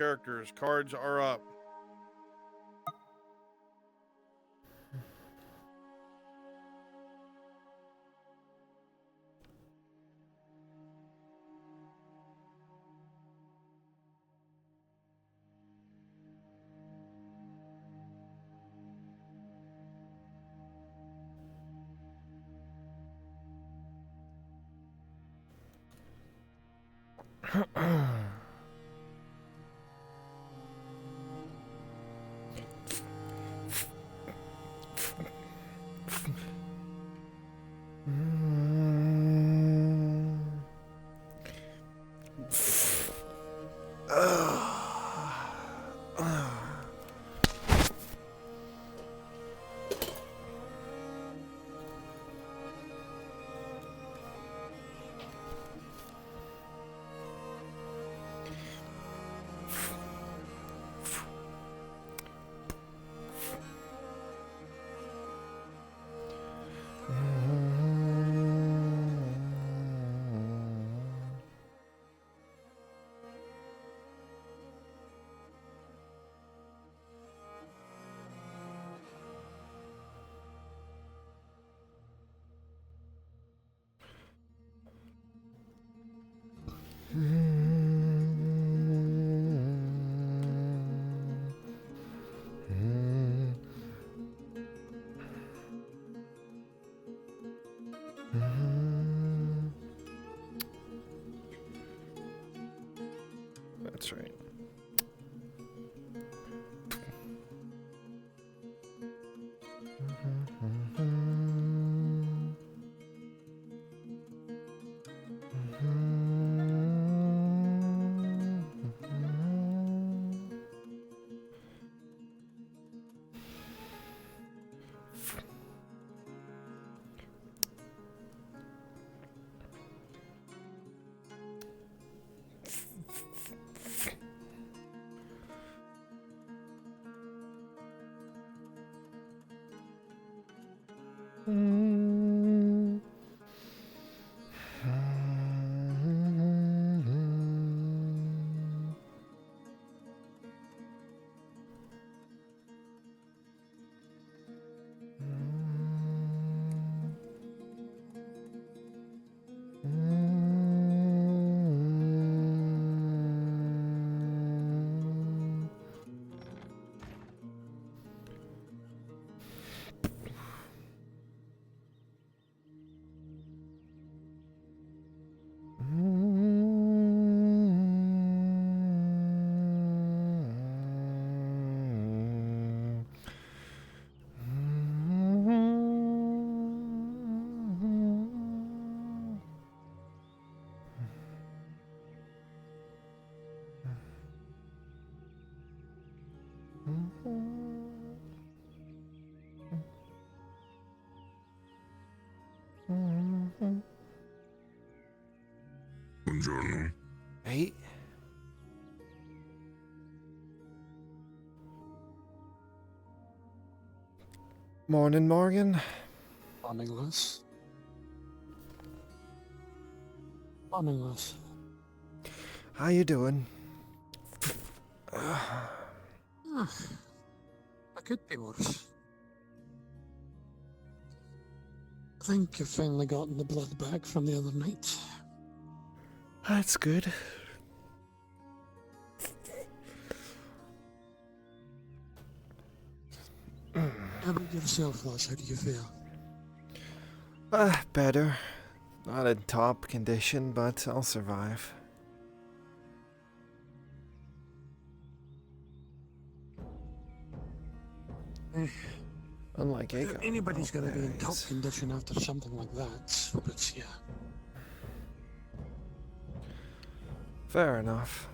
Characters. Cards are up. That's right. Buongiorno. Hey. Morning, Morgan. Morningless. Morningless. How you doing? I could be worse. I think I've finally gotten the blood back from the other night. That's good. How about yourself, lass? How do you feel? Better. Not in top condition, but I'll survive. Unlike Ego. Anybody's gonna be in top Nice. condition after something like that, but yeah. Fair enough.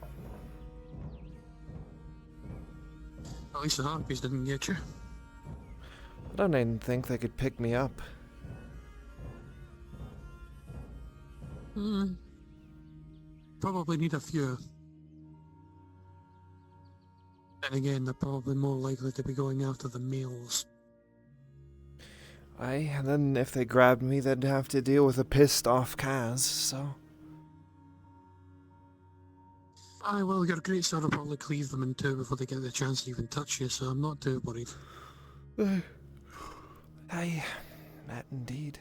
At least the harpies didn't get you. I don't even think they could pick me up. Probably need a few. And again, they're probably more likely to be going after the males. Aye, and then if they grabbed me, they'd have to deal with a pissed off Kaz, so... Aye, well, your great star will probably cleave them in two before they get the chance to even touch you, so I'm not too worried. Aye, that indeed.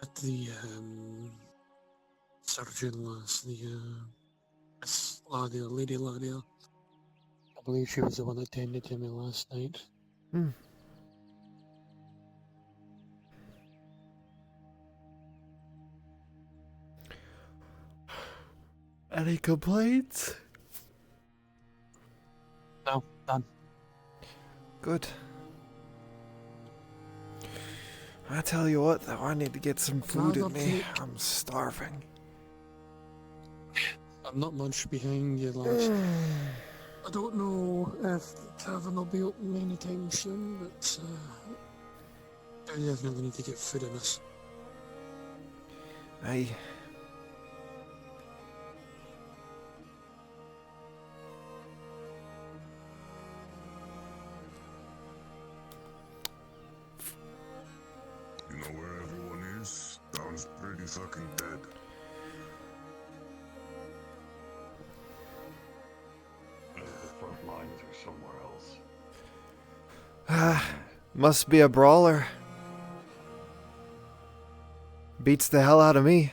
At the surgeon last, Miss Ladia, Lady Ladia. I believe she was the one that tended to me last night. Hmm. Any complaints? No, none. Good. I tell you what, though, I need to get some food in Another me. cake. I'm starving. I'm not much behind you, lads. I don't know if the tavern will be open anytime soon, but I definitely need to get food in us. Aye. You know where everyone is? Sounds pretty fucking dead. The front lines are somewhere else. Must be a brawler. Beats the hell out of me.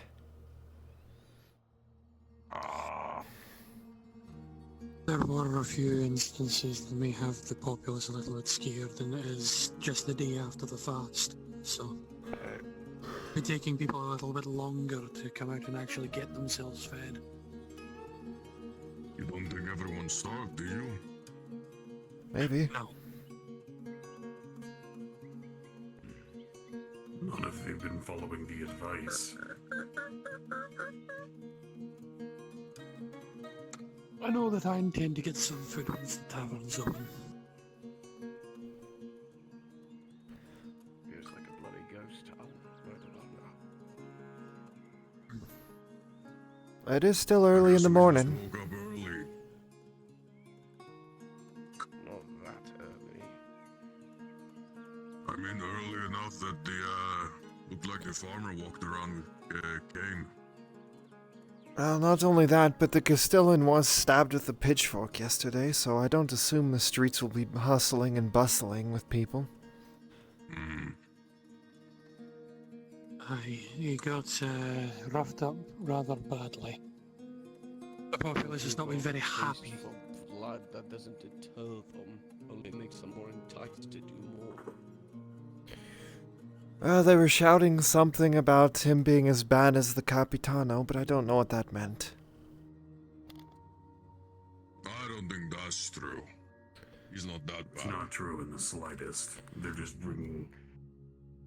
There were a few instances that may have the populace a little bit scared, and it is just the day after the fast, so be taking people a little bit longer to come out and actually get themselves fed. You don't think everyone's starved, do you? Maybe. No. Not if they've been following the advice. I know that I intend to get some food once the tavern's open. Feels like a bloody ghost town. It is still early in the We morning. just woke up early. Not that early. I mean, early enough that looked like the farmer walked around with cane. Well, not only that, but the Castellan was stabbed with a pitchfork yesterday, so I don't assume the streets will be hustling and bustling with people. Aye, he got roughed up rather badly. The populace has not been very happy. For blood that doesn't deter them, only makes them more enticed to do more. They were shouting something about him being as bad as the Capitano, but I don't know what that meant. I don't think that's true. He's not that It's bad. not true in the slightest. They're just bringing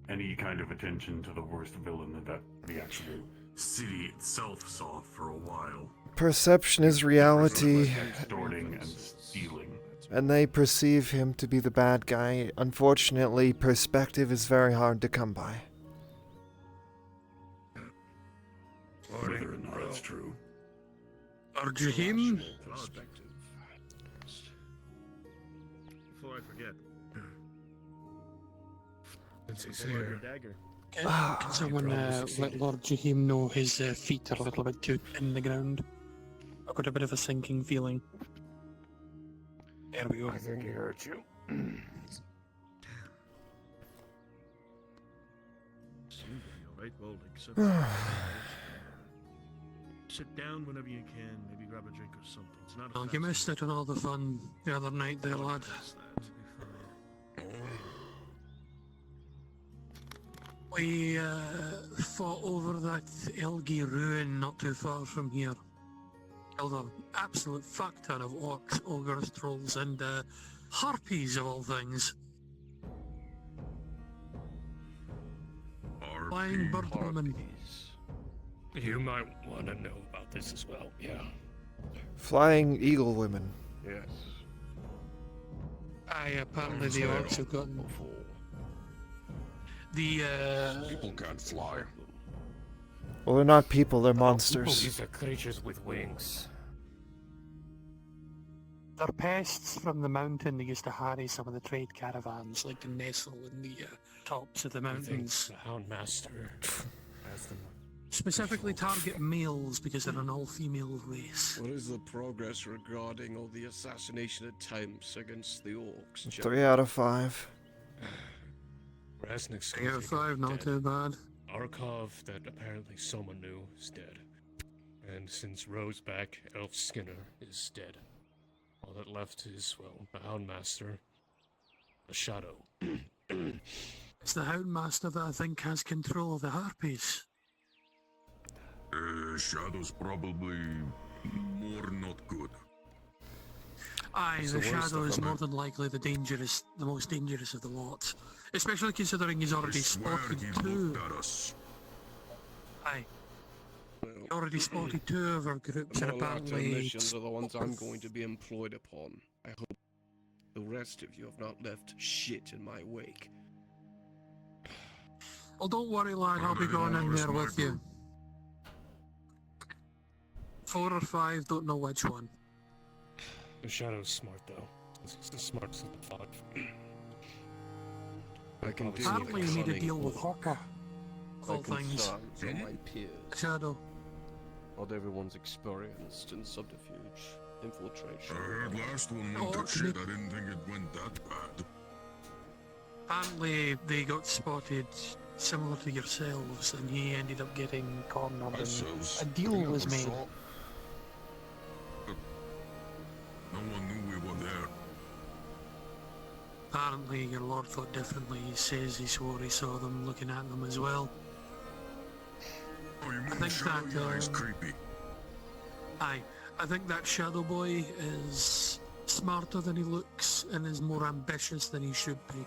any kind of attention to the worst villain that the actual city itself saw for a while. Perception is reality, Extorting and stealing. and they perceive him to be the bad guy. Unfortunately, perspective is very hard to come by. Whether or not it's true. Or Jahim? Perspective. Before I forget. It's here. Dagger. Can someone let Lord Jahim know his feet are a little bit too in the ground? I've got a bit of a sinking feeling. There we go. I think he hurt you. Alright, well, except sit down whenever you can, maybe grab a drink or something. It's not a Well, you missed out on all the fun the other night there, lad. We fought over that Elgi ruin not too far from here. Killed an absolute fuck ton of orcs, ogres, trolls, and harpies of all things. Flying bird woman. You might want to know about this as well, yeah. Flying eagle women. Yes. Aye, apparently the Az'Rael. orcs have gotten Before. the People can't fly. Well, they're not people, they're People, monsters. these are creatures with wings. they're pests from the mountain that used to harry some of the trade caravans, like the nestle in the tops of the I think mountains. the Houndmaster has them. Specifically target males because they're an all-female race. What is the progress regarding all the assassination attempts against the orcs? 3 out of 5. Rasnik's 3 out of 5, not dead. too bad. Arkov, that apparently someone knew, is dead. And since Roseback, Elf Skinner is dead. All that left is, well, the Houndmaster, a shadow. It's the Houndmaster that I think has control of the harpies. Shadow's probably more not good. Aye, It's the the worst Shadow of is them, more than likely the most dangerous of the lot. Especially considering he's I already swear spotted he 2. looked at us. Aye, Well, he already spotted 2 of our groups the and more latter apparently... missions are the ones I'm going to be employed upon. I hope the rest of you have not left shit in my wake. Well, don't worry lad, I'll be Maybe going one in more there with sniper. you. 4 or 5, don't know which one. The Shadow's smart, though. He's the smartest of the 5. I can do Apparently you need to cunning deal with orc. Hawker. Of My all things. concerns are my peers. Shadow. Not everyone's experienced in subterfuge, I infiltration. heard last one Oh, went to shit. I didn't think it went that bad. Apparently they got spotted similar to yourselves and he ended up getting cornered and Ourselves. a deal we was never made. saw- But no one knew we were there. Apparently your lord thought differently. He says he swore he saw them looking at them as well. Oh, you mean think Shadow? that, Yeah, he's creepy. Aye, I think that Shadow Boy is smarter than he looks and is more ambitious than he should be.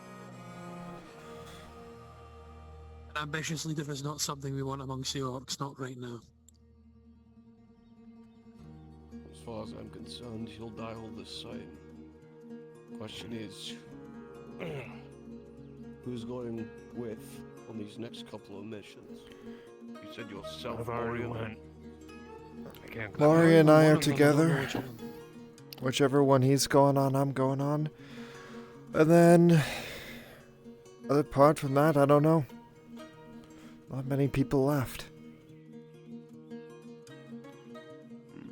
An ambitious leader is not something we want amongst the orcs, not right now. As far as I'm concerned, he'll die all the same. Question is, who's going with on these next couple of missions? You said yourself, I've already Orion. went. I can't go. Laurie and I One are of them, I don't know together. which one. Whichever one he's going on, I'm going on. And then, apart from that, I don't know. Not many people left.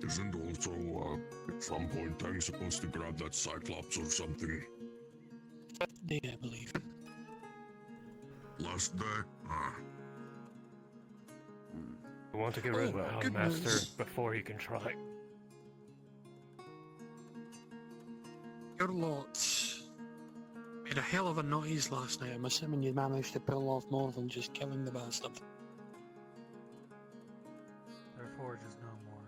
Isn't also, at some point, Tang's supposed to grab that Cyclops or something? Day, I believe. Last day? Ah. We want to get rid of the Oh, goodness. Houndmaster before he can try. Your lot made a hell of a noise last night. I'm assuming you managed to pull off more than just killing the bastard. Their forge is no more.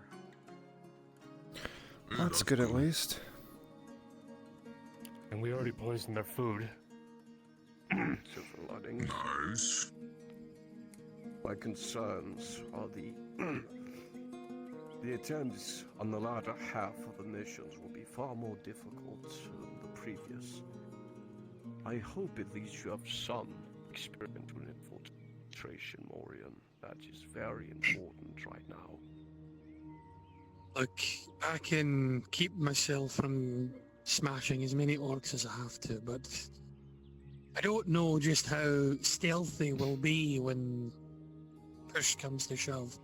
Yeah, That's good at least. And we already poisoned their food. Silver linings. Nice. My concerns are the attempts on the latter half of the missions will be far more difficult than the previous. I hope at least you have some experience with infiltration, Morian. That is very important right now. Look, I can keep myself from smashing as many orcs as I have to, but I don't know just how stealthy we'll be when push comes to shove.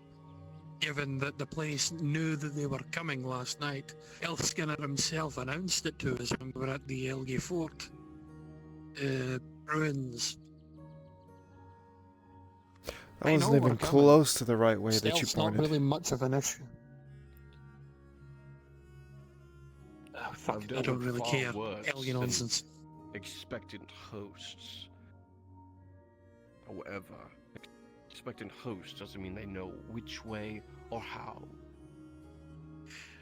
Given that the place knew that they were coming last night, Elf Skinner himself announced it to us when we were at the Elgin Fort. Ruins. That I wasn't know even we're coming. close to the right way that you Stealth's not pointed. really much of an issue. Oh, fuck, I've I dealt don't with really far care. worse Elgin than nonsense. Expectant hosts. However, expectant hosts doesn't mean they know which way or how.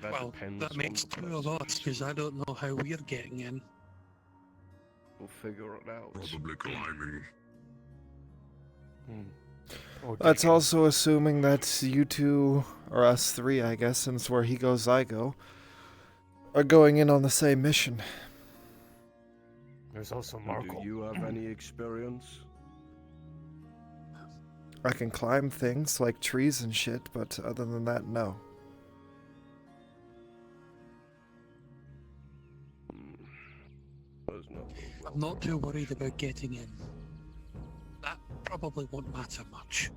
That Well, depends that on makes the 2 of person. us, because I don't know how we're getting in. We'll figure it out. Probably climbing. Or That's digging. also assuming that you two, or us three, I guess, since where he goes, I go, are going in on the same mission. There's also And Markle. do you have any experience? I can climb things like trees and shit, but other than that, no. There's no real I'm not too worried about getting in. That probably won't matter much.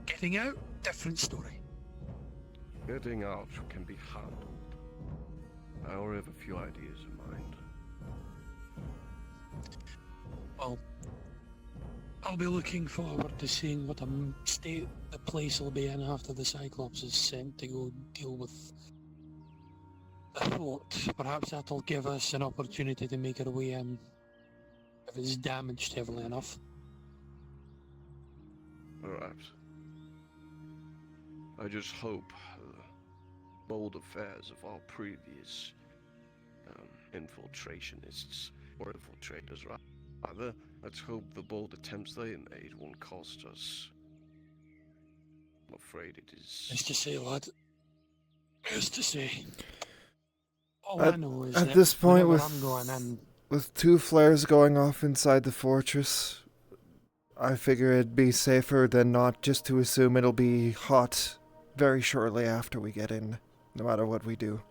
Getting out, different story. Getting out can be handled. I already have a few ideas in mind. Well, I'll be looking forward to seeing what state the place will be in after the Cyclops is sent to go deal with the fort. Perhaps that'll give us an opportunity to make our way in if it's damaged heavily enough. Perhaps. I just hope the bold affairs of our previous infiltrationists, or infiltrators rather, let's hope the bold attempts they made won't cost us. I'm afraid it is... It's to say, lad. It's to say. All At- I know is at that this point, whenever with- I'm going in, With 2 flares going off inside the fortress, I figure it'd be safer than not just to assume it'll be hot very shortly after we get in, no matter what we do.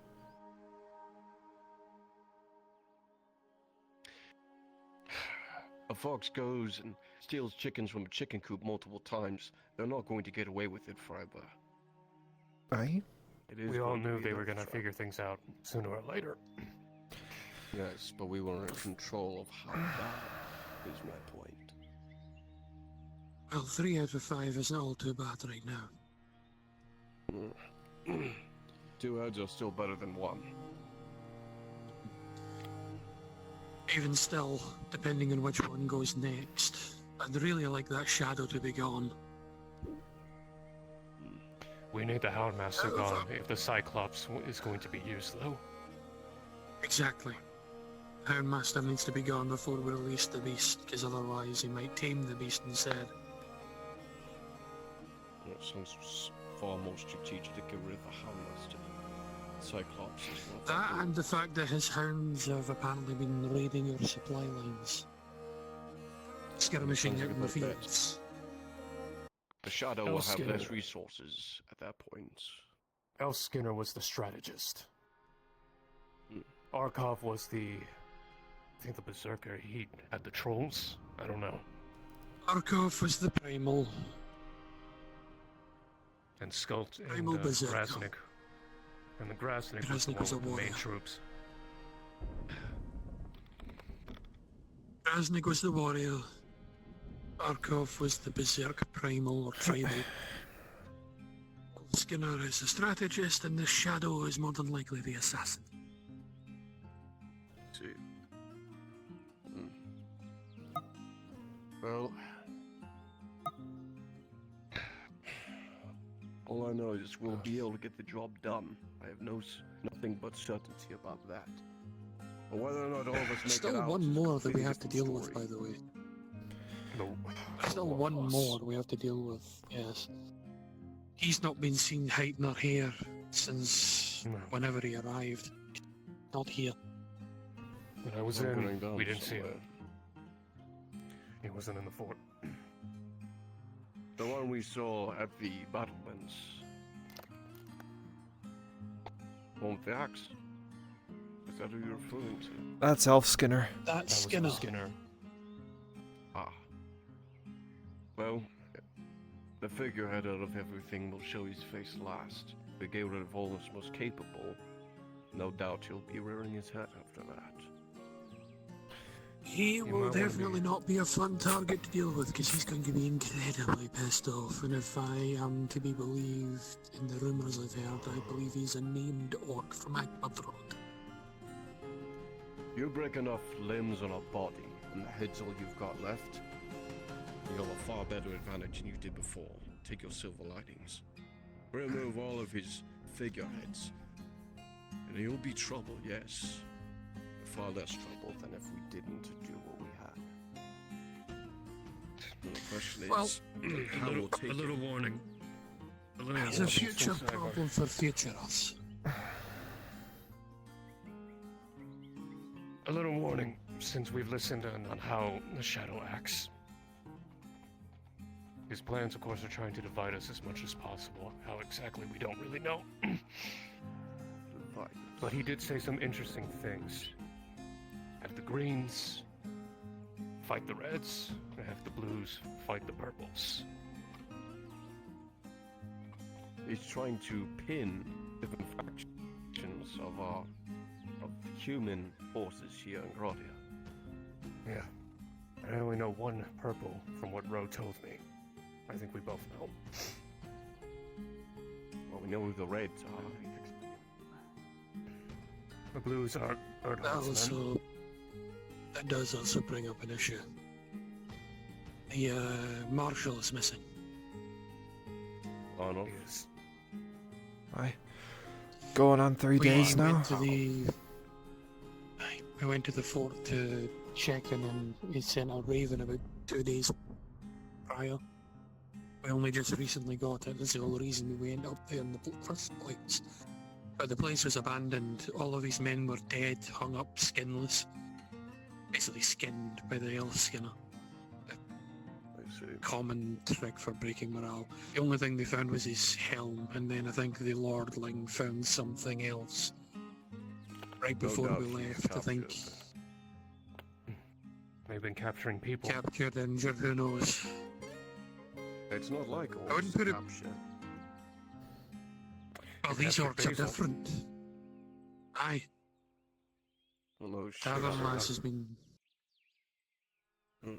A fox goes and steals chickens from a chicken coop multiple times. They're not going to get away with it forever. Right? It is We all going to knew be they their were gonna trap. figure things out sooner or later. Yes, but we were in control of how bad is my point. well, 3 out of 5 isn't all too bad right now. 2 heads are still better than 1. Even still, depending on which one goes next, I'd really like that shadow to be gone. We need the Houndmaster gone if the Cyclops is going to be used, though. Exactly. Houndmaster needs to be gone before we release the beast, because otherwise he might tame the beast instead. It sounds far more strategic to get rid of the Houndmaster. Cyclops is not That and the fact that his hounds have apparently been raiding our supply lines. Skirmishing Sounds out like in a the good bet. fields. The Shadow will have Skinner. less resources at that point. El Skinner was the strategist. Hmm. Arkov was I think the Berserker. He had the trolls. I don't know. Arkov was the primal. And Skult and Primal Berserker. Grasnik. And the Grasnik was the Grasnik one was a with the main warrior. troops. Raznik was the warrior. Arkov was the berserk primal or tribal. Skinner is the strategist, and the Shadow is more than likely the assassin. See. Well, all I know is we'll be able to get the job done. I have nothing but certainty about that. But whether or not all of us make it Still out one is a more that we completely have to different deal with, story. by the way. No. Still All one of us. more we have to deal with, yes. He's not been seen hiding or here since No. whenever he arrived. Not here. When I was Hunkering in, down we didn't see him. somewhere. He wasn't in the fort. The one we saw at the battlements. One with the axe. Is that who you're referring to? That's Elf Skinner. That's That was Skinner. Skinner. Ah. Well, the figurehead out of everything will show his face last. If we get rid of all that's most capable, no doubt he'll be rearing his head after that. He might will wanna definitely be- not be a fun target to deal with because he's going to be incredibly pissed off. And if I am to be believed in the rumours I've heard, I believe he's a named orc from Ep134. You break enough limbs on a body, and the head's all you've got left, you'll have a far better advantage than you did before. Take your silver linings. Remove all of his figureheads, and you'll be trouble, yes. Far less trouble than if we didn't do what we had. And the question Well, is, how we'll take a little it. warning. A little He's a warning. future problem for future us. A little since we've listened on how the Shadow acts. His plans, of course, are trying to divide us as much as possible. How exactly, we don't really know. But he did say some interesting things. Have the greens fight the reds, and have the blues fight the purples. He's trying to pin different factions of human forces here in Gradia. Yeah. I only know one purple from what Ro told me. I think we both know. Well, we know who the reds are. The blues are Earthheartsmen. That does also bring up an issue. The Marshal is missing. Arnold? Yes. Aye. Going on 3 days now? We went to the fort to check in, and he sent a raven about 2 days prior. We only just recently got it. That's the whole reason we went up there in the first place. But the place was abandoned. All of these men were dead, hung up, skinless. Basically skinned by the elf skinner. I see. Common trick for breaking morale. The only thing they found was his helm, and then I think the Lordling found something else. Right before doubt we he left, I think. captured. They've been capturing people. Captured, injured, who knows. It's not like I wouldn't put it- capture. Well, these Captured orcs are Basil. different. Aye, Well, no shit. Tavern Lass has been Mm.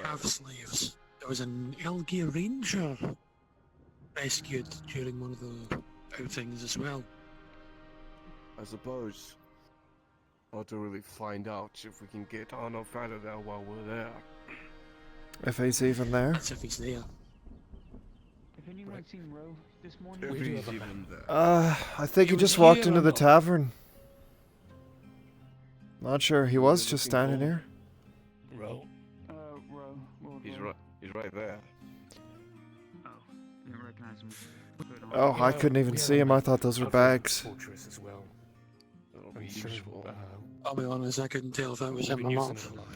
half slaves. There was an Elgir Ranger rescued during one of the outings as well. I suppose I ought to really find out if we can get Arnold out of there while we're there. If he's even there. That's if he's there. If anyone seen Ro this morning, If We do he's have a even there. I think he He just was walked here into or the not? tavern. Not sure, he was You're just looking standing for- here. Ro. Ro, He's right there. Oh, didn't recognize him. Put on. Oh, I couldn't even see him, I thought those were bags. Fortress as well. That'll I'm be sure. useful. I'll be honest, I couldn't tell if that was We've him been or using not. it a lot.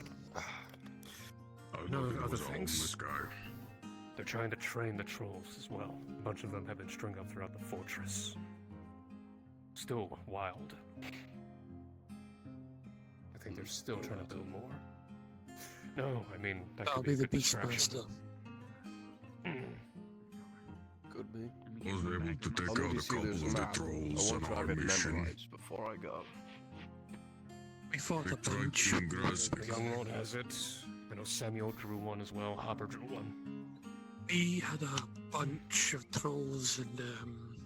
I No, thought it other was a things. homeless guy. They're trying to train the trolls as well. A bunch of them have been strung up throughout the fortress. Still wild. I think they're still trying to build more. No, I mean, that That'll could be be a the good distraction. Beastmaster. Could be. I was able to take I'll out maybe a see couple this of the map. I trolls want on to our have it mission. memorized before I go. We fought a They tried bunch. to ingress The young lord has it. I know Samuel drew one as well. Hopper drew one. We had a bunch of trolls and I'm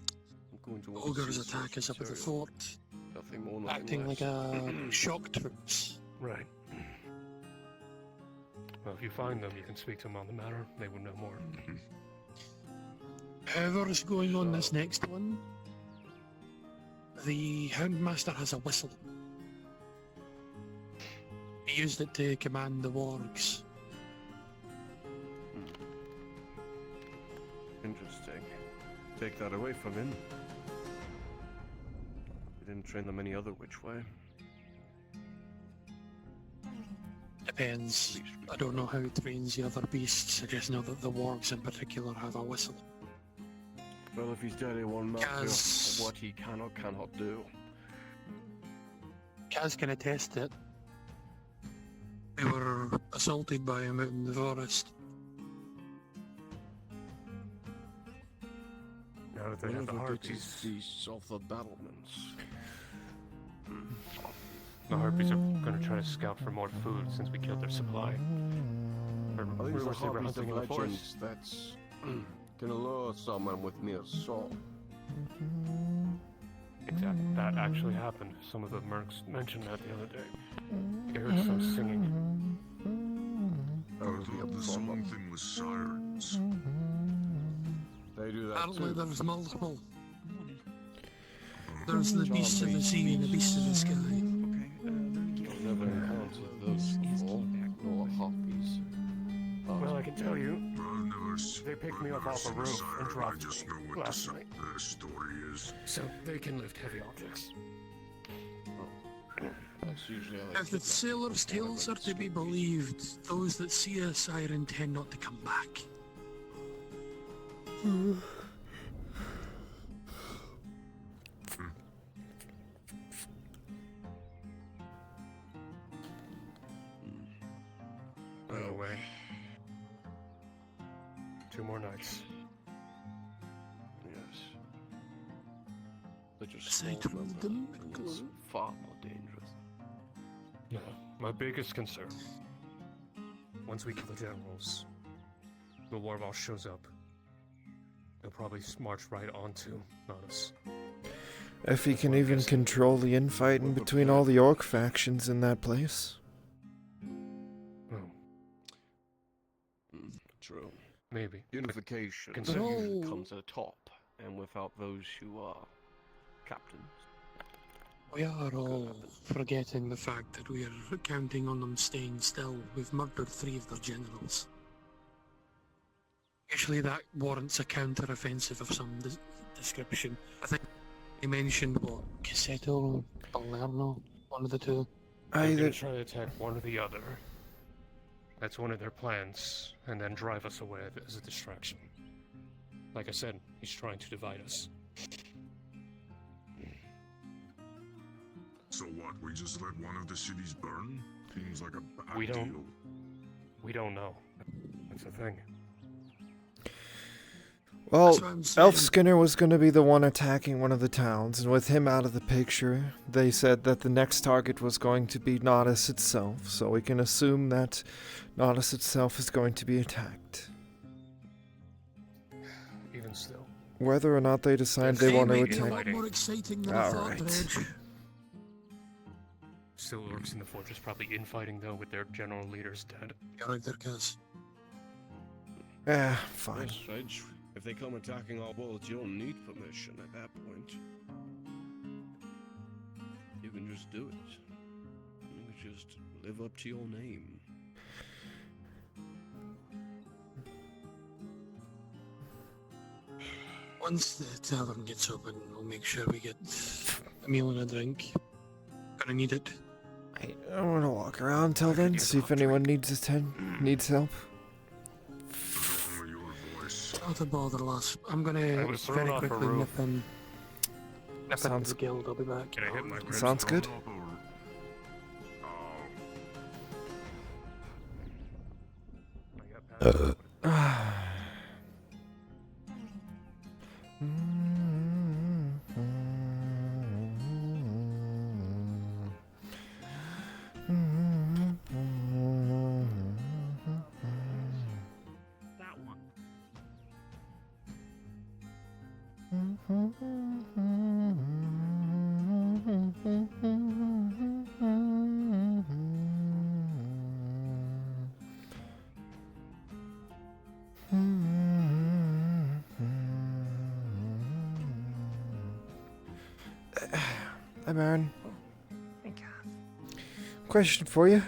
going to want to ogres see attack us source up at the material. fort, Nothing more, nothing acting less. like a shock troops. Right. Well, if you find them, you can speak to them on the matter. They would know more. However's going on this next one, the Houndmaster has a whistle. He used it to command the wargs. Interesting. Take that away from him. He didn't train them any other which way. Depends. At least we I don't know how he trains the other beasts. I just know that the wargs in particular have a whistle. Well, if he's dead, it won't matter Kaz- what he can or cannot do. Kaz can attest it. We were assaulted by him out in the forest. Now that they have the Whatever did harpies, his beasts of the battlements. the harpies are going to try to scout for more food since we killed their supply. Or Are these the rumors they were harpies hunting of in the forest. legends that's can allure someone with mere song? Exactly. That actually happened. Some of the mercs mentioned that the other day. They heard some singing. That I would be a thought the song problem. thing was sirens. They do that Apparently too. there's multiple. There's the beasts of the sea and the beasts of the sky. I've never encountered those before, nor harpies. Well, I can tell you, I've never seen. they picked me up off a roof and I dropped just me know what last the night. story is. So they can lift heavy objects. That's usually how they If the kidnap sailors' people, tales kind are of to be like believed, those that see a siren tend not to come back. Anyway. 2 more nights. Yes. They're just Aside small from brother, the and it's medical- far more dangerous. No, my biggest concern. Once we kill the generals, the Warboss shows up. He'll probably march right onto Nodus. If he can Well, I even guess- control the infighting between all the orc factions in that place. Oh, True. maybe. Unification Consider- usually comes at the top, and without those who are captains. We are all forgetting the fact that we are counting on them staying still. We've murdered 3 of their generals. Usually that warrants a counter-offensive of some description. I think they mentioned, what, Cassetto or Palermo? One of the two. They're Either gonna try to attack one or the other. That's one of their plans, and then drive us away as a distraction. Like I said, he's trying to divide us. So what, we just let one of the cities burn? Seems like a bad We don't- deal. We don't know. That's the thing. well, That's what I'm saying. Elf Skinner was going to be the one attacking one of the towns, and with him out of the picture, they said that the next target was going to be Nodus itself, so we can assume that Nodus itself is going to be attacked. Even still. Whether or not they decide they They want to might be a lot attack. more exciting than I thought, Alright. Dredge. Still orcs in the fortress probably infighting though with their general leaders dead. You're right there, Kaz. Fine. Yes, Reg. If they come attacking our world, you don't need permission at that point. You can just do it. You can just live up to your name. Once the tavern gets open, we'll make sure we get a meal and a drink. Gonna need it. I want to walk around till then, see if anyone needs help. What's wrong with your voice? Not a bother, lass. I'm I gonna was thrown very off a quickly roof. nip into Sounds- the guild. I'll be back. Can I hit my ribs? Sounds good. Thrown up or- Oh, I got past That one. Hi, Baron. Hey, Kath. Question for you.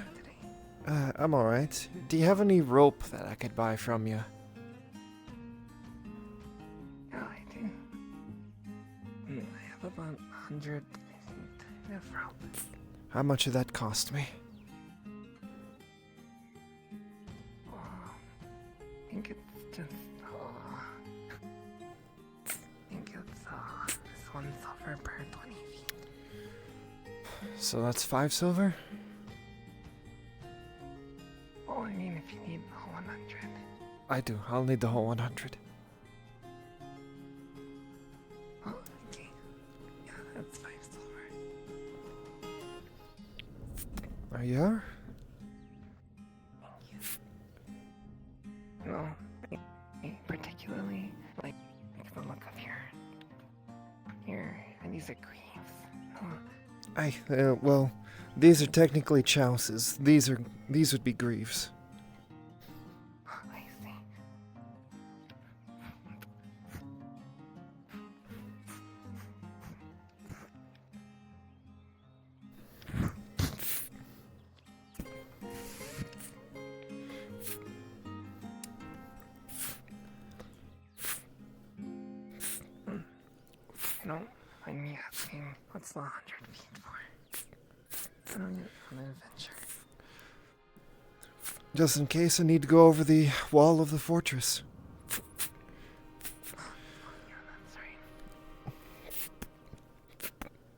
Today. I'm alright. Do you have any rope that I could buy from you? Oh, I do. I have about 100 of rope. How much did that cost me? Oh, I think it's just, I think it's, this 1 silver per 20 feet. So that's 5 silver? Well, I mean, if you need the whole 100. I do. I'll need the whole 100. Oh, okay. Yeah, that's 5 silver. Are you? No, I particularly like the look of these are greaves. Oh, Well, these are technically chouses. These would be greaves. I see. You don't mind me asking, what's the 100 feet for? on an adventure. Just in case I need to go over the wall of the fortress. Yeah, that's right.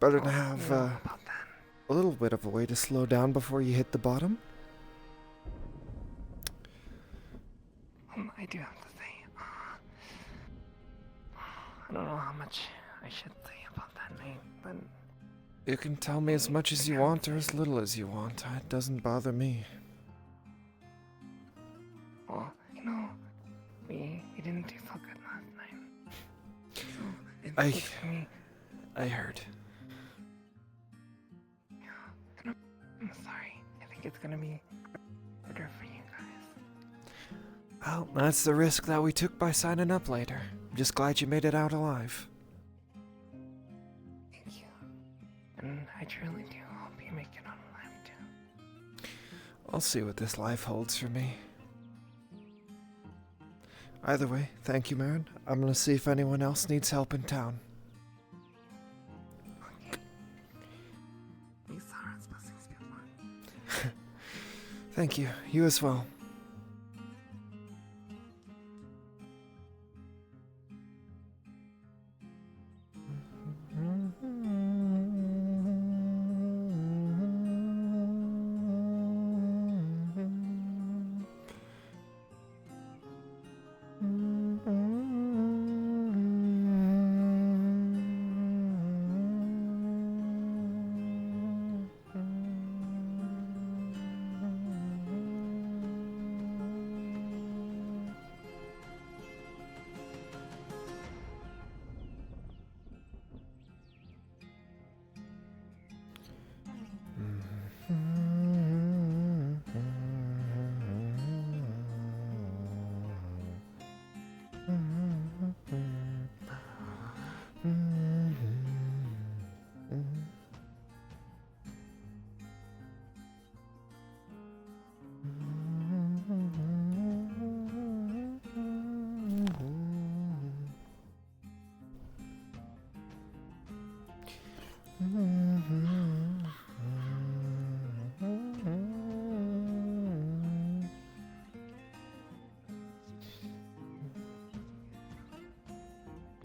Better to Oh, have you know about that. a little bit of a way to slow down before you hit the bottom. I do have to say, I don't know how much I should say about that night, but You can tell me as much as you want or as little as you want. It doesn't bother me. well, you know, we didn't do so good last night. So it's gonna be, I heard. yeah, I'm sorry. I think it's gonna be harder for you guys. Well, that's the risk that we took by signing up later. I'm just glad you made it out alive. Thank you. And I truly do hope you make it out alive too. I'll see what this life holds for me. Either way, thank you, Marin. I'm gonna see if anyone else needs help in town. Okay. These sirens blessings be upon. Thank you. You as well.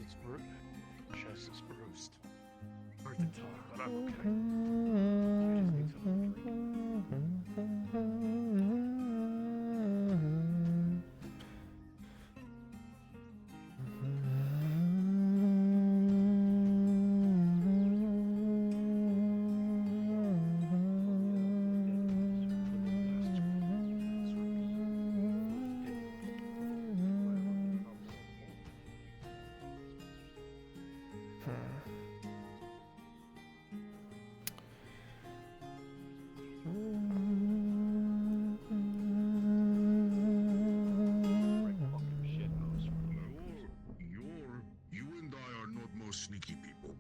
It's bruised. Chest is bruised. Hard to talk, but I'm okay. I just need some drink. You and I are not most sneaky people.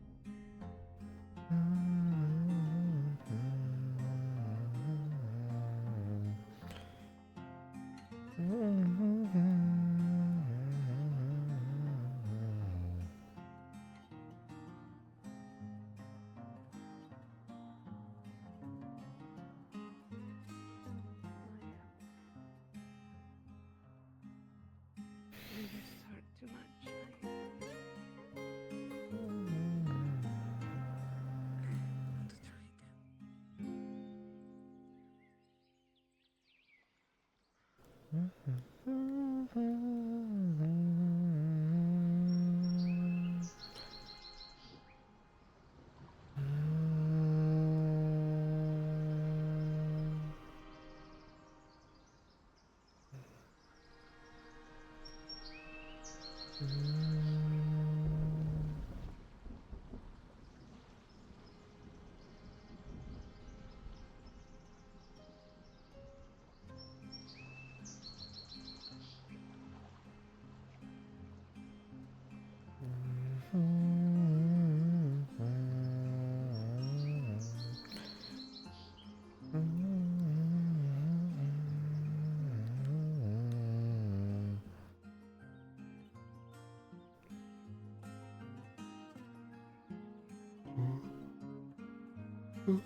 You just hurt too much. There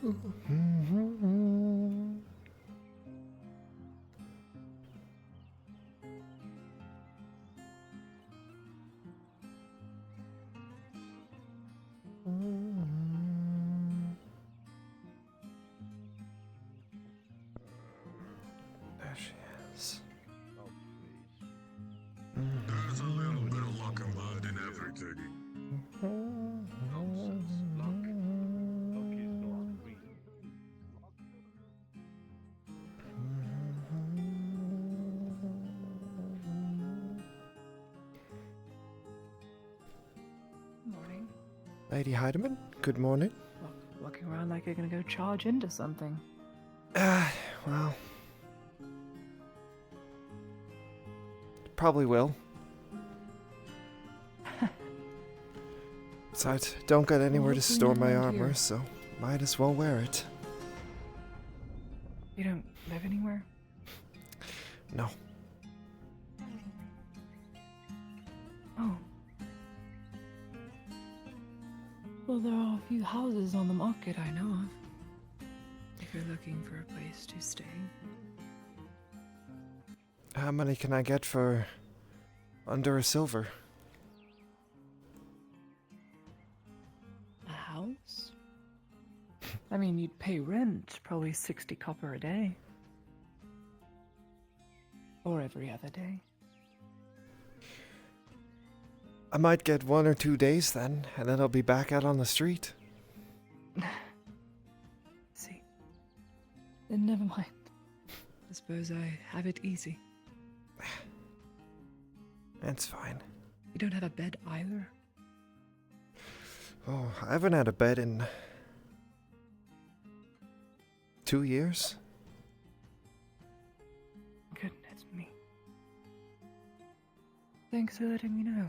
she is. Oh, please. There's a little bit of luck and bad in everything. Nonsense. Luck. Luck is not real. Morning. Lady Heidemann, good morning. Walking around like you're gonna go charge into something. Well. Probably will. Besides, don't got anywhere to Looking store my around armor, here. so might as well wear it. You don't live anywhere? No. Oh. Well, there are a few houses on the market I know of. If you're looking for a place to stay. How many can I get for under a silver? A house? I mean, you'd pay rent, probably 60 copper a day. Or every other day. I might get 1 or 2 days then, and then I'll be back out on the street. See. Then never mind. I suppose I have it easy. That's fine. You don't have a bed either? Oh, I haven't had a bed in 2 years. Goodness me. Thanks for letting me know.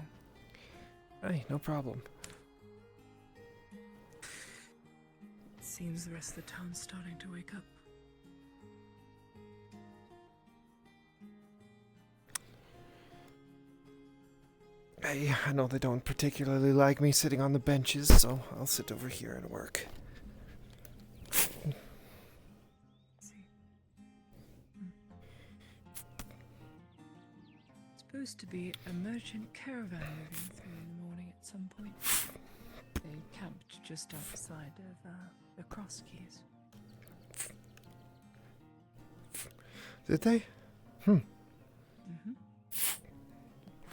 Hey, no problem. It seems the rest of the town's starting to wake up. Hey, I know they don't particularly like me sitting on the benches, so I'll sit over here and work. See. Supposed to be a merchant caravan moving through in the morning at some point. They camped just outside of the Cross Keys. Did they? Mm-hmm.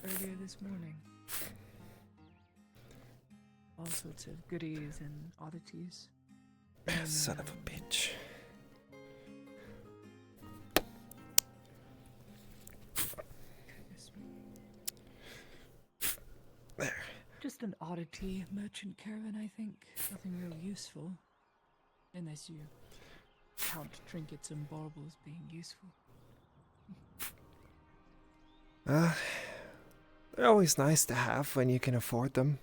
Earlier this morning. All sorts of goodies and oddities. Son of a bitch. There. Just an oddity merchant caravan, I think. Nothing real useful. Unless you count trinkets and baubles being useful. They're always nice to have when you can afford them.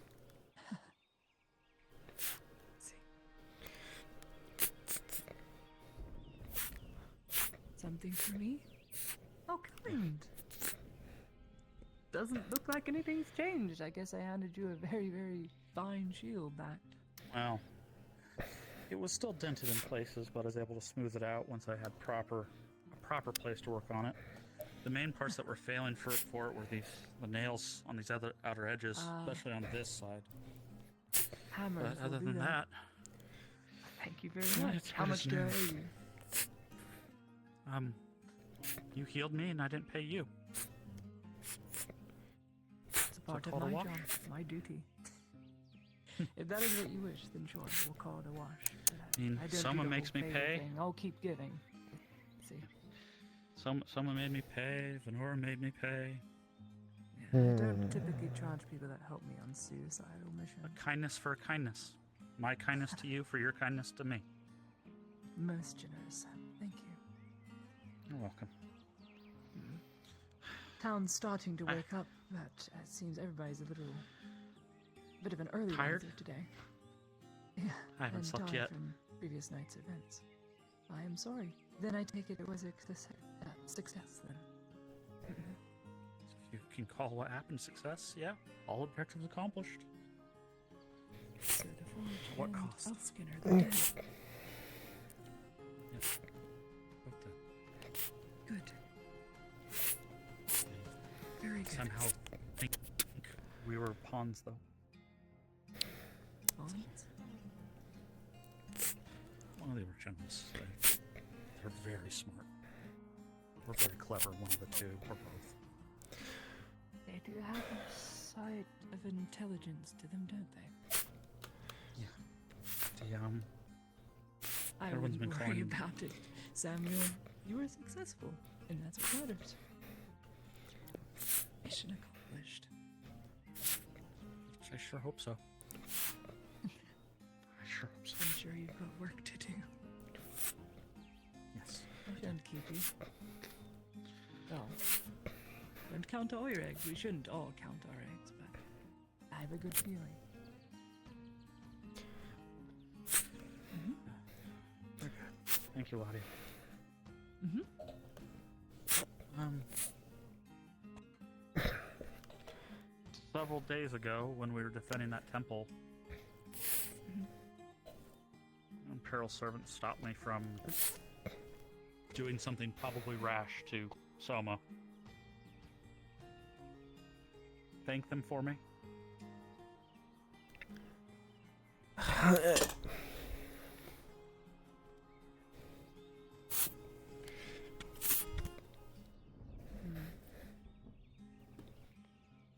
Something for me? Oh, kind. Doesn't look like anything's changed. I guess I handed you a very, very fine shield back. Well, it was still dented in places, but I was able to smooth it out once I had a proper place to work on it. The main parts that were failing for it were the nails on these other outer edges, especially on this side. Hammers. But other will do than that, thank you very yeah, much. it's How good much as do I new. owe you? You healed me and I didn't pay you. It's a part of called a my wash? job, my duty. If that is what you wish, then sure, we'll call it a wash. But I mean, don't do someone the makes whole me favor pay. thing. I'll keep giving. See. Someone made me pay. Venora made me pay. Yeah, I don't typically charge people that help me on suicidal missions. A kindness for a kindness. My kindness to you for your kindness to me. Most generous. Thank you. You're welcome. Town's starting to wake up, but it seems everybody's a bit of an early Tired? riser today. Yeah, I haven't and slept tired yet. from previous night's events. I am sorry. Then I take it was a success then. If you can call what happened success, yeah. All objectives accomplished. So the forge What and cost? Elfskinner, the dead. Good. Very good. Somehow think we were pawns, though. Pawns? Well, they were generous. They're very smart. We're very clever, one of the two, or both. They do have a side of intelligence to them, don't they? I Everyone's wouldn't been worry calling- about it, Samuel. You were successful, and that's what matters. Mission accomplished. I sure hope so. I sure hope so. I'm sure you've got work to do. Yes. I shouldn't keep you. Well, don't count all your eggs. We shouldn't all count our eggs, but I have a good feeling. Thank you, Lottie. Mm-hmm. Several days ago, when we were defending that temple, Imperial servants stopped me from doing something probably rash to Soma. Thank them for me.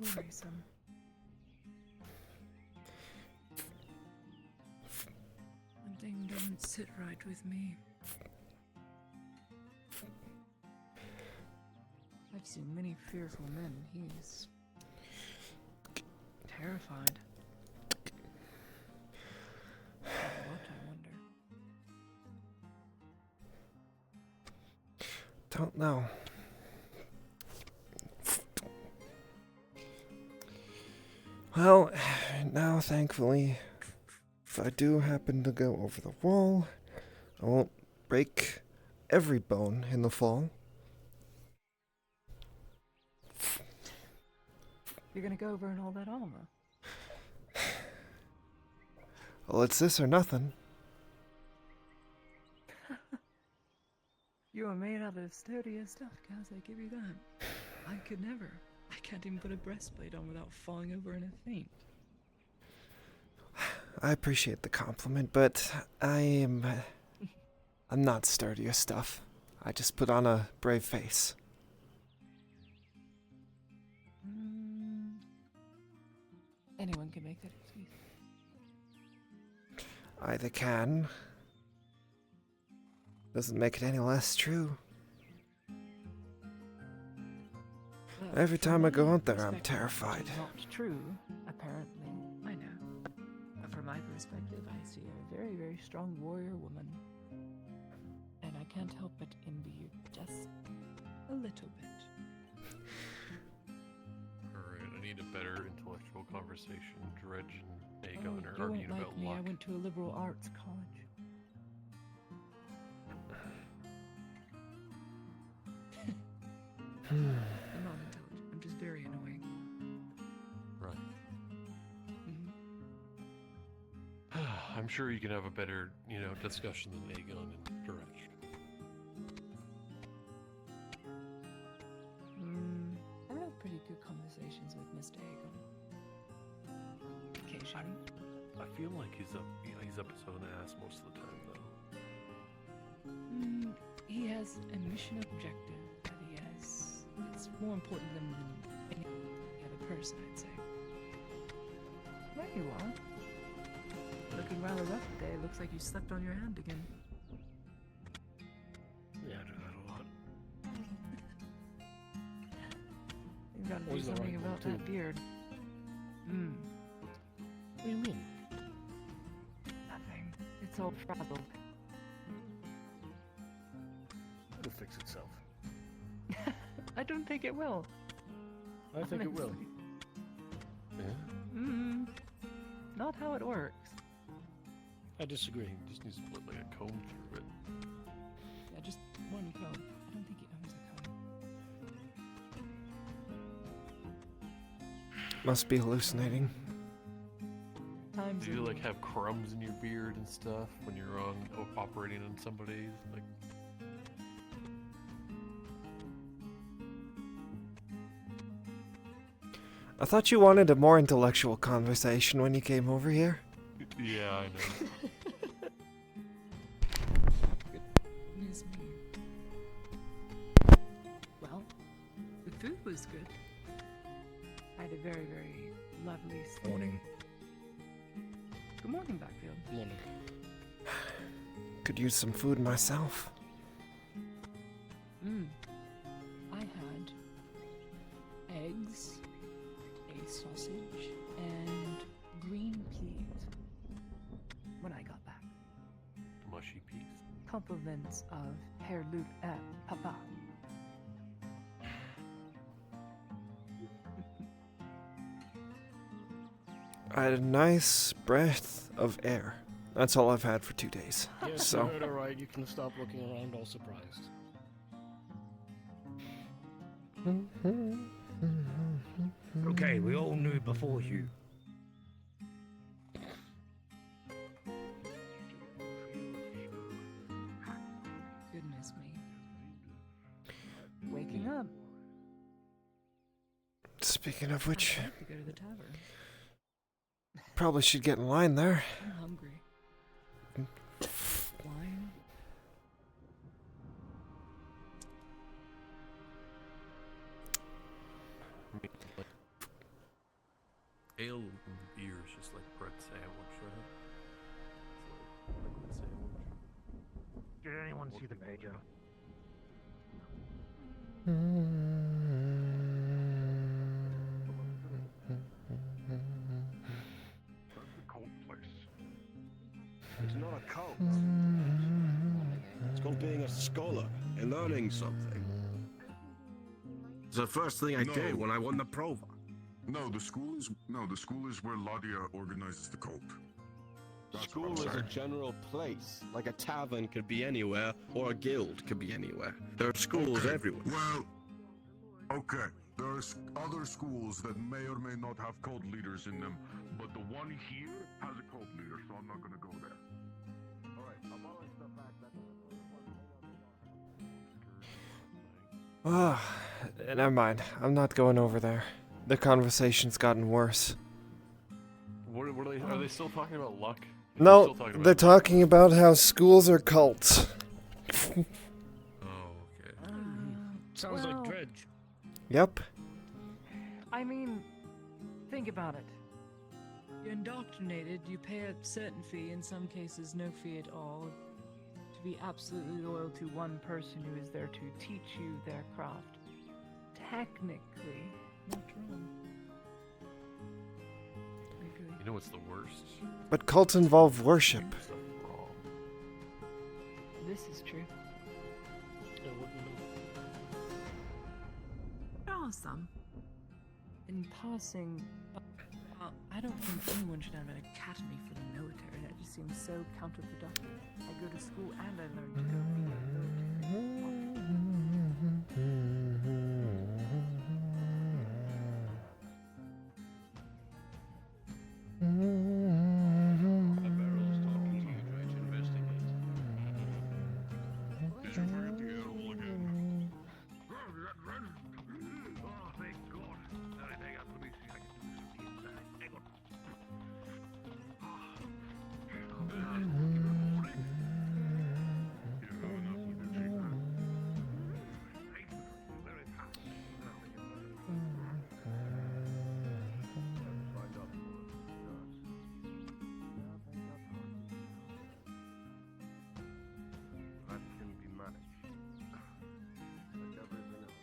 Worrisome. One thing doesn't sit right with me. I've seen many fearful men. He's terrified. What, I wonder? Don't know. Well, now thankfully, if I do happen to go over the wall, I won't break every bone in the fall. You're gonna go over in all that armor? Well, it's this or nothing. You are made out of sturdier stuff, guys, I give you that. I could never. I can't even put a breastplate on without falling over in a faint. I appreciate the compliment, but I'm not sturdy as stuff. I just put on a brave face. Anyone can make that excuse. Either can. Doesn't make it any less true. Well, Every from time I go my out there, I'm perspective, terrified. which is not true, apparently. I know. But from my perspective, I see a very, very strong warrior woman. And I can't help but envy you just a little bit. Alright, I need a better intellectual conversation. Dredge and Aegon Oh, are you arguing won't about like me. luck. I went to a liberal arts college. I'm not intelligent. I'm just very annoying. Right. Mm-hmm. I'm sure you can have a better, discussion than Aegon and Dredge. I have pretty good conversations with Mr. Aegon. Occasionally. I feel like he's up his own ass most of the time, though. He has a mission objective that he has. It's more important than any other person, I'd say. There you are. Looking rather rough today. Looks like you slept on your hand again. Yeah, I do that a lot. You've got to do Always the something right one, about too. that beard. What do you mean? Nothing. It's all frazzled. It'll fix itself. I don't think it will. I think it will. Honestly. Yeah? Not how it works. I disagree. He just needs to put like a comb through it. Yeah, just one comb. I don't think he owns a comb. Must be hallucinating. Times Do you in- like have crumbs in your beard and stuff when you're operating on somebody? Like, I thought you wanted a more intellectual conversation when you came over here. Yeah, I know. Goodness me. Well, the food was good. I had a very, very lovely sleep. Morning. Good morning, Backfield. Morning. Could use some food myself. I had eggs, a sausage, and green peas when I got back. Mushy peas. Compliments of Herr Luke at Papa. I had a nice breath of air. That's all I've had for 2 days. Yes, So- you heard her right. You can stop looking around all surprised. Okay, we all knew before you. Goodness me. Waking up. Speaking of which, I have to go to the tavern. probably should get in line there. I'm hungry. Wine? Ale and beer is just like bread sandwich, right? It's like liquid sandwich. Did anyone see the major? It's not a cult. It's called being a scholar and learning something. It's the first thing I did when I won the Prova. No, the school is where Ladia organizes the cult. That's School what I'm is a saying. general place. Like a tavern could be anywhere, or a guild could be anywhere. There are schools Okay, everywhere. Well, okay. There's other schools that may or may not have cult leaders in them, but the one here has a cult leader, so I'm not gonna go there. Ah, never mind. I'm not going over there. The conversation's gotten worse. What are they still talking about luck? No, Still talking about they're luck. talking about how schools are cults. Oh, okay. Sounds Well- like Dredge. Yep. I mean, think about it. You're indoctrinated, you pay a certain fee, in some cases no fee at all, to be absolutely loyal to one person who is there to teach you their craft. Technically, not wrong. Legally. You know what's the worst? But cults involve worship. Stuff wrong. This is true. Yeah, what do you know? There are some. In passing, I don't think anyone should have an academy for the military. That just seems so counterproductive. I go to school and I learn to go be in the military. Barrel's talking to you, Dredge. Investigate. Did you forget the ale again? Oh, thank God. Hang on, let me see if I can do this from the inside. Hang on. That can be managed. Like everything else.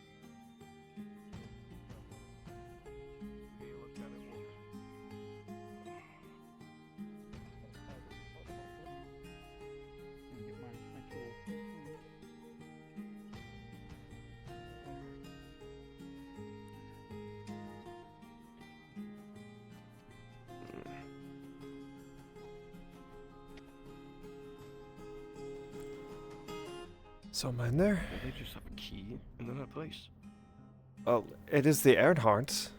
He looked at it once. Get my tool. Someone in there? They just have a key in that place. Well, it is the Earnhardts.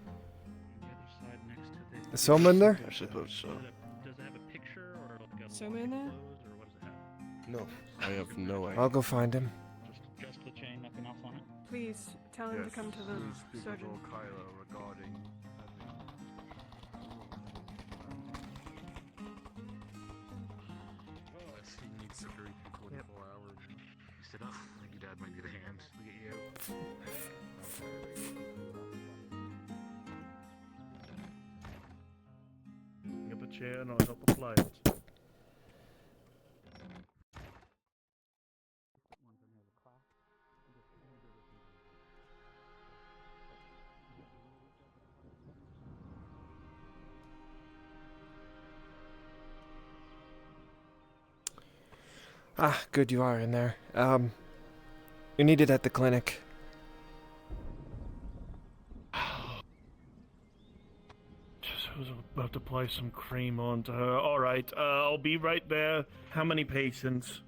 The other side next to the. Is someone there? I suppose so. Does it have a picture or like a Someone in there? clothes, or what does it have? No, I have no idea. I'll go find him. Just the chain, nothing else on it. Please tell him to come to the surgeon. Kylo regarding having dad might need a hand. Look at you. Pick up a chair and I'll help apply it. Ah, good you are in there. You're needed at the clinic. Just was about to apply some cream onto her. Alright, I'll be right there. How many patients?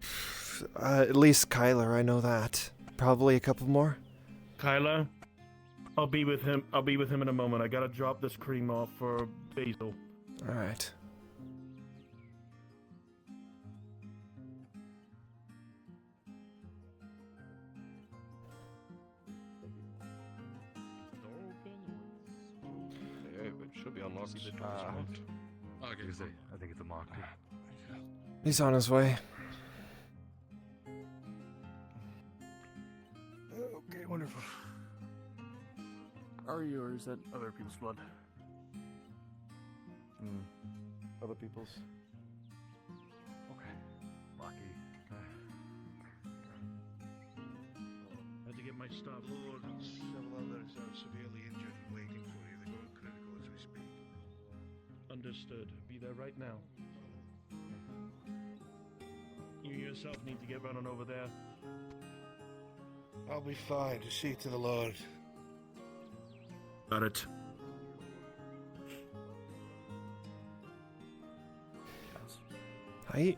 At least Kyler, I know that. Probably a couple more. Kyler? I'll be with him in a moment. I gotta drop this cream off for Basil. Alright. It should be unlocked. Okay, I think it's a mock. He's on his way. Okay, wonderful. Are you, or is that other people's blood? Other people's. Okay. Lucky. Had to get my stuff. Lord, and several others are severely injured and waiting for you. They're going critical as we speak. Understood. Be there right now. You yourself need to get running over there. I'll be fine. Just see to the Lord. Got it. Hi.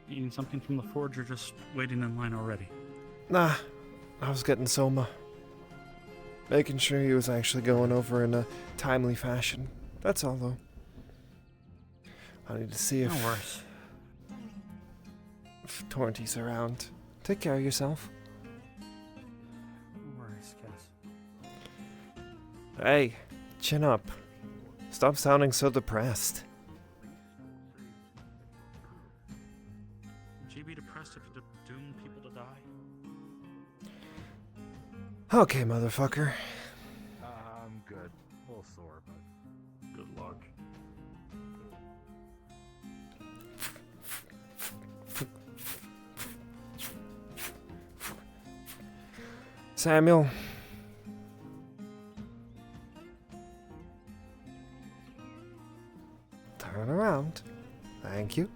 Eating something from the forge or just waiting in line already? Nah, I was getting Soma. Making sure he was actually going over in a timely fashion. That's all, though. I need to see No worries. if Torrenty's around. Take care of yourself. No worries, Cass. Hey, chin up. Stop sounding so depressed. Would you be depressed if you doomed people to die? Okay, motherfucker. I'm good. A little sore, but Good luck. Samuel. Turn around. Thank you.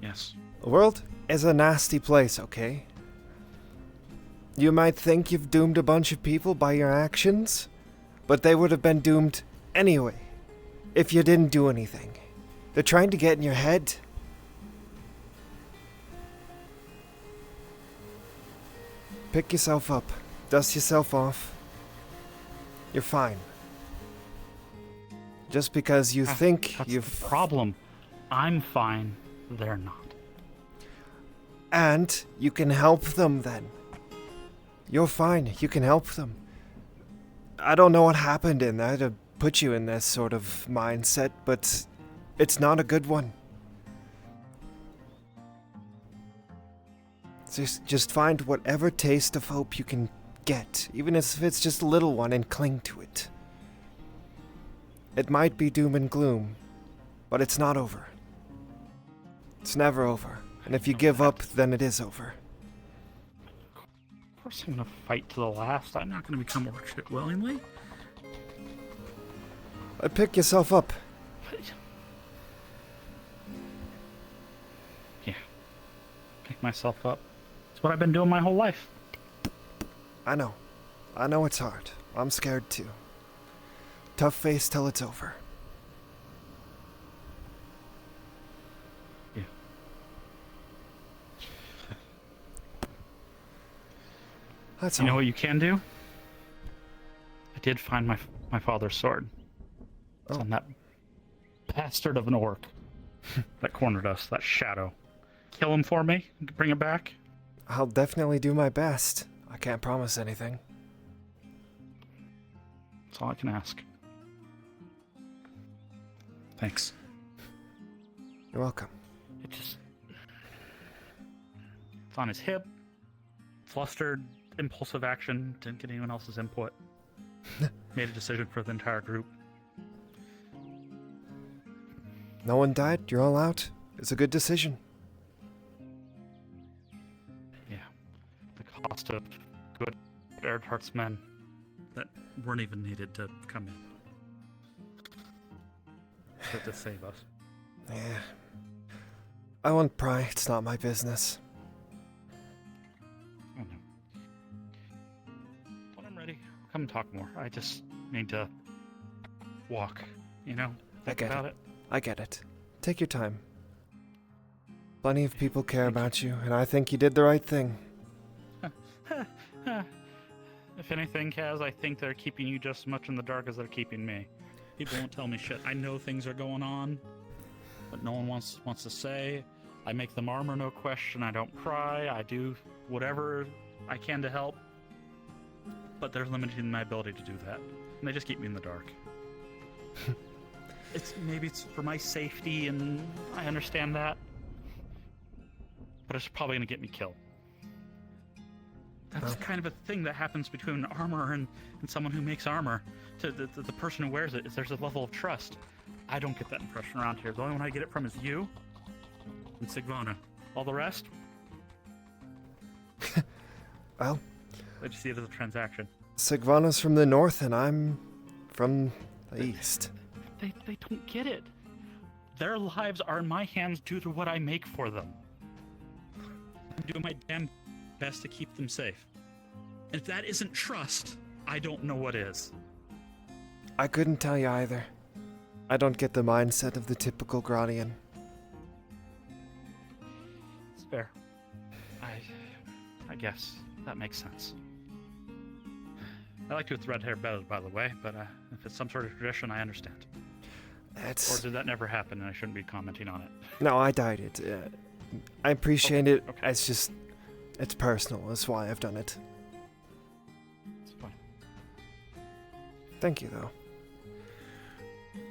Yes. The world is a nasty place, okay? You might think you've doomed a bunch of people by your actions, but they would have been doomed anyway if you didn't do anything. They're trying to get in your head. Pick yourself up. Dust yourself off. You're fine. Just because you think That's you've... the problem. I'm fine. They're not. And you can help them then. You're fine. You can help them. I don't know what happened in there to put you in this sort of mindset, but it's not a good one. Just find whatever taste of hope you can get, even if it's just a little one, and cling to it. It might be doom and gloom, but it's not over. It's never over. And if you give up, then it is over. Of course I'm gonna fight to the last. I'm not gonna become orc shit willingly. Pick yourself up. Yeah. Pick myself up. It's what I've been doing my whole life. I know. I know it's hard. I'm scared too. Tough face till it's over. Yeah. That's You know all. what you can do? I did find my father's sword. It's Oh. on that bastard of an orc that cornered us, that shadow. Kill him for me? Bring it back? I'll definitely do my best. I can't promise anything. That's all I can ask. Thanks. You're welcome. It just... It's on his hip. Flustered, impulsive action. Didn't get anyone else's input. Made a decision for the entire group. No one died? You're all out? It's a good decision. Yeah. The cost of good Earhart's men that weren't even needed to come in. To save us. Yeah. I won't pry. It's not my business. I know. When I'm ready, come and talk more. I just need to walk, you know? Think about it. I get it. Take your time. Plenty of people care about you, and I think you did the right thing. If anything, Kaz, I think they're keeping you just as much in the dark as they're keeping me. People won't tell me shit. I know things are going on, but no one wants to say. I make them armor, no question. I don't pry. I do whatever I can to help, but they're limiting my ability to do that, and they just keep me in the dark. Maybe it's for my safety, and I understand that, but it's probably gonna get me killed. That's kind of a thing that happens between an armorer and someone who makes armor. To the person who wears it, is there's a level of trust. I don't get that impression around here. The only one I get it from is you and Sigvana. All the rest? Well, I just see it as a transaction. Sigvana's from the north, and I'm from the east. They don't get it. Their lives are in my hands due to what I make for them. I'm doing my damn best to keep them safe. If that isn't trust, I don't know what is. I couldn't tell you either. I don't get the mindset of the typical Granian. It's fair. I guess that makes sense. I like to with red hair better, by the way, but if it's some sort of tradition, I understand. Or did that never happen and I shouldn't be commenting on it? No, I dyed it. I appreciate it. Okay. It's just... It's personal. That's why I've done it. It's fine. Thank you, though.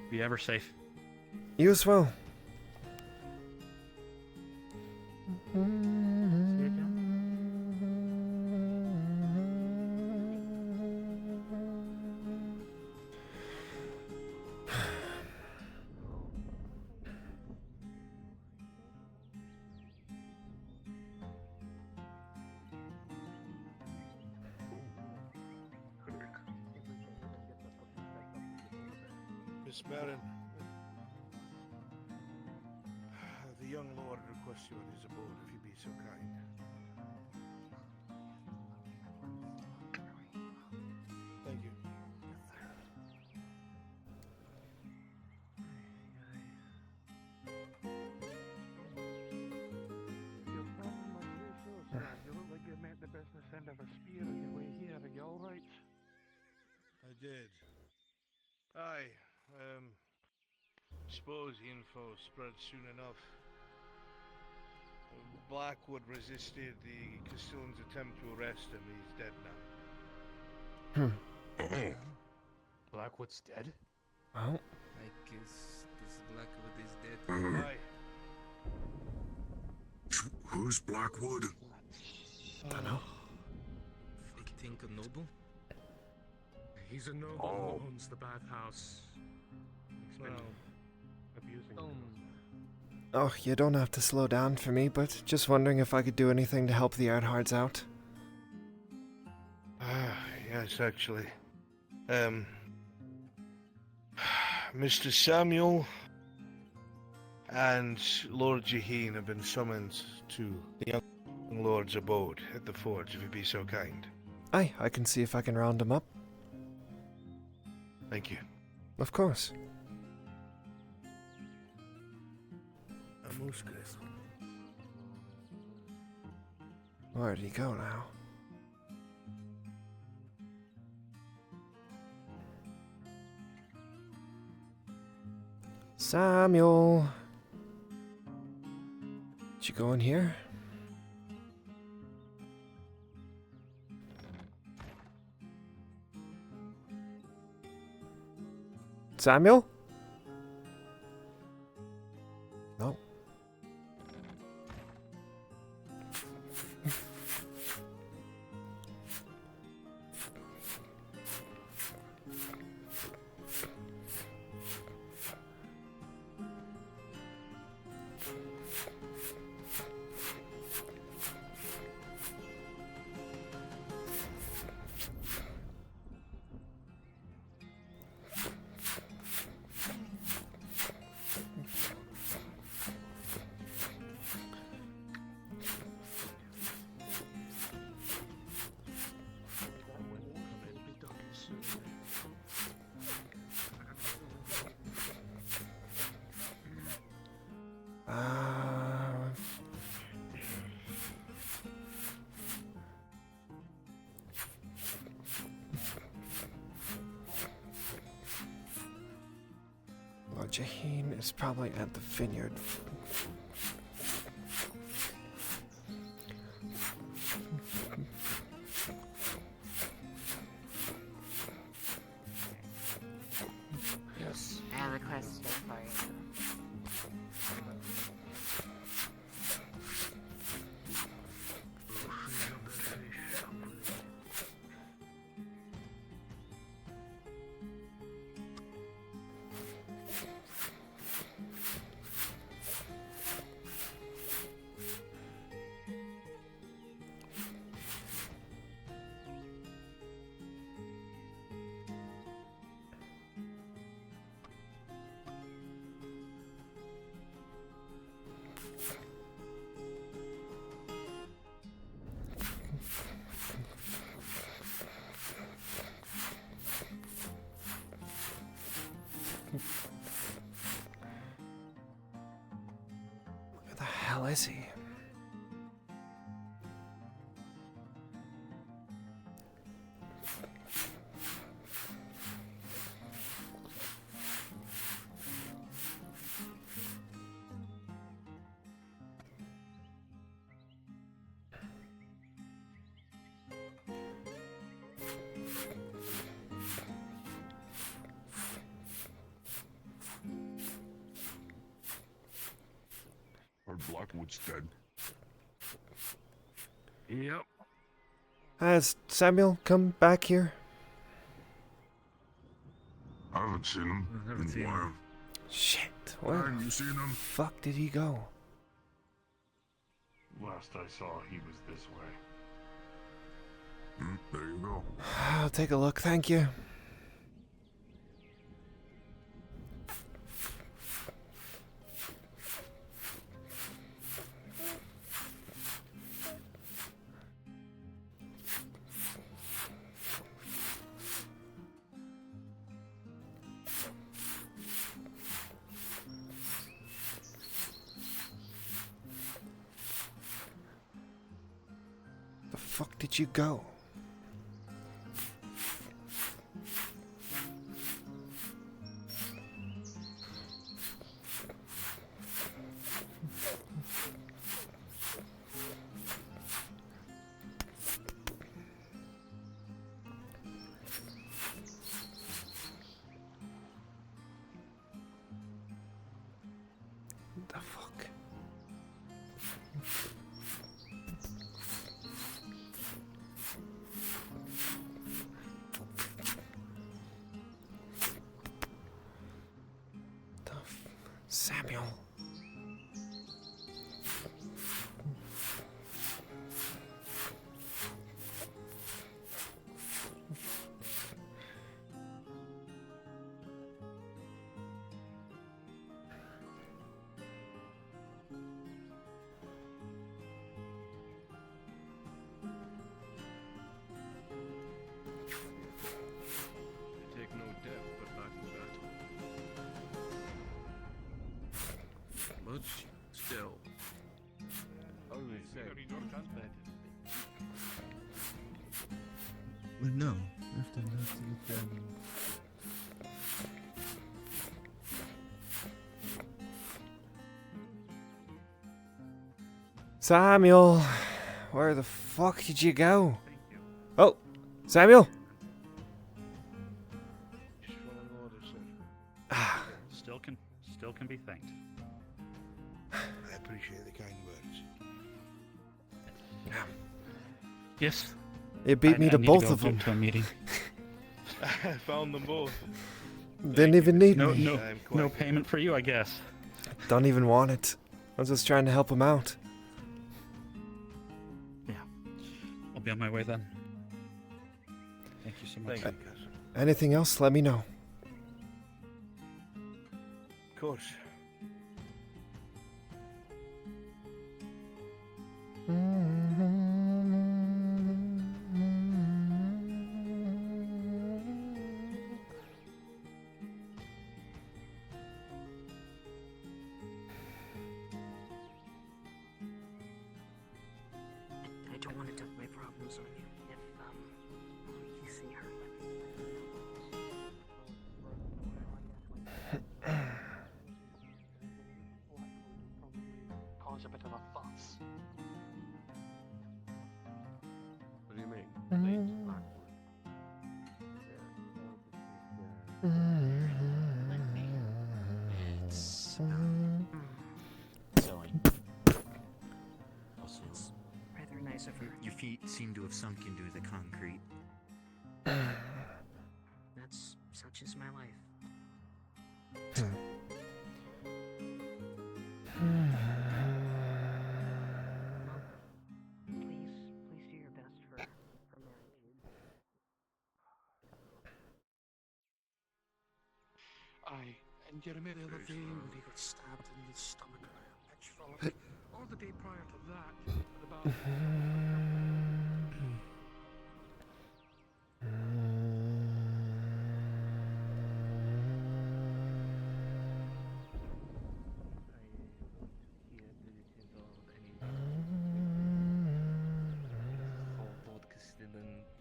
Be ever safe. You as well. See you again. Miss Baron, the young lord requests you at his abode, if you be so kind. Thank you. You look like you made the business end of a spear on your way here. Are you all right? I did. Aye. Suppose the info spread soon enough. Blackwood resisted the Castellan's attempt to arrest him. He's dead now. Blackwood's dead? Well, I guess this Blackwood is dead. Aye. Who's Blackwood? dunno. I think a noble? He's a noble who owns the bathhouse. He's been Well, abusing Oh, you don't have to slow down for me, but just wondering if I could do anything to help the Earhards out. yes, actually. Mr. Samuel and Lord Jaheen have been summoned to the young lord's abode at the forge, if you be so kind. Aye, I can see if I can round them up. Thank you. Of course. Most grateful. Where'd he go now? Samuel! Did you go in here? Samuel? No. Jaheen is probably at the vineyard. Yes. I have a question for you. Where the hell is he? Our Blackwood's dead. Yep. Has Samuel come back here? I haven't seen him I've never in seen a while. him. Shit, where Have you seen him? the fuck did he go? Last I saw, he was this way. There you go. I'll take a look, thank you. The fuck did you go? The fuck? Samuel. They take no death but back in battle. But still, only Well, no. After that, Samuel, where the fuck did you go? Oh, Samuel? Still can be thanked. I appreciate the kind words. Yes. It beat me to both of them. To a meeting. I found them both. Didn't even need No, me. no payment for you, I guess. Don't even want it. I was just trying to help him out. Yeah. I'll be on my way then. Thank you so much. Thank you, cousin. Anything else, let me know. Of course. I don't want to dump my problems on you. If you see her, let me know. It's Zoe. Also, it's Rather nice of her. your feet seem to have sunk into the concrete. That's such is my life. Please do your best for Mary. Aye, and you remember the other day when he got stabbed in the stomach by a pitchfork? Or the day prior to that, at the bar.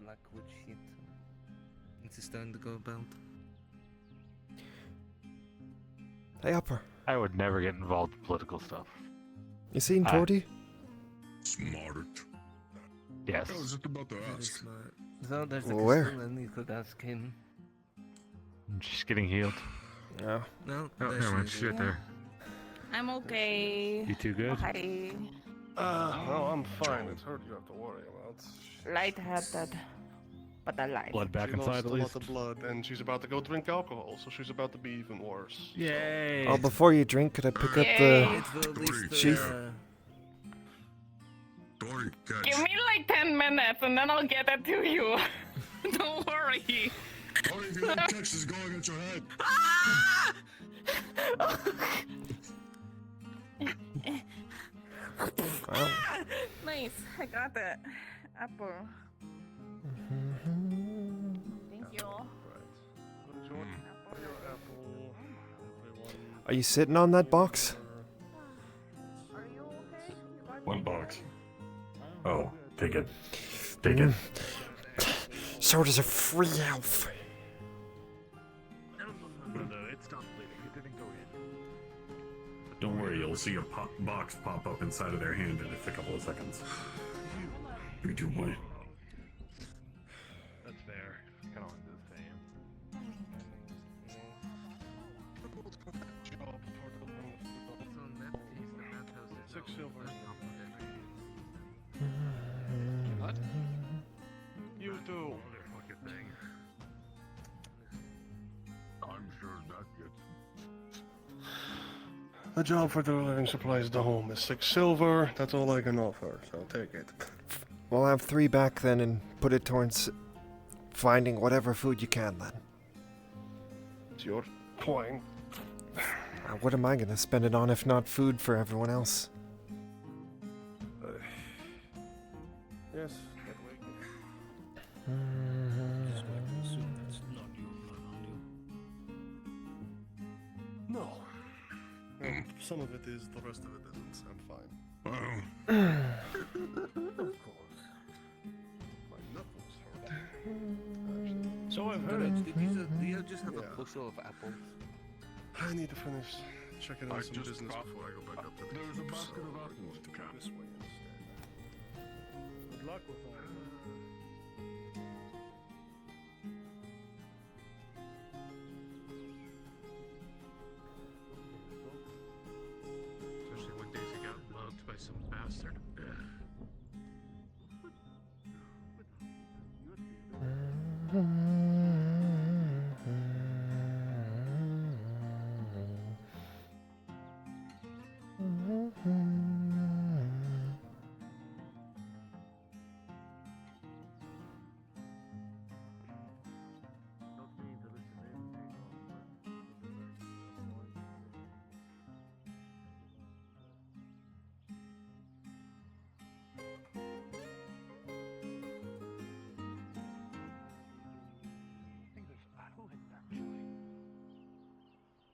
Blackwood shit. It's starting to go about. Hey, Upper. I would never get involved in political stuff. You seen Torty? Smart. Yes. I was just about to Very ask. smart. So there's a Where? crystal and you could ask him. She's getting healed. No. No, Oh, there never she mind. is. Shit there. I'm okay. You too good? Hi. No, I'm fine. It's her you have to worry about. Lightheaded, but alive. Blood back She inside lost at a lot least. of blood, and she's about to go drink alcohol, so she's about to be even worse. Yay! Oh, before you drink, could I pick up Yay. the sheath? Dory, catch. Give me like 10 minutes and then I'll get it to you. Don't worry. Dory, if you don't catch this is going at your head. Wow. Nice, I got it. Apple. Thank you. Are you sitting on that box? One box. Oh, take it. Take it. So does a free elf. No, it's not bleeding. It didn't go in. Don't worry, you'll see a box pop up inside of their hand in a couple of seconds. You do what? That's fair. Kind of want to do the same. Six silver. What? You too. I'm sure that gets. The job for delivering supplies to home is 6 silver. That's all I can offer, so take it. We'll have 3 back then and put it towards finding whatever food you can then. It's your point. What am I gonna spend it on if not food for everyone else? Yes, that way. No. Some of it is, the rest of it isn't. I'm fine. Of course. My knuckles hurt. So I've heard. Did you just have a bushel of apples? I need to finish checking I on some just business coughed. before I go back up to the There's a keep, basket so of we're apples going to go count. this way instead. Good luck with all that. Especially when Daisy got mugged by some bastard.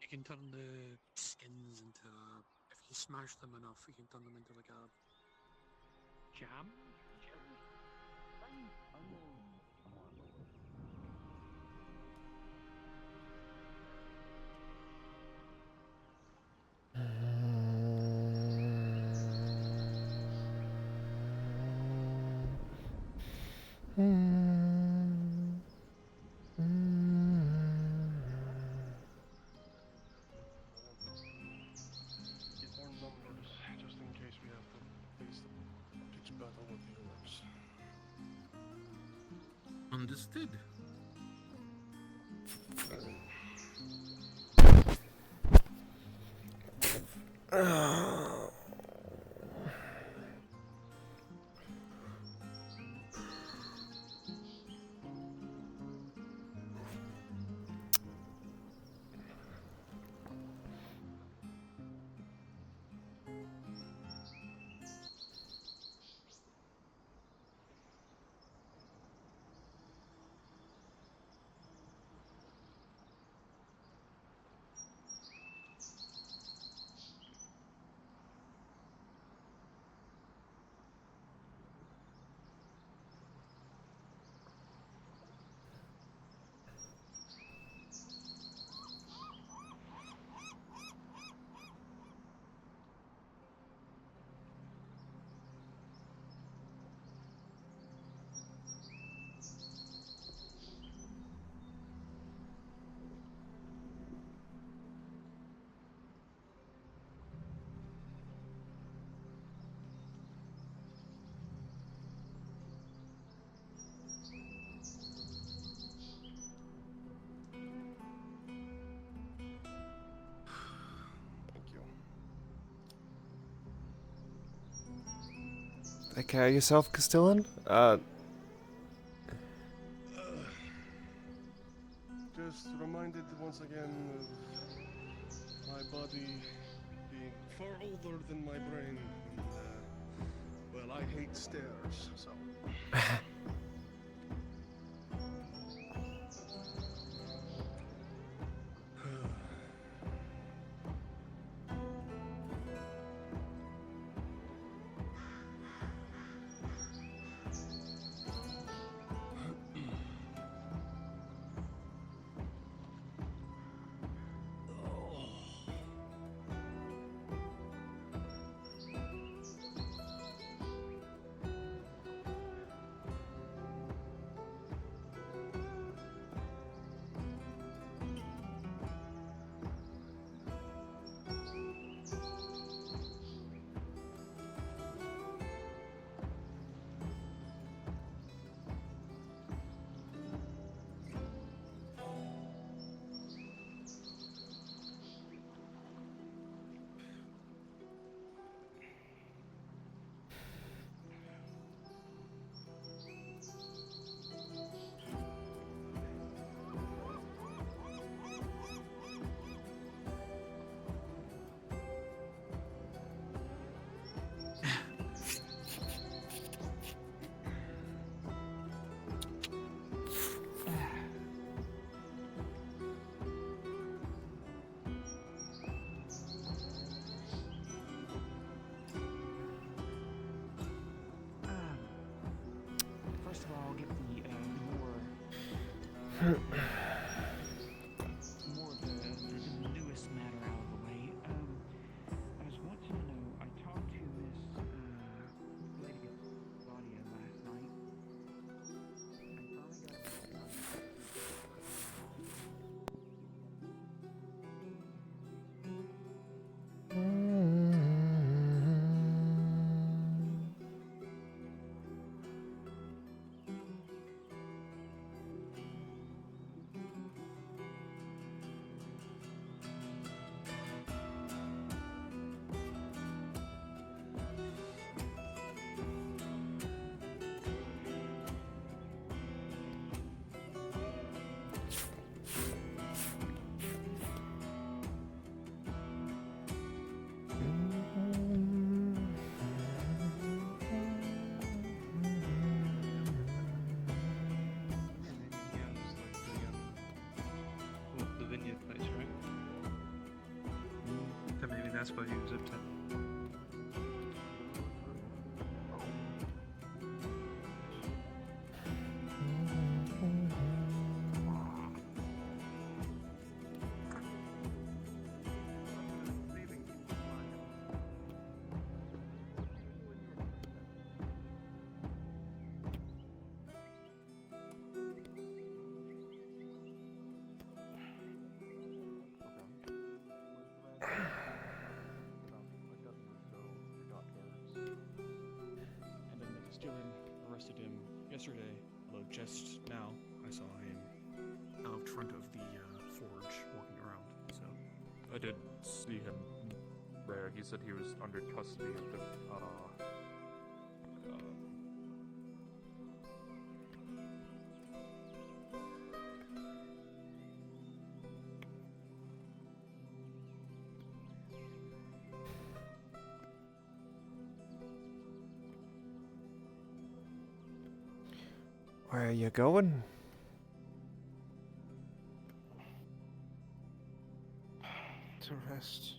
You can turn the skins into, if you smash them enough, you can turn them into like a jam. Understood. Take care of yourself, Castellan. Just reminded once again of my body being far older than my brain. And, well, I hate stairs, so. First of all, I'll get the more of the newest matter out of the way. I was wanting to know, I talked to this lady Claudia last night. The vineyard place, right? So maybe that's what he was up to. Arrested him yesterday although just now I saw him out front of the forge walking around. So I did see him there. He said he was under custody of the Where are you going? To rest.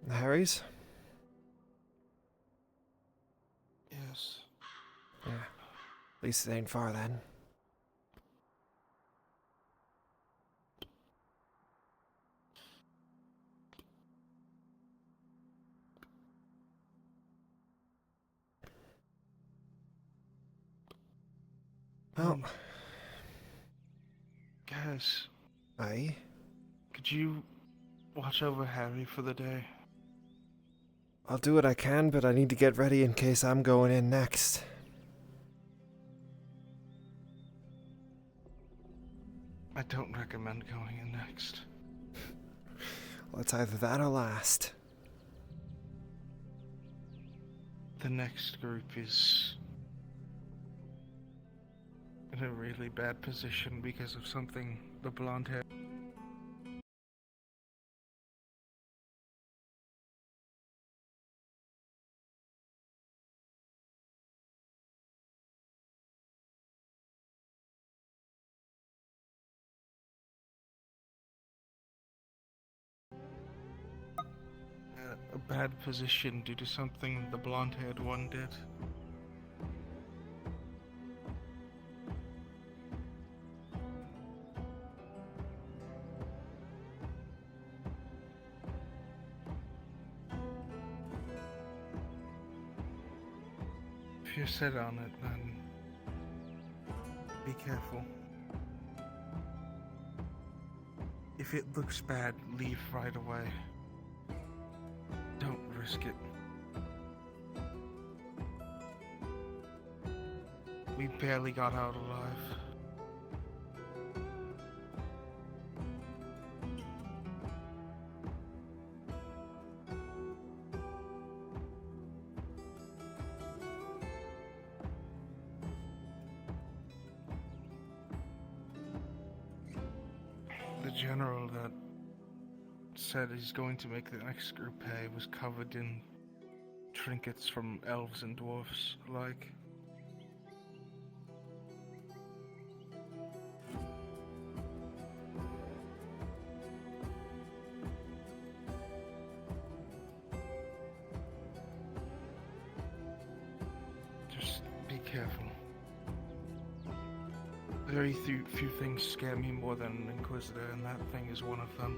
Harry's? Yes. Yeah. At least it ain't far then. Oh. Guys. Aye? Could you watch over Harry for the day? I'll do what I can, but I need to get ready in case I'm going in next. I don't recommend going in next. Well, it's either that or last. The next group is in a really bad position because of something the blonde hair. A bad position due to something the blonde-haired one did. If you're set on it, then be careful. If it looks bad, leave right away. Don't risk it. We barely got out alive. The general that said he's going to make the next group pay was covered in trinkets from elves and dwarfs alike. Just be careful. Very few things scare me more than an Inquisitor, and that thing is one of them.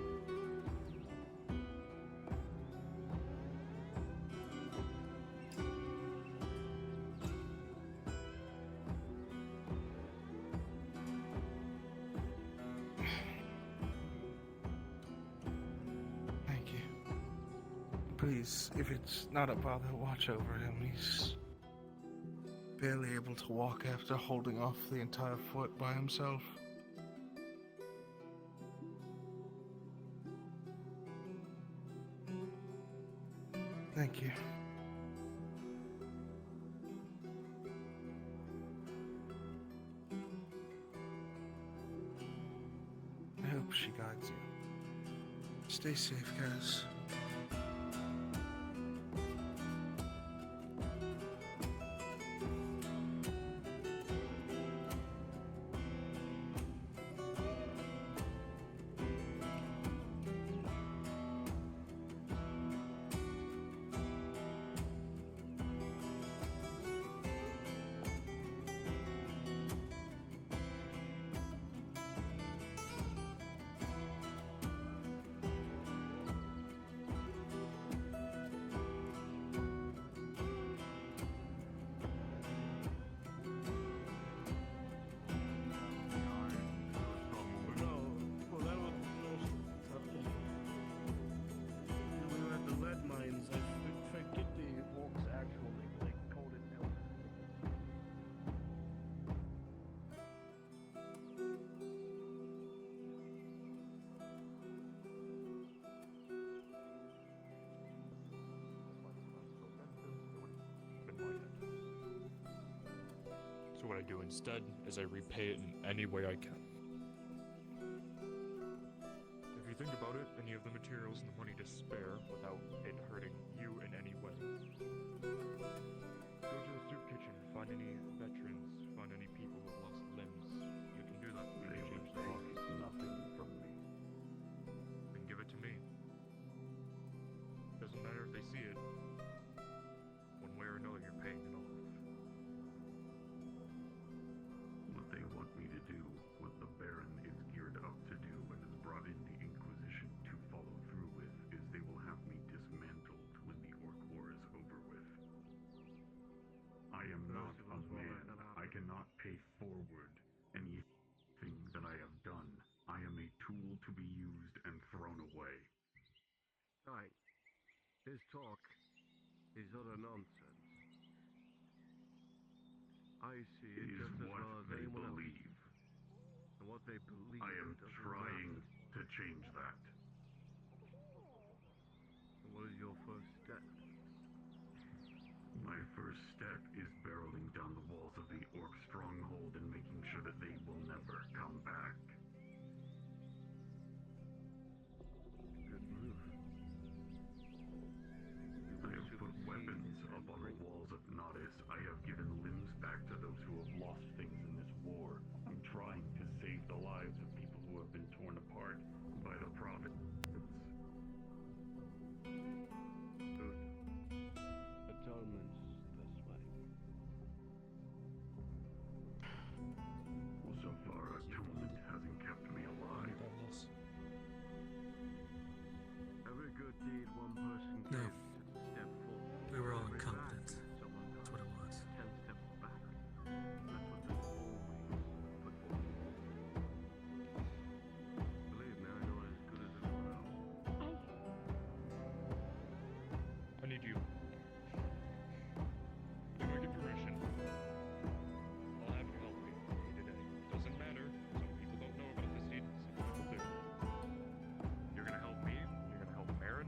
Thank you. Please, if it's not a bother, watch over him. He's barely able to walk after holding off the entire fort by himself. Thank you. I hope she guides you. Stay safe, guys. I do instead is I repay it in any way I can. If you think about it, and you have the materials and the money to spare without it hurting you in any way, go to the soup kitchen, find any veterans, find any people who have lost limbs. You can do that. You can change their lives. Nothing from me. Then give it to me. Doesn't matter if they see it. One way or another, you're paying it off. What they want me to do, what the Baron is geared up to do and has brought in the Inquisition to follow through with, is they will have me dismantled when the Orc War is over with. I am not a man. I cannot pay forward anything that I have done. I am a tool to be used and thrown away. Right. His talk is utter nonsense. I see it It is just as what well as they anyone else. believe. And what they believe I am doesn't trying matter. to change that. And what is your first step? My first step is barreling down the walls of the Orc stronghold and making sure that they will never come back. Good move. I have put weapons up on the walls of Nodis. I have given limbs back to those who have lost things in this war. I'm trying to save the lives of people who have been torn apart by the Prophets. Good. Atonement's this way. So far, atonement hasn't kept me alive. Every good deed one person No. can step forward. We were all Every incompetent. bad deed someone That's what it was. 10 steps back. That's what they always put forward. Believe me, I know it as good as anyone else. I need you. If I get permission, I'll have you help me day to day. Doesn't matter. Some people don't know about this deed, some people do. You're gonna help me, you're gonna help Marin.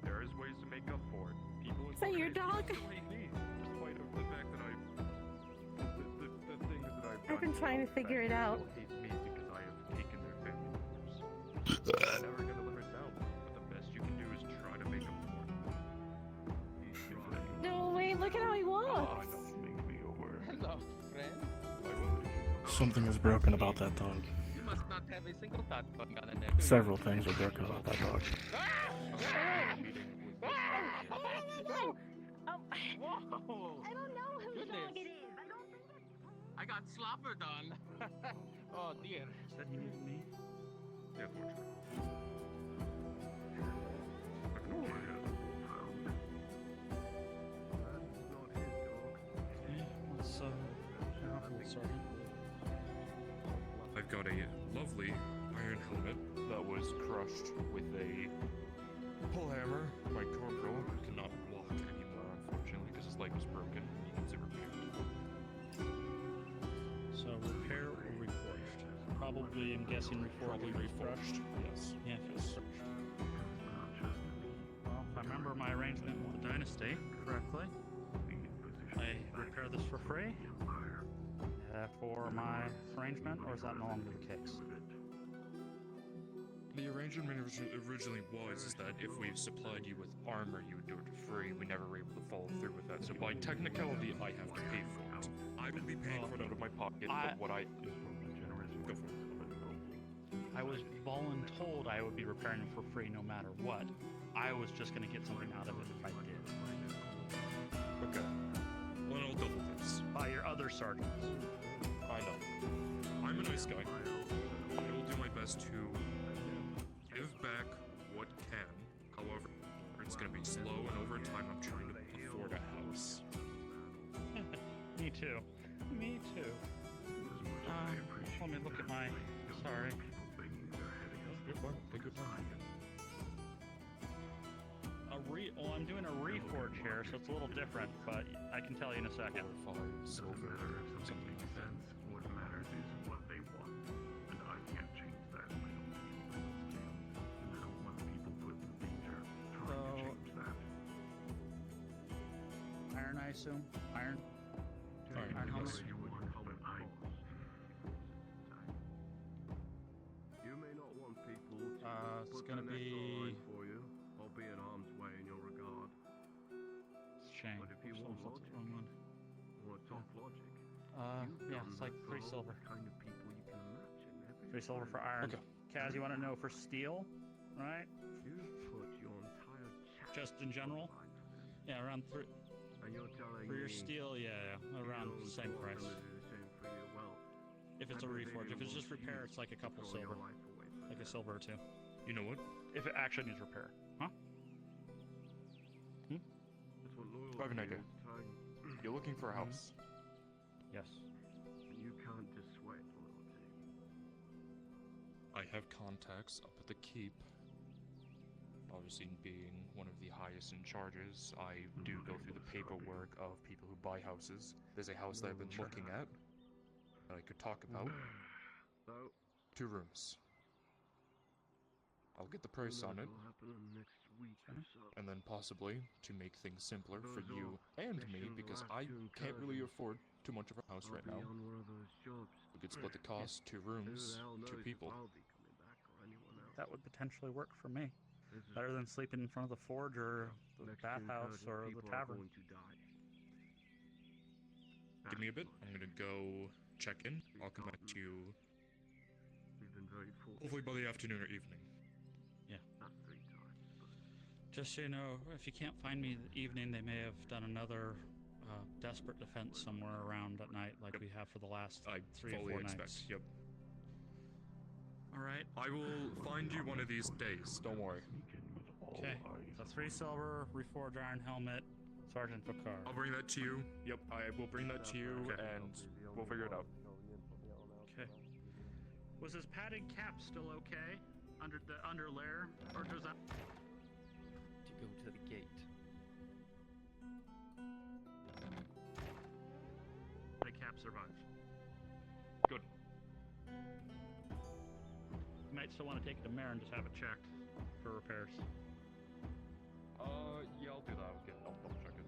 There is ways to make up for it. People Is that your dog? still hate me, despite of the fact that the things that I've done. I've been trying to figure it out. Still hate me because I have taken their family members. I'm never gonna live it down, but the best you can do is try to make up for it. No, wait, look at how he walks. Hello, friend. Something is broken about that dog. You must not have a single thought going on in there. Several things are broken about that dog. Whoa! I don't know whose Goodness. dog it is. I don't think it's... I got slobbered on. Oh dear. Said he needed me. Yeah, fortunately. What's Sergeant? I've got a lovely iron helmet that was crushed with a pull hammer. My corporal cannot walk anymore, unfortunately, because his leg was broken and he needs it repaired. So repair or reforged? Probably, I'm guessing reforged. Probably reforged, yes. Yeah, if it's searched. Well, if I remember my arrangement with the Dynasty correctly, I repair this for free for my arrangement, or is that no longer the case? The arrangement originally was is that if we supplied you with armor, you would do it for free. We never were able to follow through with that. So by technicality, I have to pay for it. I will be paying for it out of my pocket, but what I... Go for it. I was voluntold I would be repairing it for free no matter what. I was just going to get something out of it if I did. Okay. Well, I'll double this. By your other sergeants. I know. I'm a nice guy. I will do my best to give back what can. However, it's going to be slow, and over time, I'm trying to afford a house. Me too. Me too. Let me look at my... Sorry. Good one. Take your time. Well, I'm doing a reforge here, so it's a little different, but I can tell you in a second. Silver, something like that. What matters is what they want, and I can't change that. I don't think people else can, and I don't want people put in danger trying to change that. Iron, I assume? Iron? Iron helmet? gonna And that's all be. right for you. I'll be at arm's way in your regard. It's a shame. But if you Oops, want almost logic, left the wrong one. want to talk logic, Yeah, it's like 3 silver. the kind of people you can imagine. 3 silver for iron. Okay. Kaz, you want to know for steel, right? You put your entire Just in general? Yeah, around 3. and you're telling For your me steel, yeah, around the same price. the same for you. Well, If it's a reforge. If it's just repair, it's like a couple throw your silver. life away for Like a that. silver or 2. You know what? If it actually needs repair. Huh? That's what loyalty I have an idea. is, Tang. You're looking for a house. Yes. You can't dissuade loyalty. I have contacts up at the keep. Obviously, being one of the highest in charges, I do go through the paperwork of people who buy houses. There's a house that I've been looking at that I could talk about. So, 2 rooms. I'll get the price on it, will happen in the next week or so. and then possibly, to make things simpler for Those you are and me, missions because left I to can't really encourage us. afford too much of a house I'll right be now. on one of those jobs. We could split the cost, 2 Who rooms, the hell knows 2 if people. I'll be coming back or anyone else. That would potentially work for me. This is Better than sleeping in front of the forge or the next to bathhouse encouraging or the people are tavern. going to die. Give me a bit. I'm gonna go check in. I'll come back to you We've been very fortunate. hopefully by the afternoon or evening. Yeah. Not 3 times, but Just so you know, if you can't find me in the evening, they may have done another desperate defense somewhere around at night, like we have for the last I 3 or fully 4 expect. nights. Yep. All right. I will find you one of these days. Don't worry. Okay. So 3 silver, reforge iron helmet, Sergeant Picard. I'll bring that to you. Yep, I will bring that to you, Okay. and we'll figure it out. Okay. Was his padded cap still okay under the under layer, or does that? To go to the gate. The cap survived. Good. You might still want to take it to Mare and just have it checked for repairs. Yeah, I'll do that. I'll double check it.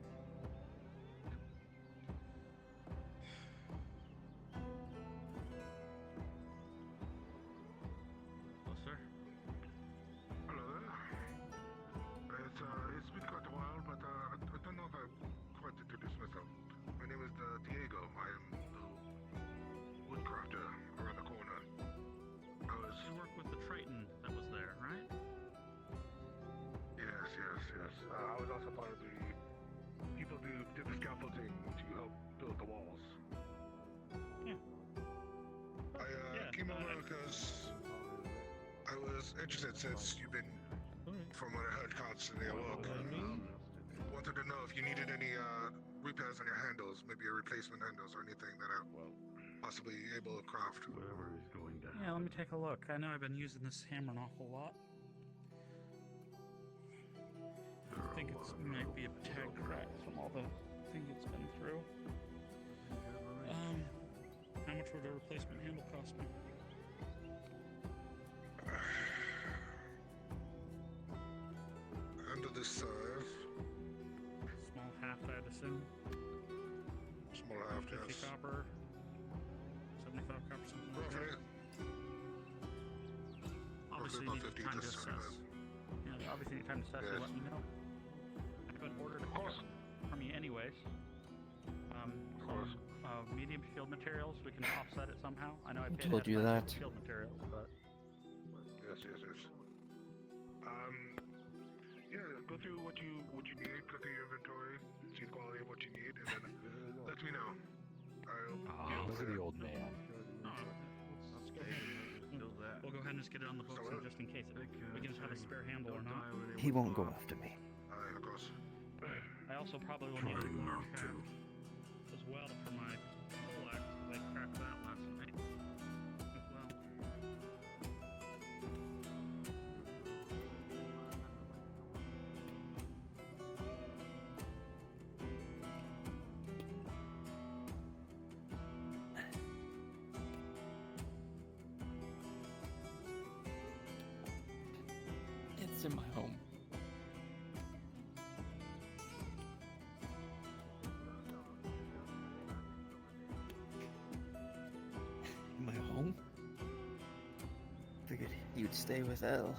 Hello, sir. Hello there. It's been quite a while, but I don't know if I quite introduced myself. My name is Diego. I am the woodcrafter around the corner. You work with the Triton that was there, right? Yes. I was also part of the people who did the scaffolding to help build the walls. Yeah. I came over because I was interested since you've been, from what I heard, constantly at work. Wanted to know if you needed any repairs on your handles, maybe a replacement handles or anything that I'm possibly able to craft. whatever is going to Yeah, let me take a look. I know I've been using this hammer an awful lot. I think it might be a tag crack from all the thing it's been through. How much would a replacement handle cost me? Under this size, Small half, I'd assume. small half, 50 yes. copper, 75 copper, something like Roughly. that. Obviously, you about need 50 time to to assess. 75. Yeah, obviously, you need time to assess. So Yes. let me know. I haven't ordered a course. from you, anyways. Medium shield materials. We can offset it somehow. I know I paid Told you ahead of time that. for shield materials, but Yes. Yeah, go through what you need, go through your inventory, see the quality of what you need, and then let me know. Look at the old man. we'll go ahead and just get it on the books, and just in case we can just have a spare handle or not. He won't go after me. Of course. I also probably will need a large cap as well for my pole axe. I cracked that last night as well. It's in my home. In my home? Figured you'd stay with Elle.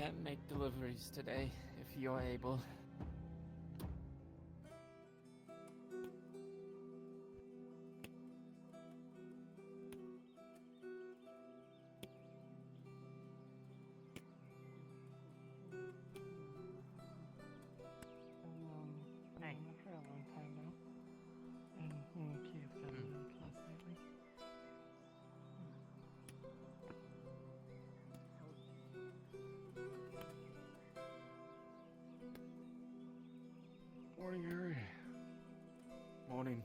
can't make deliveries today if you're able. Hey. For a long time now. And Kiev's been in class lately. Morning, Harry. Morning.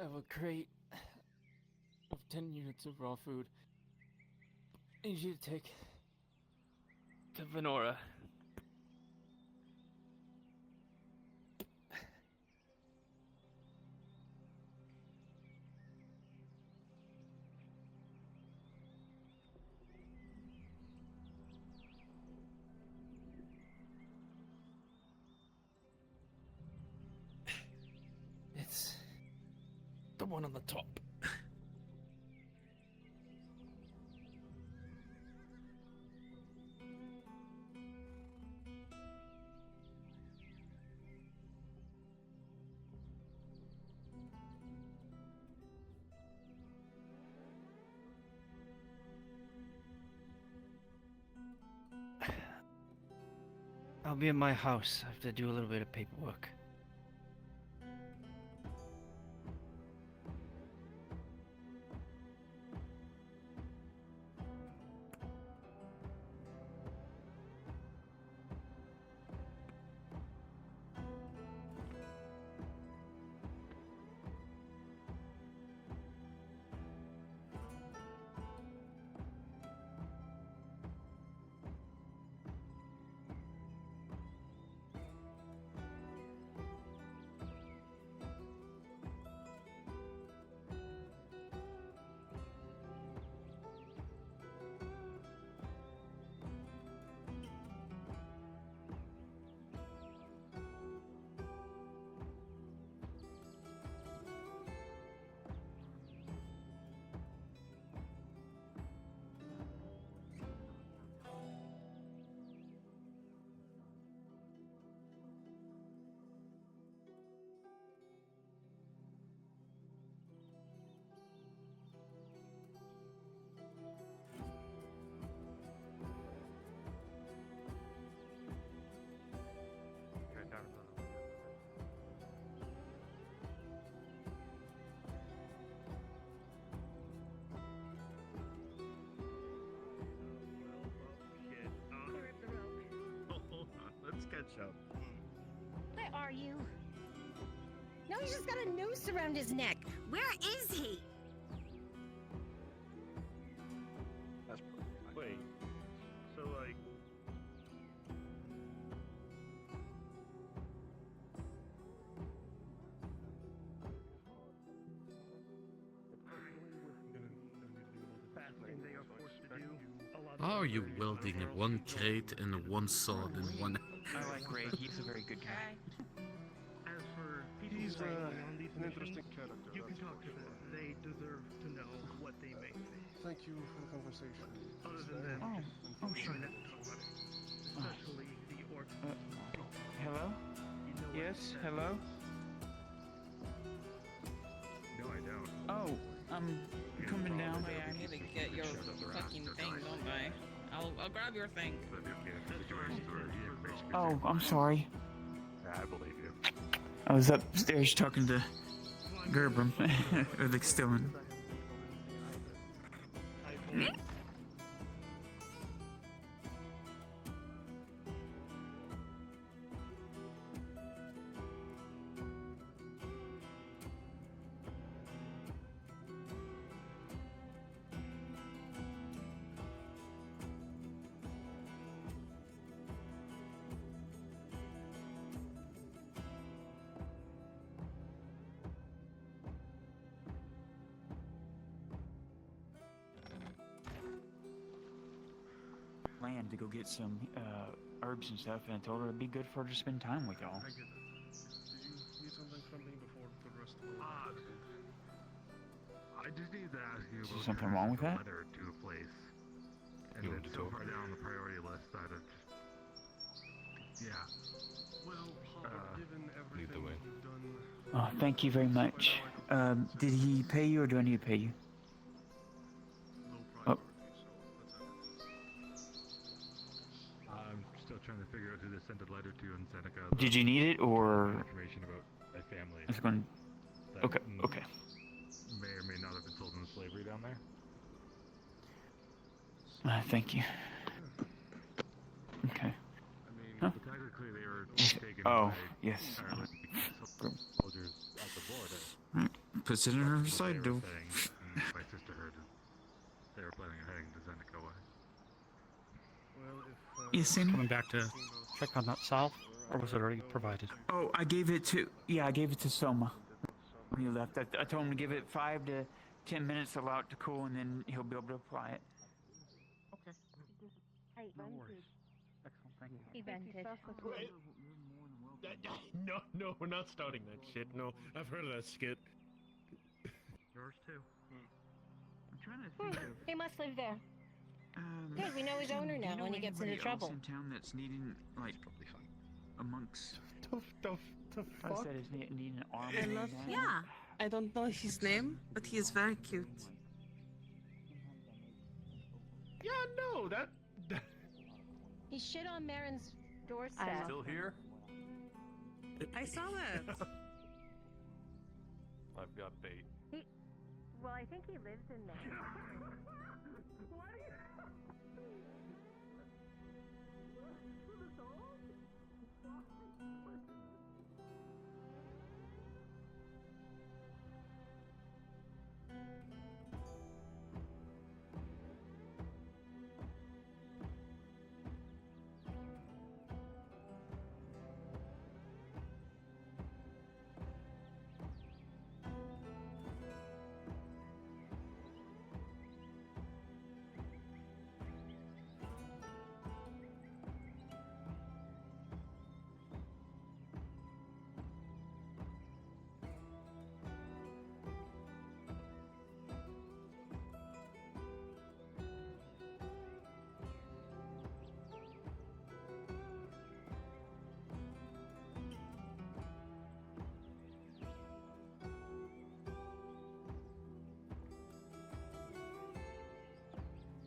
I have a crate of 10 units of raw food. I need you to take to Venora. It's the one on the top. I'll be in my house. I have to do a little bit of paperwork. Let's catch up. Where are you? No, he's just got a noose around his neck. Where is he? Wait. So like. How are you welding one crate and one sword in one? I like Ray. He's a very good guy. As for people He's who are on these an missions, interesting character. you can that's talk to for them. sure. They deserve to know what they may face. Thank you for the conversation. Other than that, sure. try not to talk about it. Especially the orc. Hello? You know Yes, what hello? No, I don't. Oh, I'm coming down. Yeah, I need to get your fucking thing, don't I? I'll grab your thing. Oh, I'm sorry. I believe you. I was upstairs talking to Gerbram, or the Stillman. land to go get some herbs and stuff, and I told her it'd be good for her to spend time with y'all. I get it. Do you need something from me before the rest of the I just need to ask you Is there about something wrong with that? a letter to a place. And You want it's to so talk? far down the priority list that it just... Yeah. Well, Howard, given Lead the everything way. you've done, Oh, thank you very much. Did he pay you, or do I need to pay you? low Oh. priority, so that's it. I'm still trying to figure out who they sent a letter to in Seneca. Did you need it, or? Information about my family. It's going. that Okay. Okay. May or may not have been sold into slavery down there. Thank you. I Okay. mean, Huh? technically they were taken Oh, by yes. soldiers at the border. Puts it in her side, though. My sister heard they were planning on heading to Seneca way. Well, if Yes, Sammy? Coming back to check on that salve, or was it already provided? Oh, I gave it to. Yeah, I gave it to Soma. When he left, I told him to give it 5 to 10 minutes, allow it to cool, and then he'll be able to apply it. Okay. Hey, No worries. Excellent, thank you. He vented. No, we're not starting that shit. No, I've heard of that skit. Yours too. I'm trying to think of. He must live there. Good, we know his Tim, owner do you now know when he gets into anybody else trouble. in town that's needing, like, amongst. The I fuck? said is needing an arm. I'm not. Yeah. I don't know his name, but he is very cute. Yeah, no, that. He shit on Marin's doorstep. Still here? I saw that. I've got bait. Well, I think he lives in there.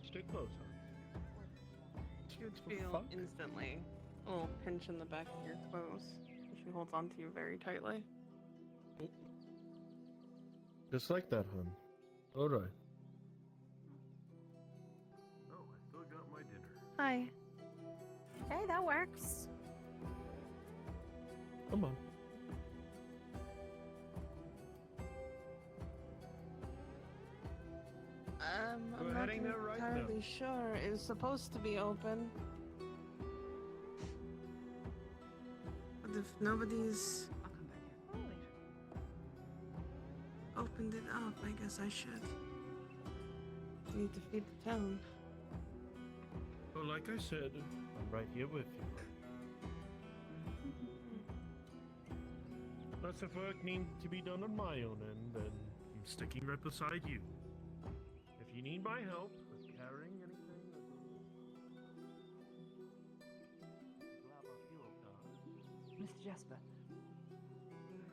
Stay close, She would feel instantly a little pinch in the back of your clothes. She holds on to you very tightly. Just like that, hun. All right. Oh, I still got my dinner. Hi. Hey, that works. Come on. I'm not heading there right now. entirely sure. It was supposed to be open. But if nobody's opened it up, I guess I should. Need to feed the town. Well, like I said, I'm right here with you. Lots of work needs to be done on my own end, and I'm sticking right beside you. If you need my help with carrying anything, Mr. Jasper.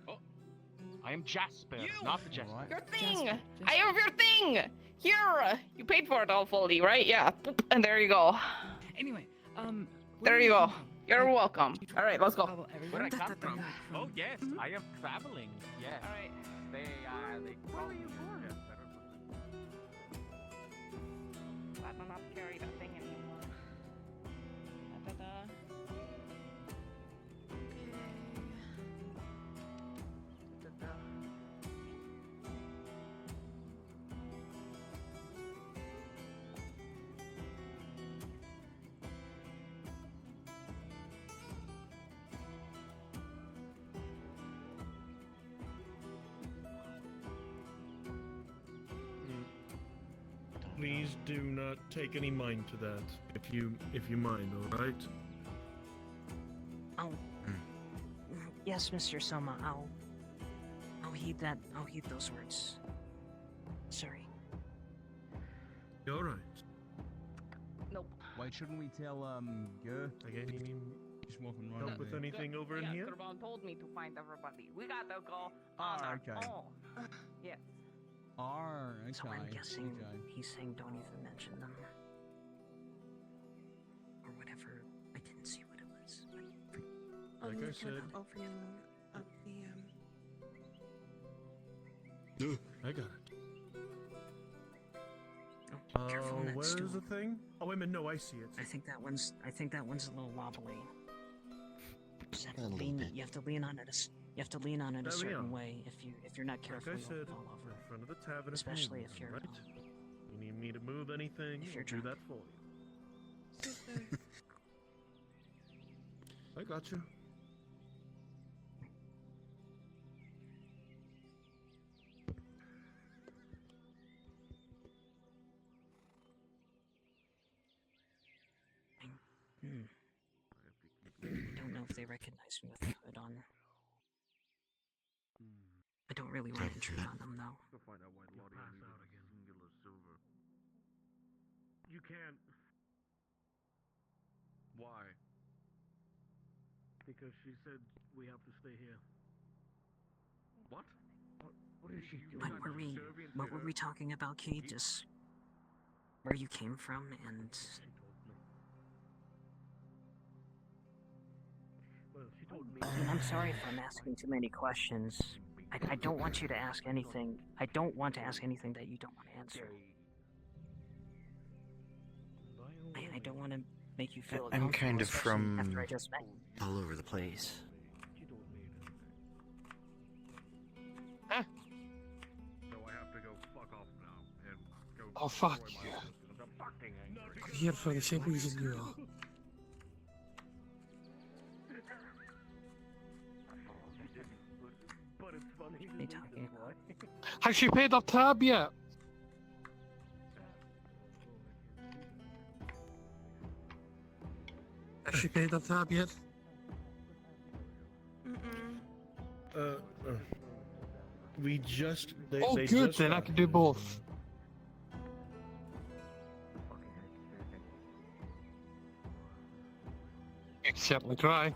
Oh, I am Jasper, not the Jasper. Your thing! I have your thing! Here! You paid for it all fully, right? Yeah. Boop, and there you go. Anyway, There you go. You're welcome. Alright, let's go. Where did I come from? Oh yes, I am traveling. Yes. All right. They call me. Glad I'm not carry that thing anymore. Da-da-da. Da-da-da. please do not take any mind to that. If if you mind, all right? Oh. Yes, Mr. Soma. I'll heed that. I'll heed those words. Sorry. You all right? Nope. Why shouldn't we tell Gur? Again, you need just walking around. help with anything over in here? Kurban told me to find everybody. We gotta go on our own. Yes. Okay. So I'm guessing he's saying don't even mention them. Or whatever. I didn't see what it was. Like I said. Overview of the I got it. Careful on that where stool. is the thing? Oh wait a minute, no, I see it. I think that one's a little wobbly. Just have to A little lean. bit. You have to lean on it. You have to lean on it a There we certain are. way. If you're not careful, Like I you'll said, fall over. in front of the tavern. Especially if if you're you're right. You need me to move anything? if you're I'll do drunk. that for you. I got you. I don't know if they recognize me with the hood on. I don't really want to intrude on them though. Go find out why Lottie needed singular silver. You can't. Why? Because she said we have to stay here. What? What is she doing? What were we talking about, Kate? Just where you came from and Well, she told me. and I'm sorry if I'm asking too many questions. I don't want you to ask anything. I don't want to ask anything that you don't want to answer. I don't want to make you feel I'm kind of especially from after I just met you. all over the place. So I have to go fuck off now and go. Oh, fuck destroy you. my sister. I'm fucking angry. I'm here for the same reason you are. But it's funny. What are you talking about? Has she paid her tab yet? Has she paid her tab yet? We just. They, Oh, they good, just then I got can do both. You can certainly try.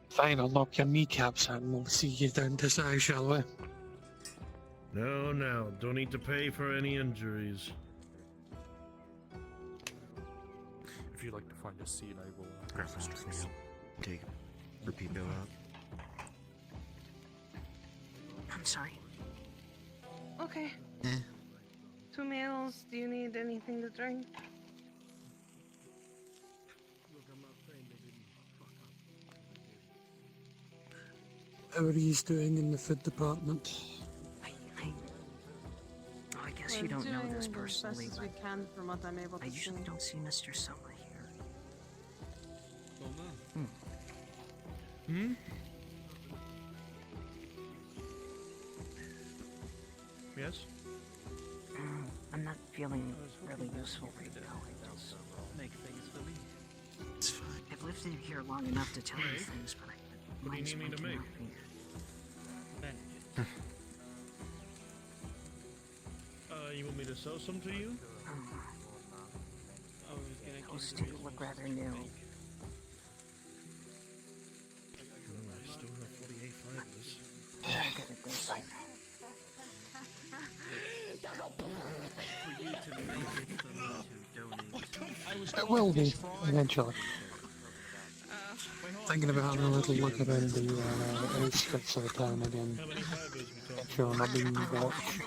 Fine, I'll knock your kneecaps out and we'll see you down to side, shall we? No, don't need to pay for any injuries. If you'd like to find a seat, I will Grab the that strings. thing up. Take repeat bill out. I'm sorry. Okay. Eh. 2 meals. Do you need anything to drink? How are you doing in the food department? I guess you don't know this We're doing personally, as best as we but can from what I'm able to I usually see. don't see Mr. Soma here. Hmm? Yes? I'm not feeling really useful right now. I guess. Make things for me. It's fine. I've lived in here long enough to tell you things, but What do you need me to make? You want me to sell some to you? Those two look rather new. I still have 48 fibers. Very good at this. For you to make it for me to donate. It will be, eventually. Thinking about having a little look around the outskirts of the town again. Sure, not being watched.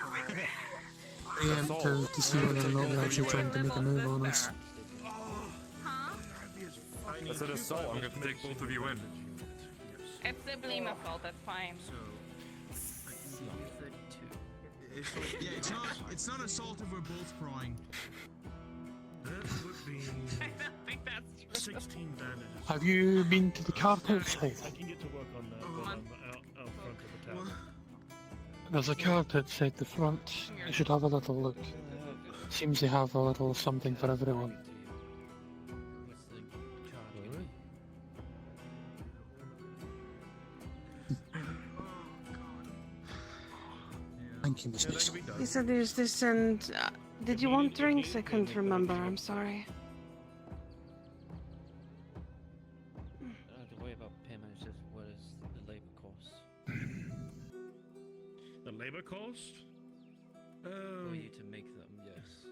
Preemptive to see whether or not they're actually trying to make a move on us. That's an assault. I'm going to take both of you in. It's sibling assault, that's fine. Yeah, it's not assault if we're both crying. That would be. I don't think that's true. 16 bandages. Have you been to the carpet site? I can get to work on that while I'm out front of the tower. There's a cart outside the front. You should have a little look. Seems they have a little something for everyone. Thank you, Miss Mason. You said there's this and... did you want drinks? I couldn't remember, I'm sorry. The way about payment is just what is the labor cost? The labor cost? For you to make them, yes.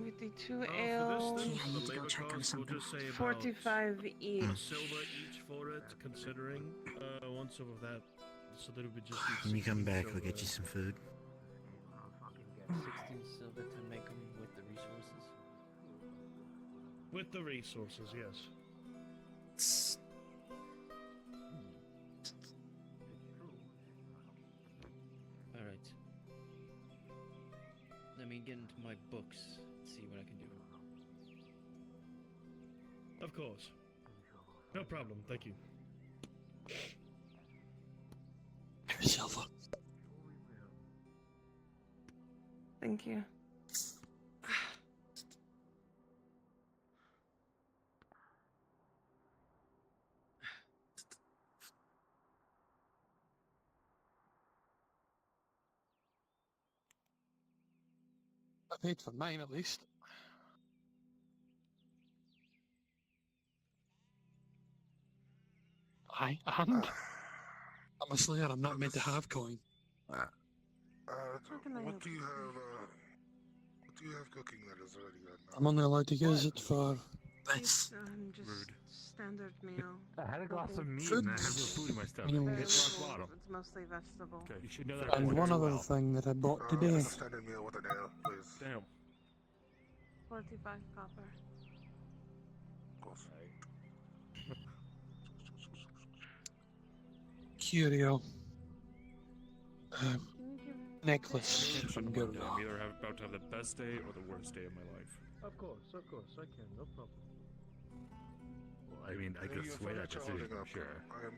With the 2 ales, the labor cost will just say about 45 each. a silver each for it, considering 1 silver of that, so that it would just be. When you come 16 back, silver. we'll get you some food. 16 silver to make them with the resources. With the resources, yes. Alright. Let me get into my books and see what I can do. Of course. No problem, thank you. Silver. Thank you. I paid for mine at least. Aye, and I'm a slayer, I'm not meant to have coin. What do you have? What do you have cooking that is already good? I'm only allowed to use it for this. Just standard meal. I had a glass of meat Food. and I have no food in my stomach. Meal. It's rock bottom. It's mostly vegetable. Okay, you should know that. And one other thing that I bought today. Standard meal with an ale, please. Damn. 45 copper. Curio. Necklace from I'm Guru. either about to have the best day or the worst day of my life. Of course, I can, no problem. Well, I mean, I could sway that decision, sure. I am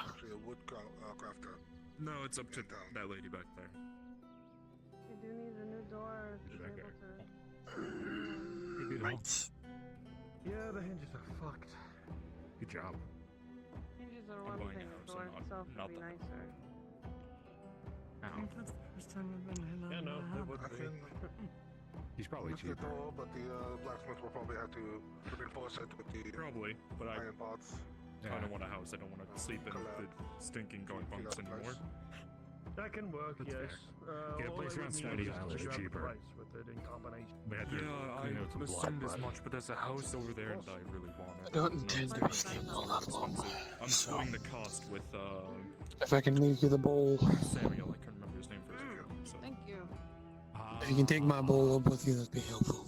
actually a wood crafter. No, it's up to that lady back there. You do need a new door to be able to... Right. Yeah, the hinges are fucked. Good job. Hinges are I'm one buying thing, a the house, door I'm itself not would be the- nicer. That's the first time I've been in Yeah, no, that would I be. can He's probably lift the cheaper. door, but the blacksmith will probably have to reinforce it with the Probably, but I iron pots. don't want a house. I don't want to sleep in the stinking going bunks anymore. That can work, yes. Get a all place I around would Spanish need is Island to is grab the cheaper. price with it in combination. We had to Yeah, clean out I some assumed blood. as much, but there's a house over there and I really want it. I don't intend to be staying all that long. I'm So, splitting the cost with if I can leave you the bowl, Samuel. I couldn't remember his name first. So. Thank you. if you can take my bowl up with you, that'd be helpful.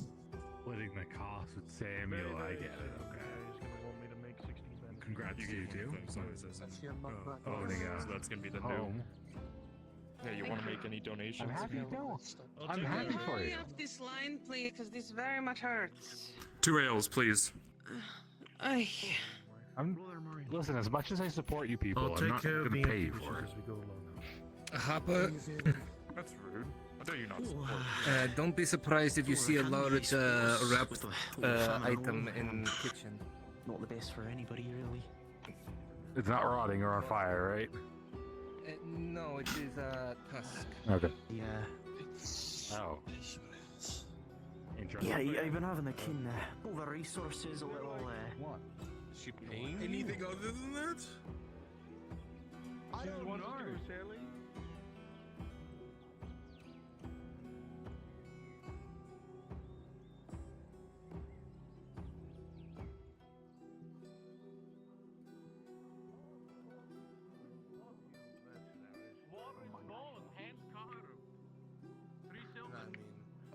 Splitting the cost with Samuel, I get it, okay. He's gonna want me to make 16 bandages. Congrats to you too. That's your mug back. Owning a So that's gonna be the home. new. Yeah, you want to make any donations? I'm happy you don't. I'll I'm take happy that. for Hurry you. up this line, please, because this very much hurts. 2 ales, please. Ay. Listen, as much as I support you people, I'll I'm take not care of going the to pay you infusions for it. as we go along. Hopper, That's rude. I thought you're not supporting. don't be surprised if you see a large wrapped item in the kitchen. Not the best for anybody, really. It's not rotting or on fire, right? No, it is tusk. Okay. Yeah. Oh. Yeah, I've been having a keen all the resources, a little What? Is she paying you? Anything other than that? I don't know, Sally.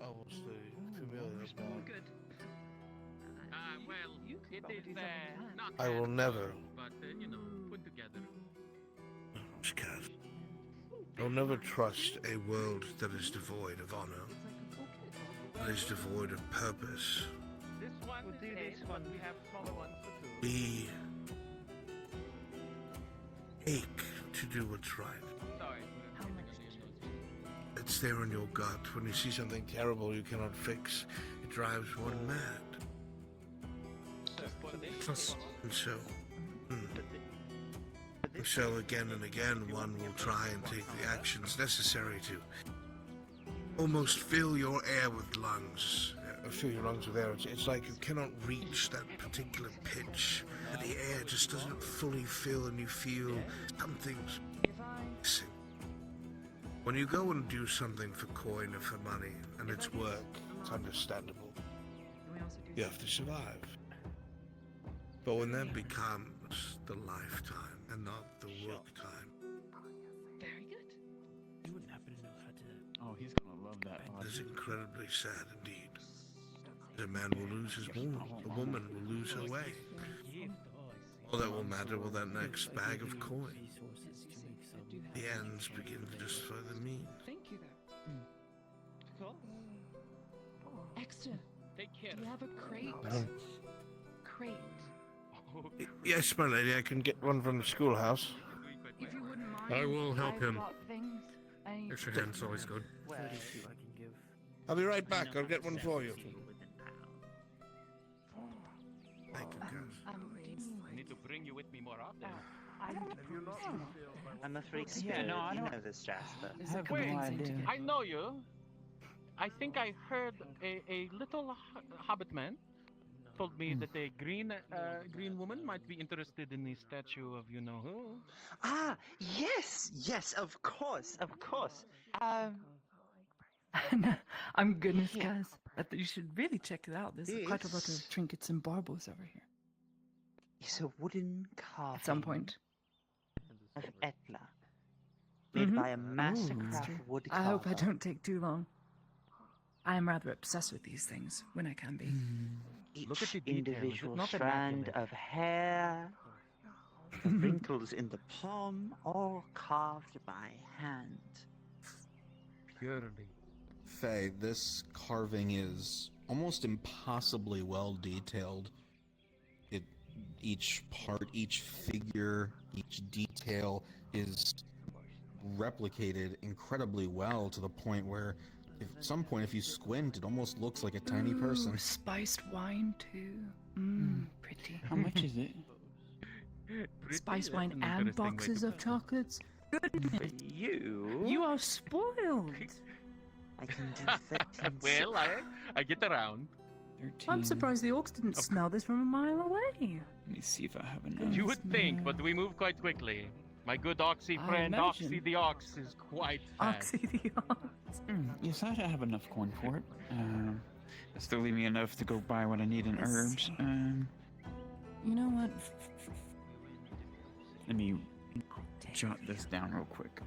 I will stay familiar about. Good. Well, it is not I will never. but put together. I'll never trust a world that is devoid of honor. that is devoid of purpose. This one We'll is do this 8, one. but we have smaller ones for 2. We ache to do what's right. Sorry. It's there in your gut. When you see something terrible you cannot fix, it drives one mad. And so, and so again and again, one will try and take the actions necessary to almost fill your air with lungs. Fill your lungs with air. It's like you cannot reach that particular pitch, and the air just doesn't fully fill, and you feel something's missing. When you go and do something for coin or for money, and it's work, it's understandable. You have to survive. But when that becomes the lifetime and not the work time, Very good. You wouldn't happen to know how to. Oh, he's gonna love that. it's incredibly sad indeed. The man will lose his woman, the woman will lose her way. All that will matter will that next bag of coin. The ends begin to just further mean. Thank you, though. Extra. Take care. Do you have a crate? Crate. Yes, my lady, I can get one from the schoolhouse. If you wouldn't mind. I will help I've him. got things. Extra hand's always good. 32 I can give. I'll be right back. I'll get one for you. Thank you, guys. I need to bring you with me more often. I'm afraid Yeah, no, I you don't- know this, Jasper. I have Wait, no idea. I know you. I think I heard a little hobbit man told me that a green woman might be interested in the statue of you know who. Ah, yes, of course. I'm goodness, guys. You should really check it out. There's quite a lot of trinkets and baubles over here. It's a wooden carving At some point. of Etna, made by a mastercraft That's true. wood I carver. hope I don't take too long. I am rather obsessed with these things when I can be. Each Look at the detail, is it individual not strand immaculate? of hair, the wrinkles in the palm, all carved by hand. Purely. Faye, this carving is almost impossibly well detailed. Each part, each figure, each detail is replicated incredibly well to the point where at some point if you squint it almost looks like a tiny person. Spiced wine too. Pretty. How much is it? Spiced That's wine an and interesting way to boxes of put it. chocolates. Goodness. You? You are spoiled. I can do 13. Well, I get around. 13. I'm surprised the orcs didn't smell this from a mile away. Let me see if I have enough. You would think, but we move quite quickly. My good Oxy I friend, Oxy imagine. the Ox, is quite fast. Oxy the ox. Yes, I have enough coin for it. Still leave me enough to go buy what I need in herbs. You know what? Let me jot this down real quick.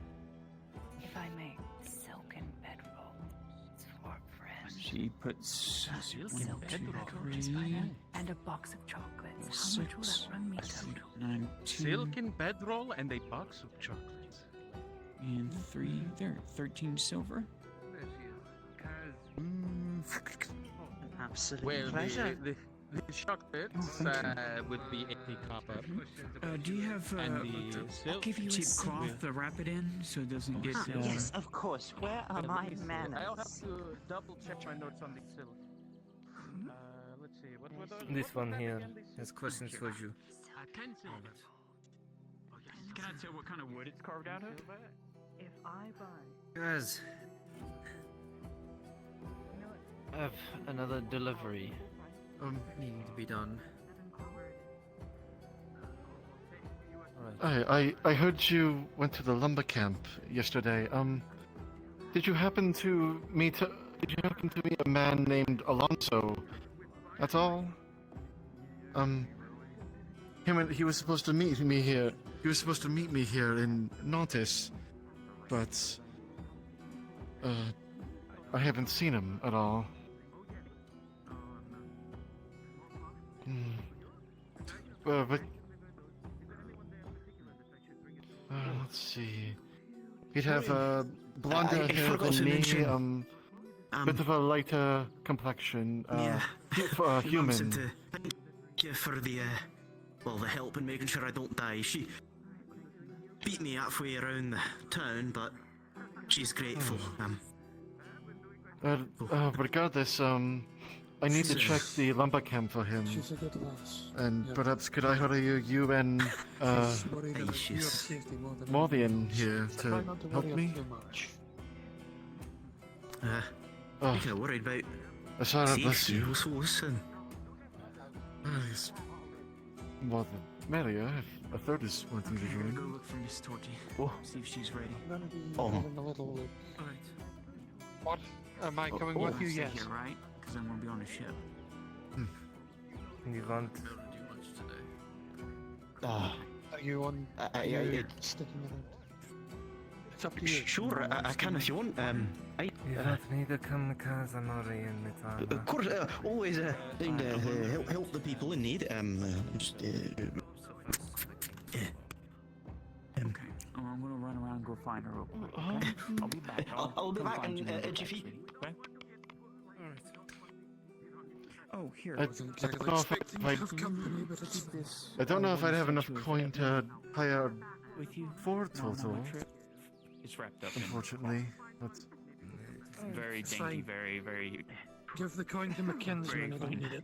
If I may, silken bedrolls for friends. She puts Silken bedrolls and a box of chocolates. How much will that run me total? 9, 2, Silken bedroll and a box of chocolates. and 3. There, 13 silver. Absolute Well, pleasure. the chocolates would be a copper. Do you have And the a silk cheap cloth to wrap it in so it doesn't get? Yes, of course. Where are my I'll manners? have to double check my notes on the silk. Let's see. What This one was that here again? has questions for you. 10 silver. Can I tell what kind of wood it's carved out of? If I buy. Guys, I have another delivery needing to be done. I heard you went to the lumber camp yesterday. Did you happen to meet a man named Alonso? That's all? He was supposed to meet me here. He was supposed to meet me here in Nautis, but I haven't seen him at all. But let's see. He'd have blonder I hair forgot than to me. mention- bit of a lighter complexion. Human. Thank you for the, well, the help in making sure I don't die. She beat me halfway around the town, but she's grateful. Regardless, I need to check the lumber camp for him. She's a good lass. And Yeah. perhaps could I hurry you and Worry about your safety more than Morbian anything here else. to Try not to help worry me? too much. I'm kind of worried about Sarah, bless safety you. also, listen. Yes. Well, the merrier, if a third is wanting to I'm gonna go join. look for Miss Torty. Oh. See if she's ready. I'm gonna be Oh. having a little look. What? Am I coming with you? Stay Yes. here, right? Because I'm gonna be on a ship. You want? Are you on? Are you sticking around? It's up to you. Sure, I can if you want. You want me to come because I'm already in the town. Of course, always trying to help the people in need. Just, Okay. Oh, I'm gonna run around and go find her real quick. Okay? I'll be back. I'll be come back find in you when I get Jiffy. back, sweetie, okay? Oh, here. I Wasn't don't exactly know if expecting to I'd- have company, but it's this. I don't know if I'd have enough coin to hire With you? 4 No, on total. my trip. It's wrapped up. in- Unfortunately, but Very It's dainty, fine. very. Give the coin to Mackenzie Very when I don't fine. need it.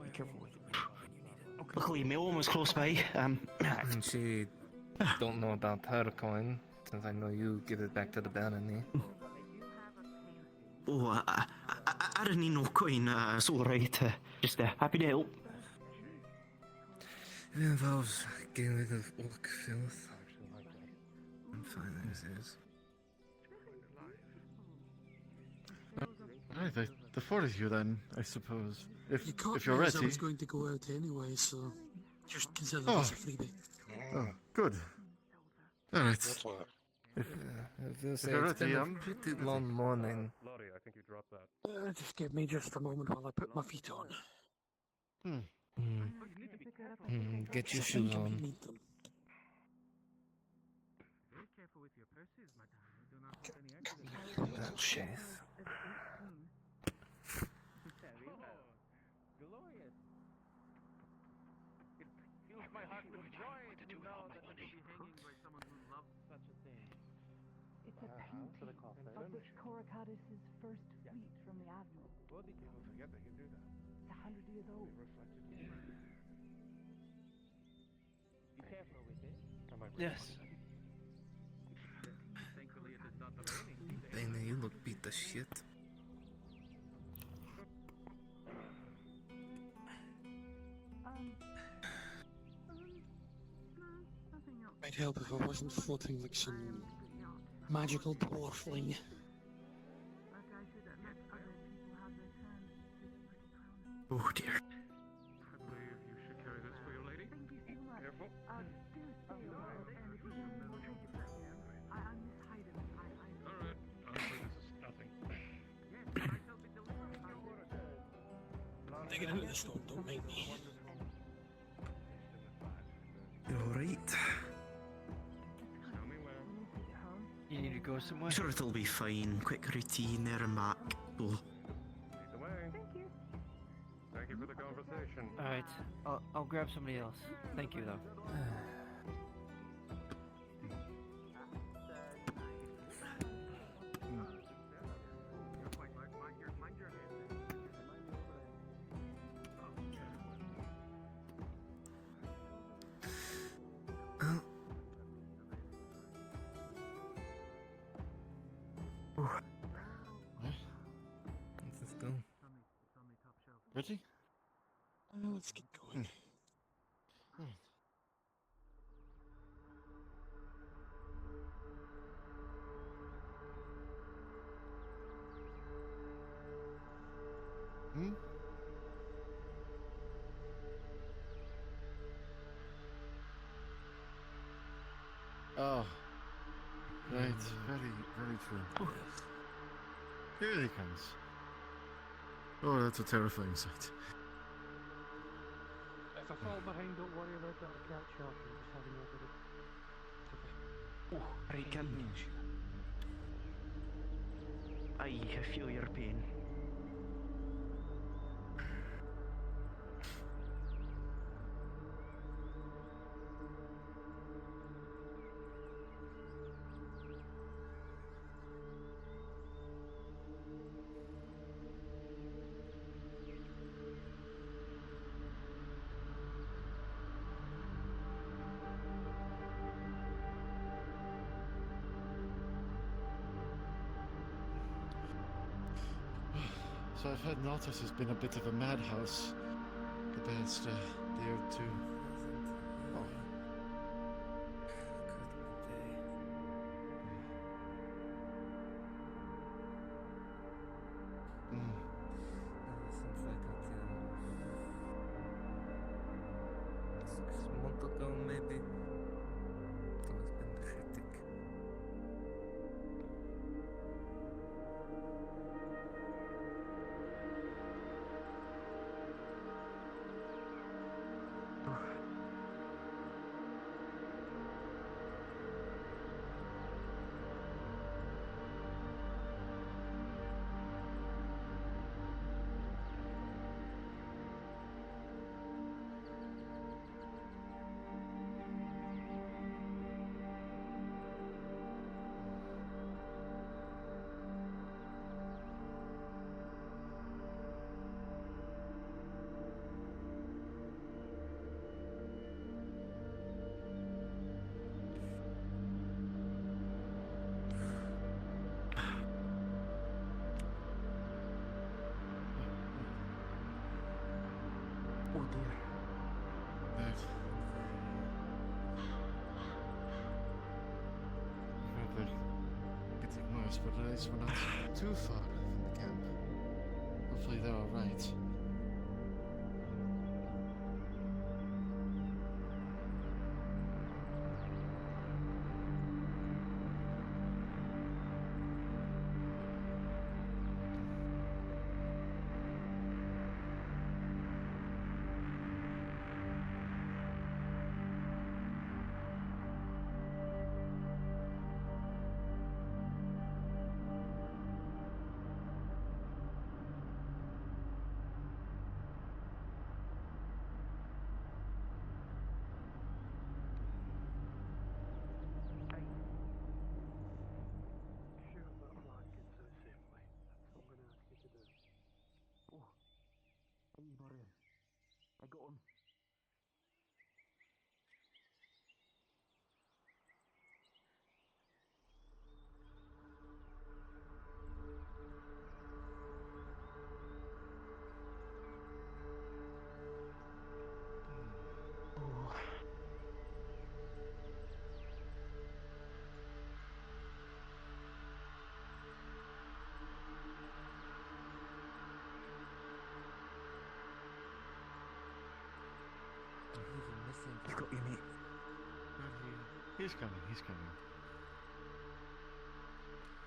Be careful with it. Luckily, my mum was close by. And she don't know about her coin, since I know you give it back to the barony. Oh, I didn't need no coin. It's all right. Just happy to help. It involves getting rid of orc filth. I'm fine as is. alright, the 4 of you then, I suppose. You caught If you're me as I ready. was going to go out anyway, so just consider Oh. this a freebie. Oh, good. Alright. If you'll say you're it's been ready, a pretty long morning. Lottie, I think you dropped that. Just give me just a moment while I put my feet on. Get your I think shoes I may on. need them. That chase. Glorious. It fills my heart with joy to know that I may be hanging by someone who loves such a thing. It's a painting of which Coracadis' first fleet from the Admiral. Well, did you forget they can do that? It's 100 years old. Be careful with it. Yes. Thankfully, it is not raining. Dana, you look beat the shit. Might help if I wasn't floating like some magical dwarfling. Oh dear. I believe you should carry this for your lady. Careful. Alright, honestly, this is nothing. Digging into the stone, don't mind me. You're alright. You need to go somewhere? Sure, it'll be fine. Quick routine there and back. Oh. Lead the way. Thank you for the conversation. Alright, I'll grab somebody else. Thank you, though. Let's go. Ready? Let's get going. Hmm? Oh. Right, very true. Here he comes. Oh, that's a terrifying sight. If I fall behind, don't worry about that. I'll catch you up. I'm just having a bit of... Right, can I feel your pain. So I've heard Nautilus has been a bit of a madhouse the past day or two. Oh. Since I got in 6 months ago, maybe. It's always been hectic. Oh dear. Rather getting worse, but at least we're not too far from the camp. Hopefully they're alright. I got him. He's got you, mate. He's coming, he's coming.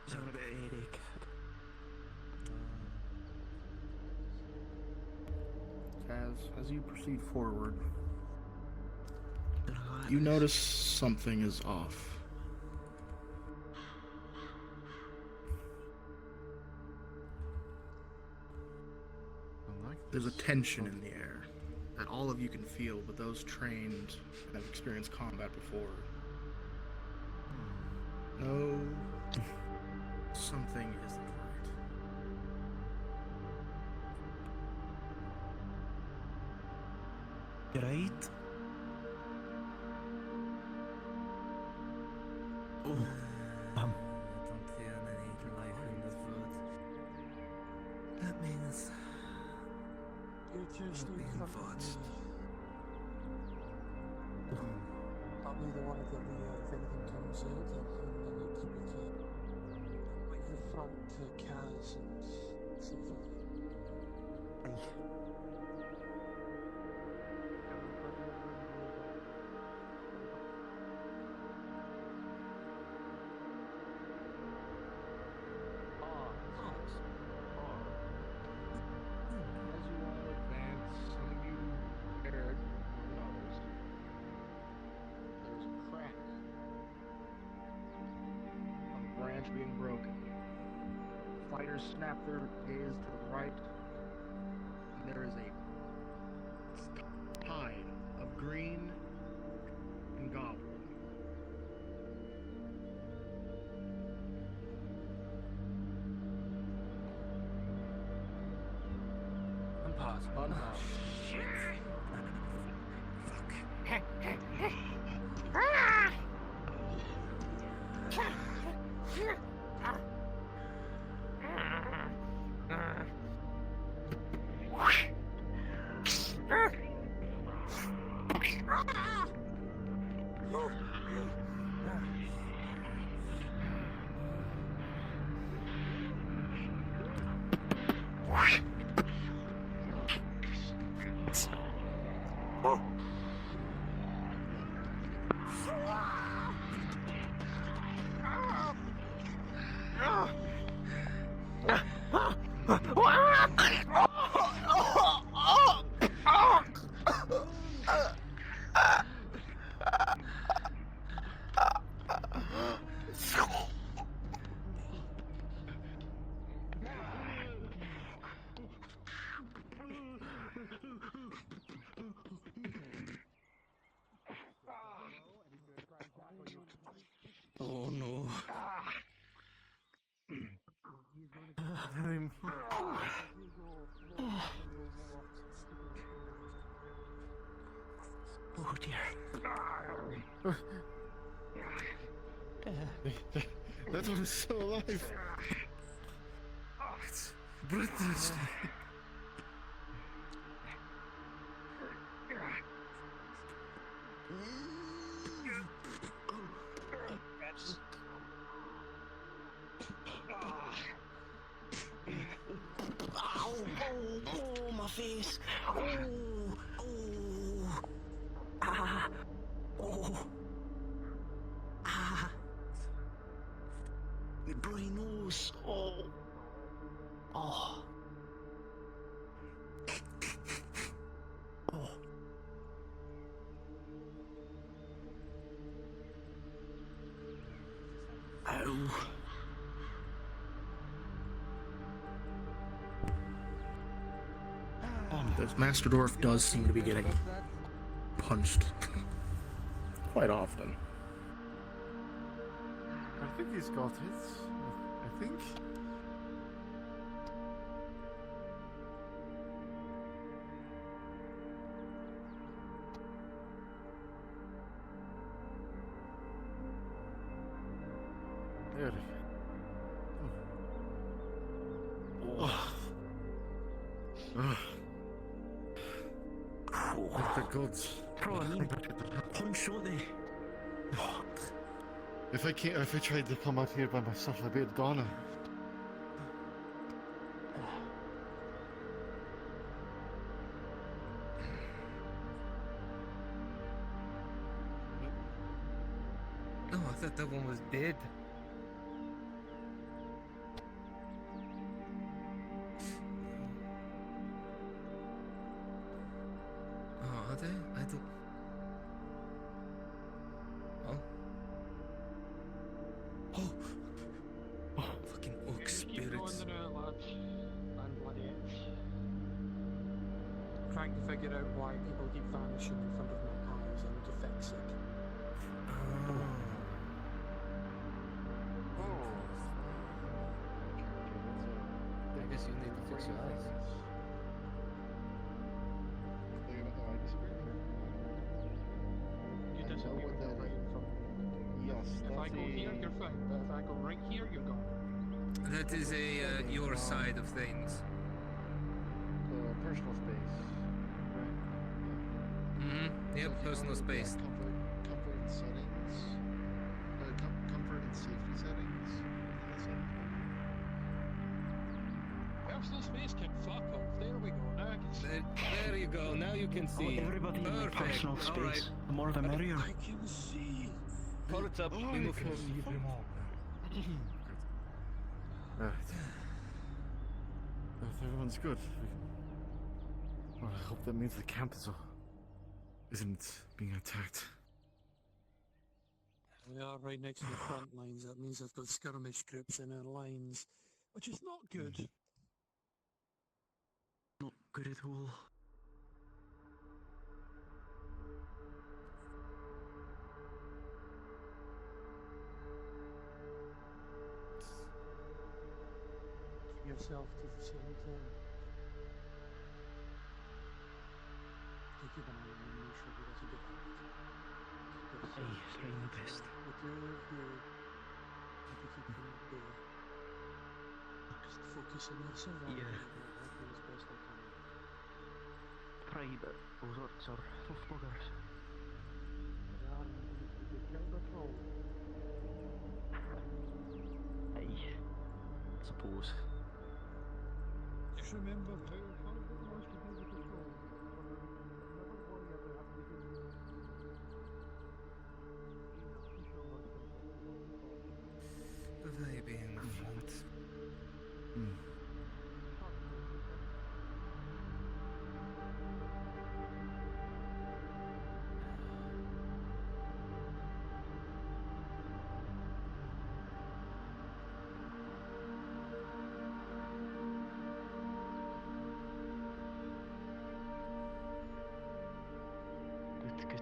He's having a bit of a headache. As you proceed forward, you notice something is off. There's a tension in the air that all of you can feel, but those trained and have experienced combat before know something isn't right. You right? Oh, I don't feel any life in this world. That means You just I'll need be to in come thoughts. I'll be the one that if anything comes out, I'll handle it. But with the front to Kaz and Sifa. As you all advance, some of you prepared more than others. There's a crack of a branch being broken. fighters snap their gaze to the right, and there is a tide of green and goblin. Unpause. Unpause. Oh no. Oh dear. That one is still alive. It's British. Oh, my face. Oh. Ah. Oh. Ah. My bloody nose. Oh. Oh. Oh. Ow. This Master Dwarf does seem to be getting punched quite often. I think he's got it. I think. There. Oh. Oh. Let the gods. Probably punch, don't they? If I tried to come out here by myself, I'd be a goner. Oh, I thought that one was dead. Oh, are they? I don't. Oh. Oh. Fucking oak spirits. Trying to figure out why people keep vanishing in front of my eyes. I need to fix it. I guess you need to fix your eyes. You disagree with that, right? Yes. If I go here, you're fine. But if I go right here, you're gone. That is your side of things. Personal space. Yep, personal space. Comfort settings. Comfort and safety settings. Personal space can fuck off. There we go. Now I can see. There you go. Now you can see. Everybody in my Perfect. personal space. All right. The more the merrier. I can see. Call it up. We move. Right. If everyone's good. Well, I hope that means the camp isn't being attacked. We are right next to the front lines. That means I've got skirmish groups in our lines. which is not good. Not good at all. Yourself to the center. Take your banana and make sure he doesn't get out. Keep Aye, trying my best. Good. Need to keep him there. Just focus on your survival Yeah. and I'll help you as best I can. Try, but those orcs are tough buggers. They are indeed. Did you kill the troll? Aye. Suppose. Just remember how hard it was to deal with the troll. Never worry about having to deal with him. He's your husband, but you know, stop. They be in the front. Good, good.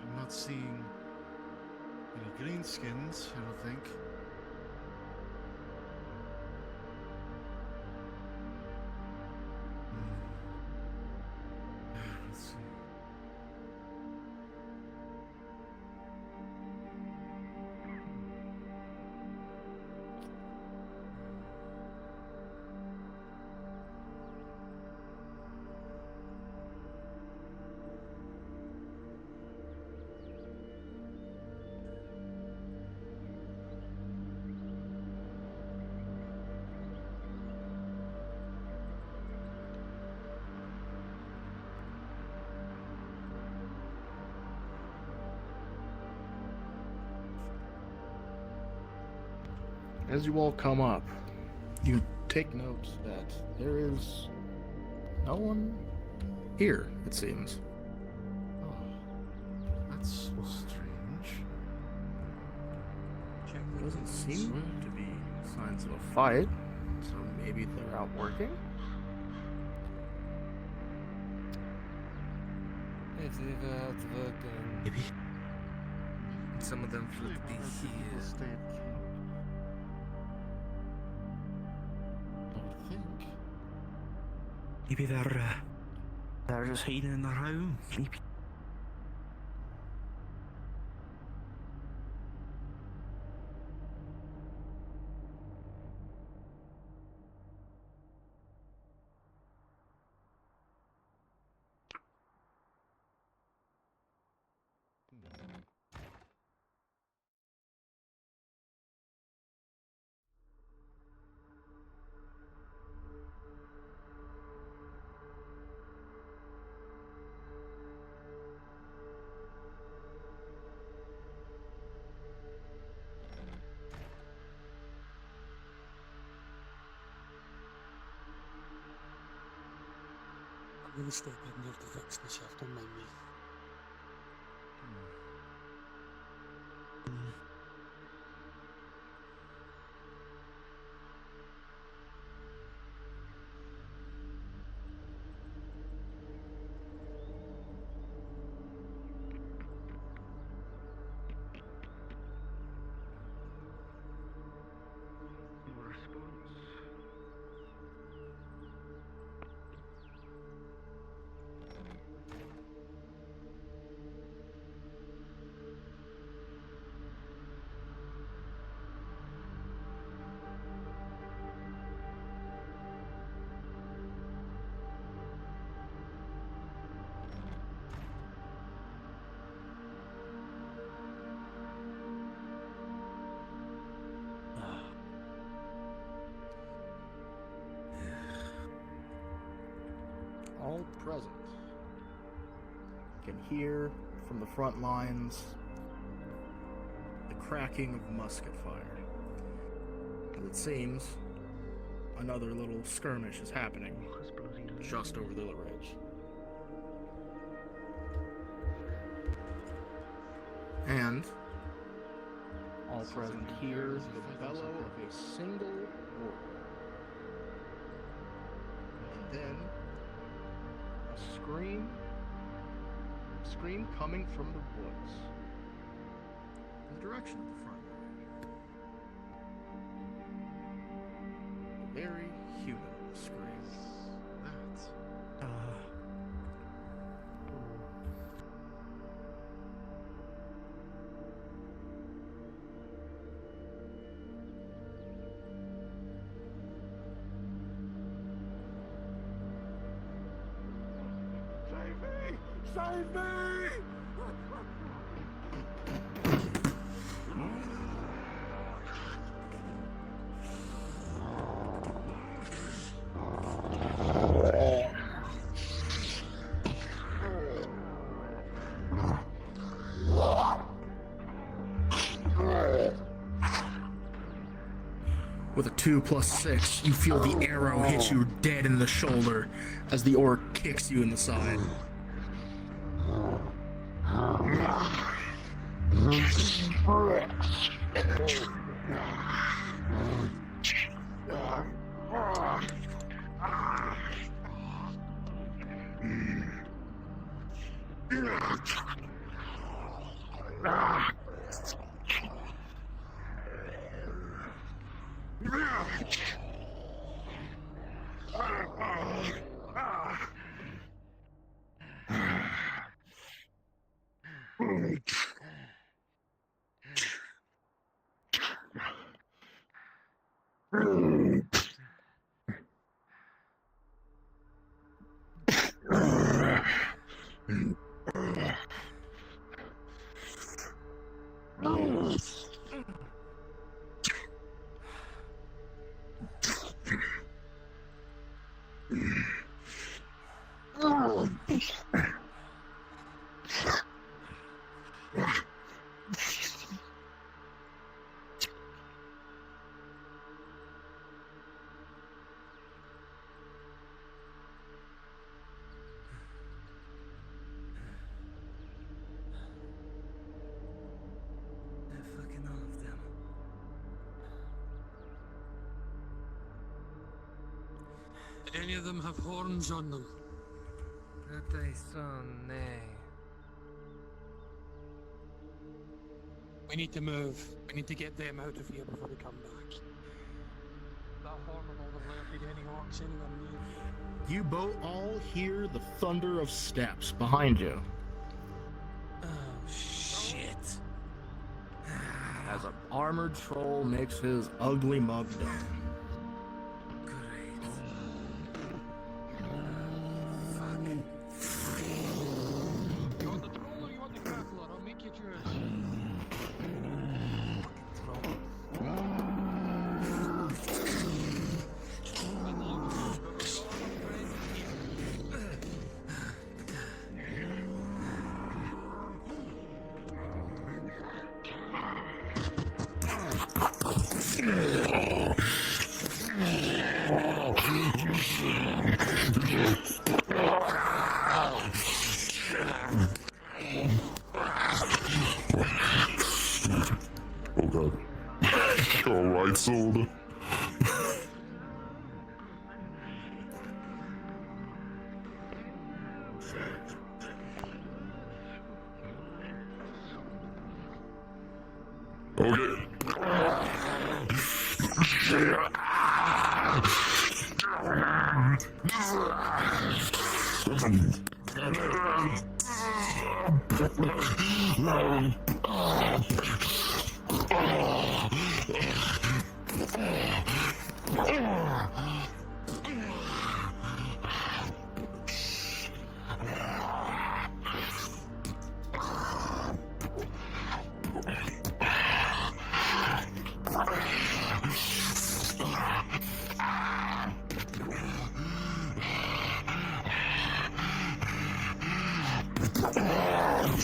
I'm not seeing any greenskins, I don't think. Let's see. As you all come up, you take note that there is no one here, it seems. Oh, that's strange. Doesn't seem to be signs of a fight, so maybe they're out working? If they were out working, maybe some of them would be here. Stay at camp. I would think. Maybe they're just hiding in their home. Maybe. I'm gonna step in there to fix myself, don't mind me. No response. All present. can hear from the front lines the cracking of musket fire. And it seems another little skirmish is happening just over the ridge. And all present hear the bellow of a single roar. And then a scream coming from the woods in the direction of the front line. A very human scream. Save me! With a 2 + 6, you feel the arrow hit you dead in the shoulder as the orc kicks you in the side. Any of them have horns on them? That I saw, nay. We need to move. We need to get them out of here before they come back. That horn will never alerted any orcs anywhere near. You both all hear the thunder of steps behind you. Oh, shit. As an armored troll makes his ugly mug down. You want the troll or you want the crackler? I'll make you choose. Oh god. Alright, sold. Okay. And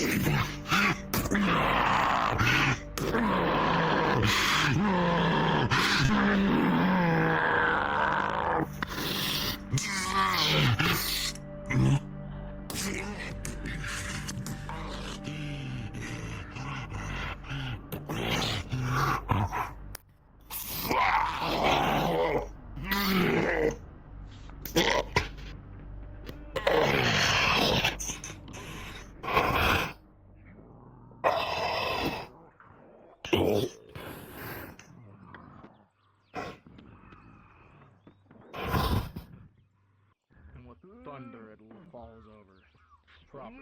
with thunder, it falls over. Properly.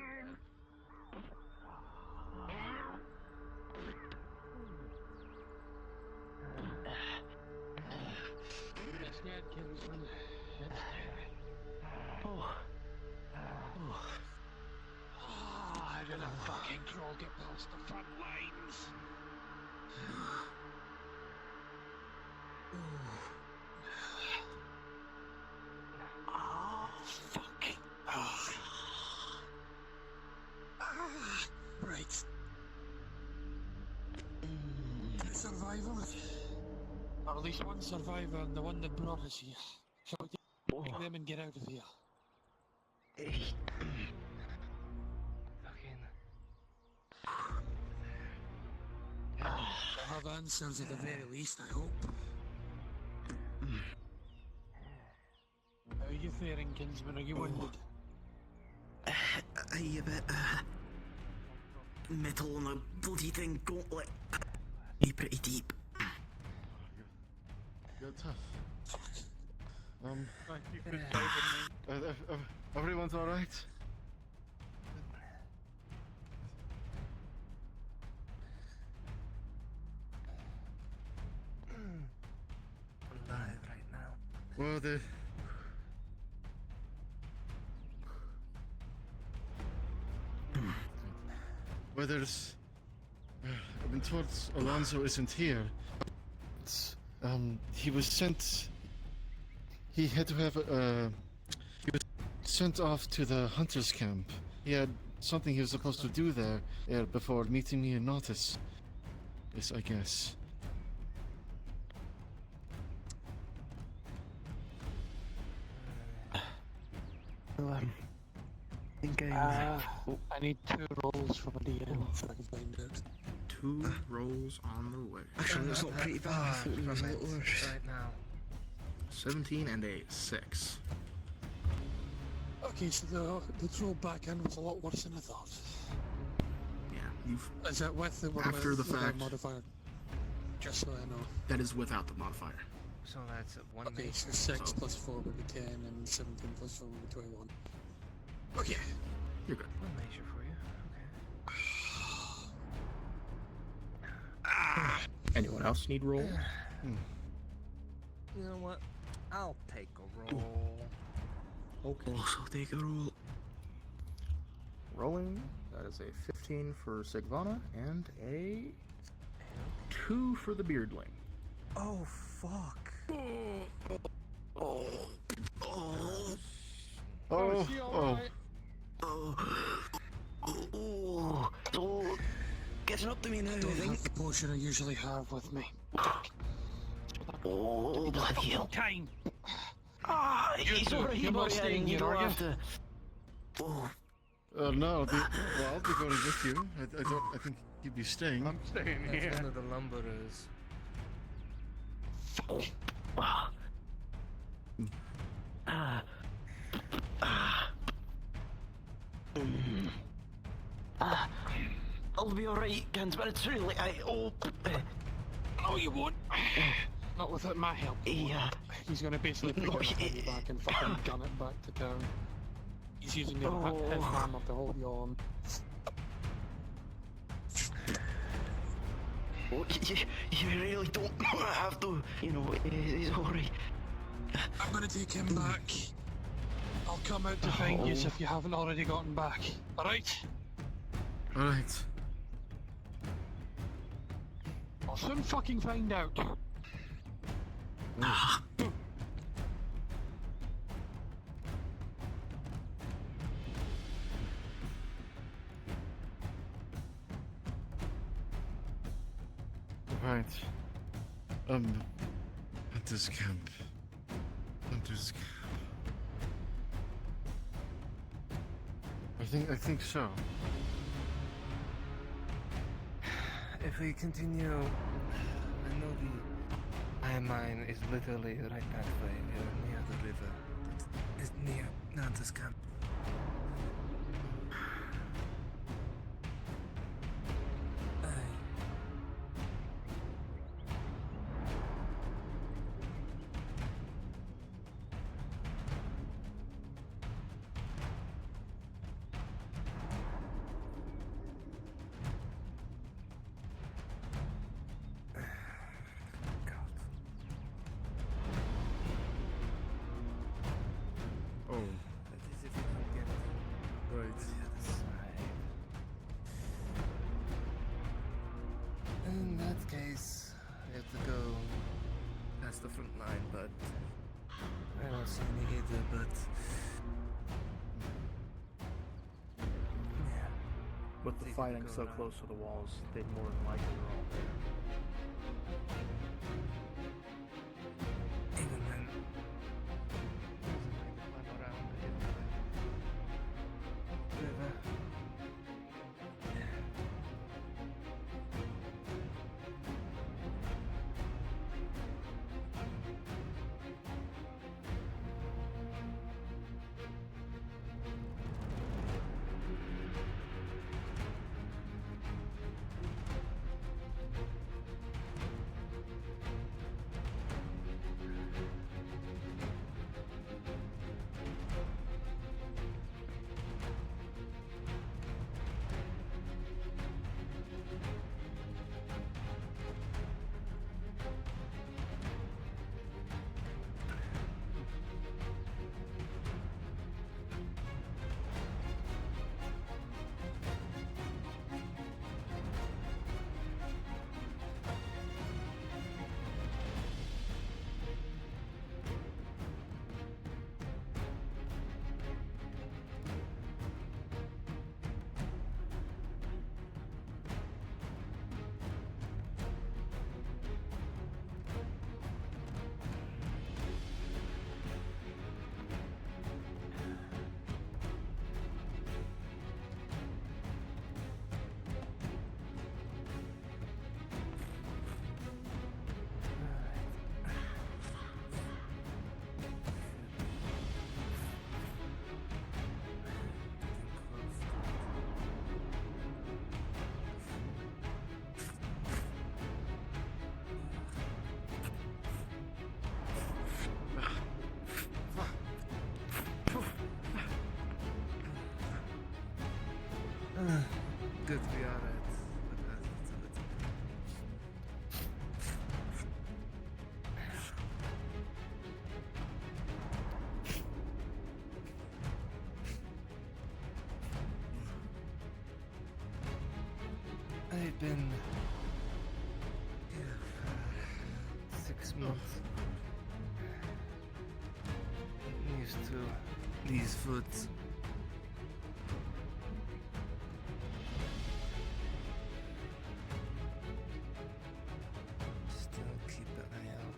It's dead, Kinsman. It's dead. Oh. How did a fucking troll get past the front lines? Oh, fuck. Right. Survivor. Or at least one survivor and the one that brought us here. Shall we take them and get out of here? I'll have answers at the very least, I hope. How are you faring, Kinsman? Are you wounded? A bit, metal on a bloody thing gauntlet. You pretty deep. You're tough. Thank you for saving me. Everyone's alright? Alive right now. Well, there's... I've been told Alonso isn't here. He was sent... He had to have he was sent off to the hunter's camp. He had something he was supposed to do there before meeting me in Nautis. Yes, I guess. Well, I think I need 2 rolls from a DM so I can find out. 2 rolls on the way. Actually, that's not pretty bad. I thought it was a lot worse. right now. 17 and a 6. Okay, so the throw backhand was a lot worse than I thought. Yeah, you've... Is that with the After the with fact. modifier? Just so I know. That is without the modifier. So that's a 1 Okay, major. so 6 plus 4 would be 10, and 17 plus 4 would be 21. Okay. You're good. 1 major for you. Anyone else need roll? You know what? I'll take a roll. Okay. Also take a roll. Rolling. That is a 15 for Sigvana and a 2 for the Beardling. Oh, fuck. Oh. Getting up to me now, I Don't think. have the potion I usually have with me. Oh, bloody hell. Time. He's alright, You're not staying you here, don't are have you? to... Oh. No, I'll be going with you. I think you'd be staying. I'm staying That's here. one of the lumberers. I'll be alright, Gans, but it's really... No, you won't. Not without my help. Yeah. He's gonna basically pick it up back and fucking gun it back to town. He's using his hammer to hold you on. Oh, you really don't have to, you know, it's alright. I'm gonna take him back. I'll come out to find you if you haven't already gotten back. Alright? Alright. I'll soon fucking find out. Right. Hunter's camp. Hunter's camp. I think so. If we continue, I know the iron mine is literally right that way, near the river. It's near Nanta's camp. Oh. That is if you can get Right. to the other side. In that case, we have to go past the front line, but I don't see any either, but yeah. With the fighting so close to the walls, they'd more than likely are all there. Even then, river. Good to be on it. I've been here for 6 months. I'm used to these foods. Still keep an eye out.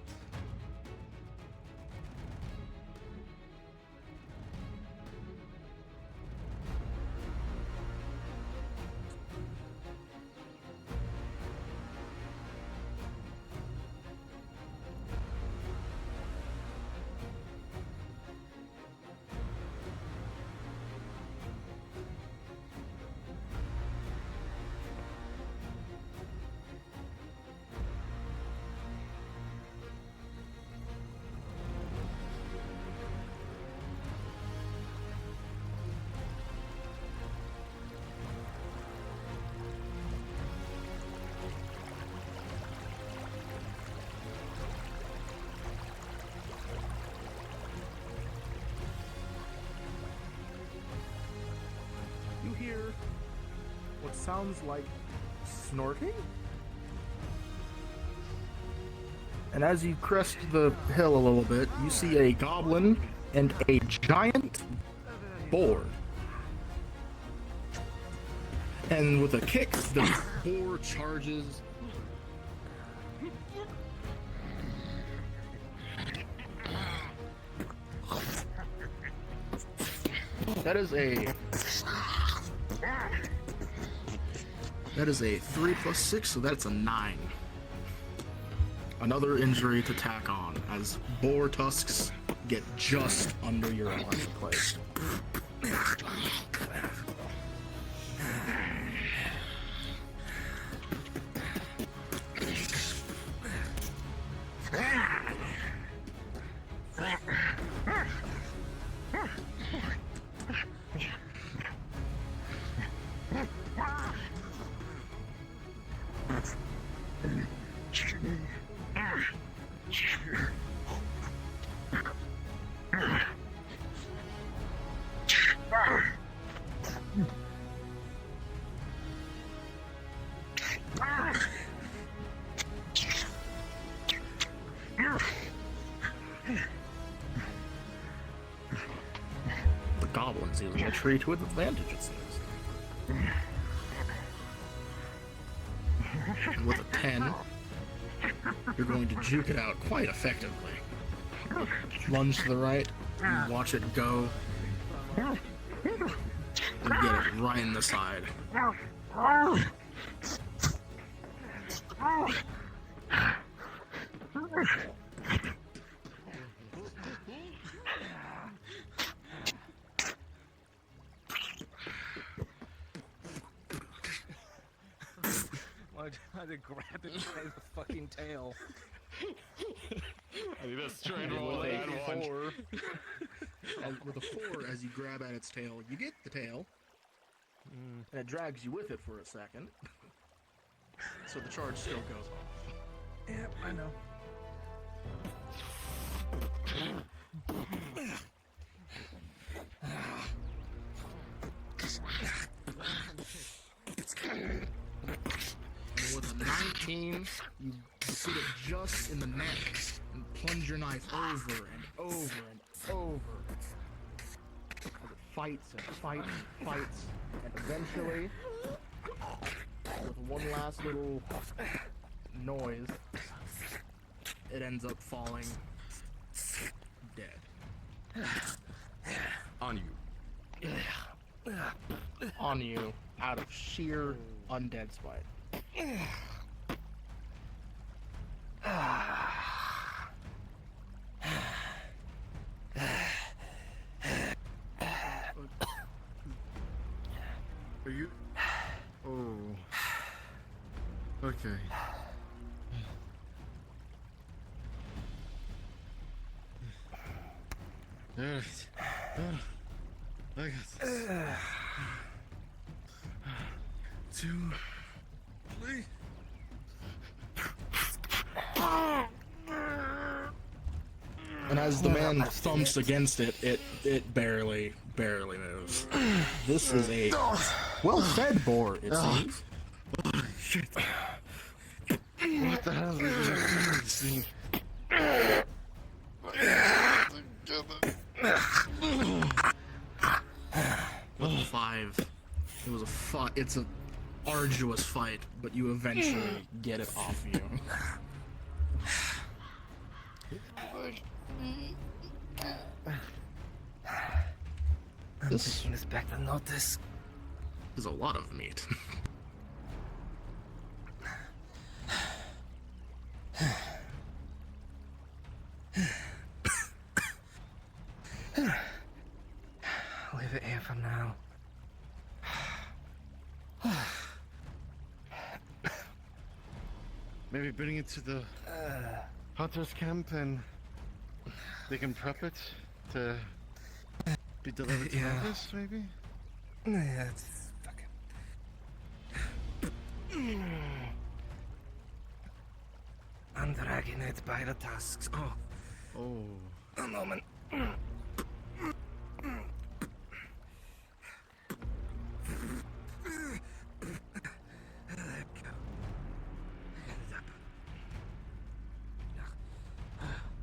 You hear what sounds like snorting? And as you crest the hill a little bit, you see a goblin and a giant boar. And with a kick, the boar charges That is a 3 plus 6, so that's a 9. Another injury to tack on as boar tusks get just under your armor plate. The goblin's using a treat with advantage, it seems. And with a 10, you're going to juke it out quite effectively. Lunge to the right, you watch it go, and get it right in the side. Why'd I grab it by the fucking tail? I think that's straight And roll with that a one. 4, with a 4, as you grab at its tail, you get the tail, and it drags you with it for a second. So the charge still goes off. Yep, I know. And with a 19, you put it just in the neck and plunge your knife over and over and over. As it fights and fights and fights, and eventually, with one last little noise, it ends up falling dead. On you. On you, out of sheer undead spite. Are you? Oh. Okay. Alright. I got this. 2, 3. And as the man thumps against it, it barely moves. This is a well-fed boar, it seems. Oh, shit. What the hell is this thing? With a 5, it was a fight. It's an arduous fight, but you eventually get it off you. This is back to notice. Is a lot of meat. Leave it here for now. Maybe bring it to the hunter's camp and they can prep it to be delivered to others, maybe? Yeah, it's fucking... I'm dragging it by the tusks. Oh. A moment.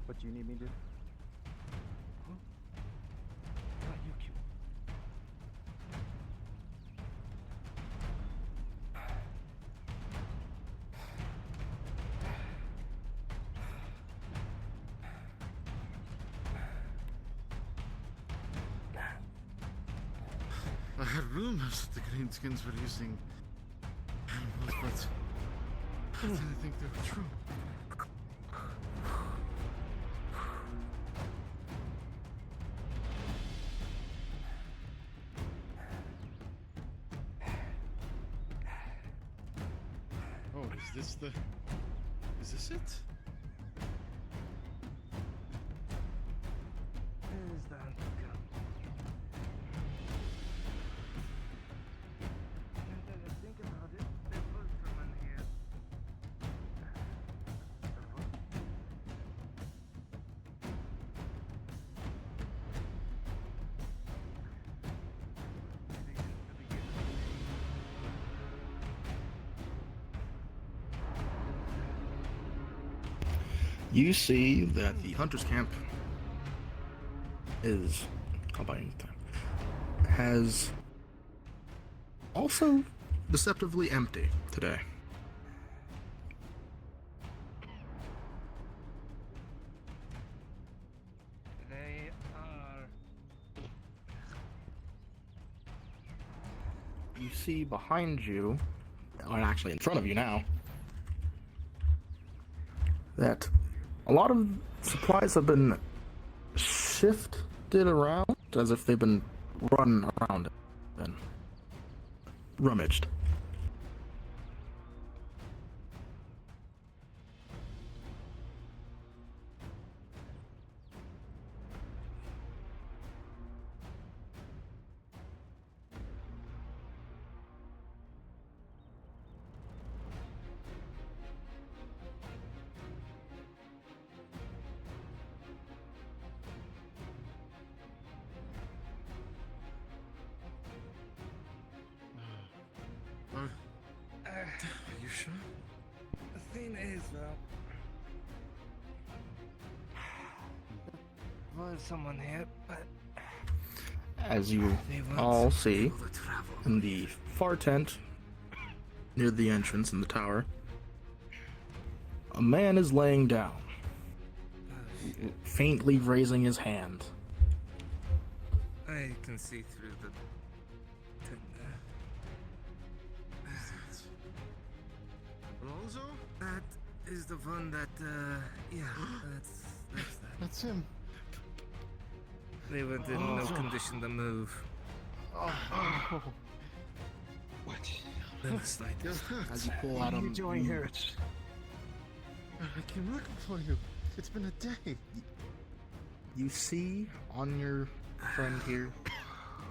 What do you need me to do? rumors that the Greenskins were using animals, but I didn't think they were true. Oh, is this it? Where's the hunter camp? Now that I think about it, there was someone here. You see that the hunter's camp is, how about any time, has also deceptively empty today. They are. You see behind you, or actually in front of you now, that a lot of supplies have been shifted around as if they've been run around and rummaged. Are you sure? The thing is, there was someone here, but As you all see, in the far tent near the entrance in the tower, a man is laying down, faintly raising his hand. I can see through the tent there. Alonso? That is the one that, yeah, that's that. That's him. They were in no condition to move. Oh. What? The slightest. As you pull out What are you him, doing here? I came looking for you. It's been a day. You see on your friend here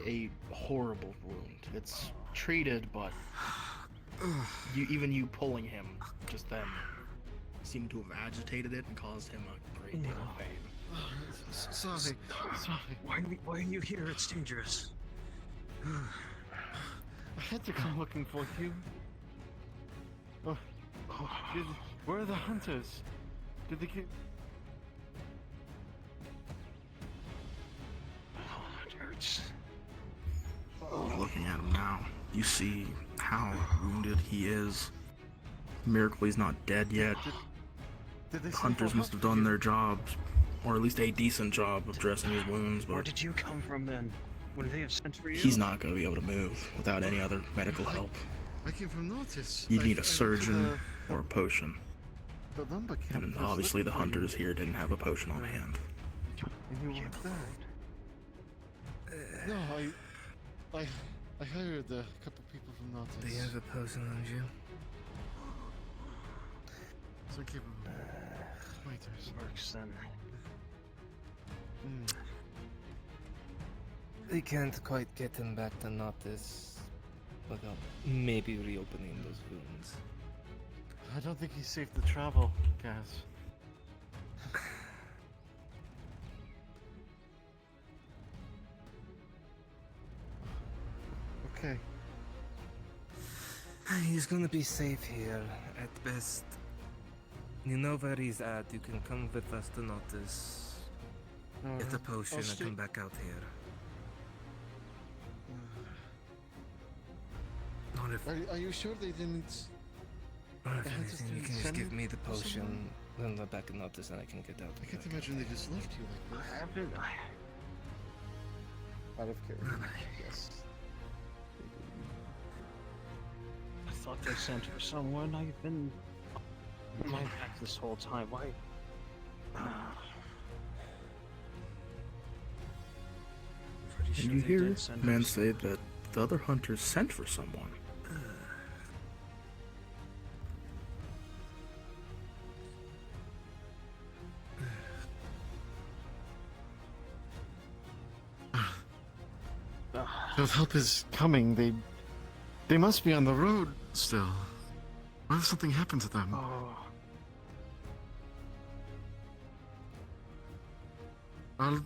a horrible wound. It's treated, but even you pulling him, just them, seem to have agitated it and caused him a great deal of pain. Sorry. Why are you here? It's dangerous. I had to come looking for you. Where are the hunters? Did they get... It hurts. Looking at him now, you see how wounded he is. Miracle he's not dead yet. Did they The hunters must have done their jobs, or at least a decent job of dressing his wounds, Where but did you come from then? Would they have sent for you? he's not going to be able to move without any other medical help. I came from Notice. You need a surgeon or a potion. The lumber camp. And obviously the hunters here didn't have a potion on hand. And you weren't there. No, I hired a couple people from Notice. Do you have a potion on you? So give them waiters. Works then. We can't quite get him back to Notice without maybe reopening those wounds. I don't think he's safe to travel, Gaz. Okay. He's gonna be safe here, at best. You know where he's at. You can come with us to Notice. Get a potion and come back out here. Not if, Are you sure they didn't? not if the hunters anything, you didn't can just send give it me the or something? potion, then we're back in Notice and I can get out. I can't imagine they just left you like this. Have did I? Out of character. Yes. thought they sent for someone. I've been on my back this whole time. Why? Pretty And sure you they hear did send men for say that the other hunters sent for someone. If help is coming, they must be on the road still. What if something happened to them? Oh. I'll...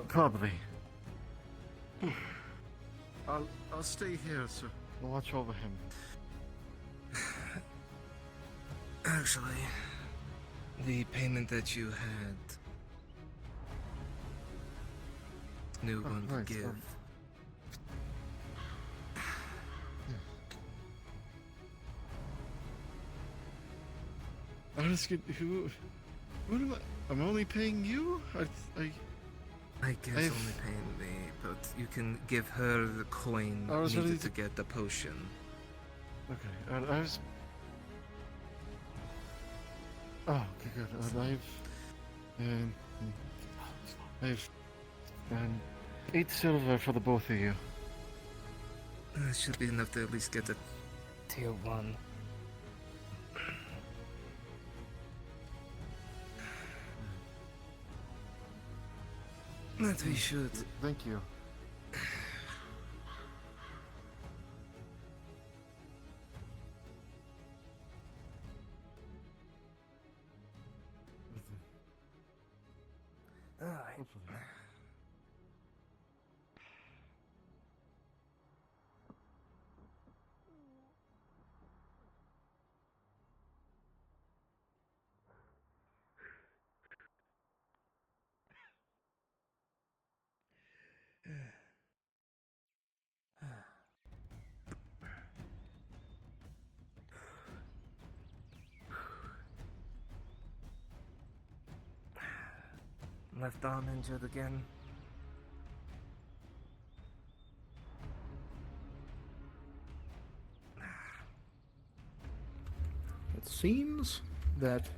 Probably. I'll stay here, sir. I'll watch over him. Actually, the payment that you had, knew one to right, give. I'm just kidding. Who am I? I'm only paying you? I guess I've- only paying me, but you can give her the coin I was needed ready to to- get the potion. Okay, I was... Oh, okay, good. I've 8 silver for the both of you. That should be enough to at least get a tier 1. That we should. Thank you. Alright. Left arm injured again. It seems that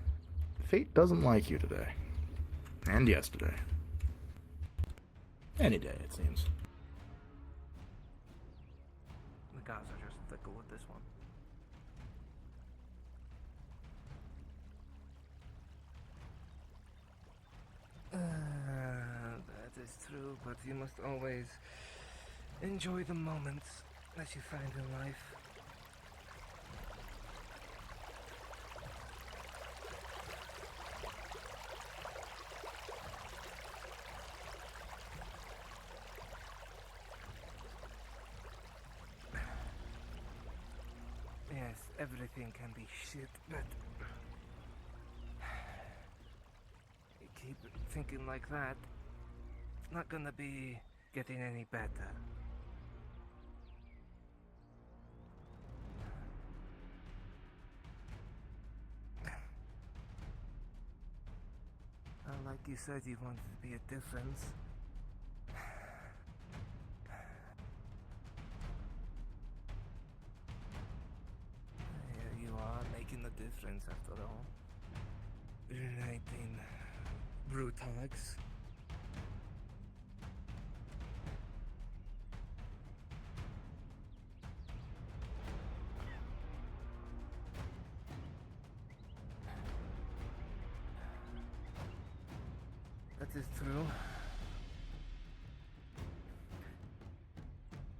fate doesn't like you today. And yesterday. Any day, it seems. The guys are just fickle with this one. That is true, but you must always enjoy the moments that you find in life. Yes, everything can be shit, but you keep thinking like that, it's not gonna be getting any better. Like you said, you wanted to be a difference. Here you are, making a difference after all. Uniting brutags. That is true.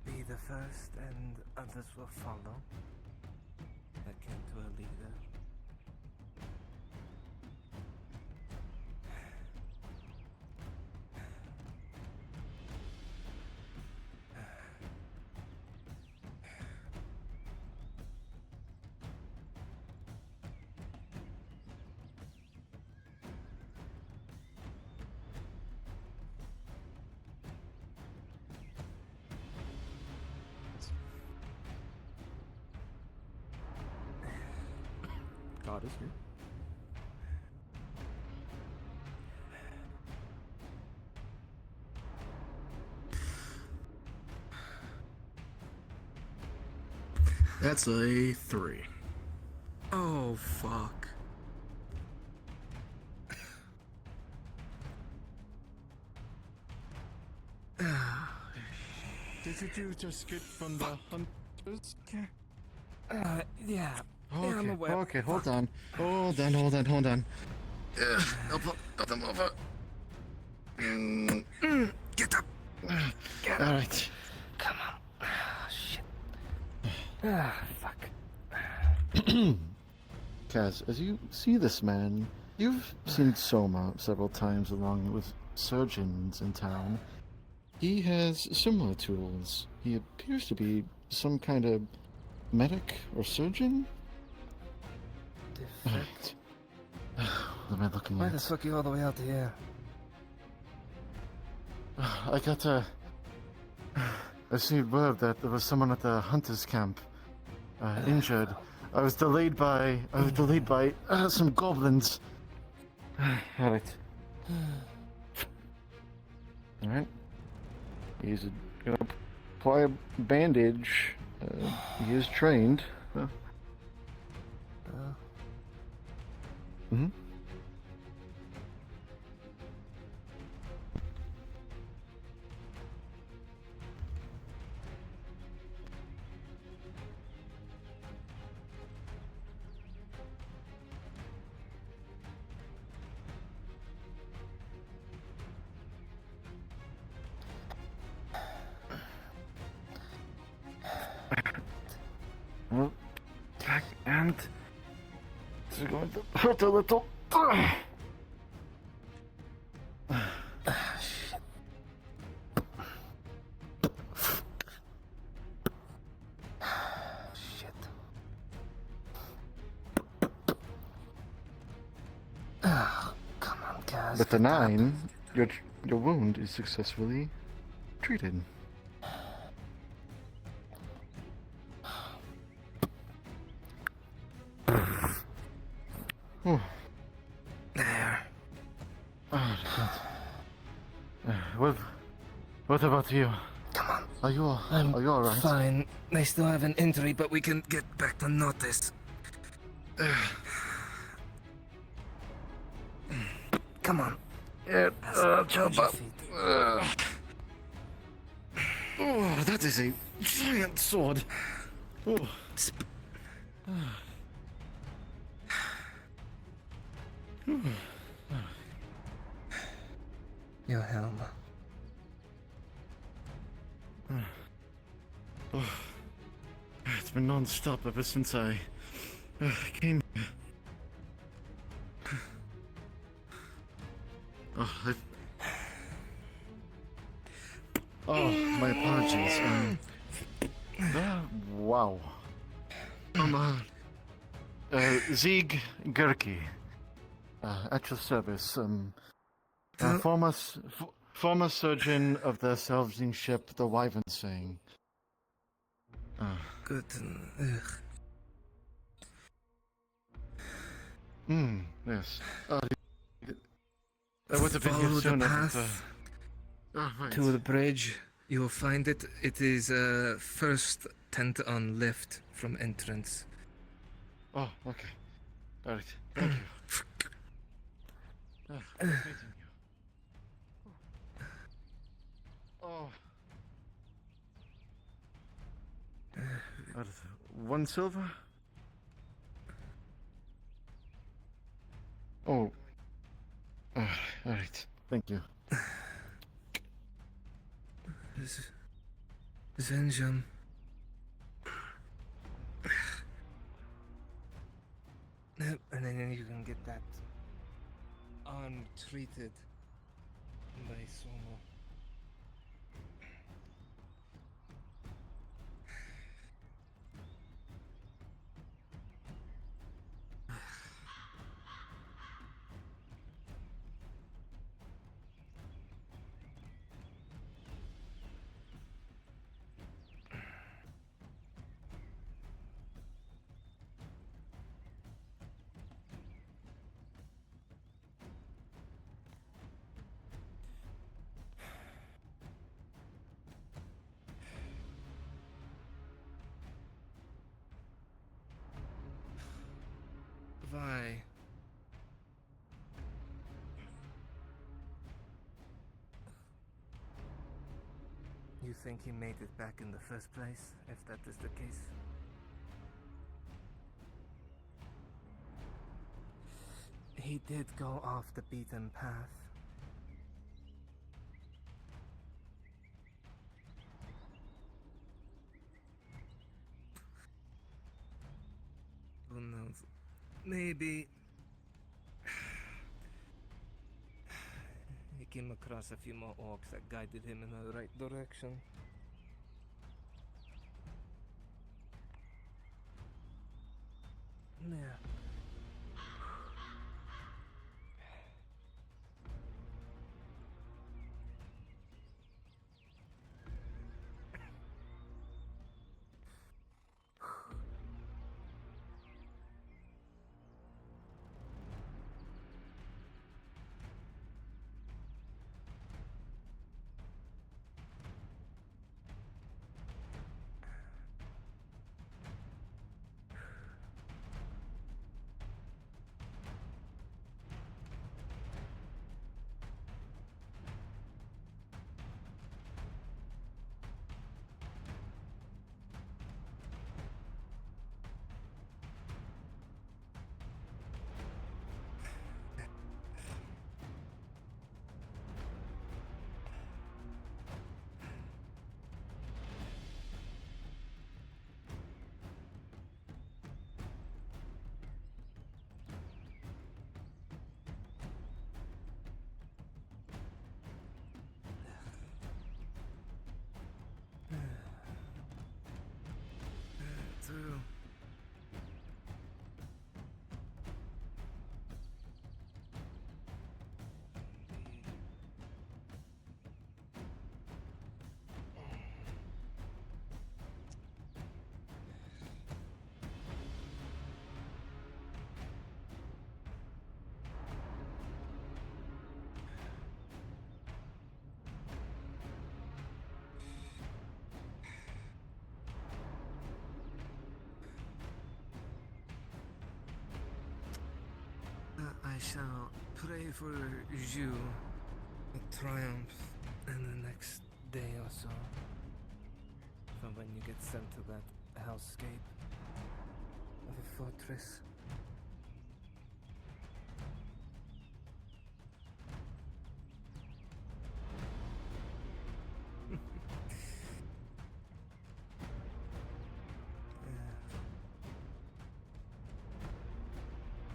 Be the first and others will follow. Akin to a leader. God is here. That's a 3. Oh, fuck. Did you just get from the hunters camp? Yeah. Yeah, I'm Okay, aware. okay, hold on. Hold on. I'll put them over. Get up. Get All up. right. Come on. Ah, shit. Fuck. Kaz, as you see this man, you've seen Soma several times along with surgeons in town. He has similar tools. He appears to be some kind of medic or surgeon? Defect. What am I looking Why at? the fuck are you all the way out here? I got I received word that there was someone at the hunters camp injured. I was delayed by some goblins. Alright. Alright. He's gonna apply a bandage. He is trained. Mm-hmm. Well, and it's going to hurt a little. Shit. Oh, come on, guys. With the 9, your wound is successfully treated. Oh. There. Oh, God. What about you? Come on. Are you all right? Fine. They still have an injury, but we can get back to notice. Come on. Yeah, Hold your feet. Oh, that is a giant sword. Oh. Your helm. Oh. It's been non-stop ever since I came here. Oh, my apologies. Wow. Zieg Gurki. At your service. Former surgeon of the salvaging ship, the Wyvernsing. Good. Yes. I would have been here Follow the sooner. path Right. to the bridge. You will find it. It is first tent on left from entrance. Oh, okay. Alright. Thank you. Meeting you. Oh. 1 silver? Oh. Alright. Thank you. Zenjum. Yep, and then you can get that arm treated by Somo. think he made it back in the first place, if that is the case? He did go off the beaten path. Who knows? Maybe he came across a few more orcs that guided him in the right direction. Yeah. True. I shall pray for you a triumph in the next day or so. For when you get sent to that hellscape of a fortress.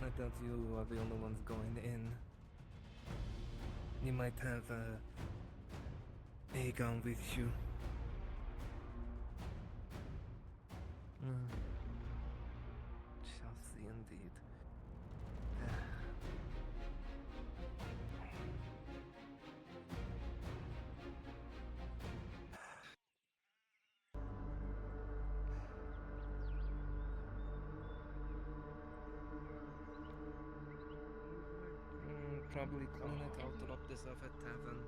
I thought you are the only ones going in. You might have Aegon with you. Shall see indeed. Probably clean it. I'll drop this off at tavern.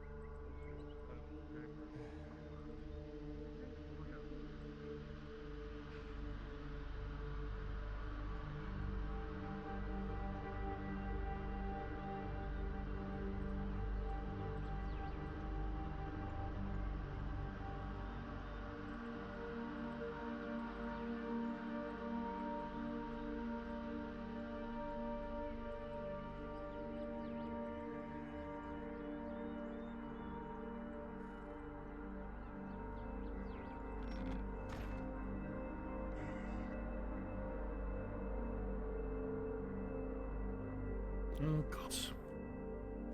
Oh, God.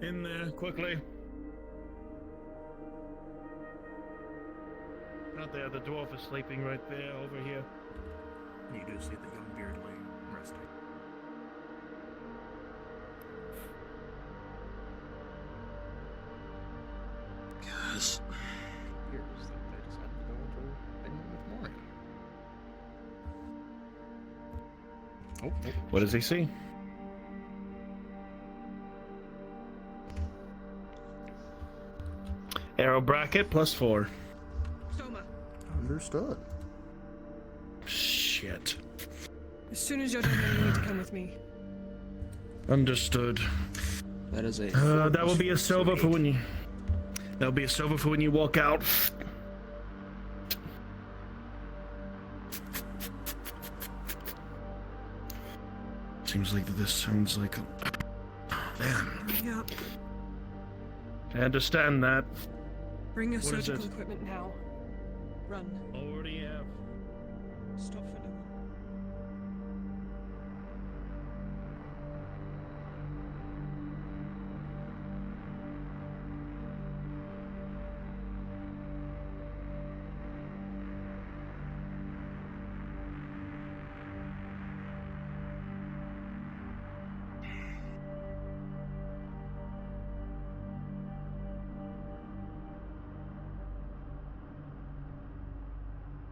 In there, quickly. Out there, the dwarf is sleeping right there, over here. You do see the young Beardley resting. Guys. Years that they decided to go into opinion with Maury. Oh, what does he see? Arrow bracket +4. Understood. Shit. As soon as you're done, you need to come with me. Understood. That is a. That will be a silver for when you. That'll be a silver for when you walk out. Seems like this sounds like a... Man. Yeah. I understand that. Bring your What is surgical it? equipment now. Run. Already have. Stop for now.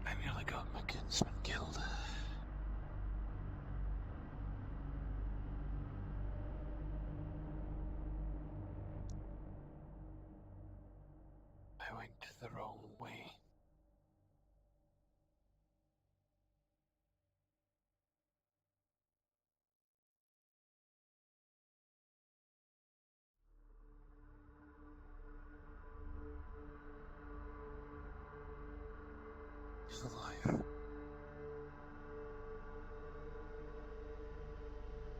I nearly got my kinsman killed. I went the wrong way. He's alive.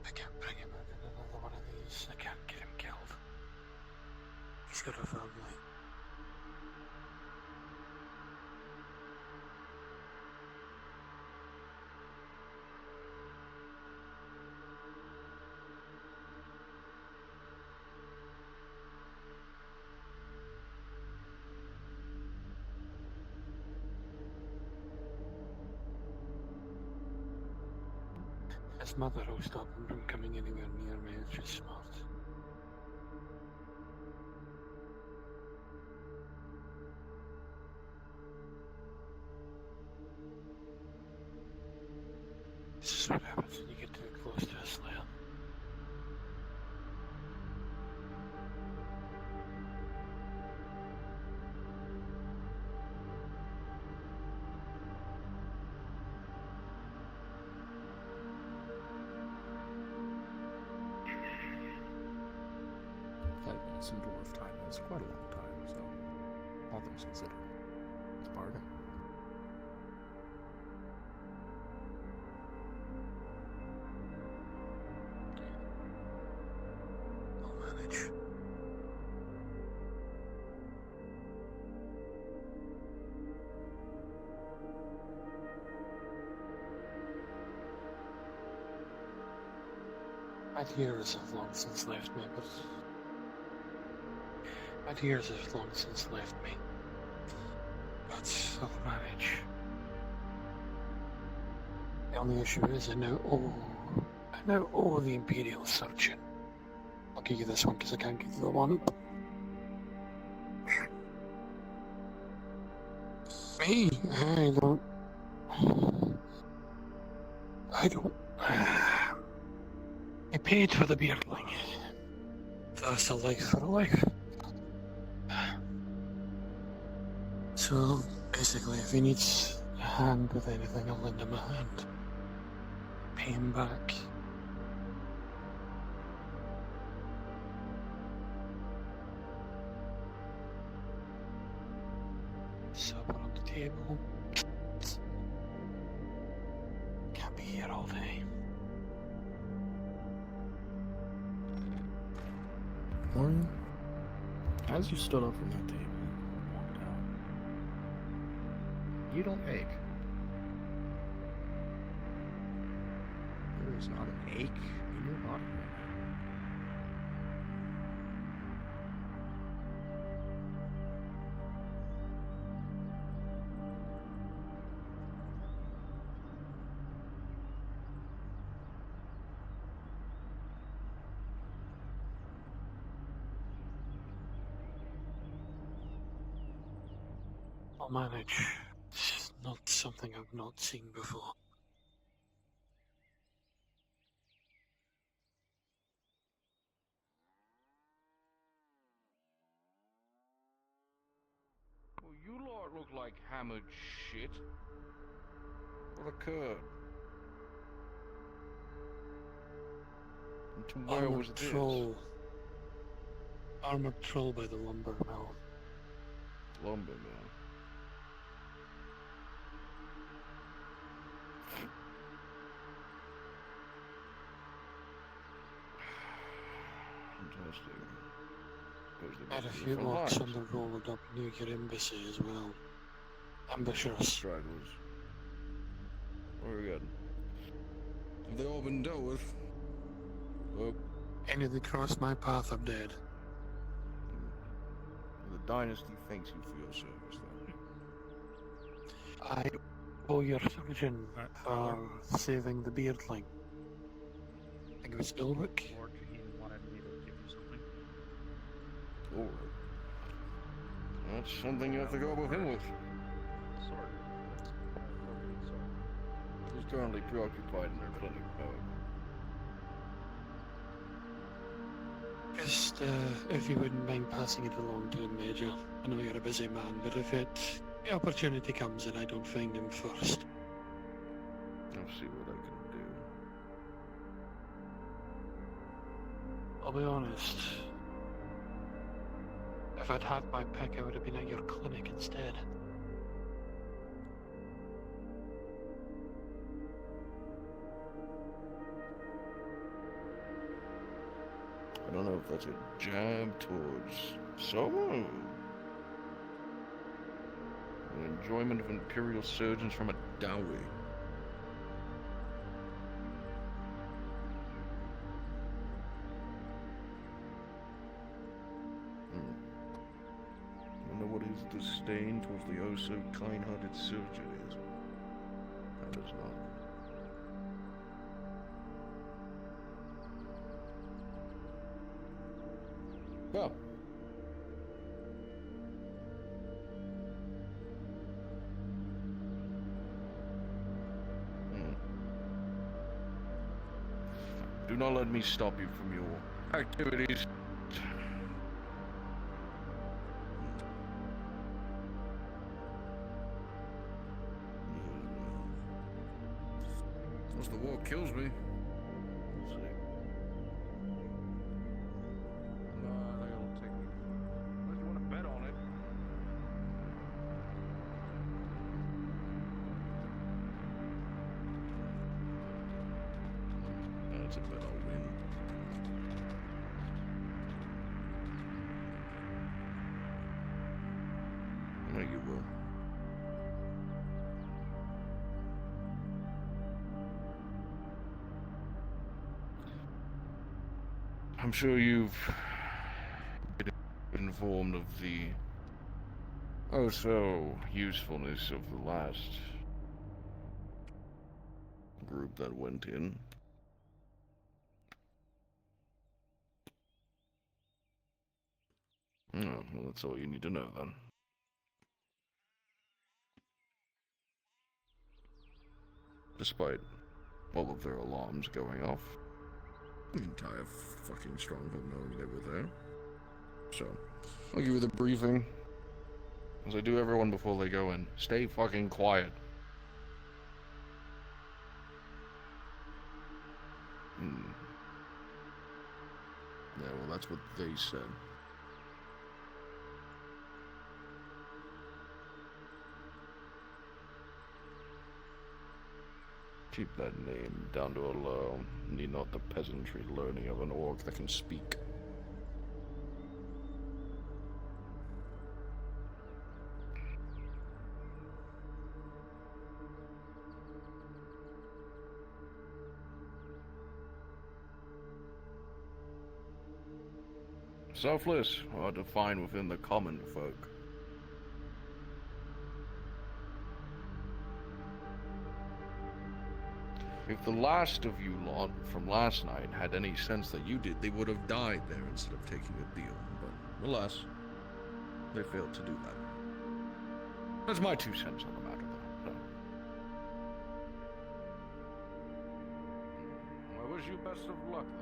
I can't bring him out in another one of these. I can't get him killed. He's got a family. His mother will stop him from coming anywhere near me. It's just smart. This is what happens when you get too close to a slayer. Some dwarf time is quite a long time, so all things considered, it's a bargain. I'll manage. My tears have long since left me, but my tears have long since left me. But I'll manage. The only issue is I now owe the Imperial Surgeon. I'll give you this one because I can't give you the one. Me? I don't. I paid for the beardling. That's a life for a life. So, basically, if he needs a hand with anything, I'll lend him a hand. Pay him back. Supper on the table. Can't be here all day. Morning. As you stood up from that table and walked out, you don't ache. There is not an ache in your body right now. I'll manage. This is not something I've not seen before. Well, you lot look like hammered shit. What occurred? And to where was this? Armored troll by the lumber mill. Lumber mill. Interesting. Suppose they Had a must be few different orcs on lines. the road up near your embassy as well. Ambushers. Stragglers. Very good. Have they all been dealt with? Oh, Any that cross my path are dead. the dynasty thanks you for your service, then. I owe your surgeon for saving the beardling. I think it was Ulrich. Lord Kahim wanted me to give you something. Alright. That's something you have to go with him with. Sword. Sword. He's currently preoccupied in their clinic, Just, if you wouldn't mind passing it along to him, Major. I know you're a busy man, but if the opportunity comes and I don't find him first. I'll see what I can do. I'll be honest. If I'd had my pick, I would have been at your clinic instead. I don't know if that's a jab towards Soma. An enjoyment of Imperial surgeons from a dowry. I wonder what his disdain towards the oh-so-kind-hearted surgeon is. That is not. Well. Do not let me stop you from your activities. Unless the war kills me. We'll see. No, I think it'll take me. Unless you want to bet on it. That's a bet I'll win. No, you will. I'm sure you've been informed of the oh so usefulness of the last group that went in. Oh, well, that's all you need to know then. Despite all of their alarms going off. The entire fucking stronghold knowing they were there. So, I'll give you the briefing. As I do everyone before they go in. Stay fucking quiet. Yeah, well, that's what they said. Keep that name down to a low. Need not the peasantry learning of an orc that can speak. Selfless are defined within the common folk. If the last of you lot from last night had any sense that you did, they would have died there instead of taking a deal. But alas, they failed to do that. That's my 2 cents on the matter, though. So. I wish you best of luck, then.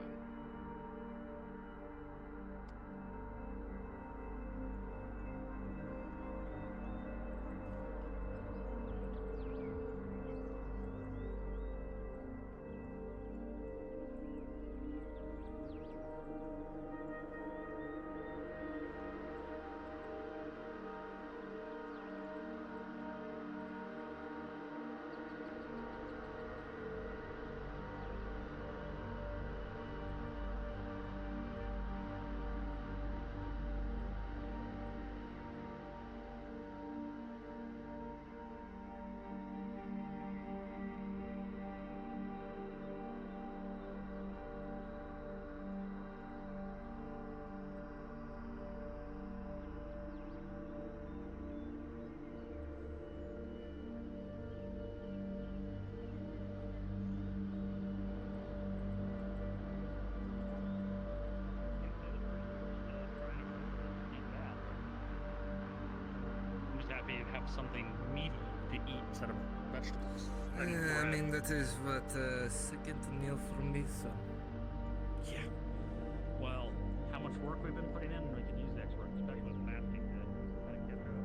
something meaty to eat instead of vegetables. I mean, that is what, second meal for me, so. Yeah. Well, how much work we've been putting in, we can use the extra work, especially with fasting to get through.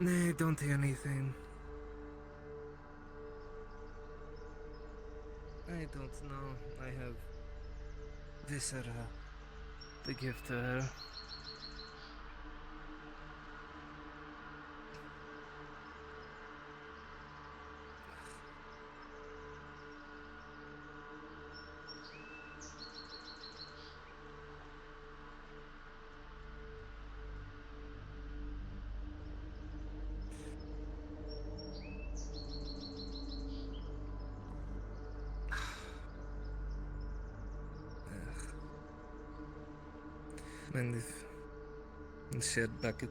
Nah, don't do anything. I don't know. I have Viscera to give to her. And if shared bucket.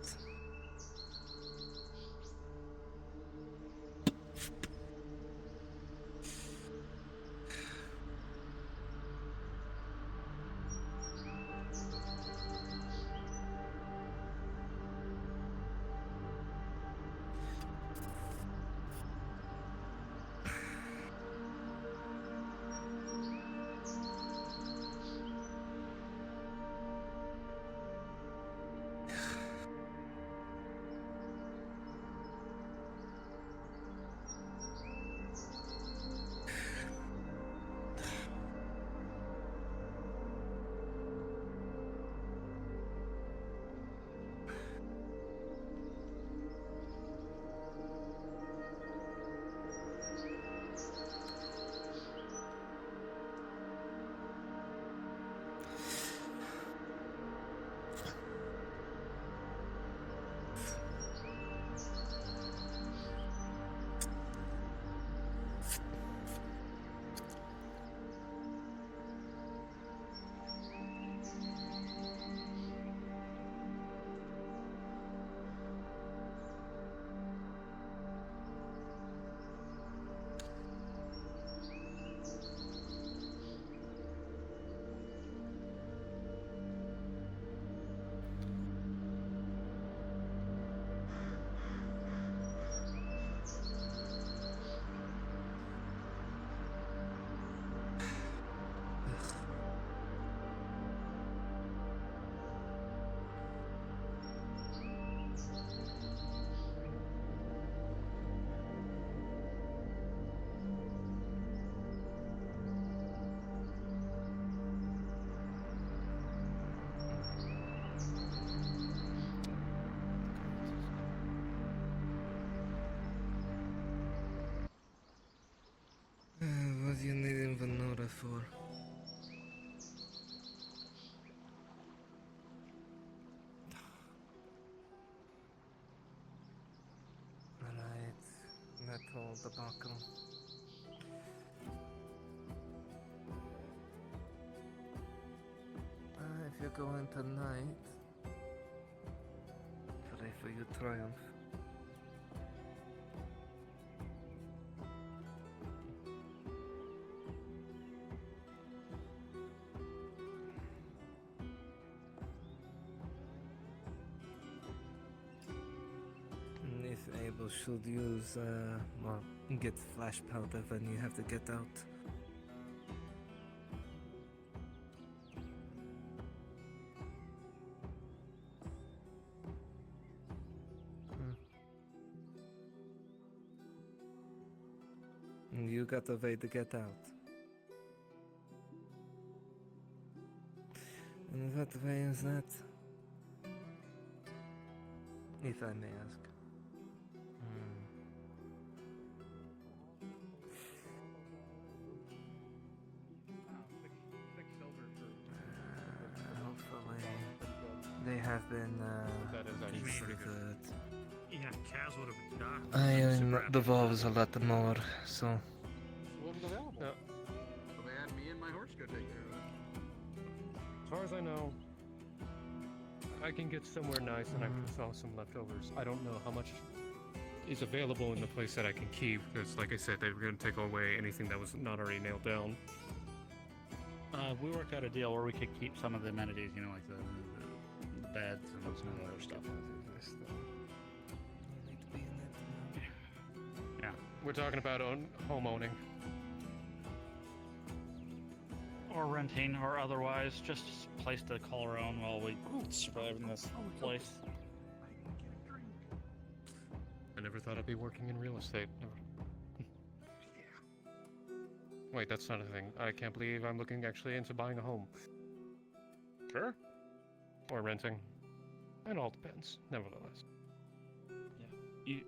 What do you need Invenora for? Alright, metal debacle. If you're going tonight, pray for your triumph. And if able, should use, well, get flash powder when you have to get out. and you got a way to get out. And what way is that? If I may ask. Hopefully, they have been That is actually fixed pretty with good. it. Yeah, Kaz would have been docked. I I'm am super the happy. valves a lot more, so Wasn't available. So they had me and my horse go take care of it. As far as I know, I can get somewhere nice and I can sell some leftovers. I don't know how much is available in the place that I can keep because, like I said, they were going to take away anything that was not already nailed down. We worked out a deal where we could keep some of the amenities, you know, like the beds and some of the other stuff. Yeah. We're talking about home owning. Or renting, or otherwise, just a place to call our own while we survive in this place. I never thought I'd be working in real estate. Never. Wait, that's not a thing. I can't believe I'm looking actually into buying a home. Sure. Or renting. It all depends, nevertheless. You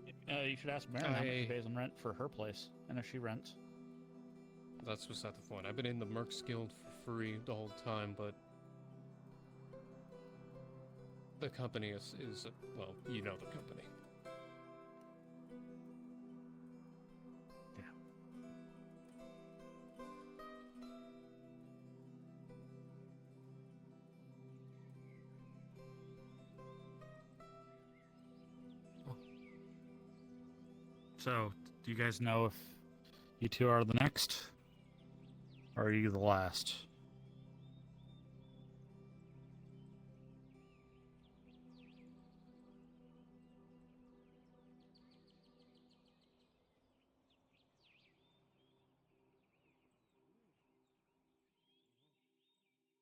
should ask Mary how much she pays in rent for her place, and if she rents. That's what's not the point. I've been in the Mercs Guild for free the whole time, but the company is well, you know the company. So, do you guys know if you two are the next? Or are you the last?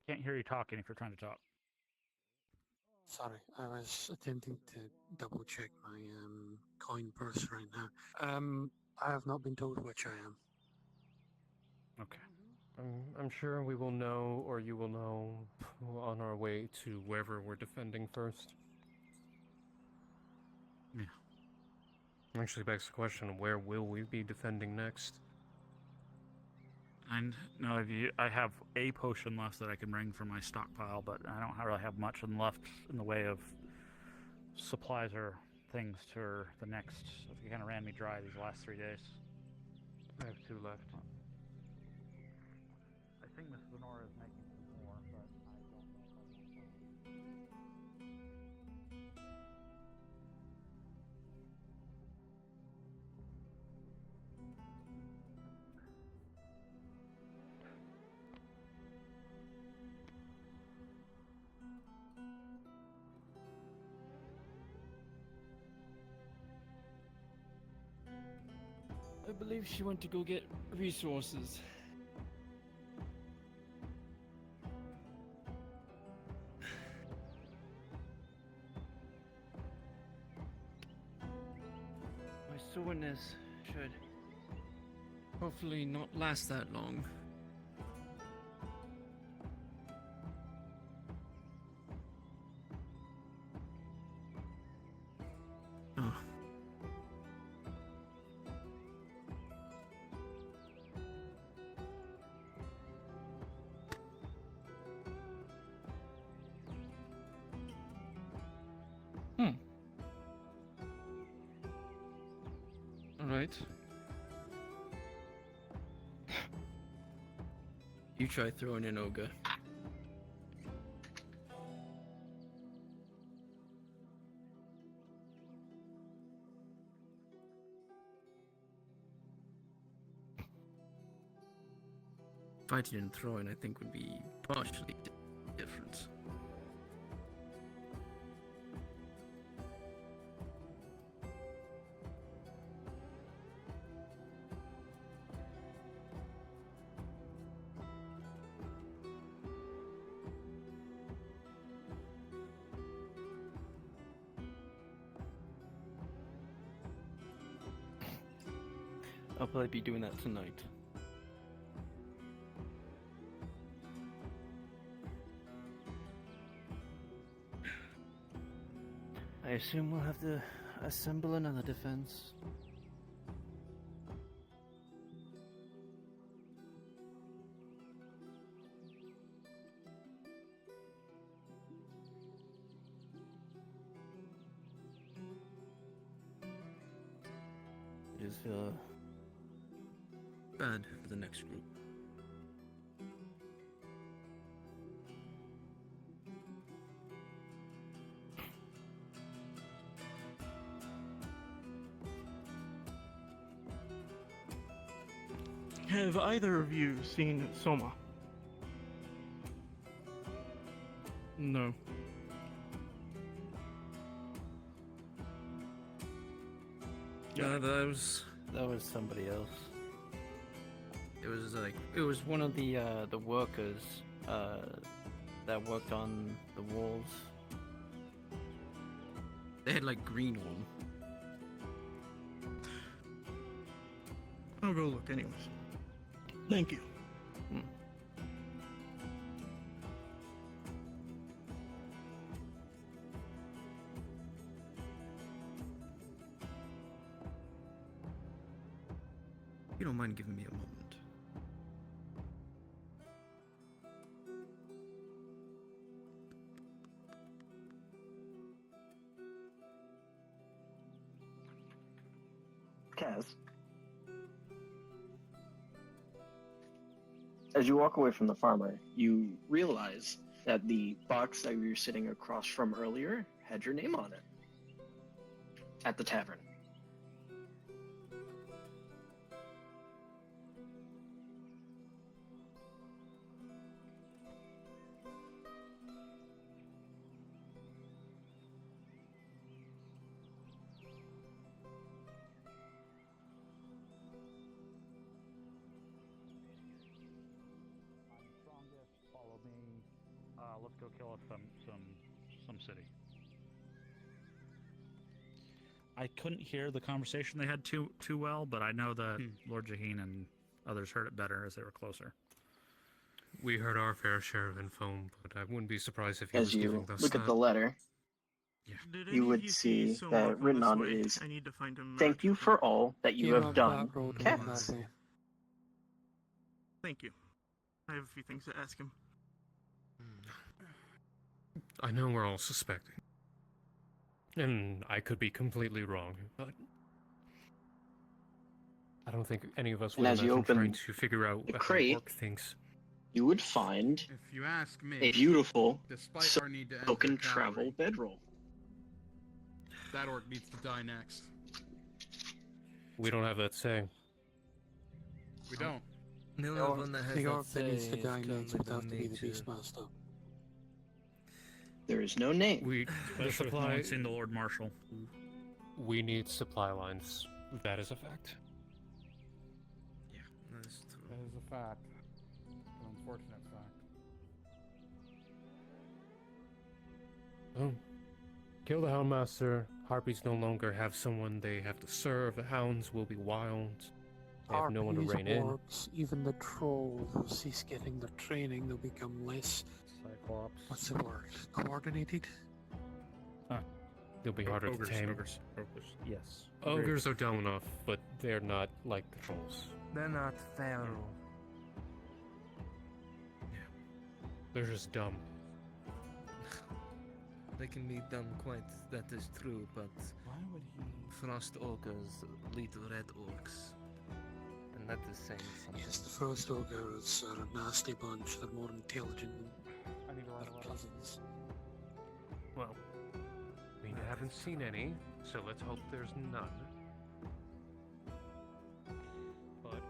Can't hear you talking if you're trying to talk. Sorry, I was attempting to double check my coin purse right now. I have not been told which I am. Okay. I'm sure we will know, or you will know, on our way to wherever we're defending first. Yeah. Actually begs the question, where will we be defending next? And no, I have a potion left that I can bring from my stockpile, but I don't really have much left in the way of supplies or things to the next. You kind of ran me dry these last 3 days. I have 2 left. I think Miss Lenora is making some more, but I don't know if I can. I believe she went to go get resources. My soreness should hopefully not last that long. Alright. You try throwing in Ogre. Fighting and throwing, I think, would be partially different. I'll probably be doing that tonight. I assume we'll have to assemble another defense. I just feel bad for the next group. Have either of you seen Soma? No. Yeah, that was somebody else. It was one of the workers that worked on the walls. They had like green on. I'll go look anyways. Thank you. You don't mind giving me a moment? Kaz, as you walk away from the farmer, you realize that the box that you were sitting across from earlier had your name on it at the tavern. Follow me. Let's go kill us some city. I couldn't hear the conversation they had too well, but I know that Lord Jaheen and others heard it better as they were closer. We heard our fair share of info, but I wouldn't be surprised if he As was you giving us look that. at the letter, Did you any of would you see Soma that from written this on it way? is, I need to find him. "Thank you for all that you Came have up done, that road and went Kaz." that way. Thank you. I have a few things to ask him. I know we're all suspecting. And I could be completely wrong, but I don't think any of us And would as you imagine open trying to figure out the how crate, Orc thinks. you would find If you ask me, a beautiful despite our need to enter silken cavalry, travel bedroll. that orc needs to die next. We don't have that saying. We don't. The only one that has The that orc that needs say to is die come next with would have to be the nature. Beastmaster. There is no name. We Especially with no supply. one seen the Lord Marshal. We need supply lines. That is a fact. Yeah, that's true. That is a fact. An unfortunate fact. Oh. Kill the Houndmaster. Harpies no longer have someone they have to serve. The hounds will be wild. They have no one to Harpies, rein in. orcs, even the trolls will cease getting their training. They'll become less. Cyclops. What's the word? Coordinated? They'll be harder Ogres, to tame. ogres, yes. Ogres are dumb enough, but they're not like the trolls. They're not feral. They're just dumb. They can be dumb quite, that is true, but Why would he? frost ogres lead red orcs. And that is saying something. Yes, the Frost Ogres are a nasty bunch. They're more intelligent than their cousins. Well, we haven't seen any, so let's hope there's none. But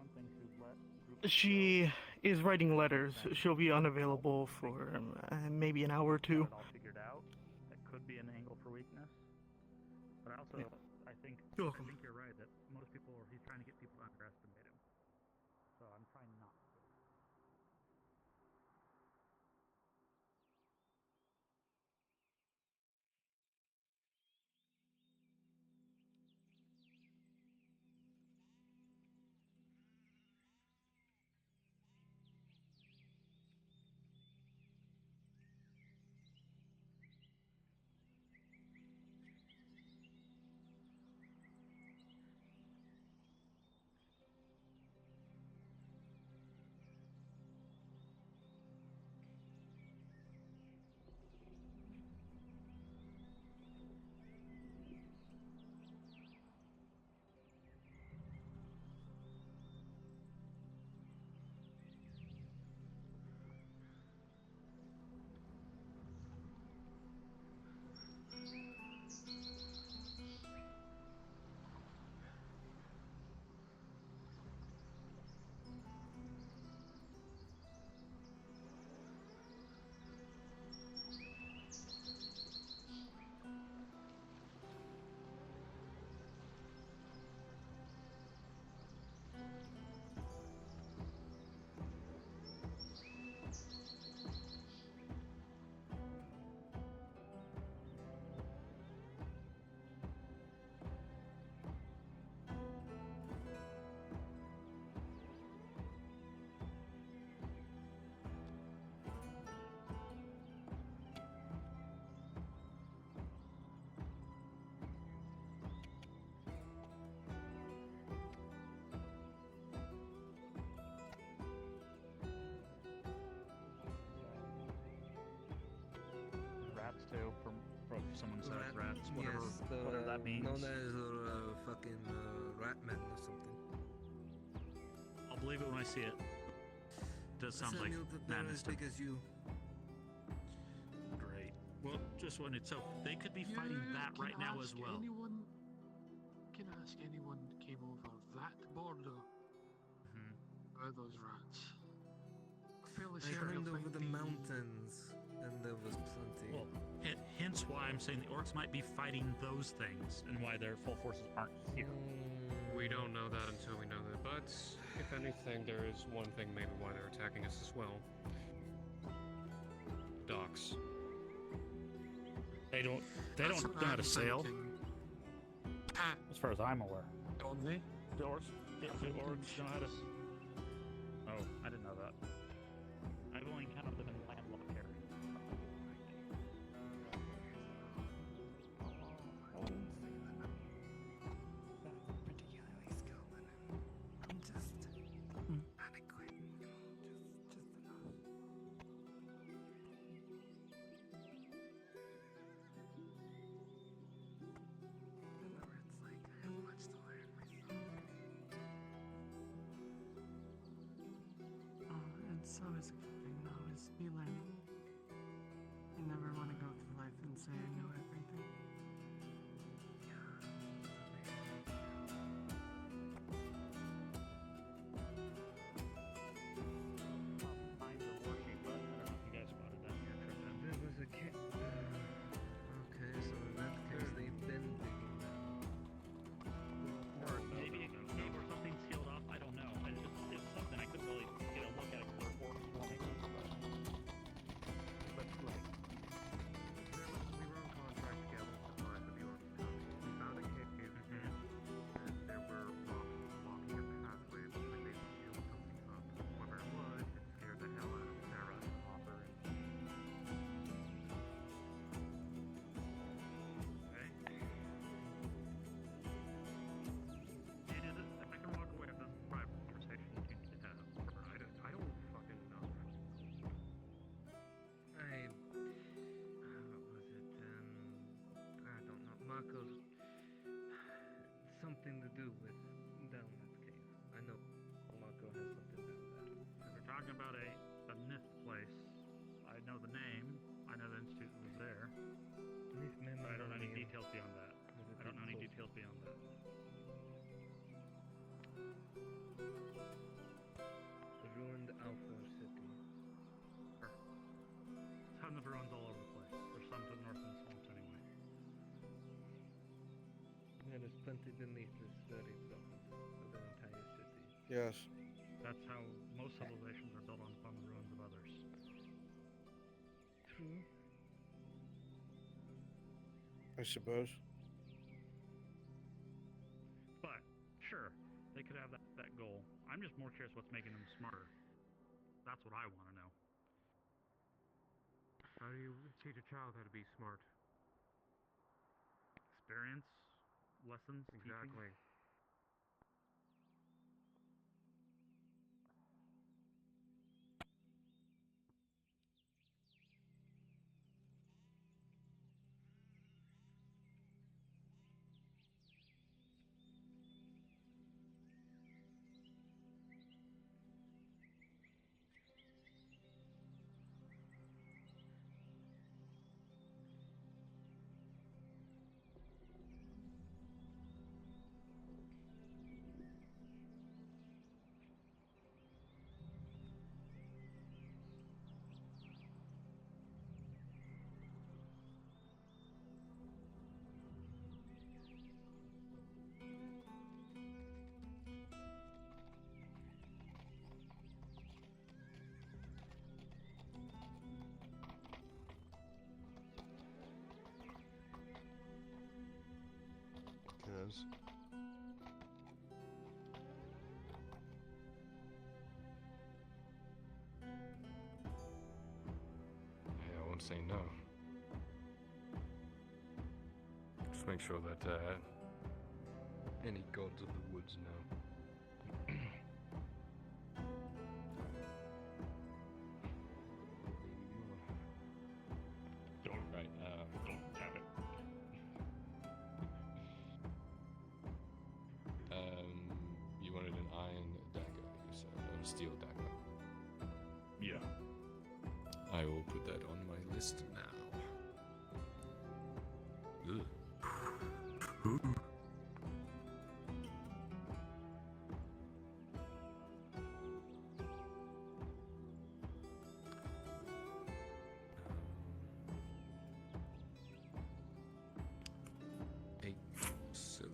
attempting to let groups She is writing letters. She'll be unavailable for maybe an hour or two. Got it all figured out. That could be an angle for weakness. But I also, I think You're I welcome. think you're right that most people, he's trying to get people to underestimate him. So I'm trying not to. Rats too, from someone says rats, whatever, Yes, whatever that means. known as fucking ratmen or something. I'll believe it when I see it. Does sound I like knew that they're as madness to big as you. Great. Well, just wanted so they could be fighting that right now as well. Can I ask anyone that came over that border about those rats? Fairly I certain climbed you'll over find the mountains, and there was plenty. Well, hence why I'm saying the orcs might be fighting those things, and why their full forces aren't here. We don't know that until we know that, but if anything, there is one thing maybe why they're attacking us as well. Docks. They don't know how to sail, as far as I'm aware. Don't they? The orcs, the orcs know how to. Oh, I didn't know that. I've only encountered them in landlocked areas. Particularly skilled in it. I'm just adequate, just enough. Whenever it's like I have much to learn myself. Oh, it's always a good thing to always be learning. You never want to go through life and say I know everything. Mines are working, but I don't know if you guys spotted that in your trip. There was a kid. Okay, so in that case, they've been digging that. Or maybe a cave or something sealed off. I don't know. It's something I couldn't really get a look at it for orcs forming. But like, We were on contract together to find the orc county. We found a cave, and there were rocks blocking a pathway between they sealed something up. Whatever it was, it scared the hell out of Sarah and Hopper. and is it? I can walk away from this private conversation you need to have. I don't fucking know. What was it? I don't know. Marco's something to do with down that cave. I know Marco has something down there. We're talking about a myth place. I know the name. I know the institute was there. But I don't know any details beyond that. I don't know any details beyond that. The ruined Alpha City. Tons of ruins all over the place. There's some to the north and south anyway. There is plenty beneath this very plot of an entire city. Yes. That's how most civilizations are built upon the ruins of others. True. I suppose. But, sure, they could have that goal. I'm just more curious what's making them smarter. That's what I want to know. How do you teach a child how to be smart? Experience, lessons, Exactly. teaching. Yes. Yeah, I won't say no. Just make sure that any gods of the woods know. Don't tap it. You wanted an iron dagger, you said, or a steel dagger. Yeah. I will put that on my list now. Ugh. Silver.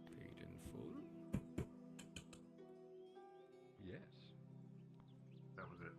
Paid in full? Yes. That was it.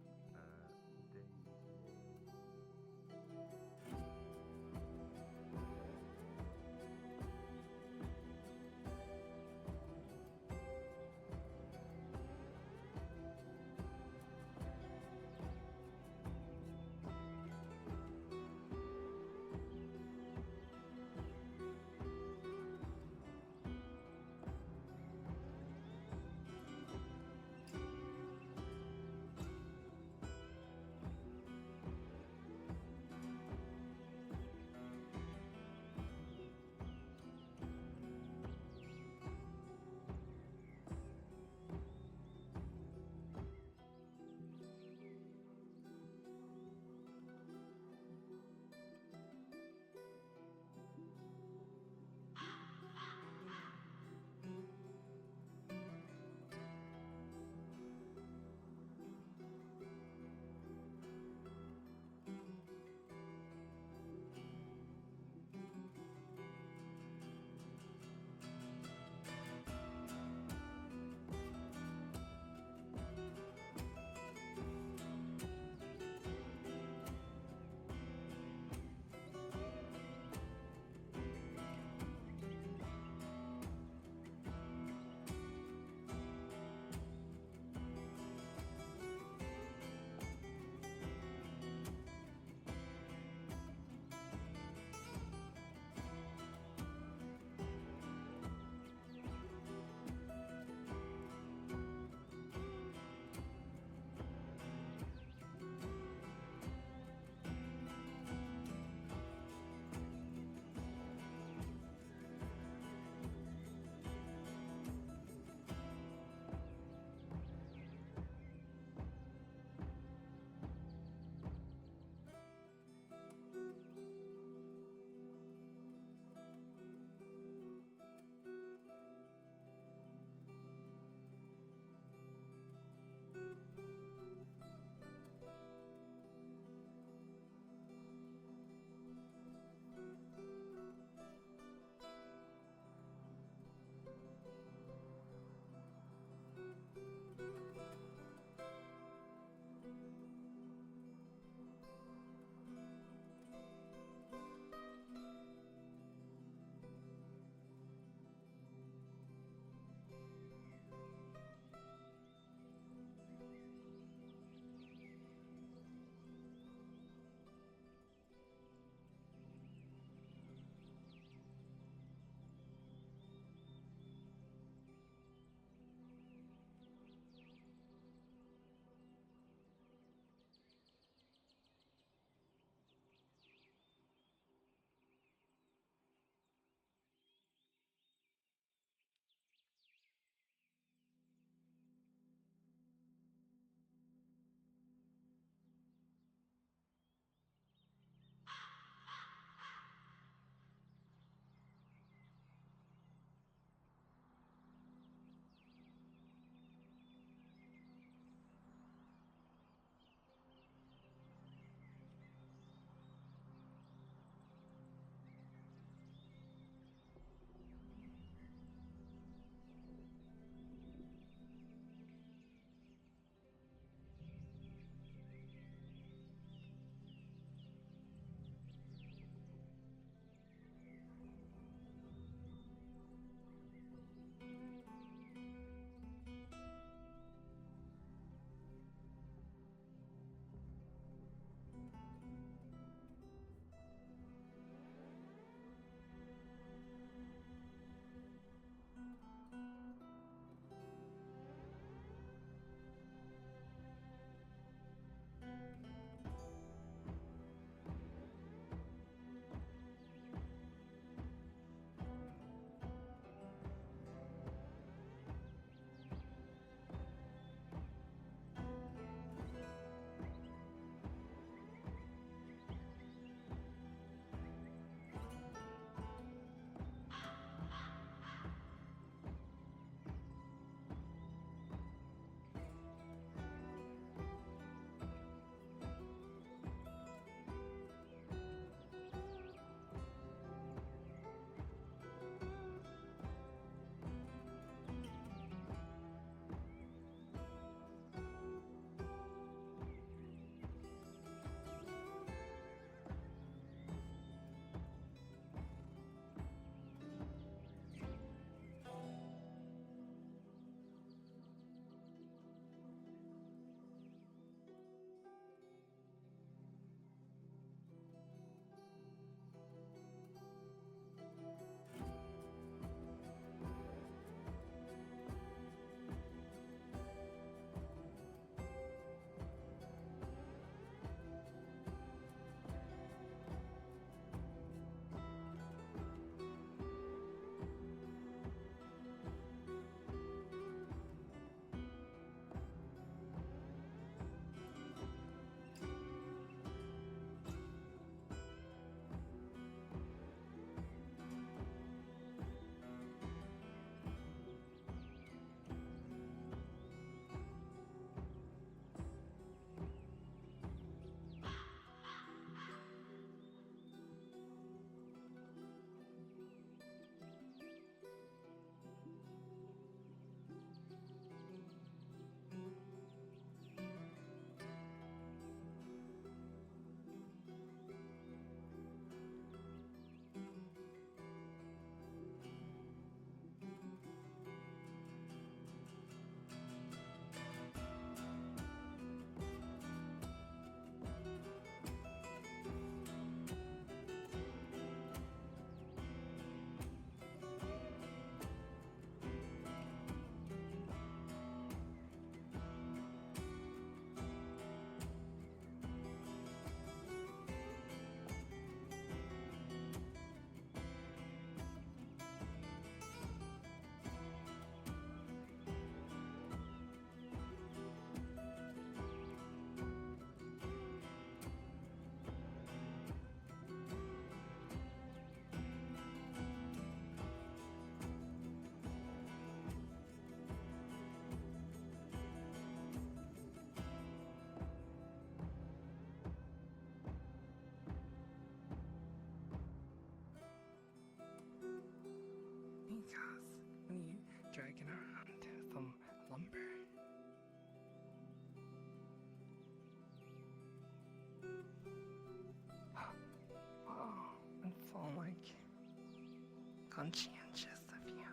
conscientious of you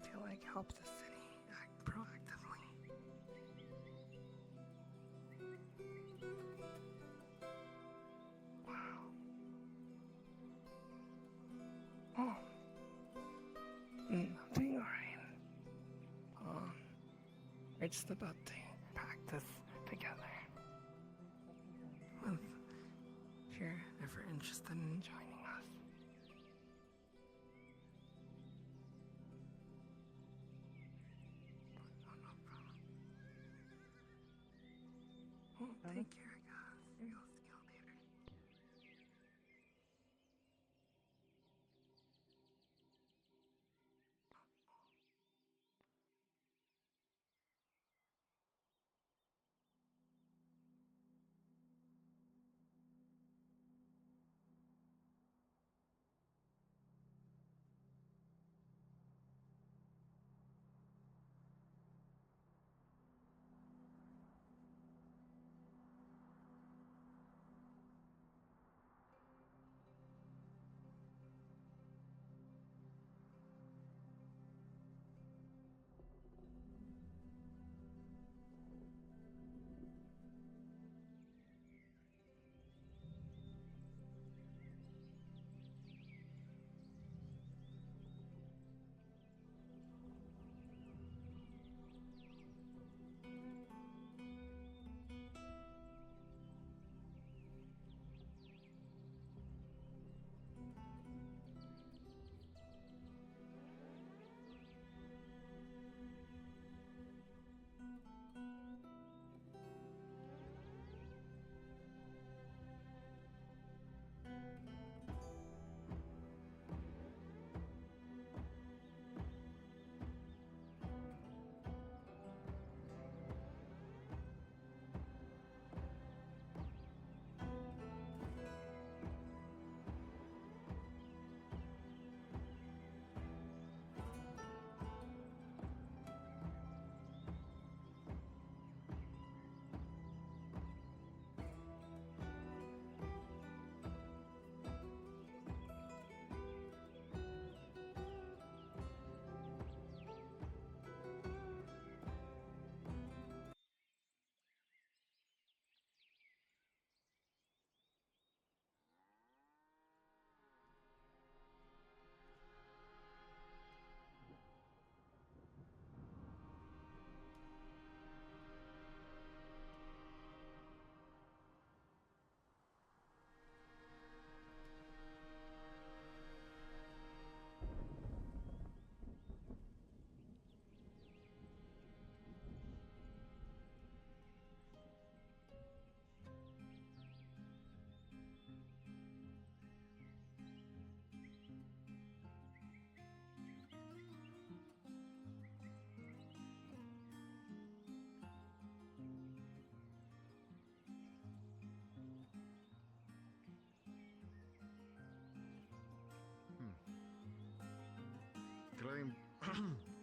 to like help the city act proactively. Wow. Oh. I'm doing alright. We're just about to practice together. Well, if you're ever interested in joining us. Oh, take care, guys. You'll see you later.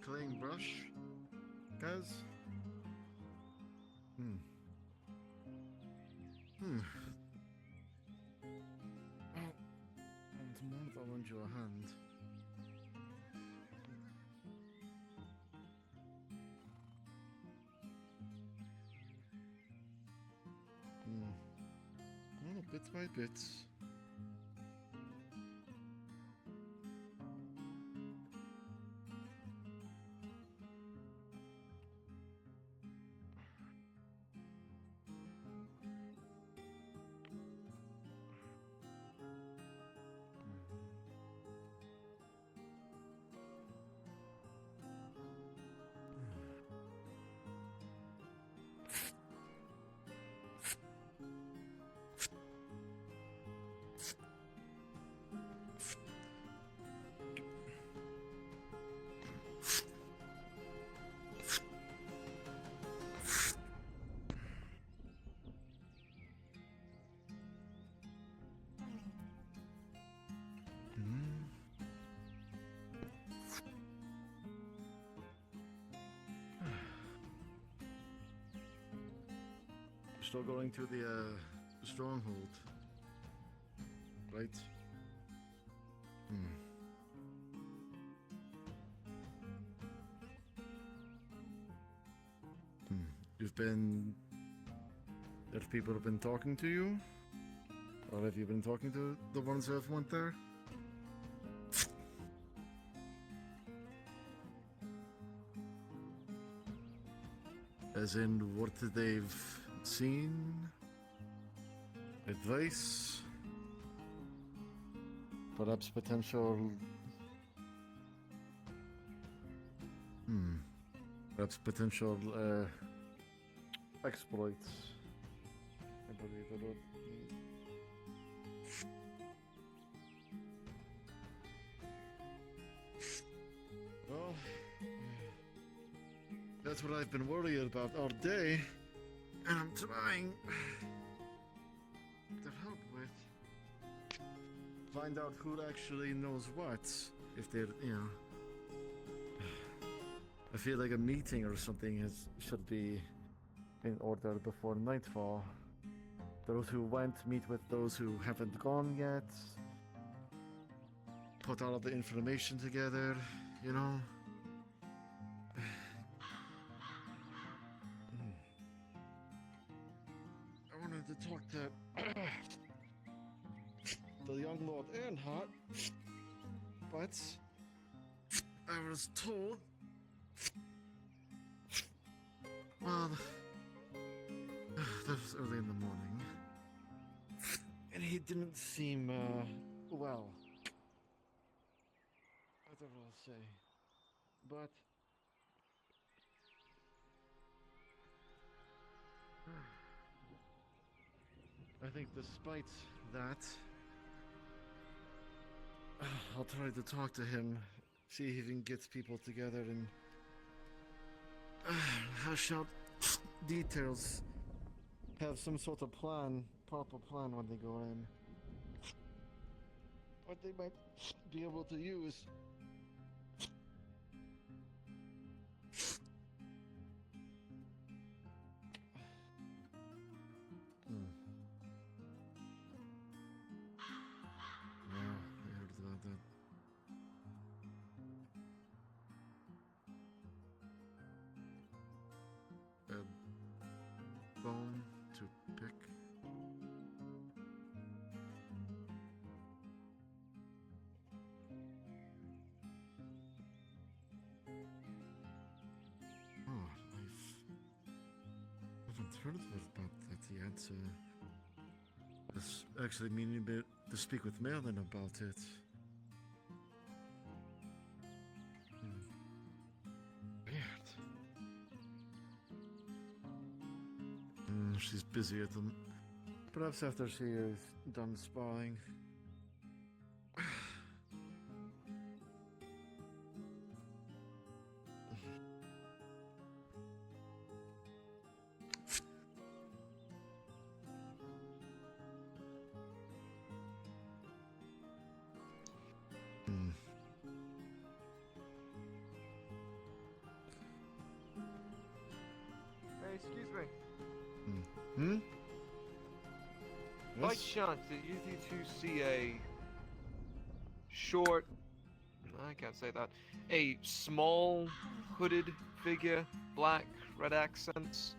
Clean brush, guys. And more that lend you a hand. Well, bit by bit. Still going to the stronghold, right? That people have been talking to you? Or have you been talking to the ones who have went there? As in what they've seen? Advice? Perhaps potential... Perhaps potential, exploits. I believe it would. Well, that's what I've been worried about all day, and I'm trying to help with. Find out who actually knows what, if they're, I feel like a meeting or something should be in order before nightfall. Those who went meet with those who haven't gone yet. Put all of the information together, you know? I wanted to talk to the young Lord Earnhardt, but I was told, well, that was early in the morning, and he didn't seem, well. I don't know what to say, but I think despite that, I'll try to talk to him, see if he can get people together and hash out details, have some sort of plan, proper plan when they go in. What they might be able to use. Yeah, I heard about that. A bone to pick. Oh, I haven't heard about that yet. I was actually meaning to speak with Merlin about it. Weird. She's busy at them. Perhaps after she is done sparring. Hey, excuse me. Hmm? By Yes? chance, did you two see a short... I can't say that. A small, hooded figure, black, red accents,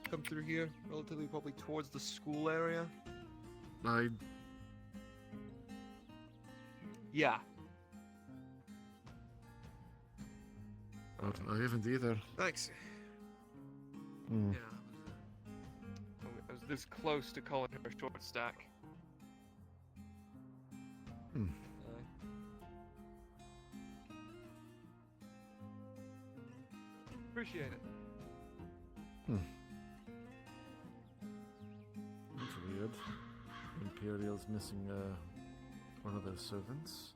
come through here, relatively probably towards the school area? Yeah. I haven't either. Thanks. Hmm. Yeah. I was this close to calling her a short stack. Hmm. Appreciate it. That's weird. Imperial's missing one of their servants.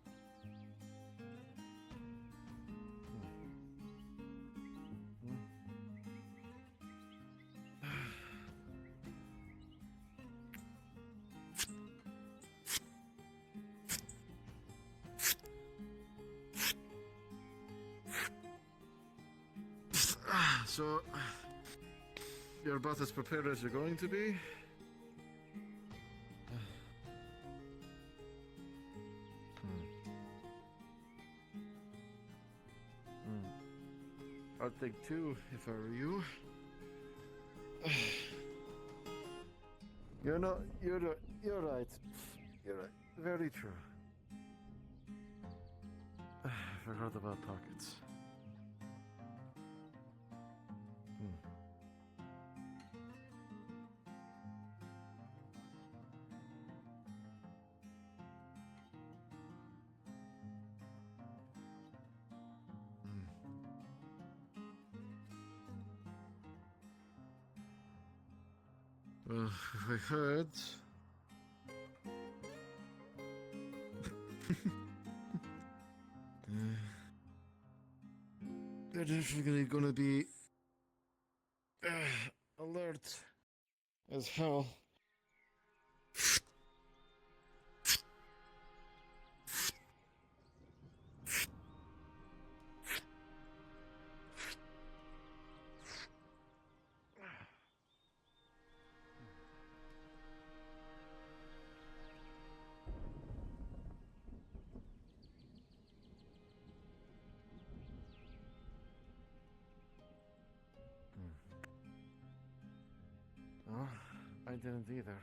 So, you're about as prepared as you're going to be? I'd take two if I were you. You're not. You're right. You're right. You're right. Very true. I forgot about pockets. Well, I heard. They're definitely gonna be alert as hell. Oh, I didn't either.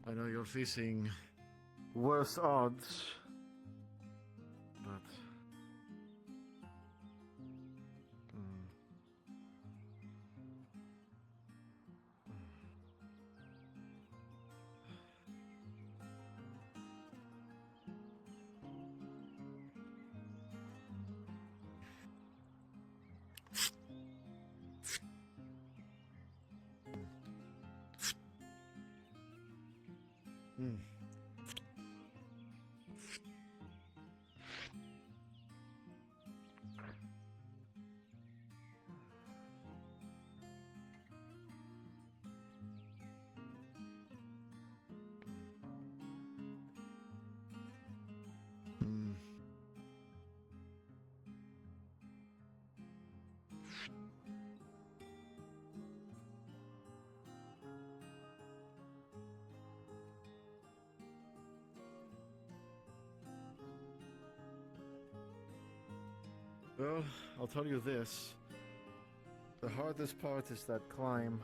I know you're facing worse odds, but well, I'll tell you this. The hardest part is that climb.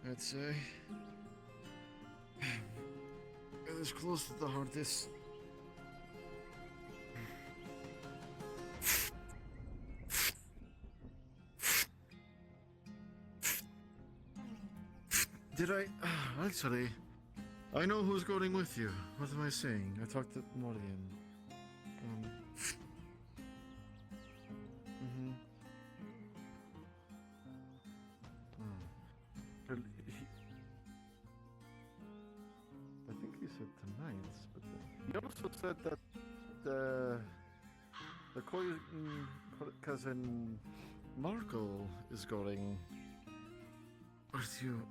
I'd say. It is close to the hardest. Did I? Actually, I know who's going with you. What am I saying? I talked to Morgan. I think he said tonight, but he also said that the cousin Marco is going with you.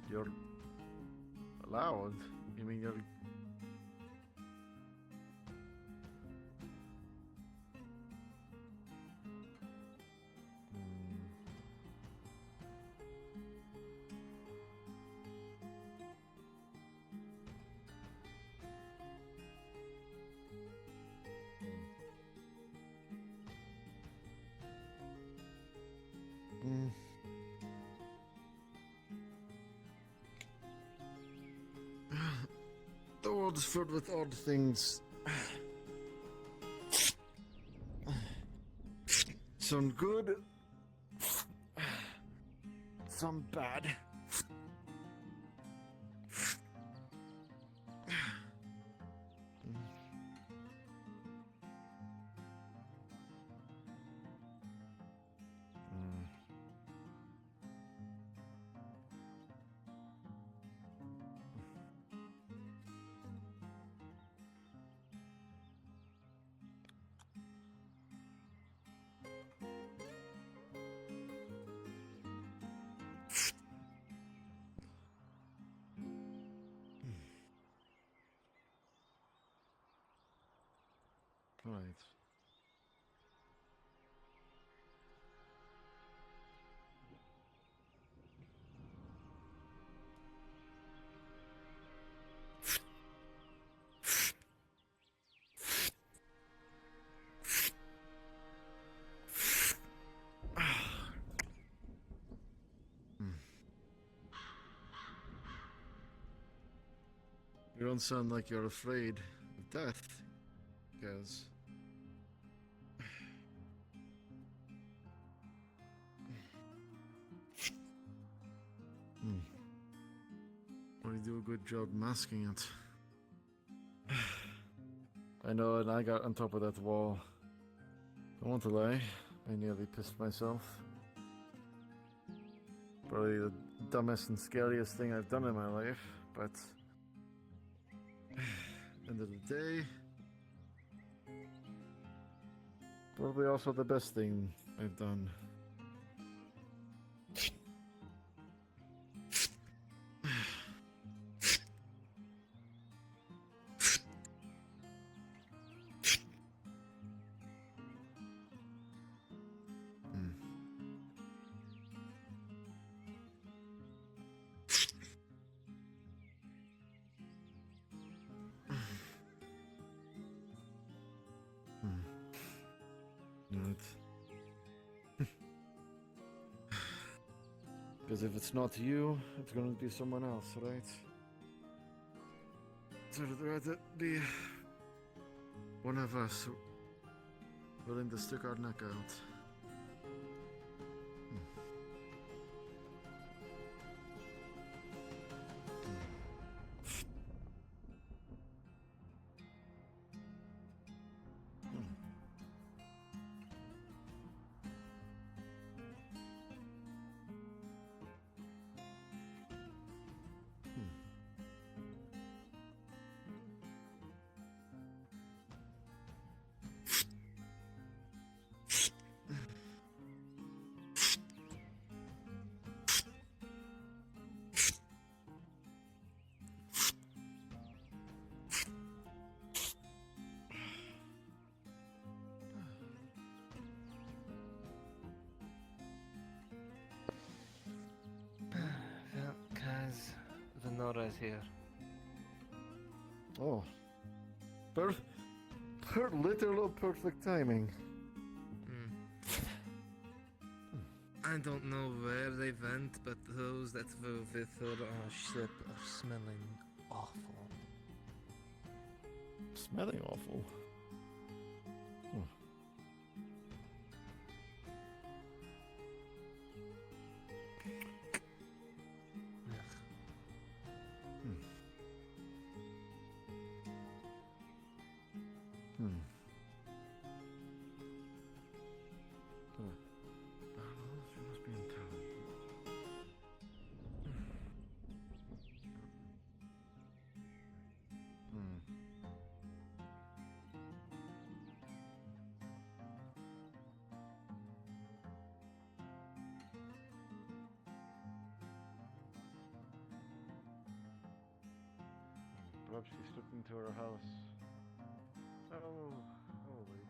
You're allowed? You mean you're... The world is filled with odd things. Some good, some bad. Right. You don't sound like you're afraid of death, Gaz. Well, you do a good job masking it. I know, and I got on top of that wall. Don't want to lie, I nearly pissed myself. Probably the dumbest and scariest thing I've done in my life, but end of the day, probably also the best thing I've done. Because if it's not you, it's going to be someone else, right? So I'd rather be one of us willing to stick our neck out. Well, Kaz, Venora's here. Oh. Literal perfect timing. I don't know where they went, but those that were with her on our ship are smelling awful. Smelling awful? She must be in town. Perhaps she slipped into her house. Oh, holy.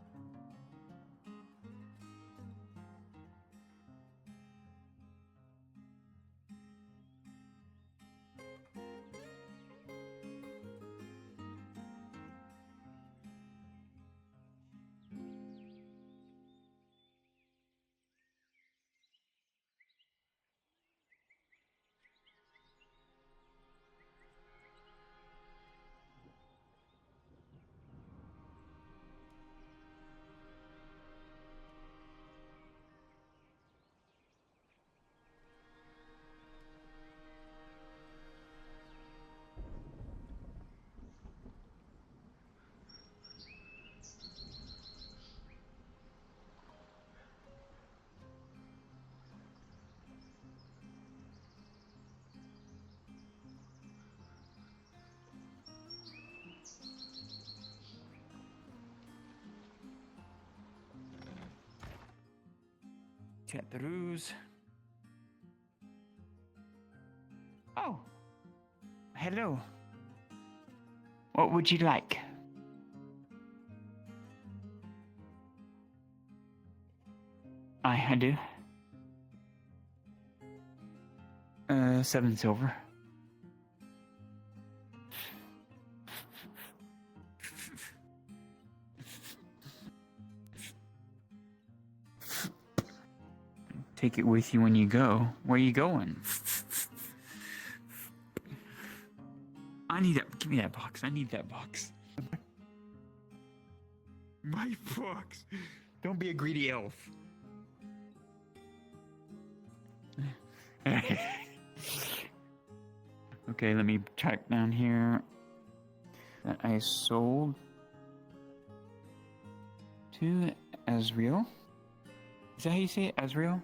Check the ruse. Oh. Hello. What would you like? I do. 7 silver. Take it with you when you go. Where are you going? I need that. Give me that box. I need that box. My box. Don't be a greedy elf. Okay, let me check down here. That I sold to Az'Rael. Is that how you say it? Az'Rael?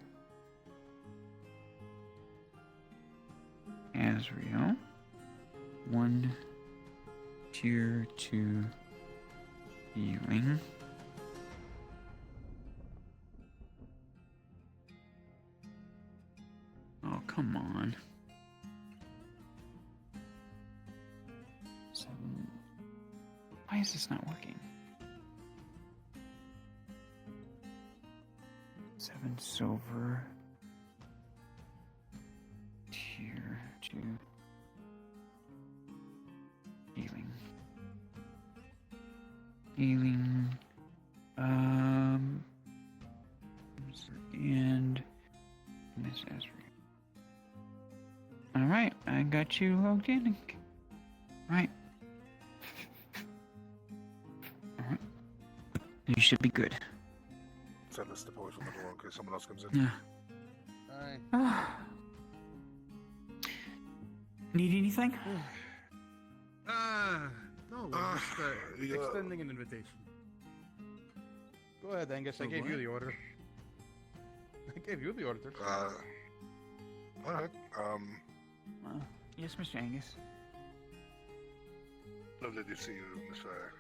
Az'Rael. 1 tier 2 healing. Oh, come on. 7. Why is this not working? 7 silver. Tier 2. Healing. Healing. And Miss Az'Rael. Alright, I got you logged in. Right. Alright. You should be good. Set us the boys from the door in case someone else comes in. Aye. Need anything? No, we're just extending an invitation. Go ahead, Angus. I gave you the order. I gave you the order. Alright. Yes, Mr. Angus. Lovely to see you, Miss Fair.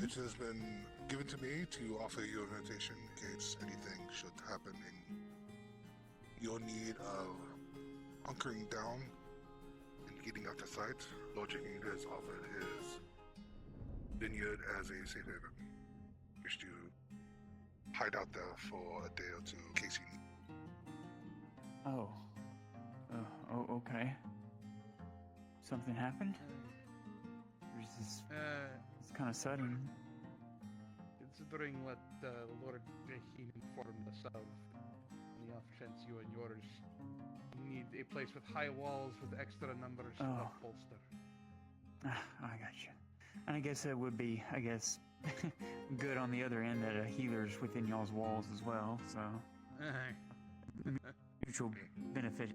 It has been given to me to offer you an invitation in case anything should happen in your need of hunkering down and getting out to site. Lord King has offered his vineyard as a safe haven. Wish to hide out there for a day or two in case you need. Oh. Oh, okay. Something happened? Or is this... it's kind of sudden. Considering what Lord Rahim informed us of, on the off chance you and yours need a place with high walls with extra numbers of bolster. I got you. And I guess it would be, good on the other end that a healer's within y'all's walls as well, so... mutual benefit.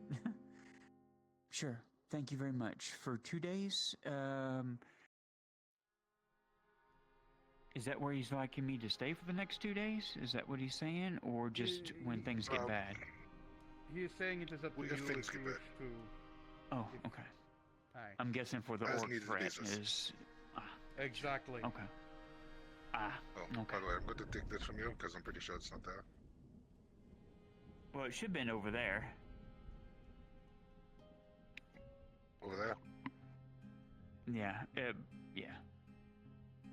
Sure. Thank you very much. For 2 days, is that where he's liking me to stay for the next 2 days? Is that what he's saying? Or just when things get bad? He is saying it is up to you if you wish to... Oh, okay. Aye. I'm guessing for the As orc needed threat basis. is... Exactly. Okay. Oh, okay. by the way, I'm going to take this from you because I'm pretty sure it's not there. Well, it should have been over there. Over there? Yeah, yeah.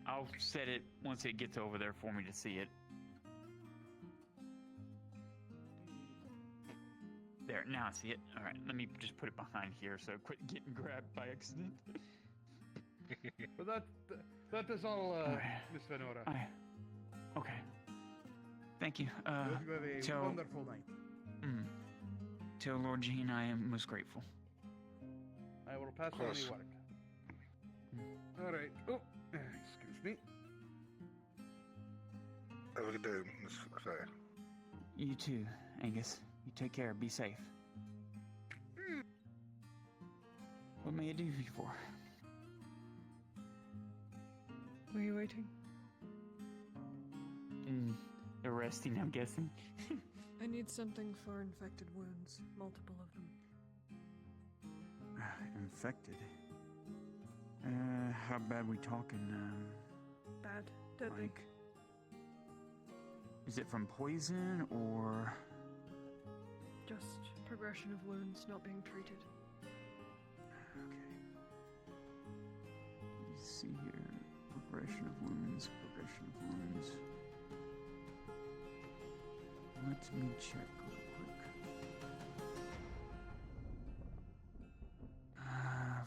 I'll set it once it gets over there for me to see it. There, now I see it. Alright, let me just put it behind here so quit getting grabbed by accident. But that is all, Alright. Miss Venora. Okay. Thank you. You have a wonderful night. Tell Lord Jean I am most grateful. I will pass on the word. Alright. Oh, excuse me. Have a good day, Miss Fair. You too, Angus. You take care. Be safe. What may I do you for? Were you waiting? Arresting, I'm guessing. I need something for infected wounds. Multiple of them. Infected? How bad we talking? Bad. Deadly. Like, is it from poison or? Just progression of wounds not being treated. Okay. Let's see here. Progression of wounds. Progression of wounds. Let me check real quick.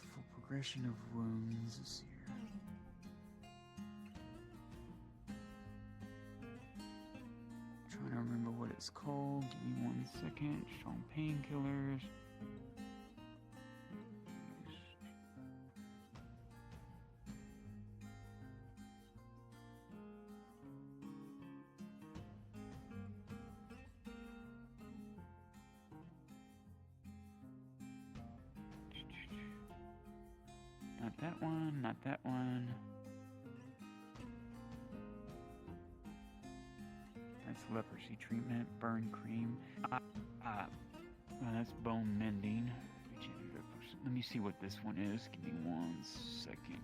For progression of wounds, let's see here. Trying to remember what it's called. Give me 1 second. Strong painkillers. Not that one, not that one. That's leprosy treatment, burn cream. That's bone mending. Let me see what this one is. Give me 1 second.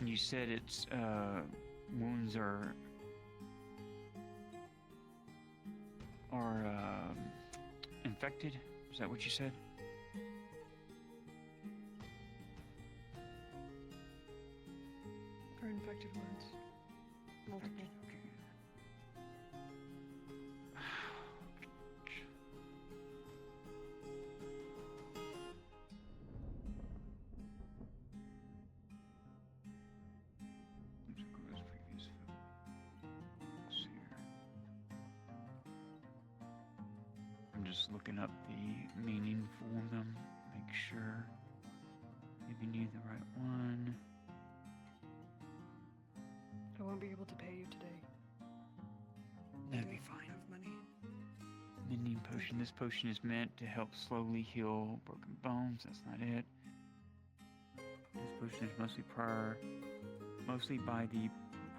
You said it's wounds are infected. Is that what you said? For infected wounds. Multiple. I'm just looking up the meaning for them. Make sure. Maybe need the right one. I won't be able to pay you today. That'd be fine. Have money. Mending potion. This potion is meant to help slowly heal broken bones. That's not it. This potion is mostly by the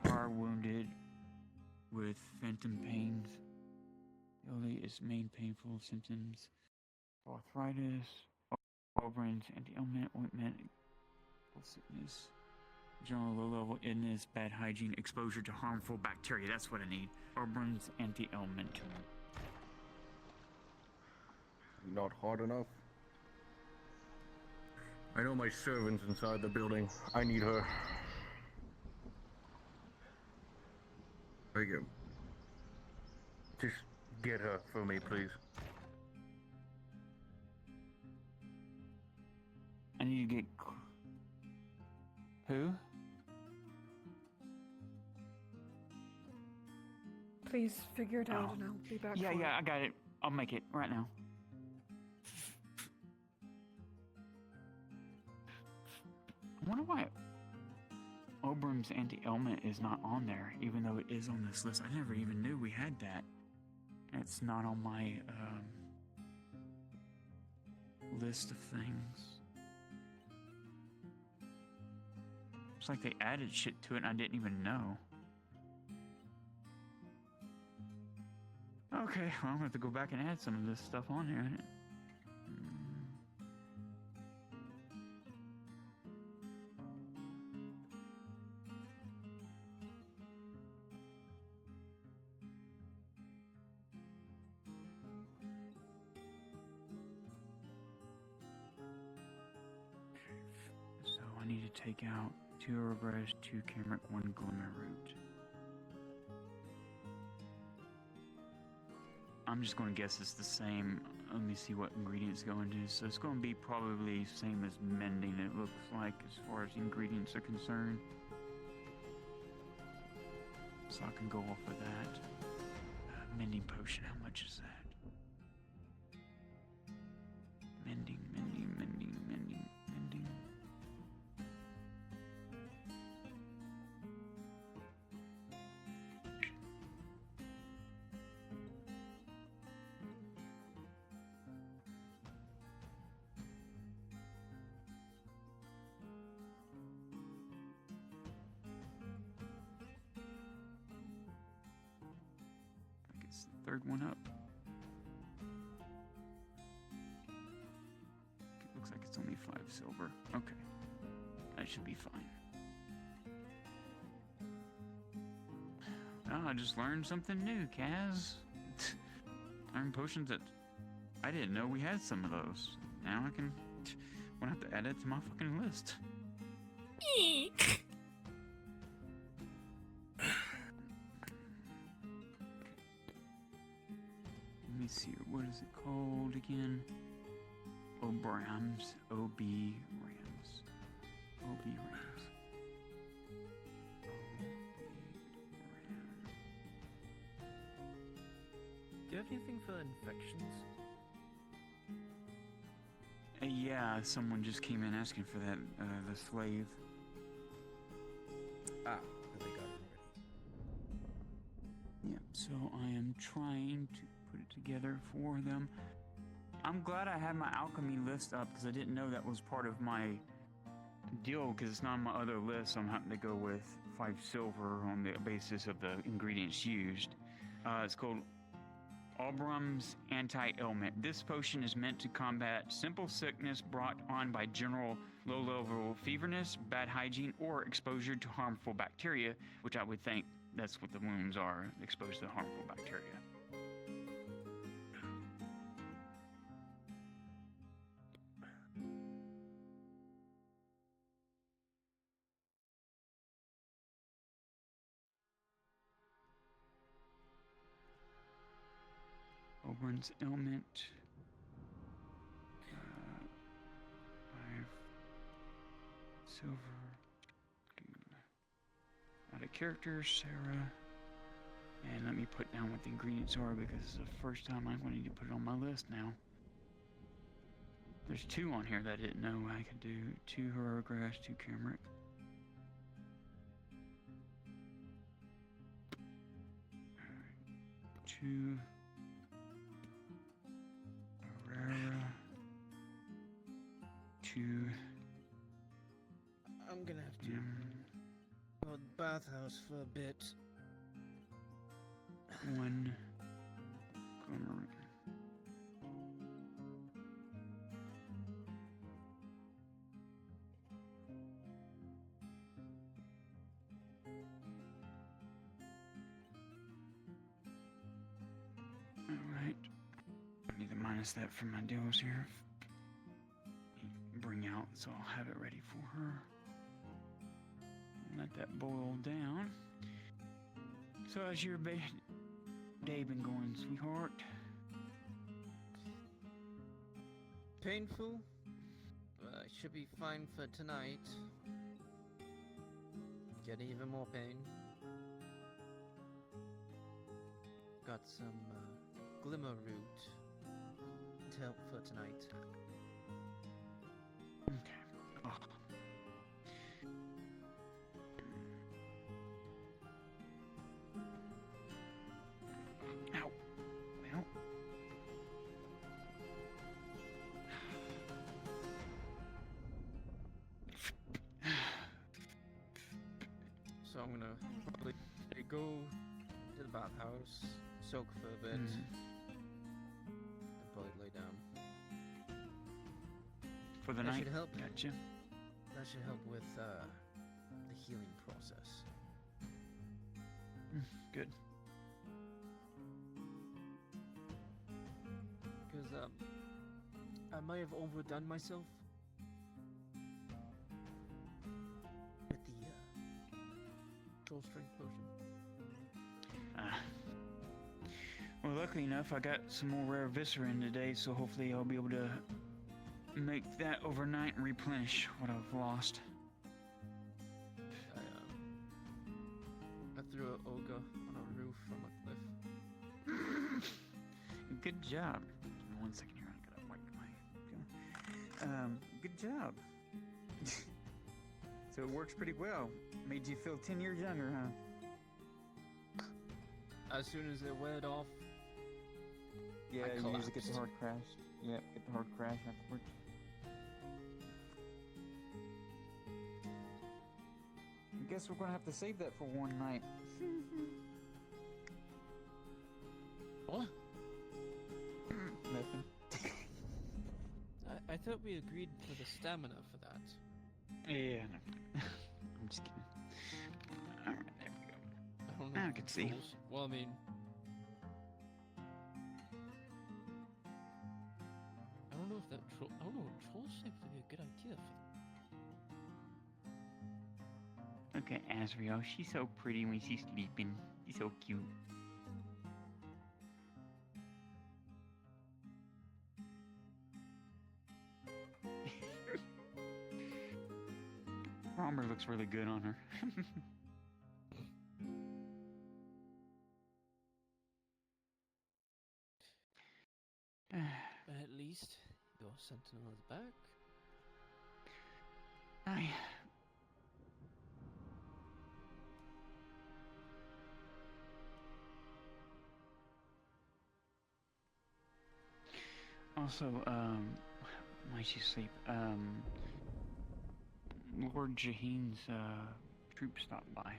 prior wounded with phantom pains. The only is main painful symptoms: arthritis, Auburn's anti-ailment ointment, sickness, general low-level illness, bad hygiene, exposure to harmful bacteria. That's what I need. Auburn's anti-ailment. Not hard enough. I know my servant's inside the building. I need her. Thank you. Just get her for me, please. I need to get... Who? Please figure it out and I'll be back. Yeah, for yeah, it. I got it. I'll make it right now. I wonder why Obram's anti-ailment is not on there, even though it is on this list. I never even knew we had that. It's not on my list of things. It's like they added shit to it and I didn't even know. Okay, well, I'm gonna have to go back and add some of this stuff on here. So I need to take out 2 Regret, 2 Cameric, 1 Glimmer Root. I'm just going to guess it's the same. Let me see what ingredients go into. So it's going to be probably same as mending, it looks like, as far as ingredients are concerned. So I can go off of that. Mending potion, how much is that? Mending, mending, mending, mending, mending. It's the 3rd one up. It looks like it's only 5 silver. Okay. That should be fine. Well, I just learned something new, Kaz. Learned potions that I didn't know we had some of those. Now I can... won't have to add it to my fucking list. Eek. Let me see, what is it called again? Obrams. O-B Rams. O-B Rams. Do you have anything for infections? Yeah, someone just came in asking for that, the slave. Ah, I think I got it already. Yep, so I am trying to put it together for them. I'm glad I had my alchemy list up because I didn't know that was part of my deal because it's not on my other list. So I'm having to go with 5 silver on the basis of the ingredients used. It's called Aubrum's Anti-Ailment. This potion is meant to combat simple sickness brought on by general low-level feverness, bad hygiene, or exposure to harmful bacteria, which I would think that's what the wounds are, exposed to harmful bacteria. Oberon's ailment. 5 silver. Out of character, Sarah. And let me put down what the ingredients are because it's the first time I'm going to need to put it on my list now. There's 2 on here that I didn't know I could do. 2 Herrera grass, 2 Cameric. Alright. 2 Herrera. 2. I'm gonna have to go to the bathhouse for a bit. 1 Cameric. Alright. I need to minus that from my deals here. Bring out, so I'll have it ready for her. Let that boil down. So how's your day been going, sweetheart? Painful? Should be fine for tonight. Get even more pain. Got some glimmer root to help for tonight. Okay. Oh. Ow. Well. So I'm gonna probably go to the bathhouse, soak for a bit, and probably lay down. For the That night? should help. Gotcha. That should help with the healing process. Good. Because I might have overdone myself with the soul strength potion. Well, luckily enough, I got some more rare viscera in today, so hopefully I'll be able to make that overnight and replenish what I've lost. I threw an ogre on a roof from a cliff. Good job. Give me 1 second here. I gotta wipe my. Good job. So it works pretty well. Made you feel 10 years younger, huh? As soon as it went off, Yeah, I you usually get the collapsed. hard crash. Yep, get the hard crash afterwards. I guess we're gonna have to save that for one night. What? Nothing. I thought we agreed for the stamina for that. Yeah, no. I'm just kidding. Alright, there we go. I don't know. I if can the see. trolls- Well, I mean, I don't know if that troll. I don't know. Trolls seem to be a good idea for. Look at Az'Rael. She's so pretty when she's sleeping. She's so cute. Armor looks really good on her. But at least your sentinel is back. I... Also, why she sleep? Lord Jaheen's troops stopped by,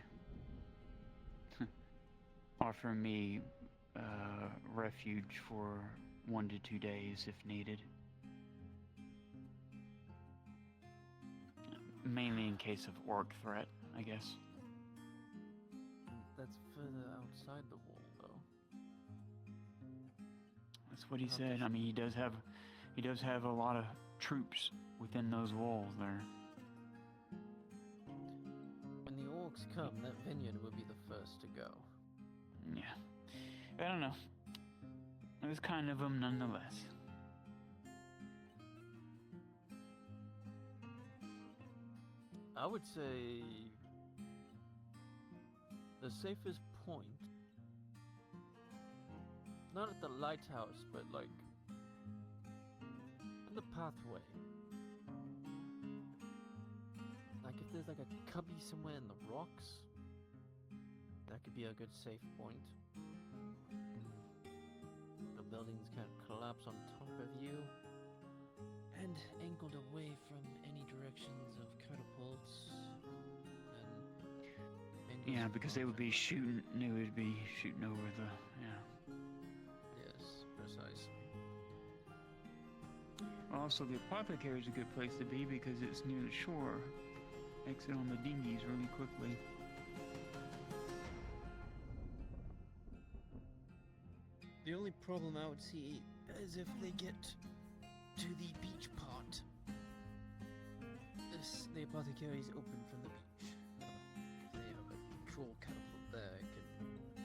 offering me refuge for 1 to 2 days if needed. Mainly in case of orc threat, I guess. That's further outside the wall, though. That's what he said. I mean, he does have a lot of troops within those walls there. When the orcs come, that vineyard will be the first to go. Yeah. I don't know. It was kind of them nonetheless. I would say the safest point, not at the lighthouse, but like on the pathway. Like if there's like a cubby somewhere in the rocks, that could be a good safe point. The buildings can't collapse on top of you. And angled away from any directions of catapults and Yeah, because they would be shooting. They would be shooting over the. Yeah. Yes, precisely. Also, the apothecary is a good place to be because it's near the shore. Exit on the dinghies really quickly. The only problem I would see is if they get to the beach part. The apothecary is open from the beach. If they have a troll catapult there, it can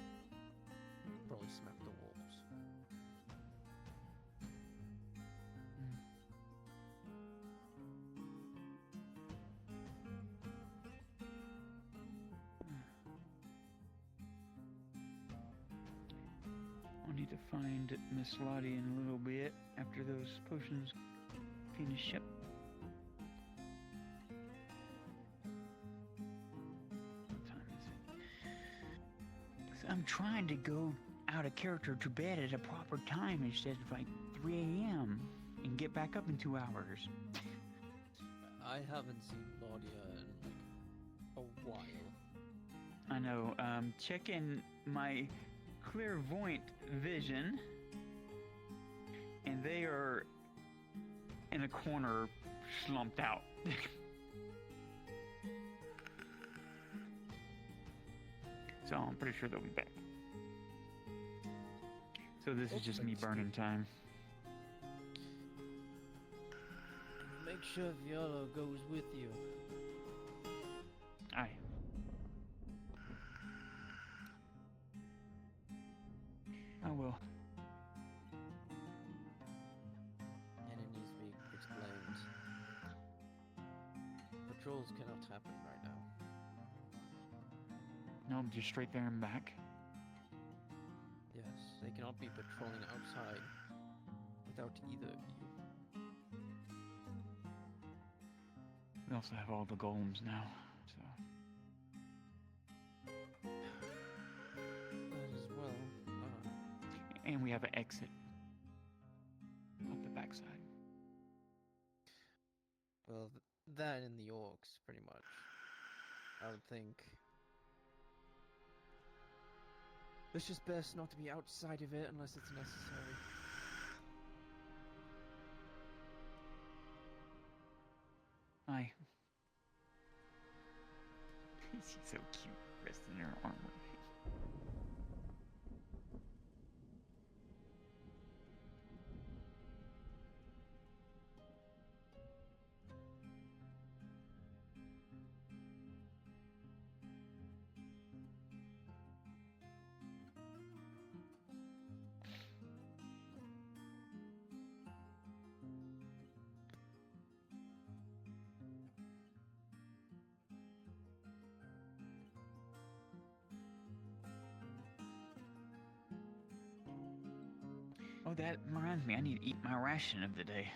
probably smack the walls. I'll need to find Miss Lottie in a little bit after those potions finish up. What time is it? So I'm trying to go out of character to bed at a proper time instead of like 3 a.m. and get back up in 2 hours. I haven't seen Claudia in like a while. I know. Checking my clairvoyant vision, and they are in a corner, slumped out. So I'm pretty sure they'll be back. So this is just me burning time. Make sure Viola goes with you. Aye. I will. And it needs to be explained. Patrols cannot happen right now. No, just straight there and back. Yes, they cannot be patrolling outside without either of you. We also have all the golems now, so. That as well. And we have an exit off the backside. Well, that and the orcs, pretty much. I would think. It's just best not to be outside of it unless it's necessary. Aye. She's so cute, resting in her armor. Oh, that reminds me, I need to eat my ration of the day.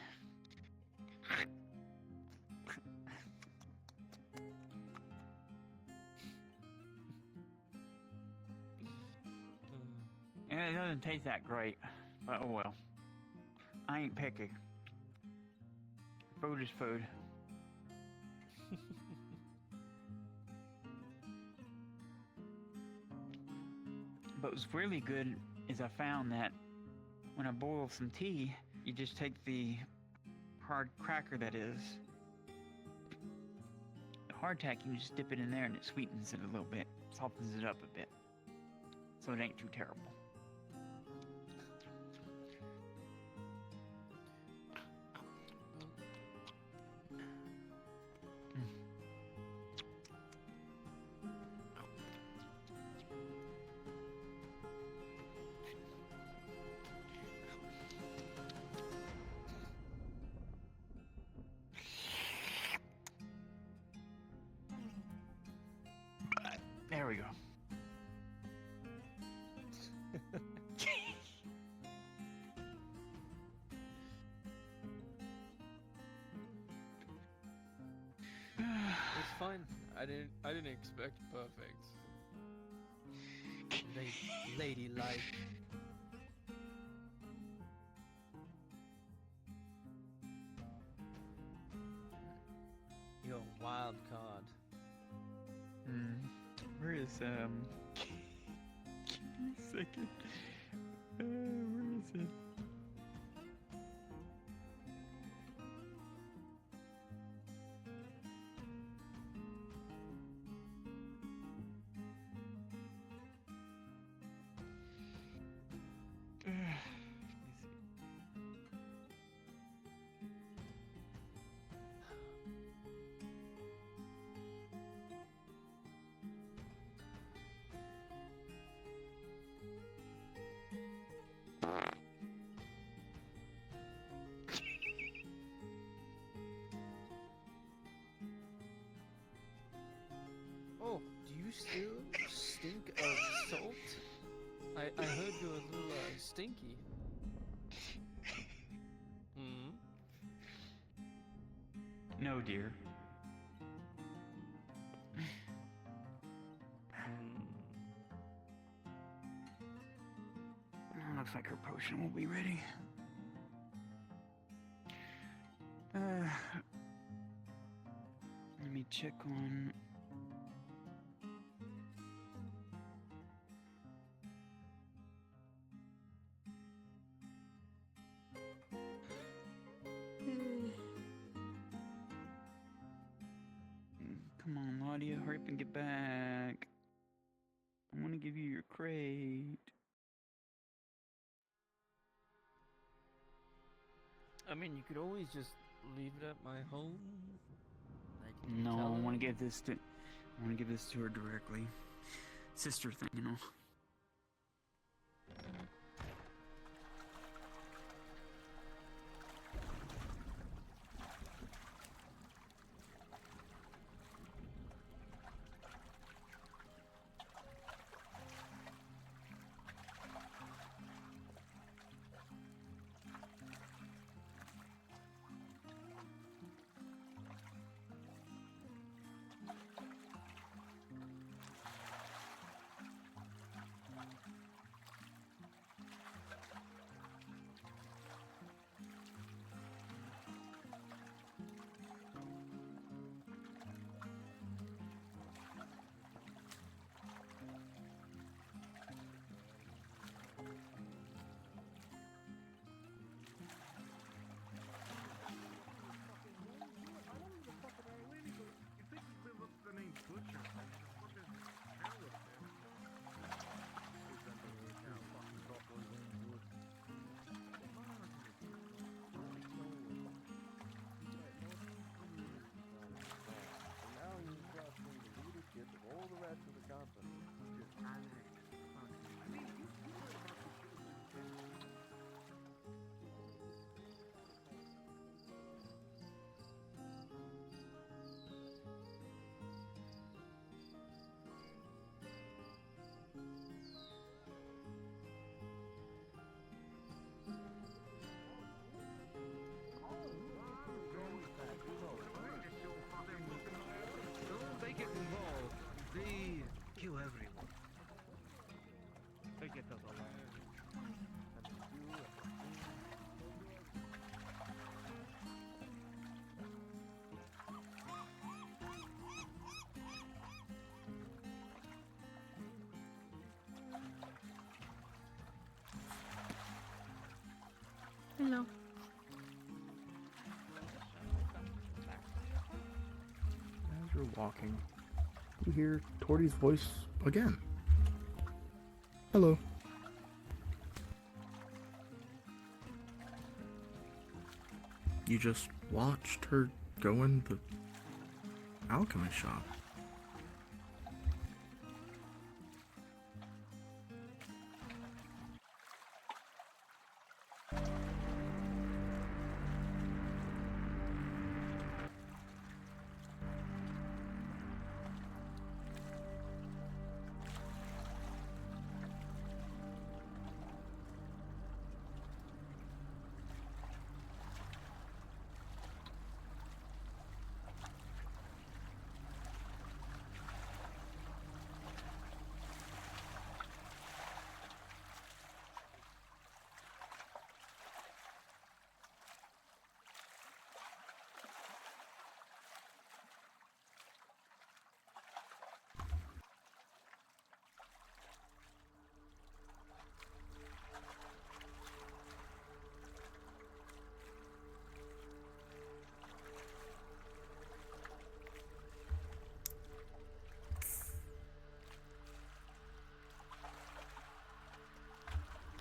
And it doesn't taste that great, but oh well. I ain't picky. Food is food. But what's really good is I found that when I boil some tea, you just take the hard cracker that is. The hardtack, you just dip it in there and it sweetens it a little bit, softens it up a bit. So it ain't too terrible. There we go. It's fine. I didn't expect perfect. Ladylike. You're a wild card. Where is Give me a second. Where is it? Oh, do you still stink of salt? I heard you were a little stinky. Hmm? No, dear. Looks like her potion will be ready. Let me check on. Come on, Laudia, hurry up and get back. I want to give you your crate. I mean, you could always just leave it at my home. No, I want to give this to. I want to give this to her directly. Sister thing, you know. you're walking, you hear Torty's voice again. Hello. You just watched her go in the alchemy shop.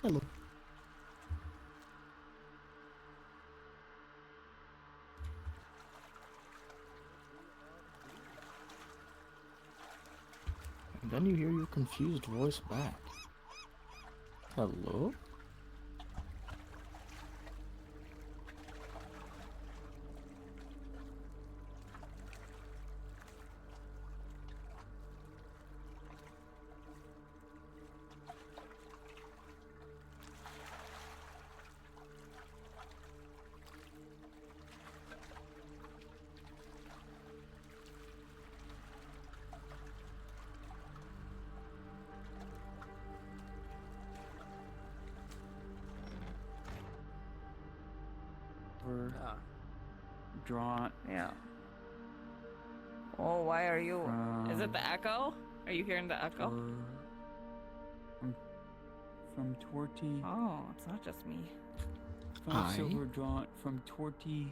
Hello. And then you hear your confused voice back. Hello? Draw. Yeah. Oh, why are you? Is it the echo? Are you hearing the echo? From Torty. Oh, it's not just me. From silver draw from Torty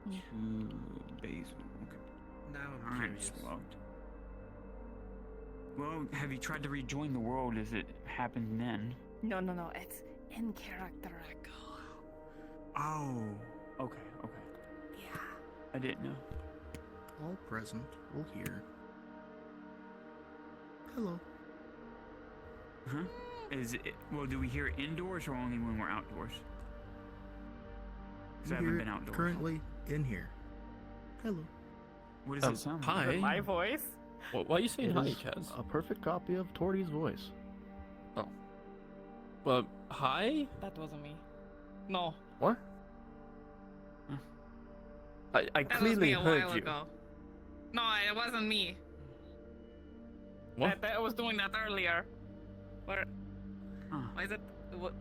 to Basil. Okay. Now I'm curious. Swapped. Well, have you tried to rejoin the world as it happened then? No. It's in character echo. Oh. Okay. Yeah. I didn't know. All present will hear. Hello. Huh? Is it, well, do we hear it indoors or only when we're outdoors? Because I haven't been outdoors. Currently in here. Hello. What does it sound like? Is it my voice? Why are you saying hi, It is Kaz? a perfect copy of Torty's voice. Oh. Well, hi? That wasn't me. No. What? I That clearly was me a heard while you. ago. No, it wasn't me. What? I was doing that earlier. Where? Why is it? What?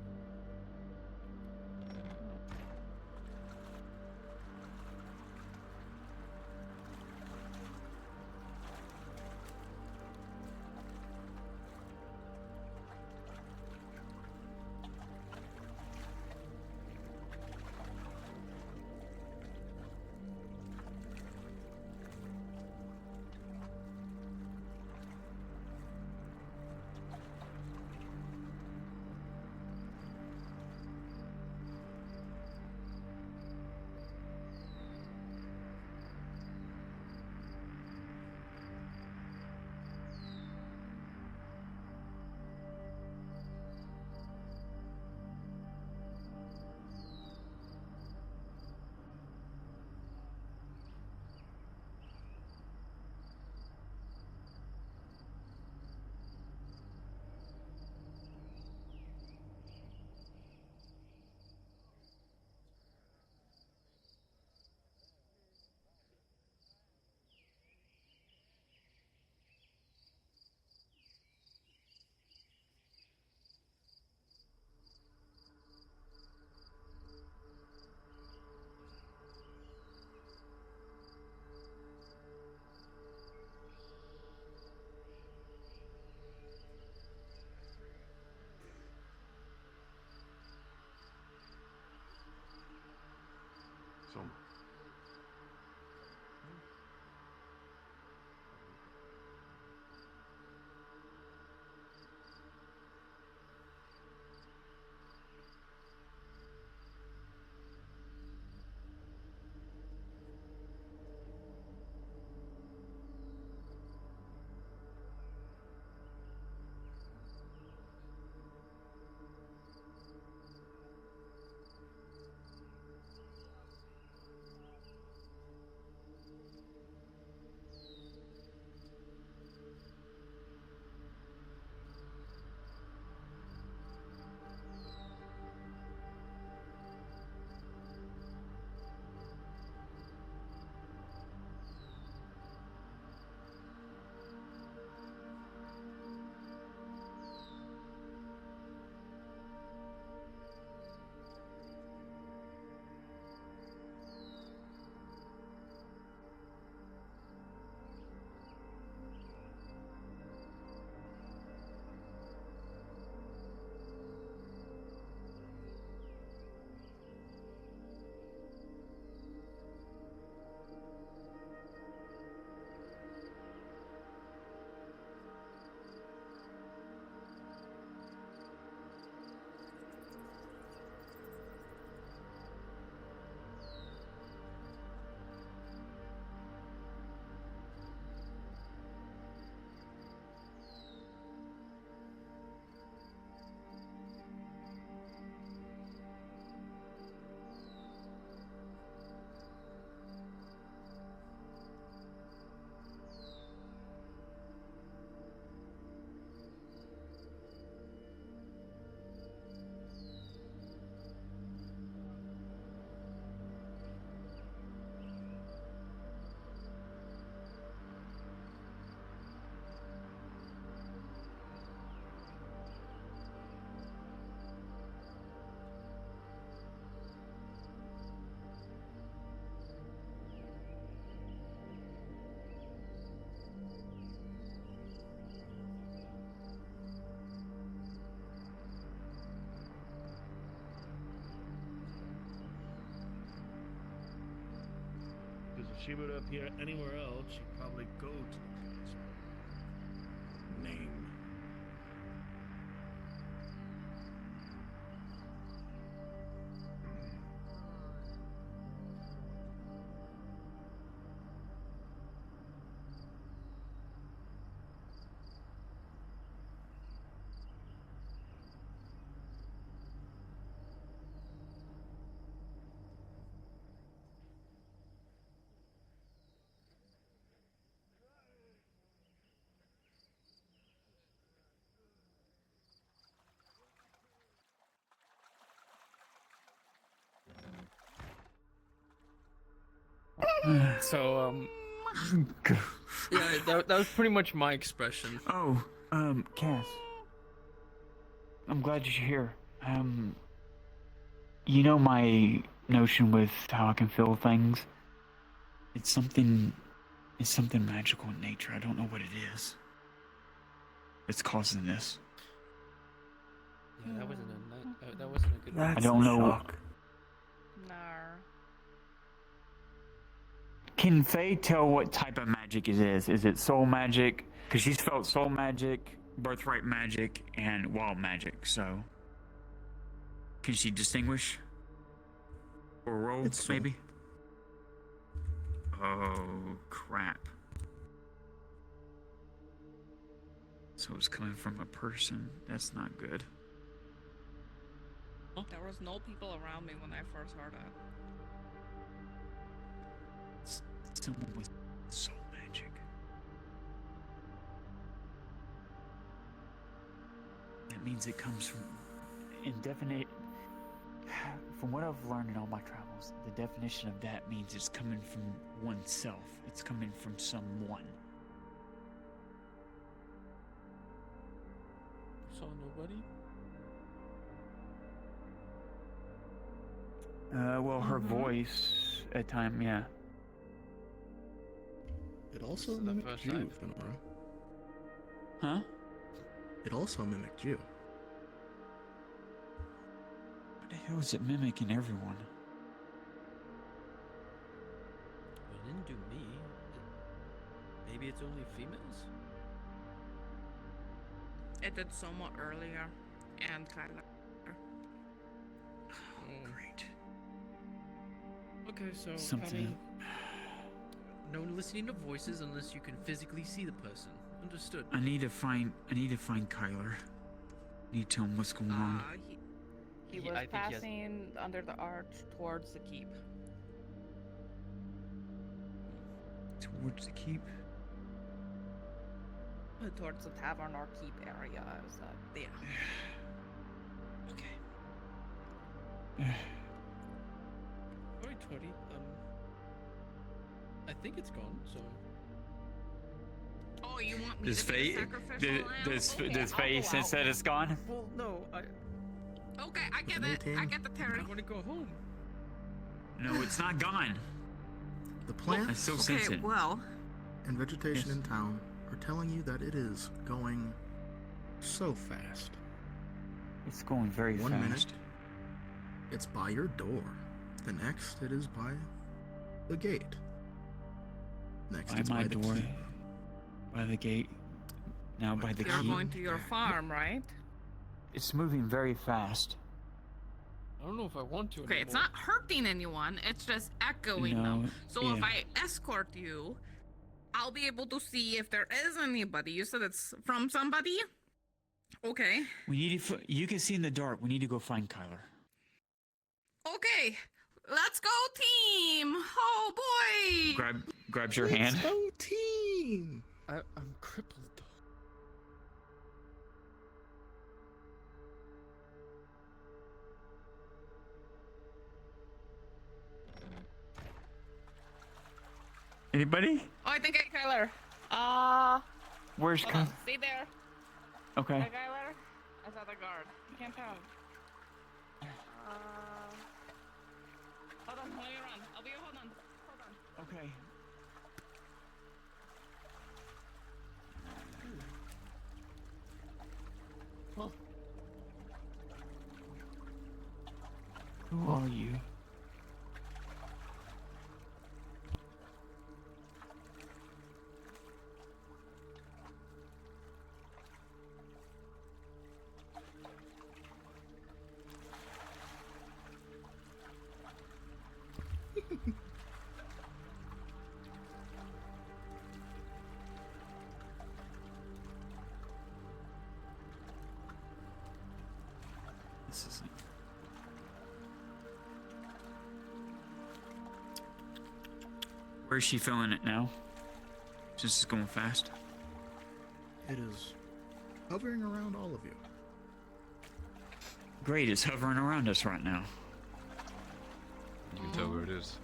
she would appear anywhere else, she'd probably go to the crossroad. Name. So, yeah, that was pretty much my expression. Oh, Cass. I'm glad you're here. You know my notion with how I can feel things? It's something magical in nature. I don't know what it is. It's causing this. Yeah, that wasn't a good one. I don't know. No. Can Faye tell what type of magic it is? Is it soul magic? Because she's felt soul magic, birthright magic, and wild magic, so... Can she distinguish? Or roll, maybe? Oh, crap. So it's coming from a person. That's not good. There was no people around me when I first heard it. Someone with soul magic. That means it comes from indefinite. From what I've learned in all my travels, the definition of that means it's coming from oneself. It's coming from someone. Saw nobody? Well, her voice at time, yeah. It also This is the mimicked first you, time. Fenora. Huh? It also mimicked you. What the hell is it mimicking everyone? It didn't do me. Maybe it's only females? It did somewhat earlier, and Kyla. Great. Okay, so Something. no listening to voices unless you can physically see the person. Understood. I need to find Kyler. I need to tell him what's going on. He Yeah, was I think he has- passing under the arch towards the keep. Towards the keep? Towards the tavern or keep area. Is that there? Alright, 20. I think it's gone, so... Oh, you want me Does to be Faye, the sacrificial lamb? Okay, does I'll Faye go sense out. that it's gone? Well, no, Okay, I get it. I get the Terry. I want to go home. No, it's not gone. The plants I still sense it. well. and vegetation Yes. in town are telling you that it is going so fast. It's going very One fast. minute, it's by your door. The next, it is by the gate. Next, By it's my by the door. keep. By the gate. Now by the You're keep. going to your farm, right? It's moving very fast. I don't know if I want to Okay, it's not hurting anyone. It's just echoing No, them. So if yeah. I escort you, I'll be able to see if there is anybody. You said it's from somebody? Okay. We need to. You can see in the dark. We need to go find Kyler. Okay. Let's go, team! Oh boy! Grabs your hand. Let's go team! I'm crippled, though. Anybody? Oh, I think I Kyler. Where's Hold Kyler? on. Stay there. Okay. Hey, Kyler? I saw the guard. You can't tell. Hold on, while you run. I'll be hold on. Hold on. Okay. Well, Who are you? This isn't. Where's she feeling it now? Since it's going fast. It is hovering around all of you. Great, it's hovering around us right now. You can tell where it is.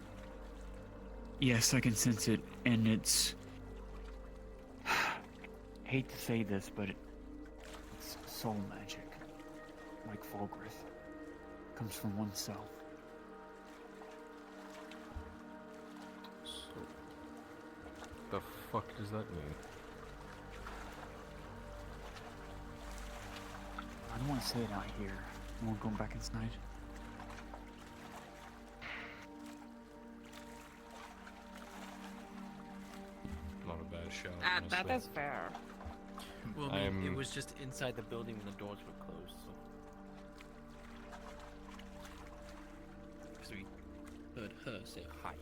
Yes, I can sense it, and it's. Hate to say this, but it's soul magic. Like Fulgrith. Comes from oneself. So, the fuck does that mean? I don't want to say it out here. I won't go back inside. Not a bad shot. That honestly. is fair. Well, I mean, it I'm- was just inside the building when the doors were closed, so. So we heard her say hi.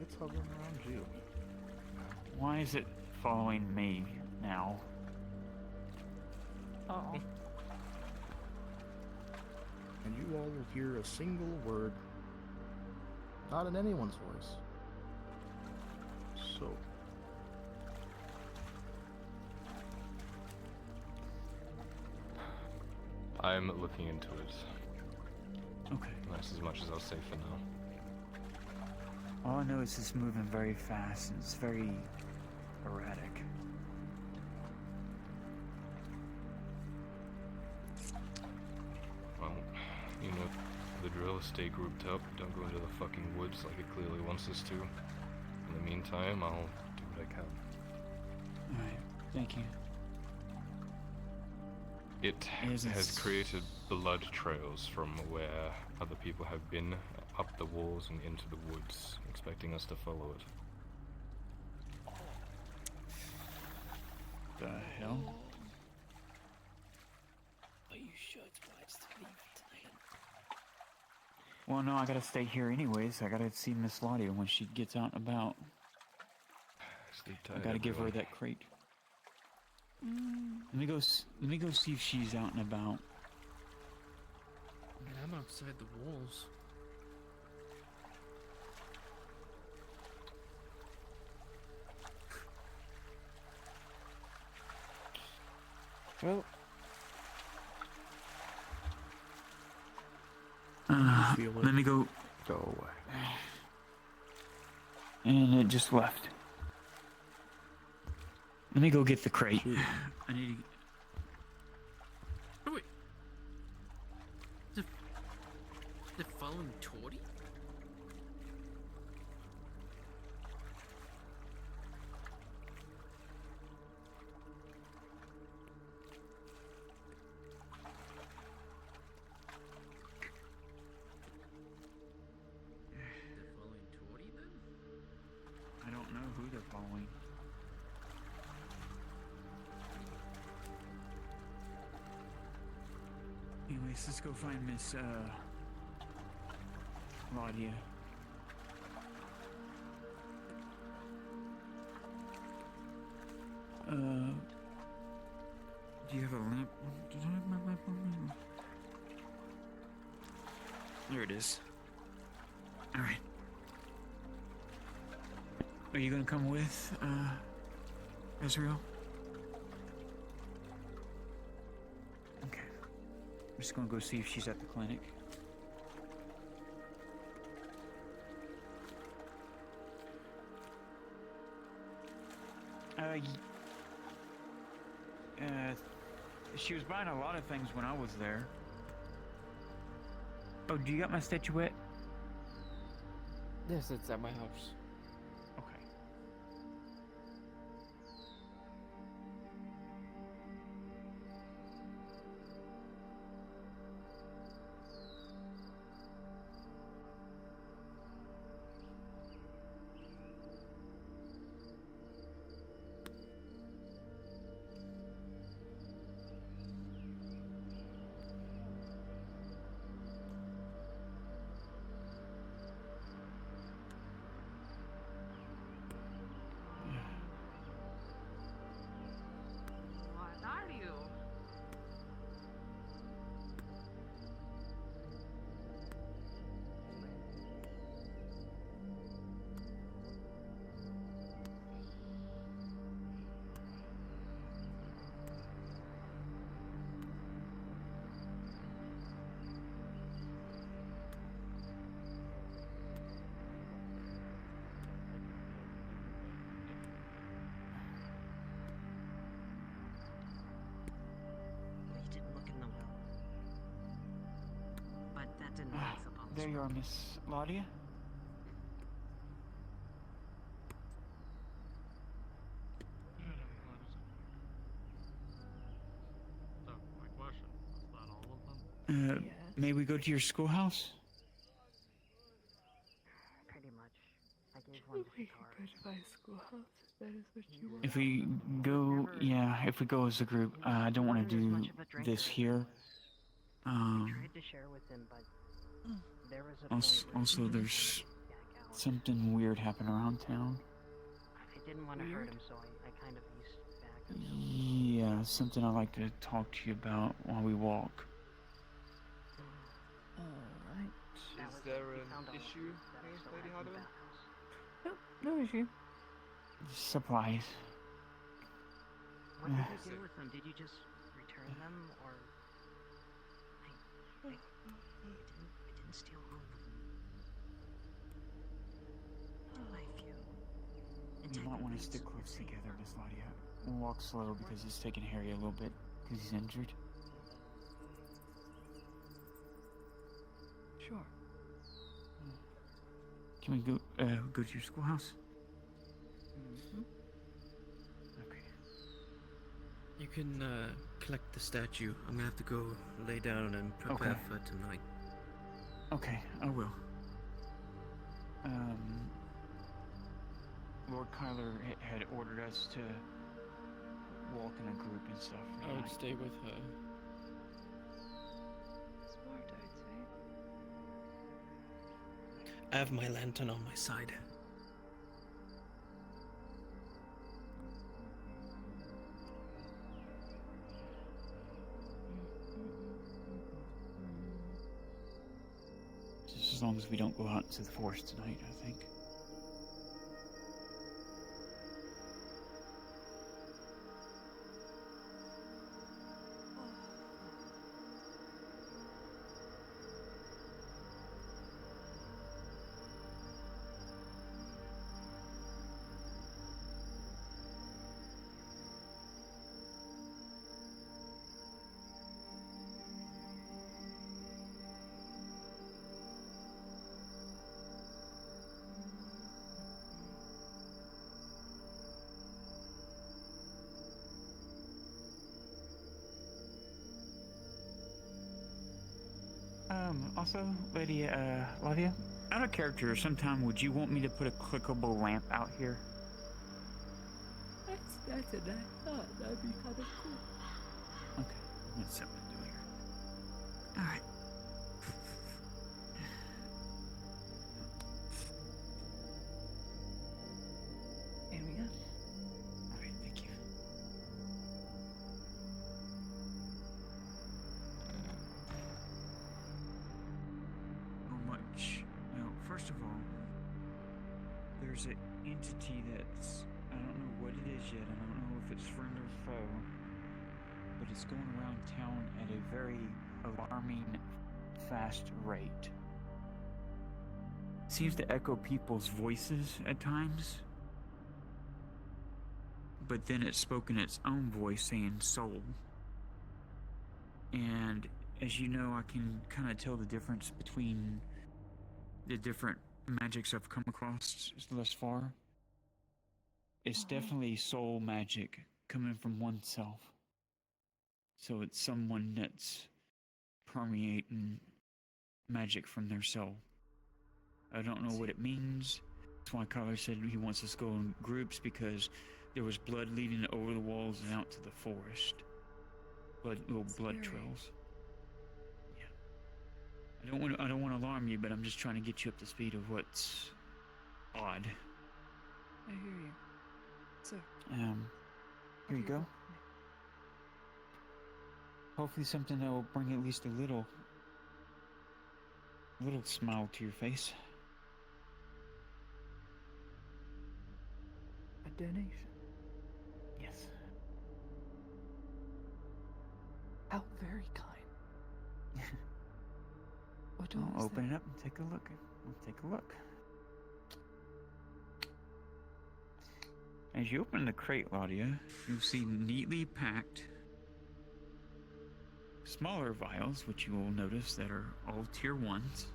It's hovering around you. Why is it following me now? Oh. And you all will hear a single word, not in anyone's voice. So. I'm looking into it. Okay. That's as much as I'll say for now. All I know is it's moving very fast and it's very erratic. Well, you know the drill. Stay grouped up. Don't go into the fucking woods like it clearly wants us to. In the meantime, I'll do what I can. Alright, thank you. It has created blood trails from where other people have been up the walls and into the woods, expecting us to follow it. The hell? Are you sure it's wise to leave tonight? Well, no, I gotta stay here anyways. I gotta see Miss Lottie when she gets out and about. Sleep I tight, gotta give her everyone. that crate. Let me go see if she's out and about. I mean, I'm outside the walls. Well, feel it. Let me go. Go away. And it just left. Let me go get the crate. I need to... Oh, wait. They're following Torty? They're following Torty then? I don't know who they're following. Anyways, let's go find Miss, Claudia. Do you have a lamp? Did I have my lamp on me? There it is. Alright. Are you gonna come with, Az'Rael? Okay. I'm just gonna go see if she's at the clinic. She was buying a lot of things when I was there. Oh, do you got my statuette? Yes, it's at my house. Okay. there you are, Miss Laudia. So, my question, is that all of them? May we go to your schoolhouse? Pretty much. I gave one to Tara. That is what you want. If we go, yeah, if we go as a group, I don't want to do this here. I tried to share with him, but there was a Also, there's something weird happening around town. I didn't want to hurt him, so I kind of eased back. Yeah, something I'd like to talk to you about while we walk. Alright. Is there an issue, Lady Hardiman? Nope, no issue. Supplies. What did you do with them? Did you just return them, or I didn't steal all of them. You might want to stick close together, Miss Laudia. We'll walk slow because it's taking Harry a little bit because he's injured. Sure. Can we go to your schoolhouse? Okay. You can collect the statue. I'm gonna have to go lay down and prepare for tonight. Okay, I will. Lord Kyler had ordered us to walk in a group and stuff. I would stay with her. Smart, I'd say. I have my lantern on my side. Just as long as we don't go out into the forest tonight, I think. Also, Lady, Lavia, out of character, sometime would you want me to put a clickable lamp out here? That's a nice thought. That'd be kind of cool. Okay, that's something to do here. Alright. Here we go. Alright, thank you. First of all, there's an entity that's, I don't know what it is yet, I don't know if it's friend or foe, but it's going around town at a very alarming, fast rate. It seems to echo people's voices at times, but then it's spoken its own voice saying soul. And as you know, I can kind of tell the difference between the different magics I've come across thus far. It's definitely soul magic coming from oneself. So it's someone that's permeating magic from their soul. I don't know what it means. That's why Kyler said he wants us to go in groups, because there was blood leading over the walls and out to the forest. Little blood trails. I don't want to alarm you, but I'm just trying to get you up to speed of what's odd. I hear you. So, here you go. Hopefully something that will bring at least a little smile to your face. A donation. Yes. How very kind. I'll open it up and take a look. As you open the crate, Laudia, you'll see neatly packed smaller vials, which you will notice that are all tier 1s.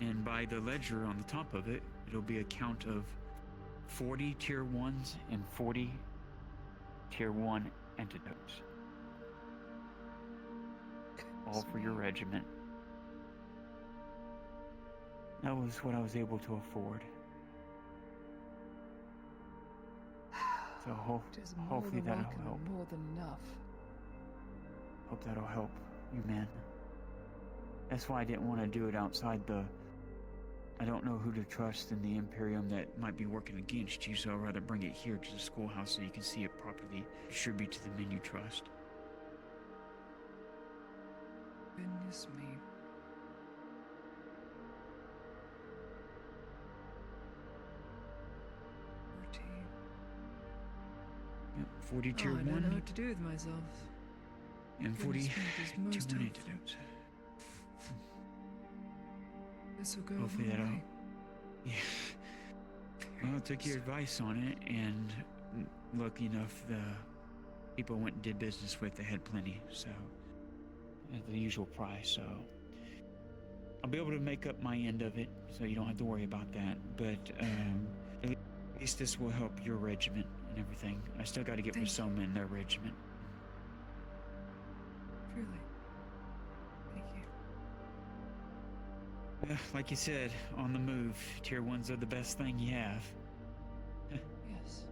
And by the ledger on the top of it, it'll be a count of 40 tier 1s and 40 tier 1 antidotes. All for your regiment. That was what I was able to afford. So hopefully that'll help. More than enough. Hope that'll help you, man. That's why I didn't want to do it outside the... I don't know who to trust in the Imperium that might be working against you, so I'd rather bring it here to the schoolhouse so you can see it properly. Distribute to the men you trust. Goodness me. Yep, 40 tier I 1. don't know what to do with myself. And 40 Goodness me, it is tier most 1 helpful. antidotes. This will go Hopefully a long that'll... way. Yeah. Well, I took your advice on it, and lucky enough, the people I went and did business with, they had plenty, so... At the usual price, so... I'll be able to make up my end of it, so you don't have to worry about that, but, at least this will help your regiment and everything. I still gotta get with Soma and their regiment. Truly. Thank you. Like you said, on the move, tier 1s are the best thing you have. Yes.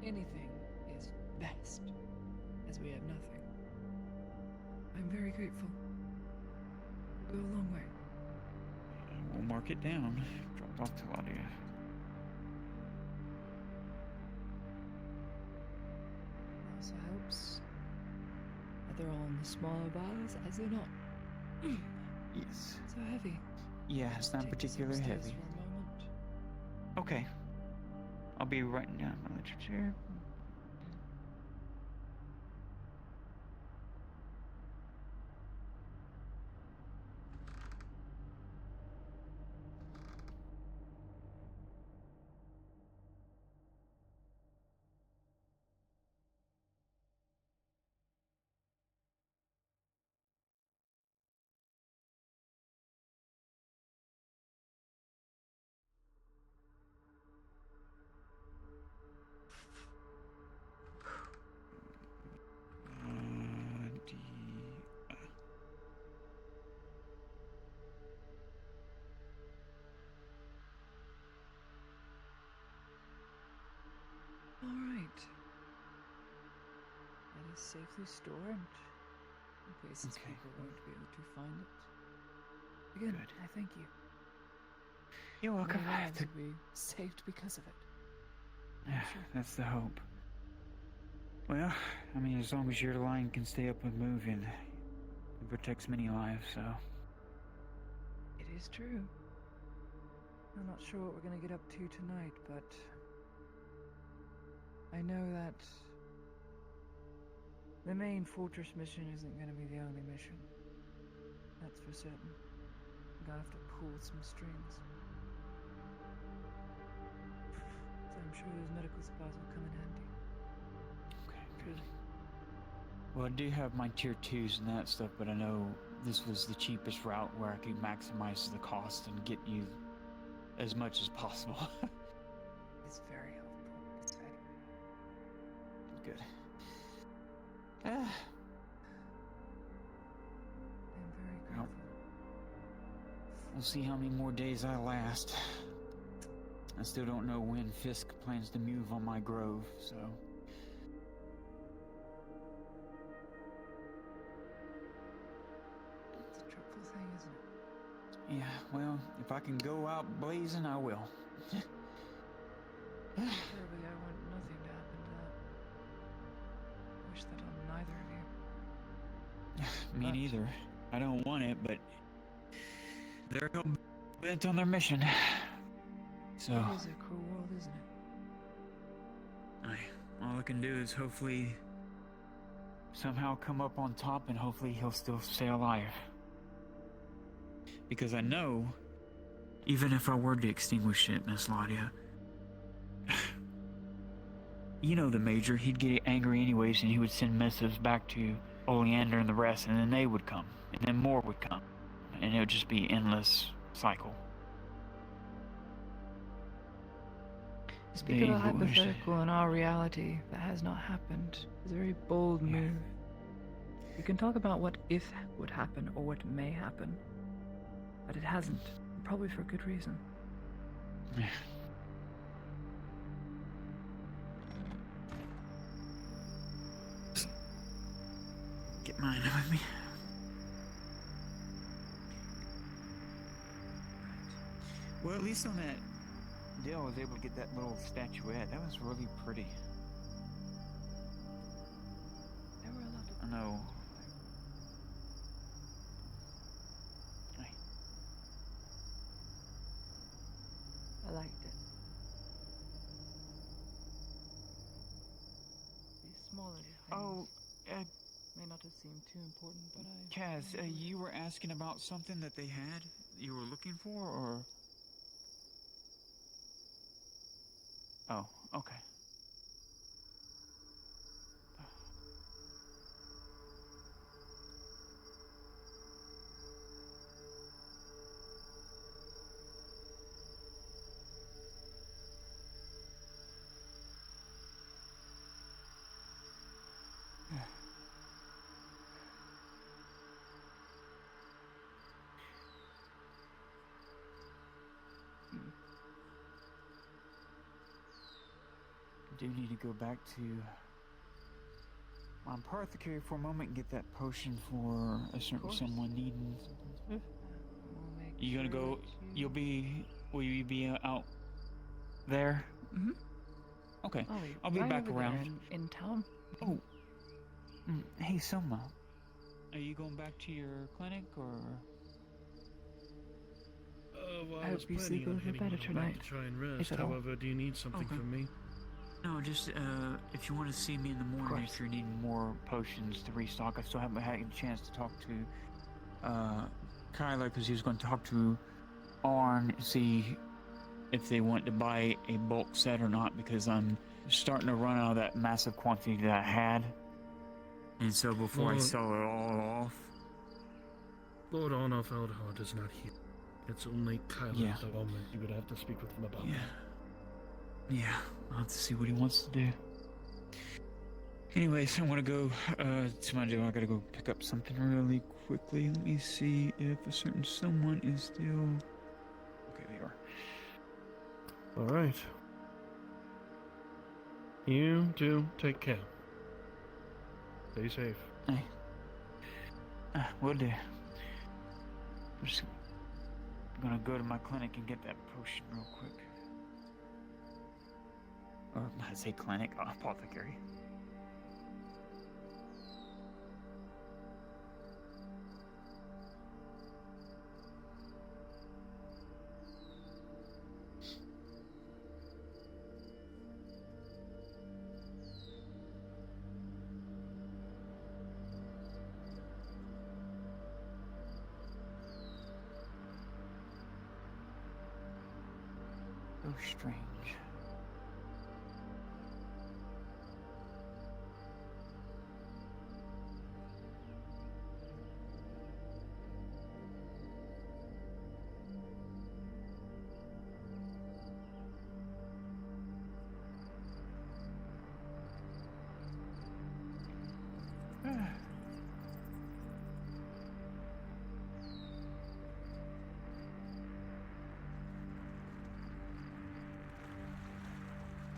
Anything is best, as we have nothing. I'm very grateful. Go a long way. We'll mark it down. Drop off to Claudia. Also helps that they're all in the smaller vials, as they're not Yes. so heavy. Yeah, it's not particularly Stairs heavy. for a moment. Okay. I'll be writing down my literature. All right. That is safely stored in places people won't be able to find it. Again, I thank you. You're welcome. Many lives will be saved because of it. Yeah, that's the hope. Well, I mean, as long as your line can stay up and moving, it protects many lives, so... It is true. I'm not sure what we're gonna get up to tonight, but I know that the main fortress mission isn't gonna be the only mission. That's for certain. I'm gonna have to pull some strings. So I'm sure those medical supplies will come in handy. Okay, good. Well, I do have my tier 2s and that stuff, but I know this was the cheapest route where I could maximize the cost and get you as much as possible. It's very helpful. It's very good. I'm very grateful. We'll see how many more days I last. I still don't know when Fisk plans to move on my grove, so... It's a trouble thing, isn't it? Yeah, well, if I can go out blazing, I will. Terribly, I want nothing to happen to that. I wish that on neither of you. Me neither. I don't want it, but... they're bent on their mission. So... It is a cruel world, isn't it? all I can do is hopefully... somehow come up on top, and hopefully he'll still stay alive. Because I know, even if I were to extinguish it, Miss Laudia, you know the Major, he'd get angry anyways, and he would send missives back to Oleander and the rest, and then they would come, and then more would come, and it would just be endless cycle. Speak of a hypothetical in our reality that has not happened. It's a very bold move. You can talk about what if would happen or what may happen, but it hasn't. Probably for good reason. Yeah. Get mine with me. Well, at least on that deal, I was able to get that little statuette. That was really pretty. There were a lot of... I know. I liked it. These smaller things may not have seemed too important, but I... Kaz, you were asking about something that they had you were looking for, or? Oh, okay. I do need to go back to my apothecary for a moment and get that potion for a certain someone needing. You gonna go? Will you be out there? Mm-hmm. Okay. I'll be right back over there around. in town. Oh. Hey, Soma. Are you going back to your clinic, or? Well, I I hope was you sleep planning a on little heading better on back tonight, to try and rest. if at all. However, do you need something Okay. from me? No, just if you want to see me in the morning, if you're needing more potions to restock. I still haven't had a chance to talk to Kyler because he was going to talk to Arn and see if they want to buy a bulk set or not, because I'm starting to run out of that massive quantity that I had. And so before I Well, sell it all off. Lord Arnoff Eldhard is not here. It's only Kyler Yeah. at the moment. You would have to speak with him about Yeah. that. Yeah, I'll have to see what he wants to do. Anyways, I want to go to my job. I gotta go pick up something really quickly. Let me see if a certain someone is still... Okay, they are. Alright. You do take care. Stay safe. Hey. Will do. I'm just gonna go to my clinic and get that potion real quick. Or, I say clinic, apothecary. So strange.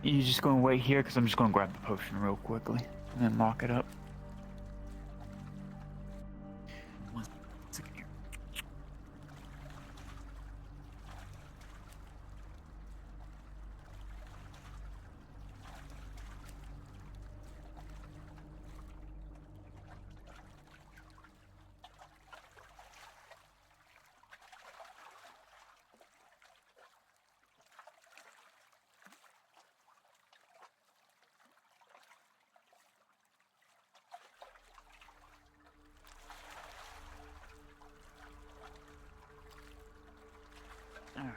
You just gonna wait here, because I'm just gonna grab the potion real quickly and then lock it up. One second here. All right.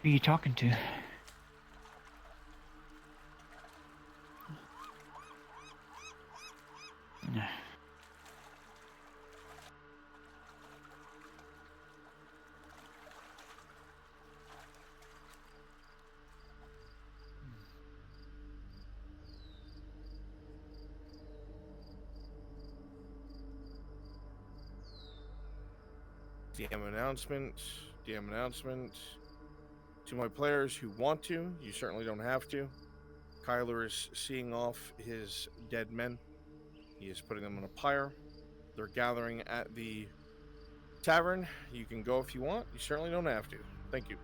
Who are you talking to? DM announcement. DM announcement. To my players who want to, you certainly don't have to. Kyler is seeing off his dead men. He is putting them on a pyre. They're gathering at the tavern. You can go if you want. You certainly don't have to. Thank you.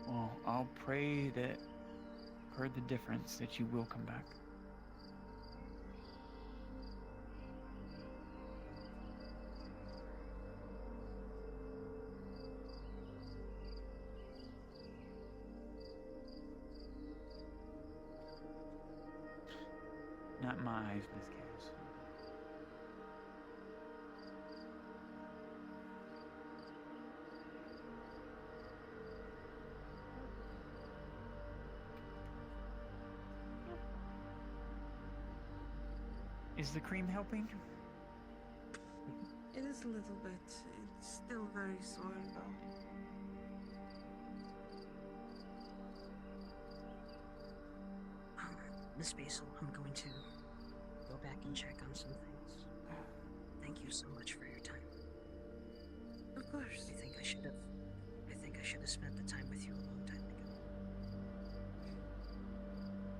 Well, I'll pray that, per the difference, that you will come back. Not my eyes, Miss Cass. Is the cream helping? It is a little bit. It's still very sore though. Miss Basil, I'm going to go back and check on some things. Thank you so much for your time. Of course. I think I should have spent the time with you a long time ago.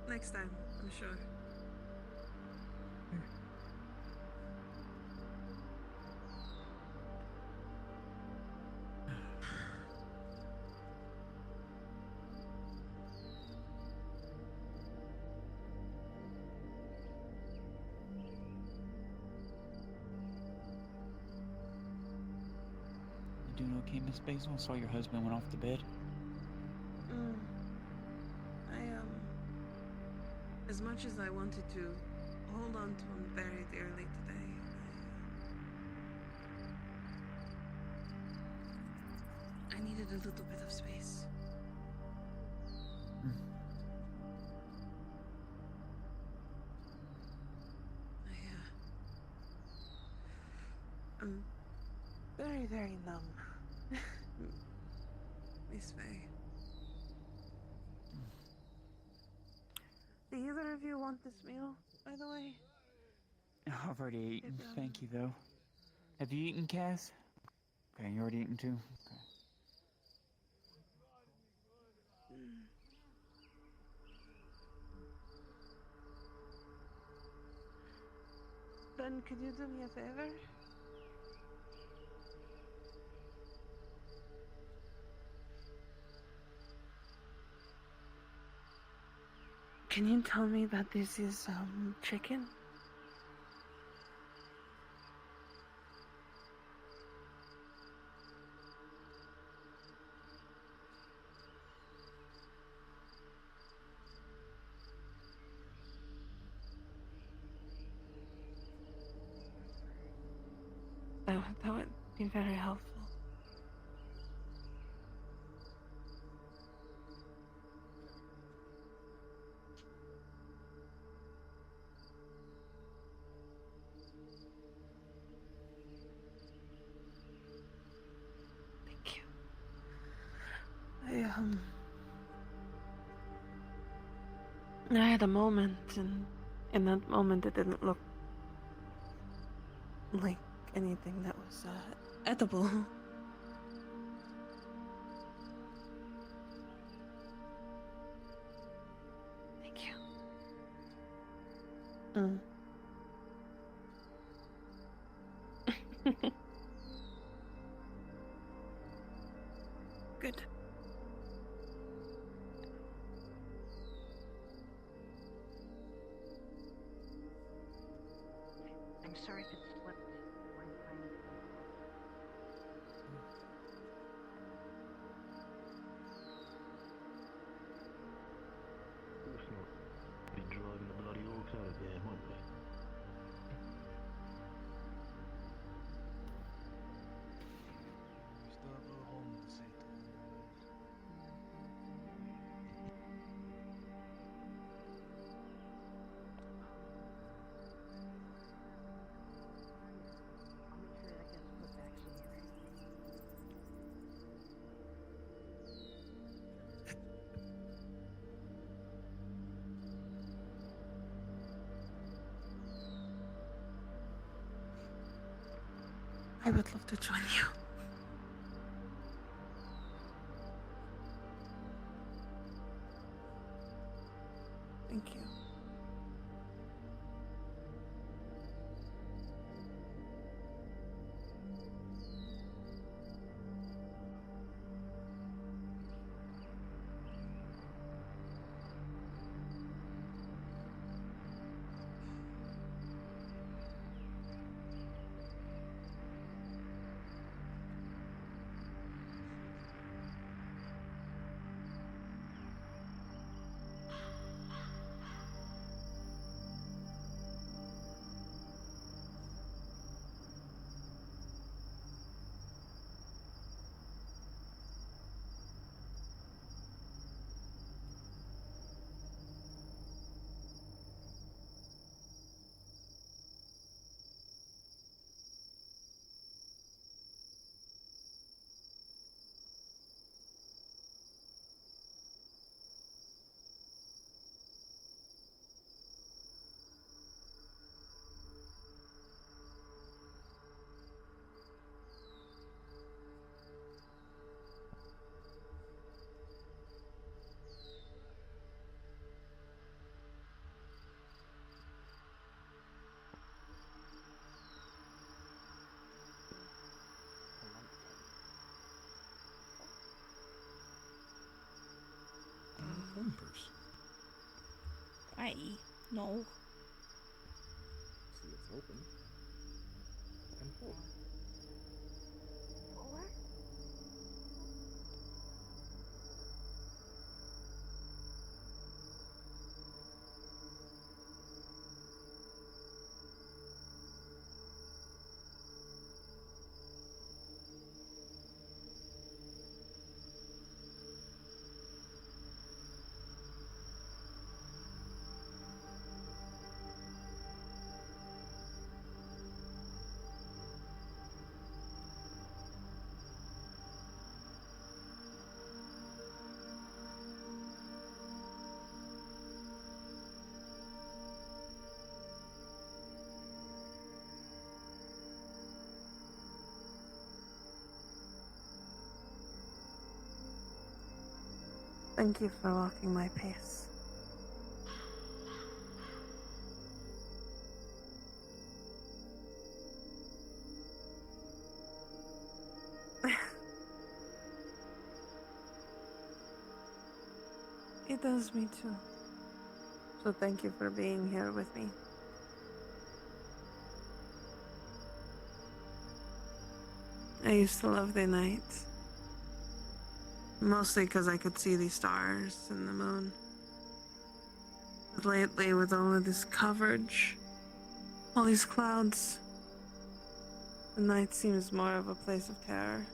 Next time, I'm sure. You doing okay, Miss Basil? I saw your husband went off to bed. As much as I wanted to hold on to him very dearly today, I needed a little bit of space. I'm very, very numb. Miss Faye. Do either of you want this meal, by the way? I've already eaten. Thank you, though. Have you eaten, Cass? Okay, you already eaten too? Okay. Ben, could you do me a favor? Can you tell me that this is, chicken? That would be very helpful. Thank you. I had a moment, and in that moment it didn't look like anything that was edible. Thank you. Good. I'm sorry if it slipped one time. Be driving the bloody orcs out of there, won't we? I would love to join you. Thank you. Bumpers. I no. See, it's open. And hold. Thank you for walking my pace. It does me too. So thank you for being here with me. I used to love the night. Mostly because I could see the stars and the moon. But lately, with all of this coverage, all these clouds, the night seems more of a place of terror.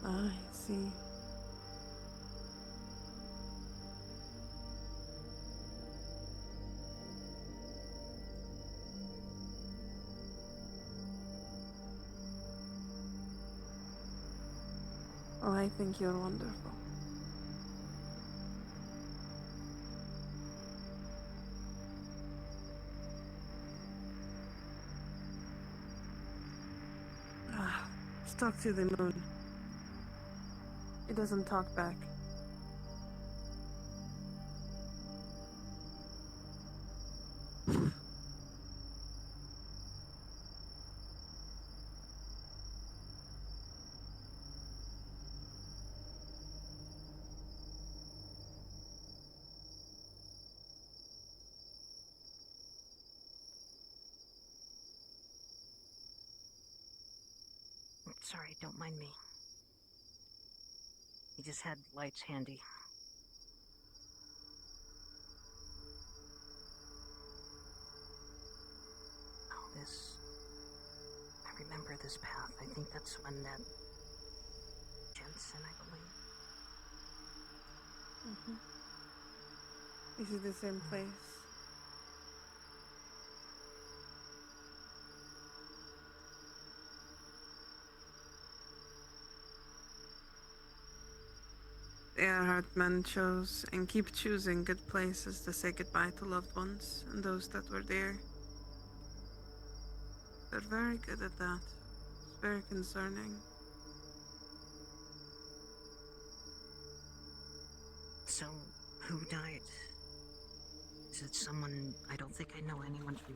I see. Oh, I think you're wonderful. Let's talk to the moon. It doesn't talk back. Sorry, don't mind me. He just had lights handy. Oh, this... I remember this path. I think that's when that... Jensen, I believe. Is it the same place? The Earhart men chose and keep choosing good places to say goodbye to loved ones and those that were dear. They're very good at that. It's very concerning. So, who died? Is it someone? I don't think I know anyone who.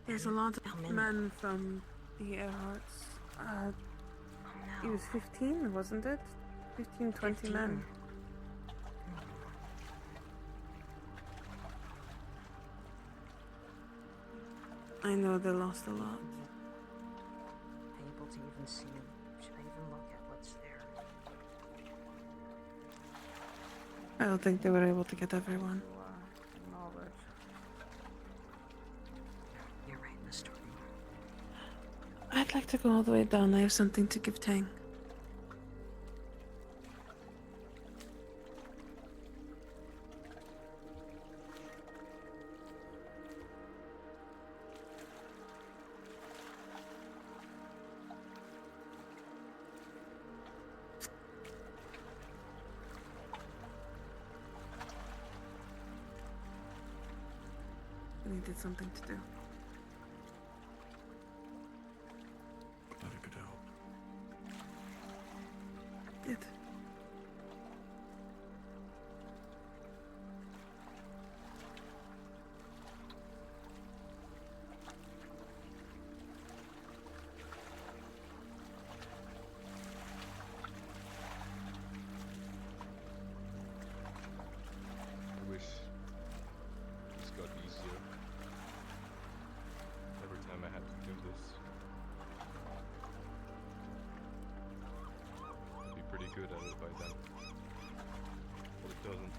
There's a lot of men from the Earharts. He was 15, wasn't it? 15, 20 men. I know they lost a lot. Able to even see him? Should I even look at what's there? I don't think they were able to get everyone. You're right in the story. I'd like to go all the way down. I have something to give Tang. I needed something to do. Thought it could help. Good. I wish this got easier. Every time I had to do this. I'd be pretty good at it by then. But it doesn't.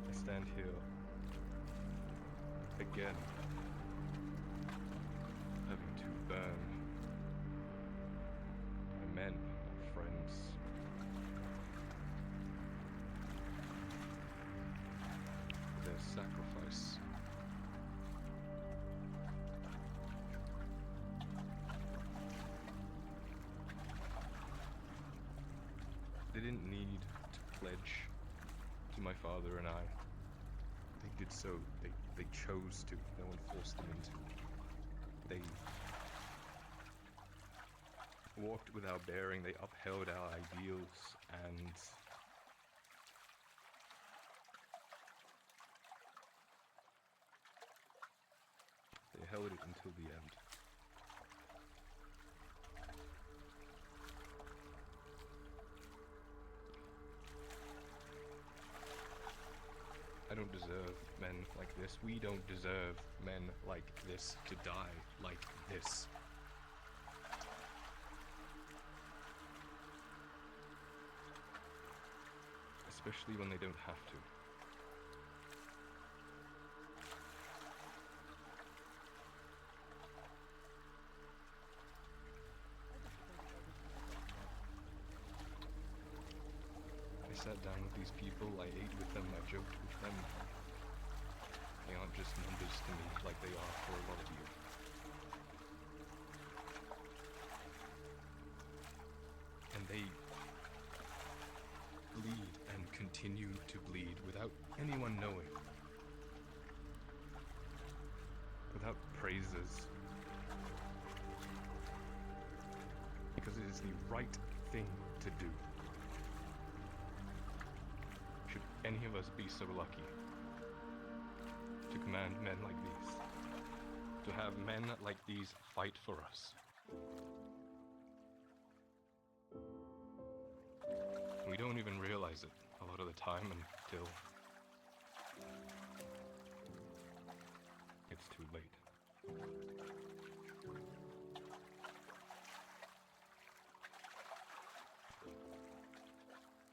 I stand here again, having to burn my men, my friends. Their sacrifice. They didn't need to pledge to my father and I. They did so. They chose to. No one forced them into. They walked with our bearing. They upheld our ideals, and they held it until the end. I don't deserve men like this. We don't deserve men like this to die like this. Especially when they don't have to. I sat down with these people, I ate with them, I joked with them. They aren't just numbers to me like they are for a lot of you. And they bleed and continue to bleed without anyone knowing. Without praises. Because it is the right thing to do. Should any of us be so lucky to command men like these, to have men like these fight for us? We don't even realize it a lot of the time until it's too late.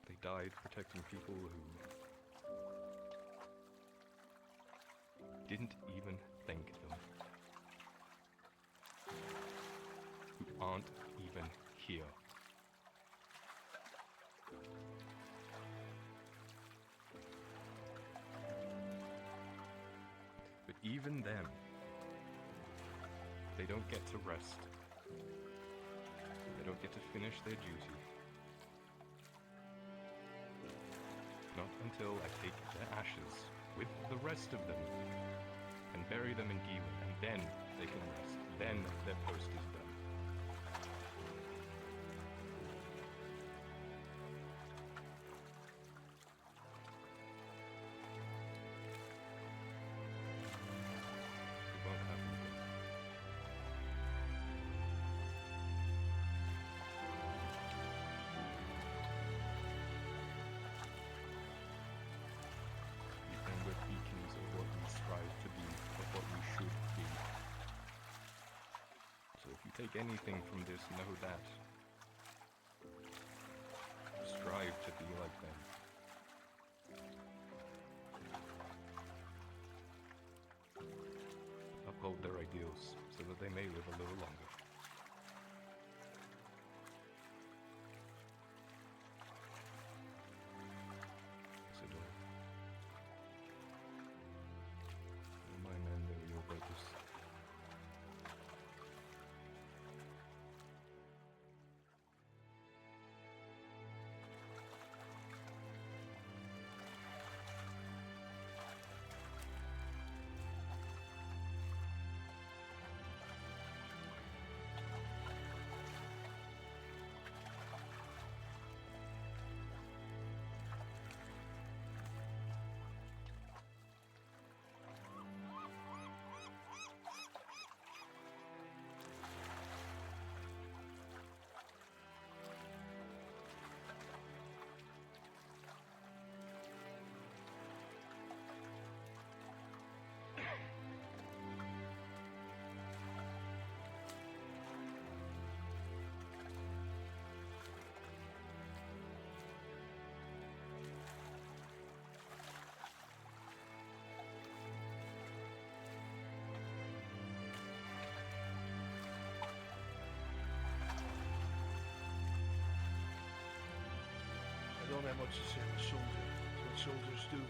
They died protecting people who didn't even thank them, who can't even hear. But even then, they don't get to rest. They don't get to finish their duty. Not until I take their ashes with the rest of them and bury them in Gielan, and then they can rest. Then their post is done. It won't happen again. And we're beacons of what we strive to be, of what we should be. So if you take anything from this, know that. Strive to be like them. Uphold their ideals so that they may live a little longer. Sidor. My men, they were your brothers. I don't have much to say. I'm a soldier. It's what soldiers do.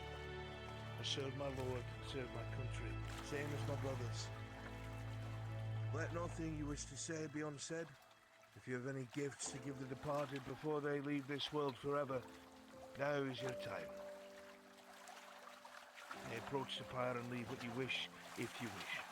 I serve my lord, serve my country, same as my brothers. Let nothing you wish to say be unsaid. If you have any gifts to give the departed before they leave this world forever, now is your time. You may approach the pyre and leave what you wish, if you wish.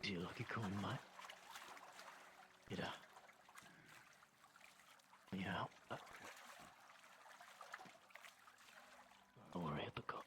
You lucky coin, mate. Yeah. Yeah. Don't worry, Ep134.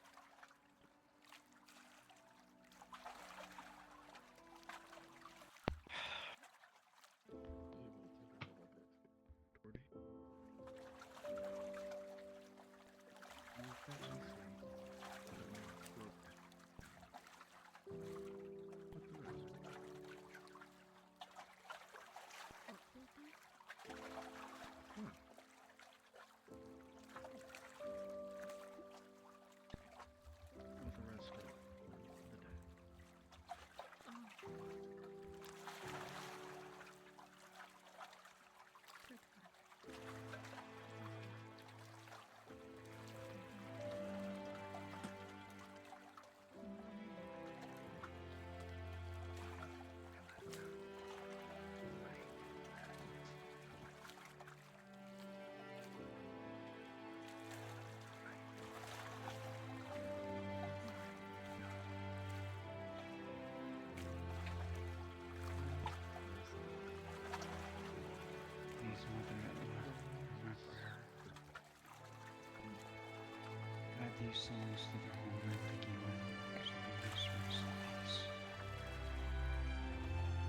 Guide these souls to their homeland to Gielan, as you do this for yourselves.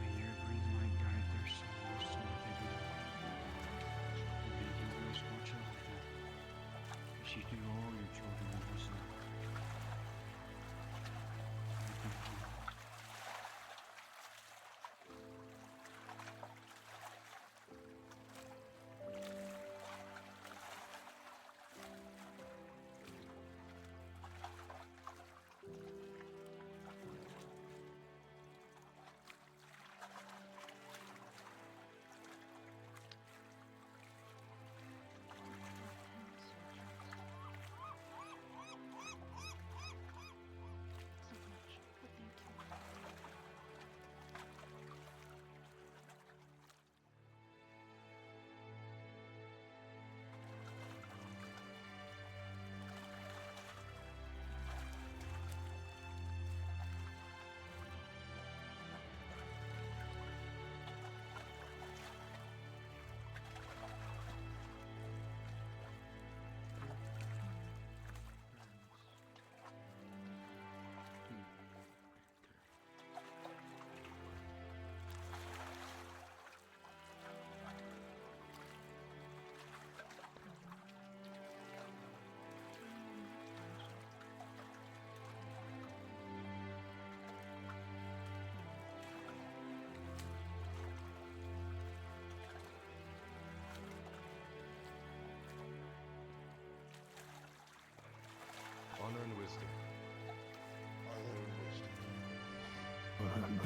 May your green light guide their souls to where they belong. And may you always watch over them, as you do all your children in this land. Guide them home.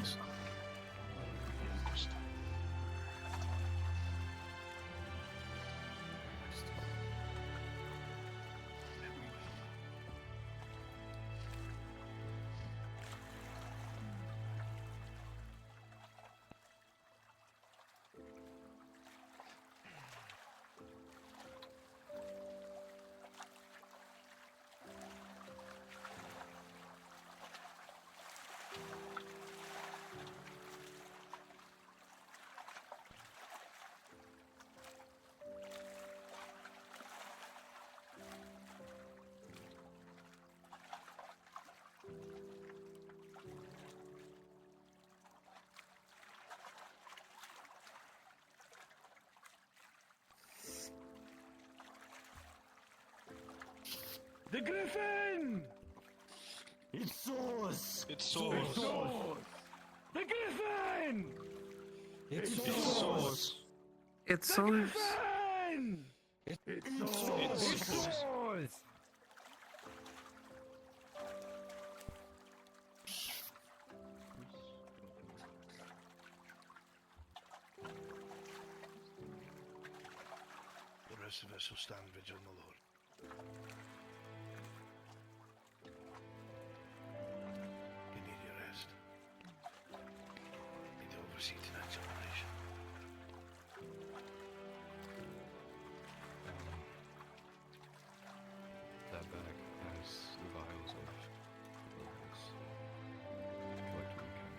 boys. The Griffin! It soars! It soars! The Griffin! It soars! It The soars. Griffin! It soars! It soars! The rest of us will stand vigil, my lord. You need your rest. You need to oversee tonight's operation. That bag has the vials of pills. Collect what you can.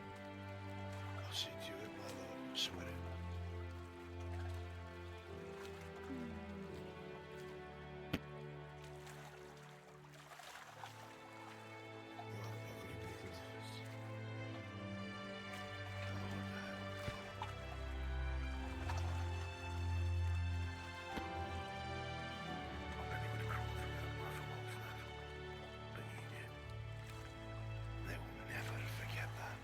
I'll see to it, my lord. Swear it. They will never forget that.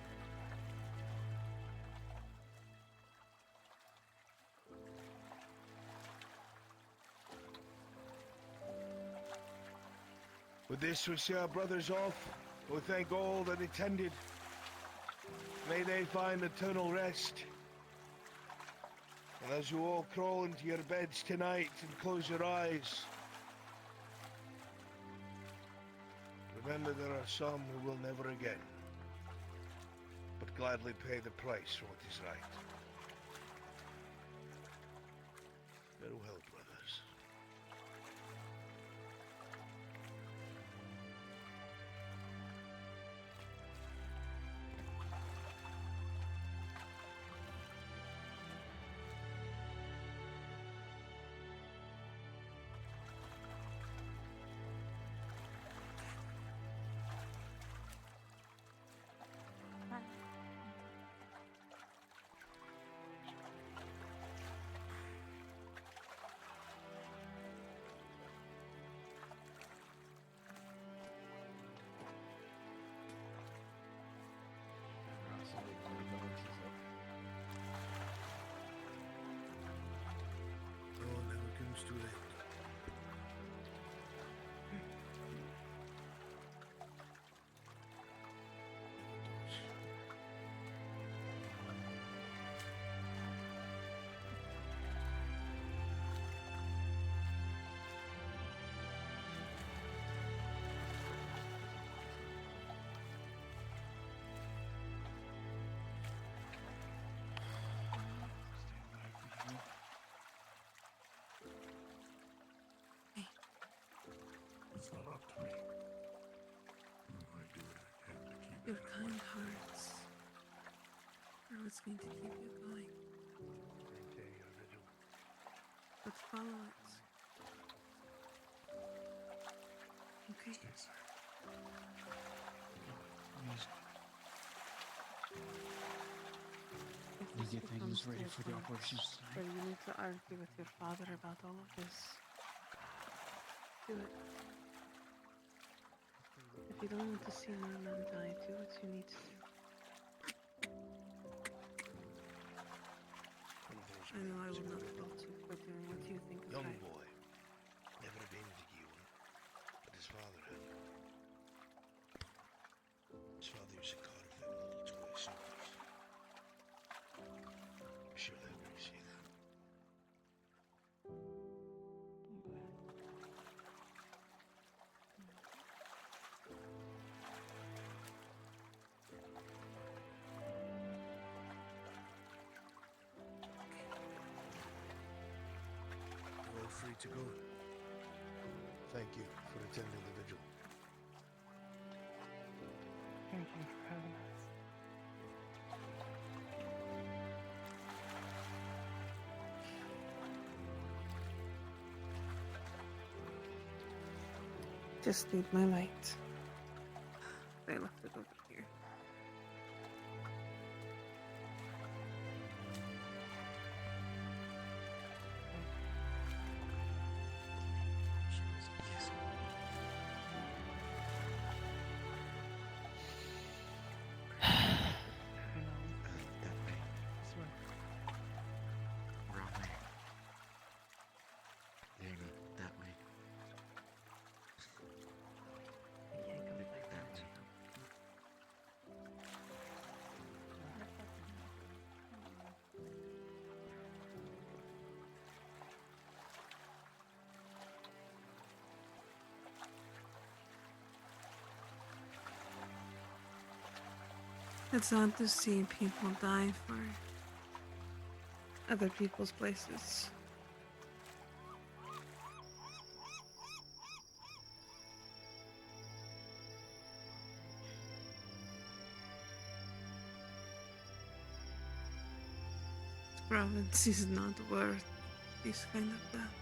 With this, we see our brothers off. We thank all that attended. May they find eternal rest. And as you all crawl into your beds tonight and close your eyes, remember there are some who will never again, but gladly pay the price for what is right. Farewell, brothers. Oh, never comes too late. It's not up to me. I do what I can to keep Your kind hearts are what's going to keep you going. Maintain your vigil. But follow it. Okay. We get things ready for the operations But you need to argue with your father about all of this. Do it. If you don't want to see more men die, do what you need to do. I know I will not fault you for doing what you think is Young right. boy, never been to Giwan, but his father had. His father used to carve them old toy soldiers. to go. Thank you for attending the vigil. Thank you for having us. Just need my light. I left it over here. Wrong way. Danny, that way. I can't go back that way. It's sad to see people die for other people's places. Province is not worth this kind of death.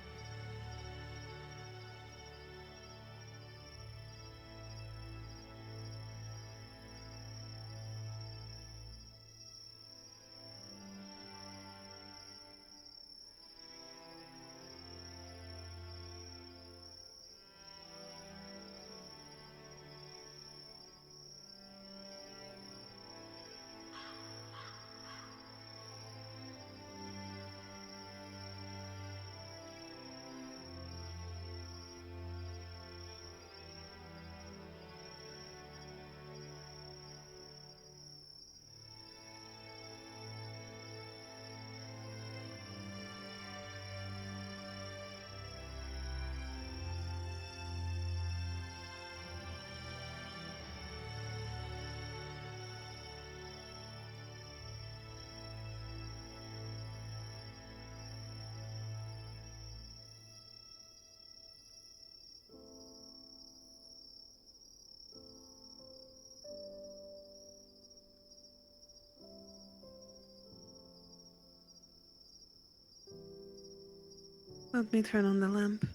Let me turn on the lamp.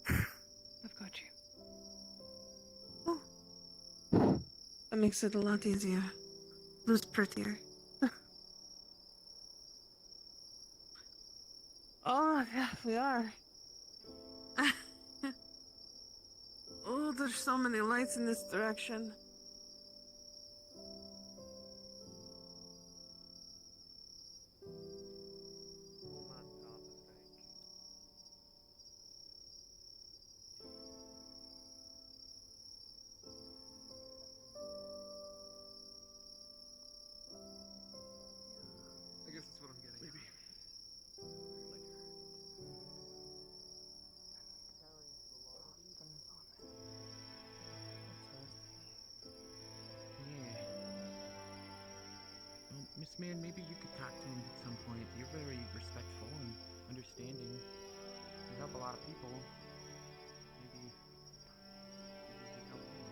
I've got you. That makes it a lot easier. Blue's prettier. Oh, yeah, we are. Oh, there's so many lights in this direction. I guess that's what I'm getting. Maybe. Yeah. Well, Miss Man, maybe you could talk to him at some point. You're very respectful and understanding. You help a lot of people. Maybe you could help him.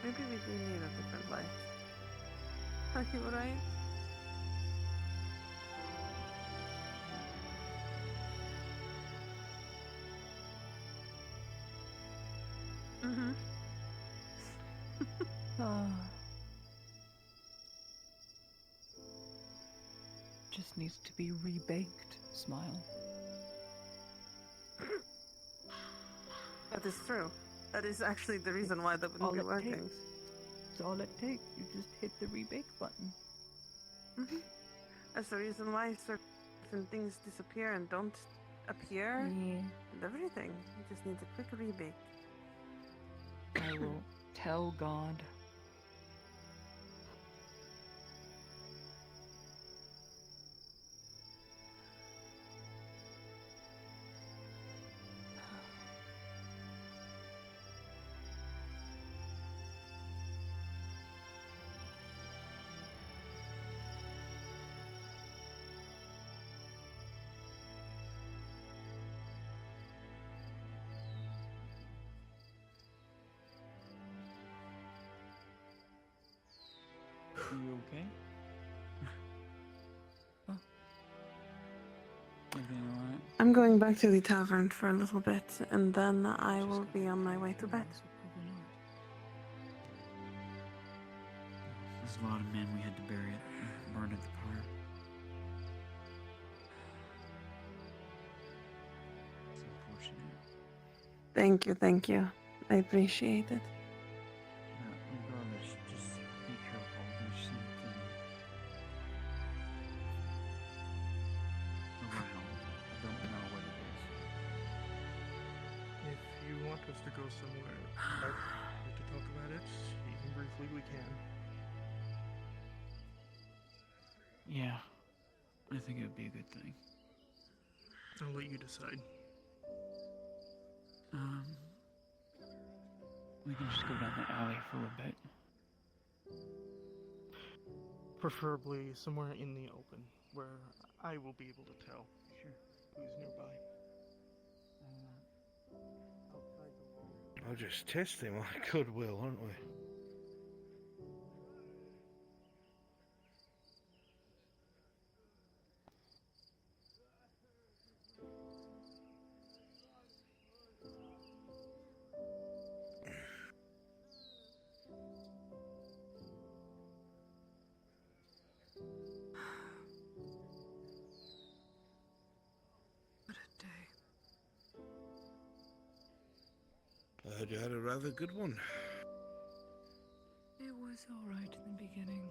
Maybe we do need a different light. Are you right? Mm-hmm. Just needs to be rebaked. Smile. That is true. That is actually the reason why that wouldn't be working. It's all it takes. You just hit the rebake button. Mm-hmm. That's the reason why certain things disappear and don't appear. Yeah. And everything. It just needs a quick rebake. I will tell God. Are you okay? Oh. Everything alright? I'm going back to the tavern for a little bit, and then I will be on my way to bed. Probably not. There's a lot of men we had to bury it, burn at the pyre. It's unfortunate. Thank you. I appreciate it. Regardless, just be careful. There's something around. I don't know what it is. If you want us to go somewhere to talk about it, even briefly, we can. Yeah, I think it would be a good thing. I'll let you decide. We can just go down the alley for a little bit. Preferably somewhere in the open, where I will be able to tell who's nearby. I'll just test him like goodwill, aren't we? What a day. I heard you had a rather good one. It was alright in the beginning.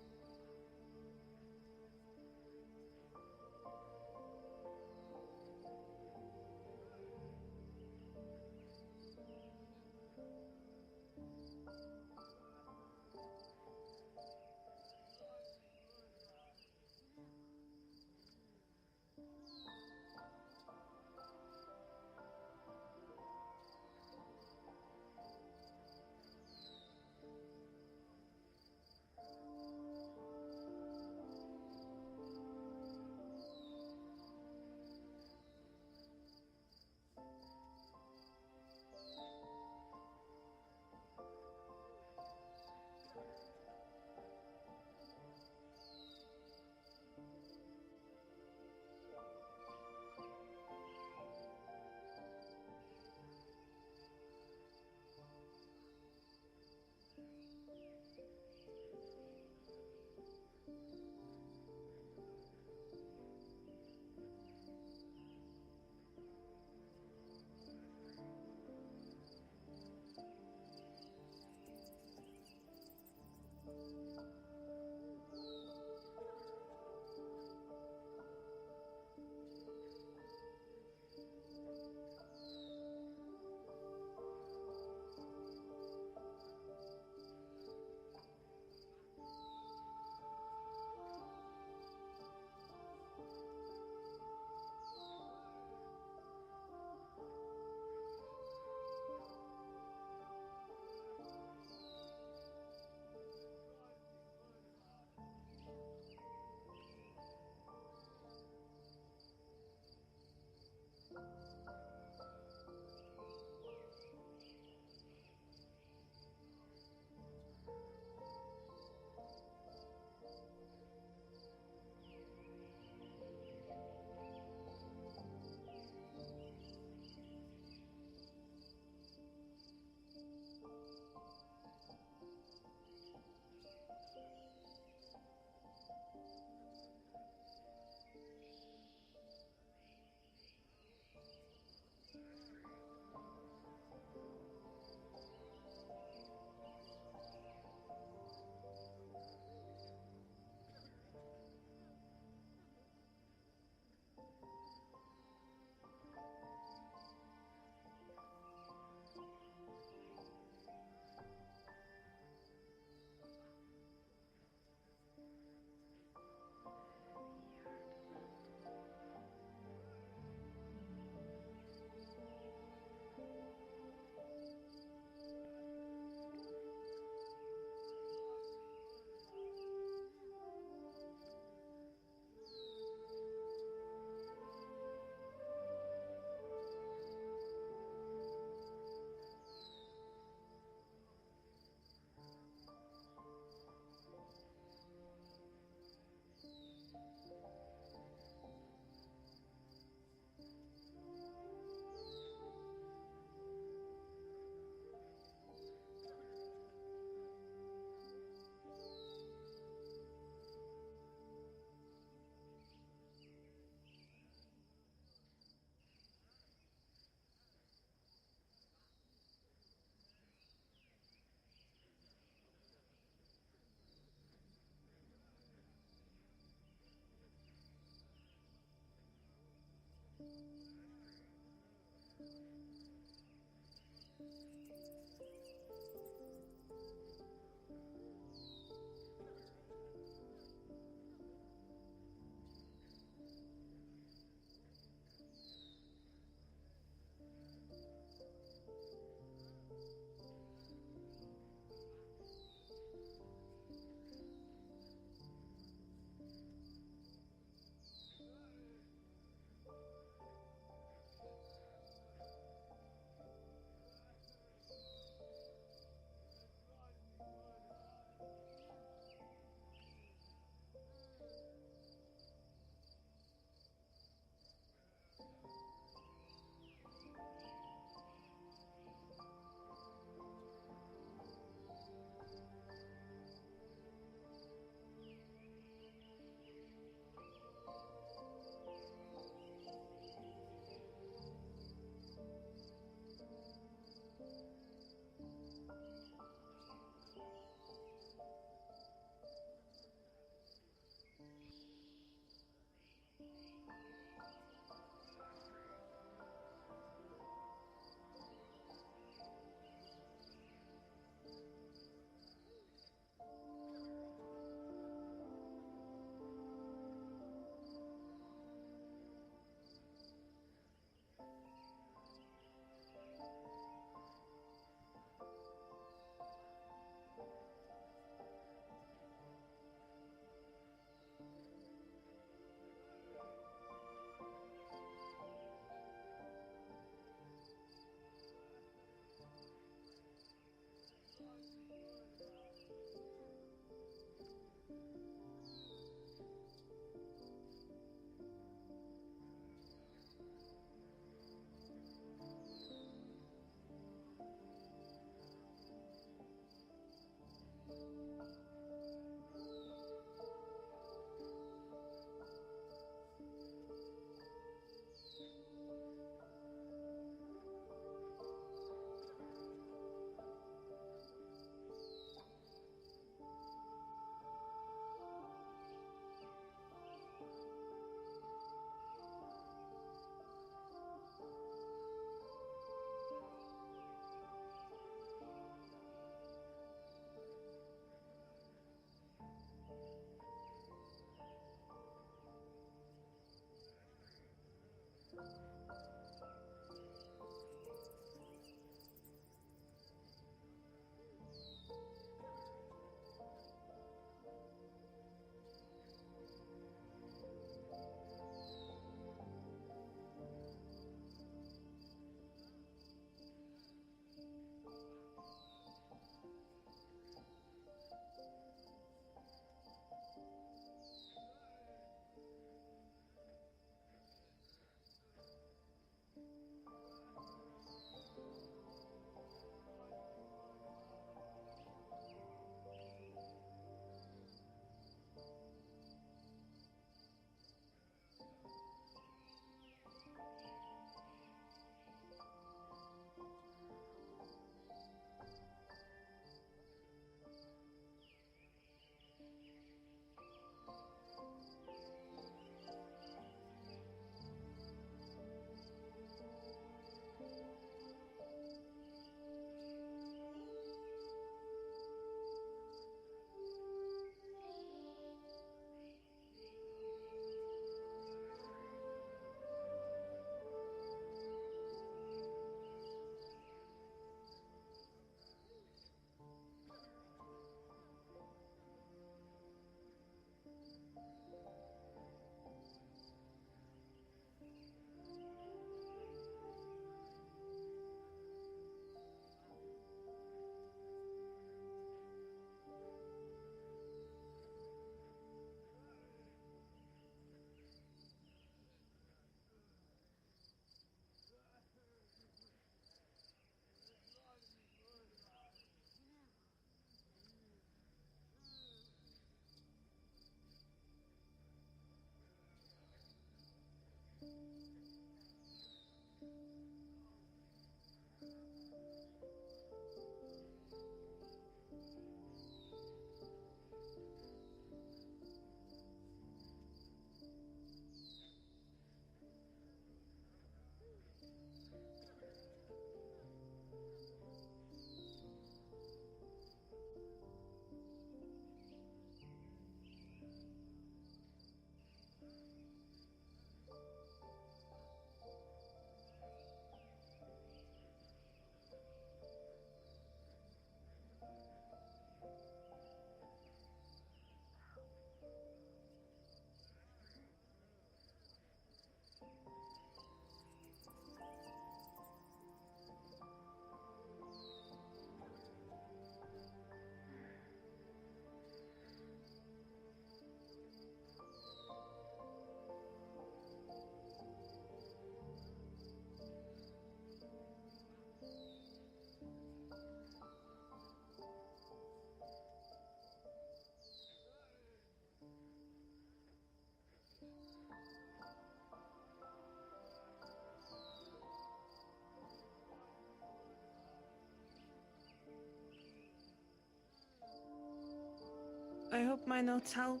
I hope my notes help.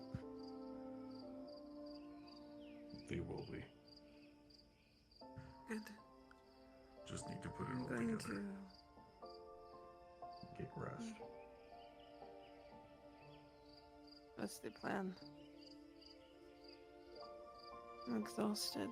They will be. Good. Just need to put it I'm all going together. to. Get rest. That's the plan. I'm exhausted.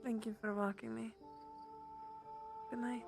Thank you for walking me. Good night.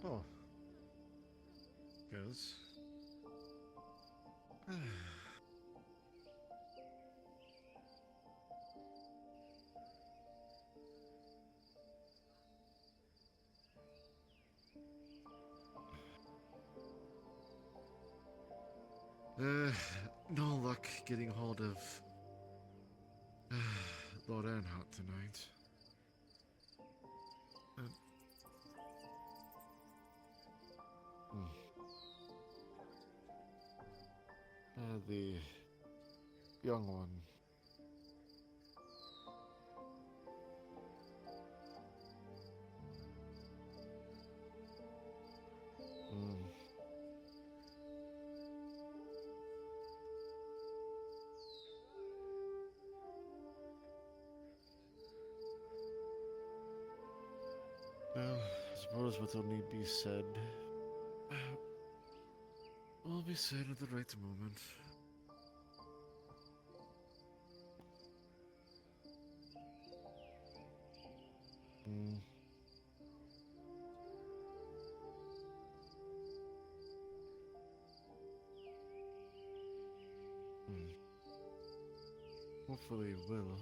Oh. Goes. No luck getting hold of Lord Earnhardt tonight. The young one. Well, I suppose what will need be said will be said at the right moment. Hopefully it will.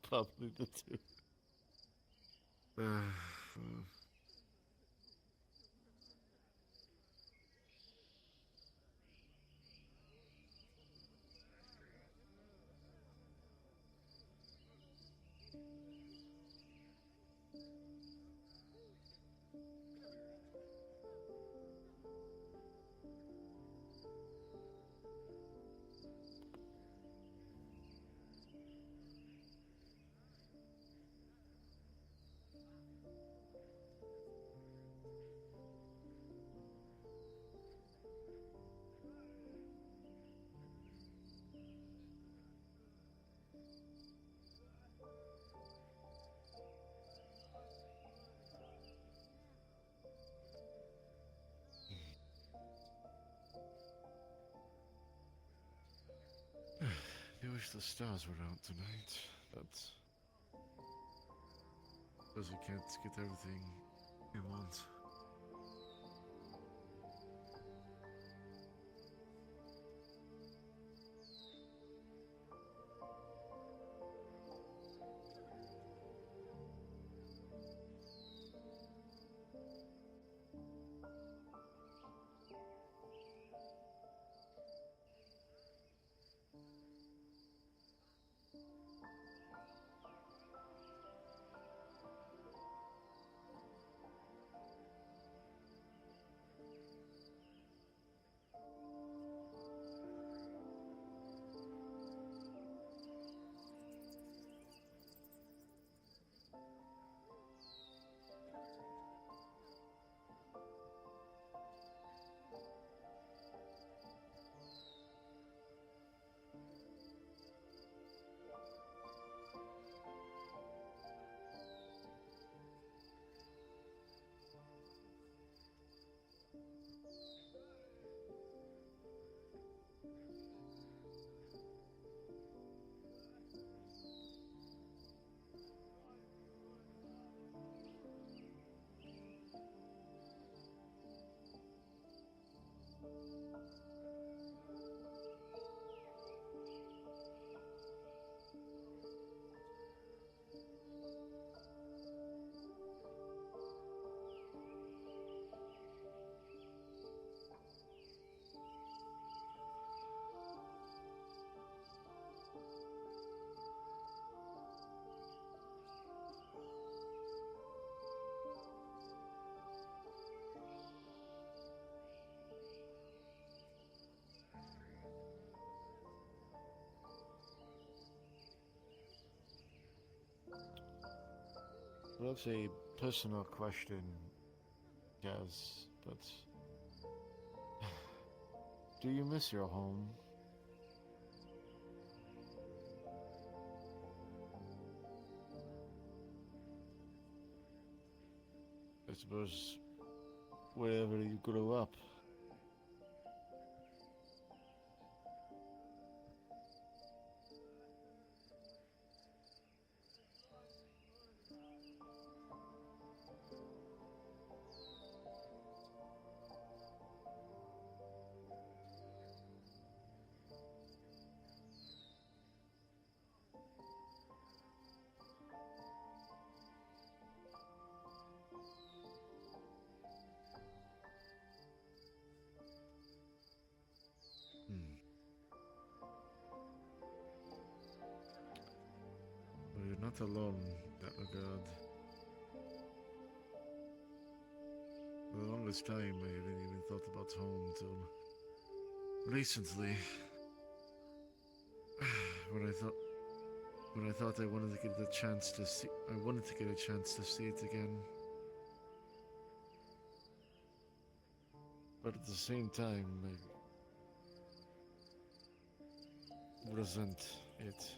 Probably the two. I wish the stars were out tonight, but suppose we can't get everything we want. Perhaps a personal question, Gaz, but do you miss your home? I suppose wherever you grew up. Well, you're not alone in that regard. For the longest time, I haven't even thought about home till recently. When I thought I wanted to get a chance to see, to see it again. But at the same time, I resent it.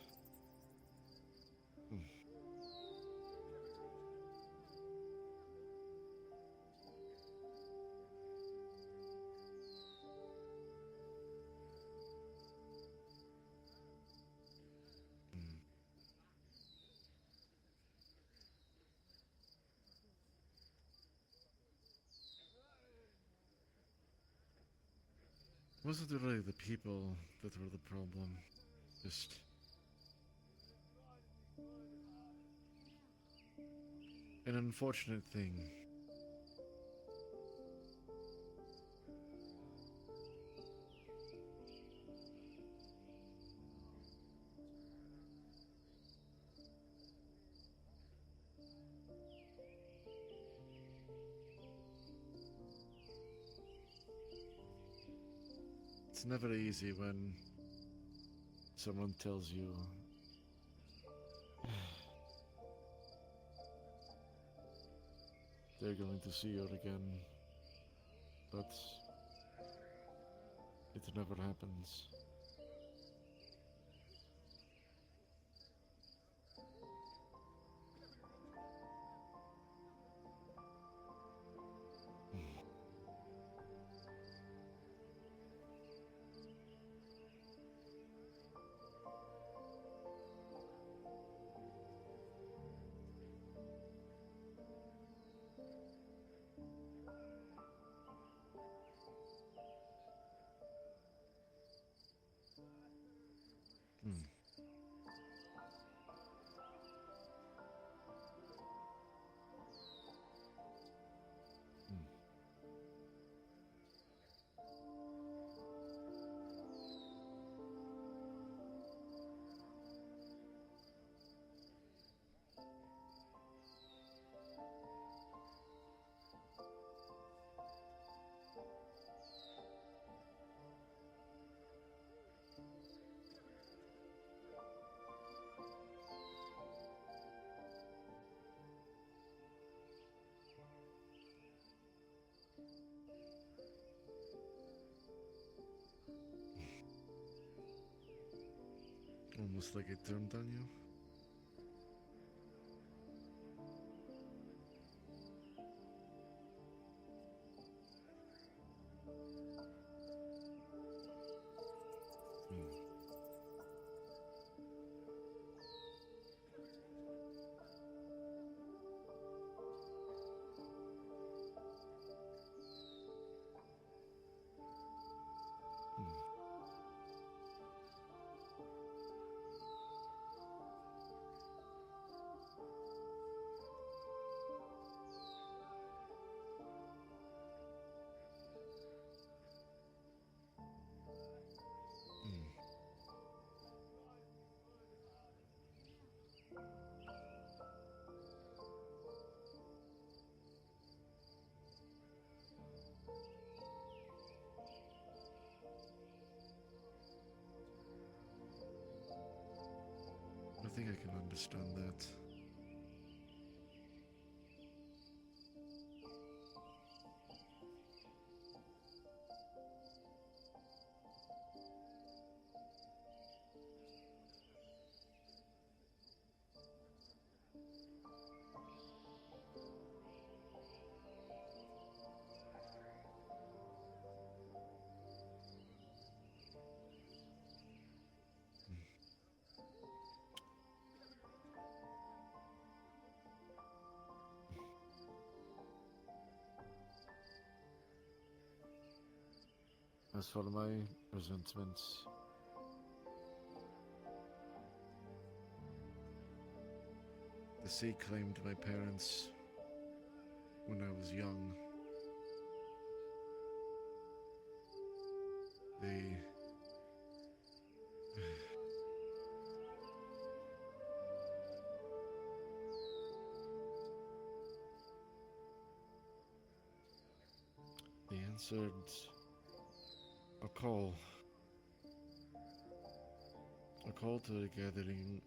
Wasn't it really the people that were the problem? Just an unfortunate thing. It's never easy when someone tells you they're going to see you again, but it never happens. Almost like it turned on you. I think I can understand that. As for my resentments, the sea claimed my parents when I was young. They answered a call. A call to a gathering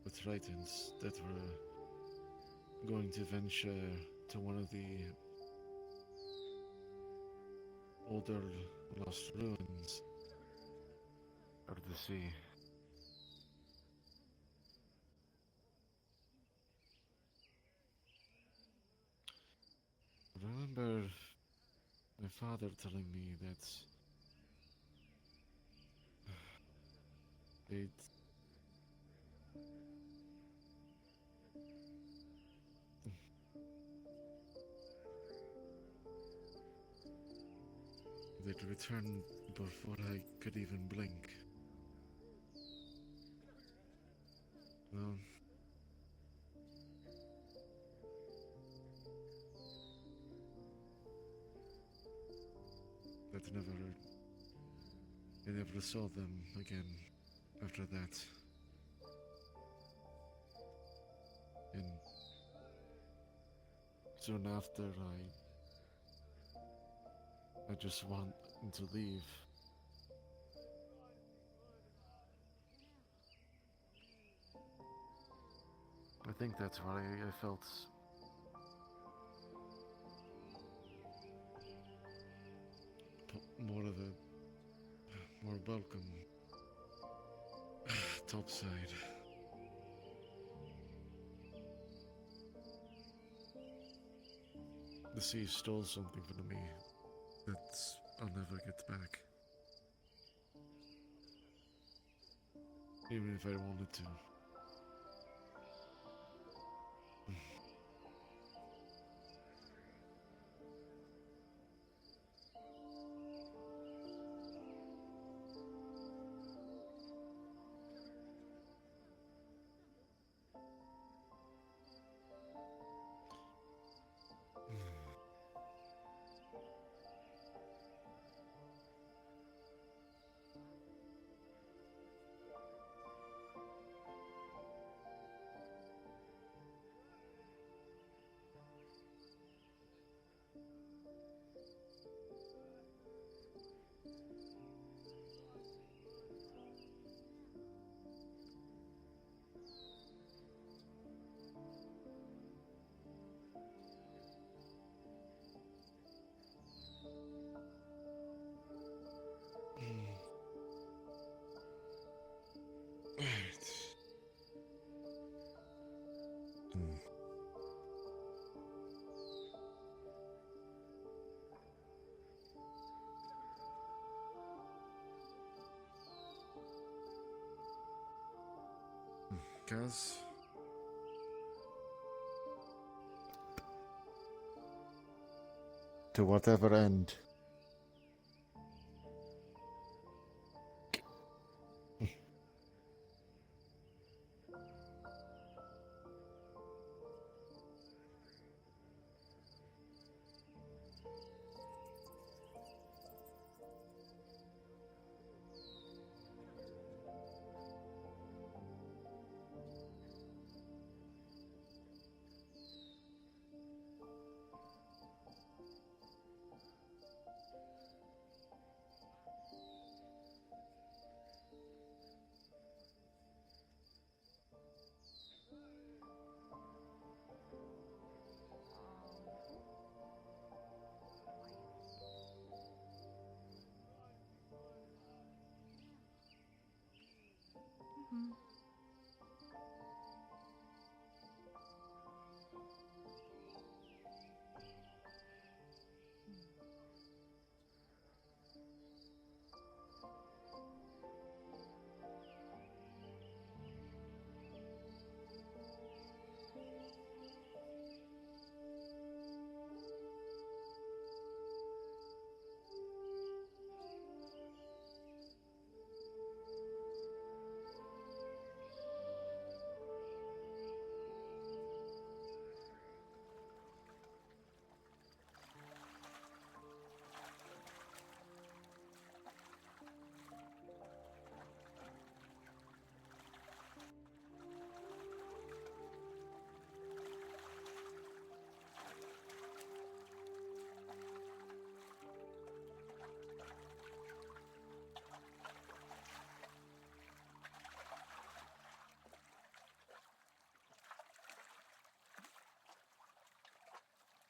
with Tritons that were going to venture to one of the older lost ruins of the sea. I remember my father telling me that they'd return before I could even blink. Well, I never saw them again after that. And soon after, I just want to leave. I think that's why I felt more welcome topside. The sea stole something from me that I'll never get back. Even if I wanted to. Kaz? To whatever end. Mhm.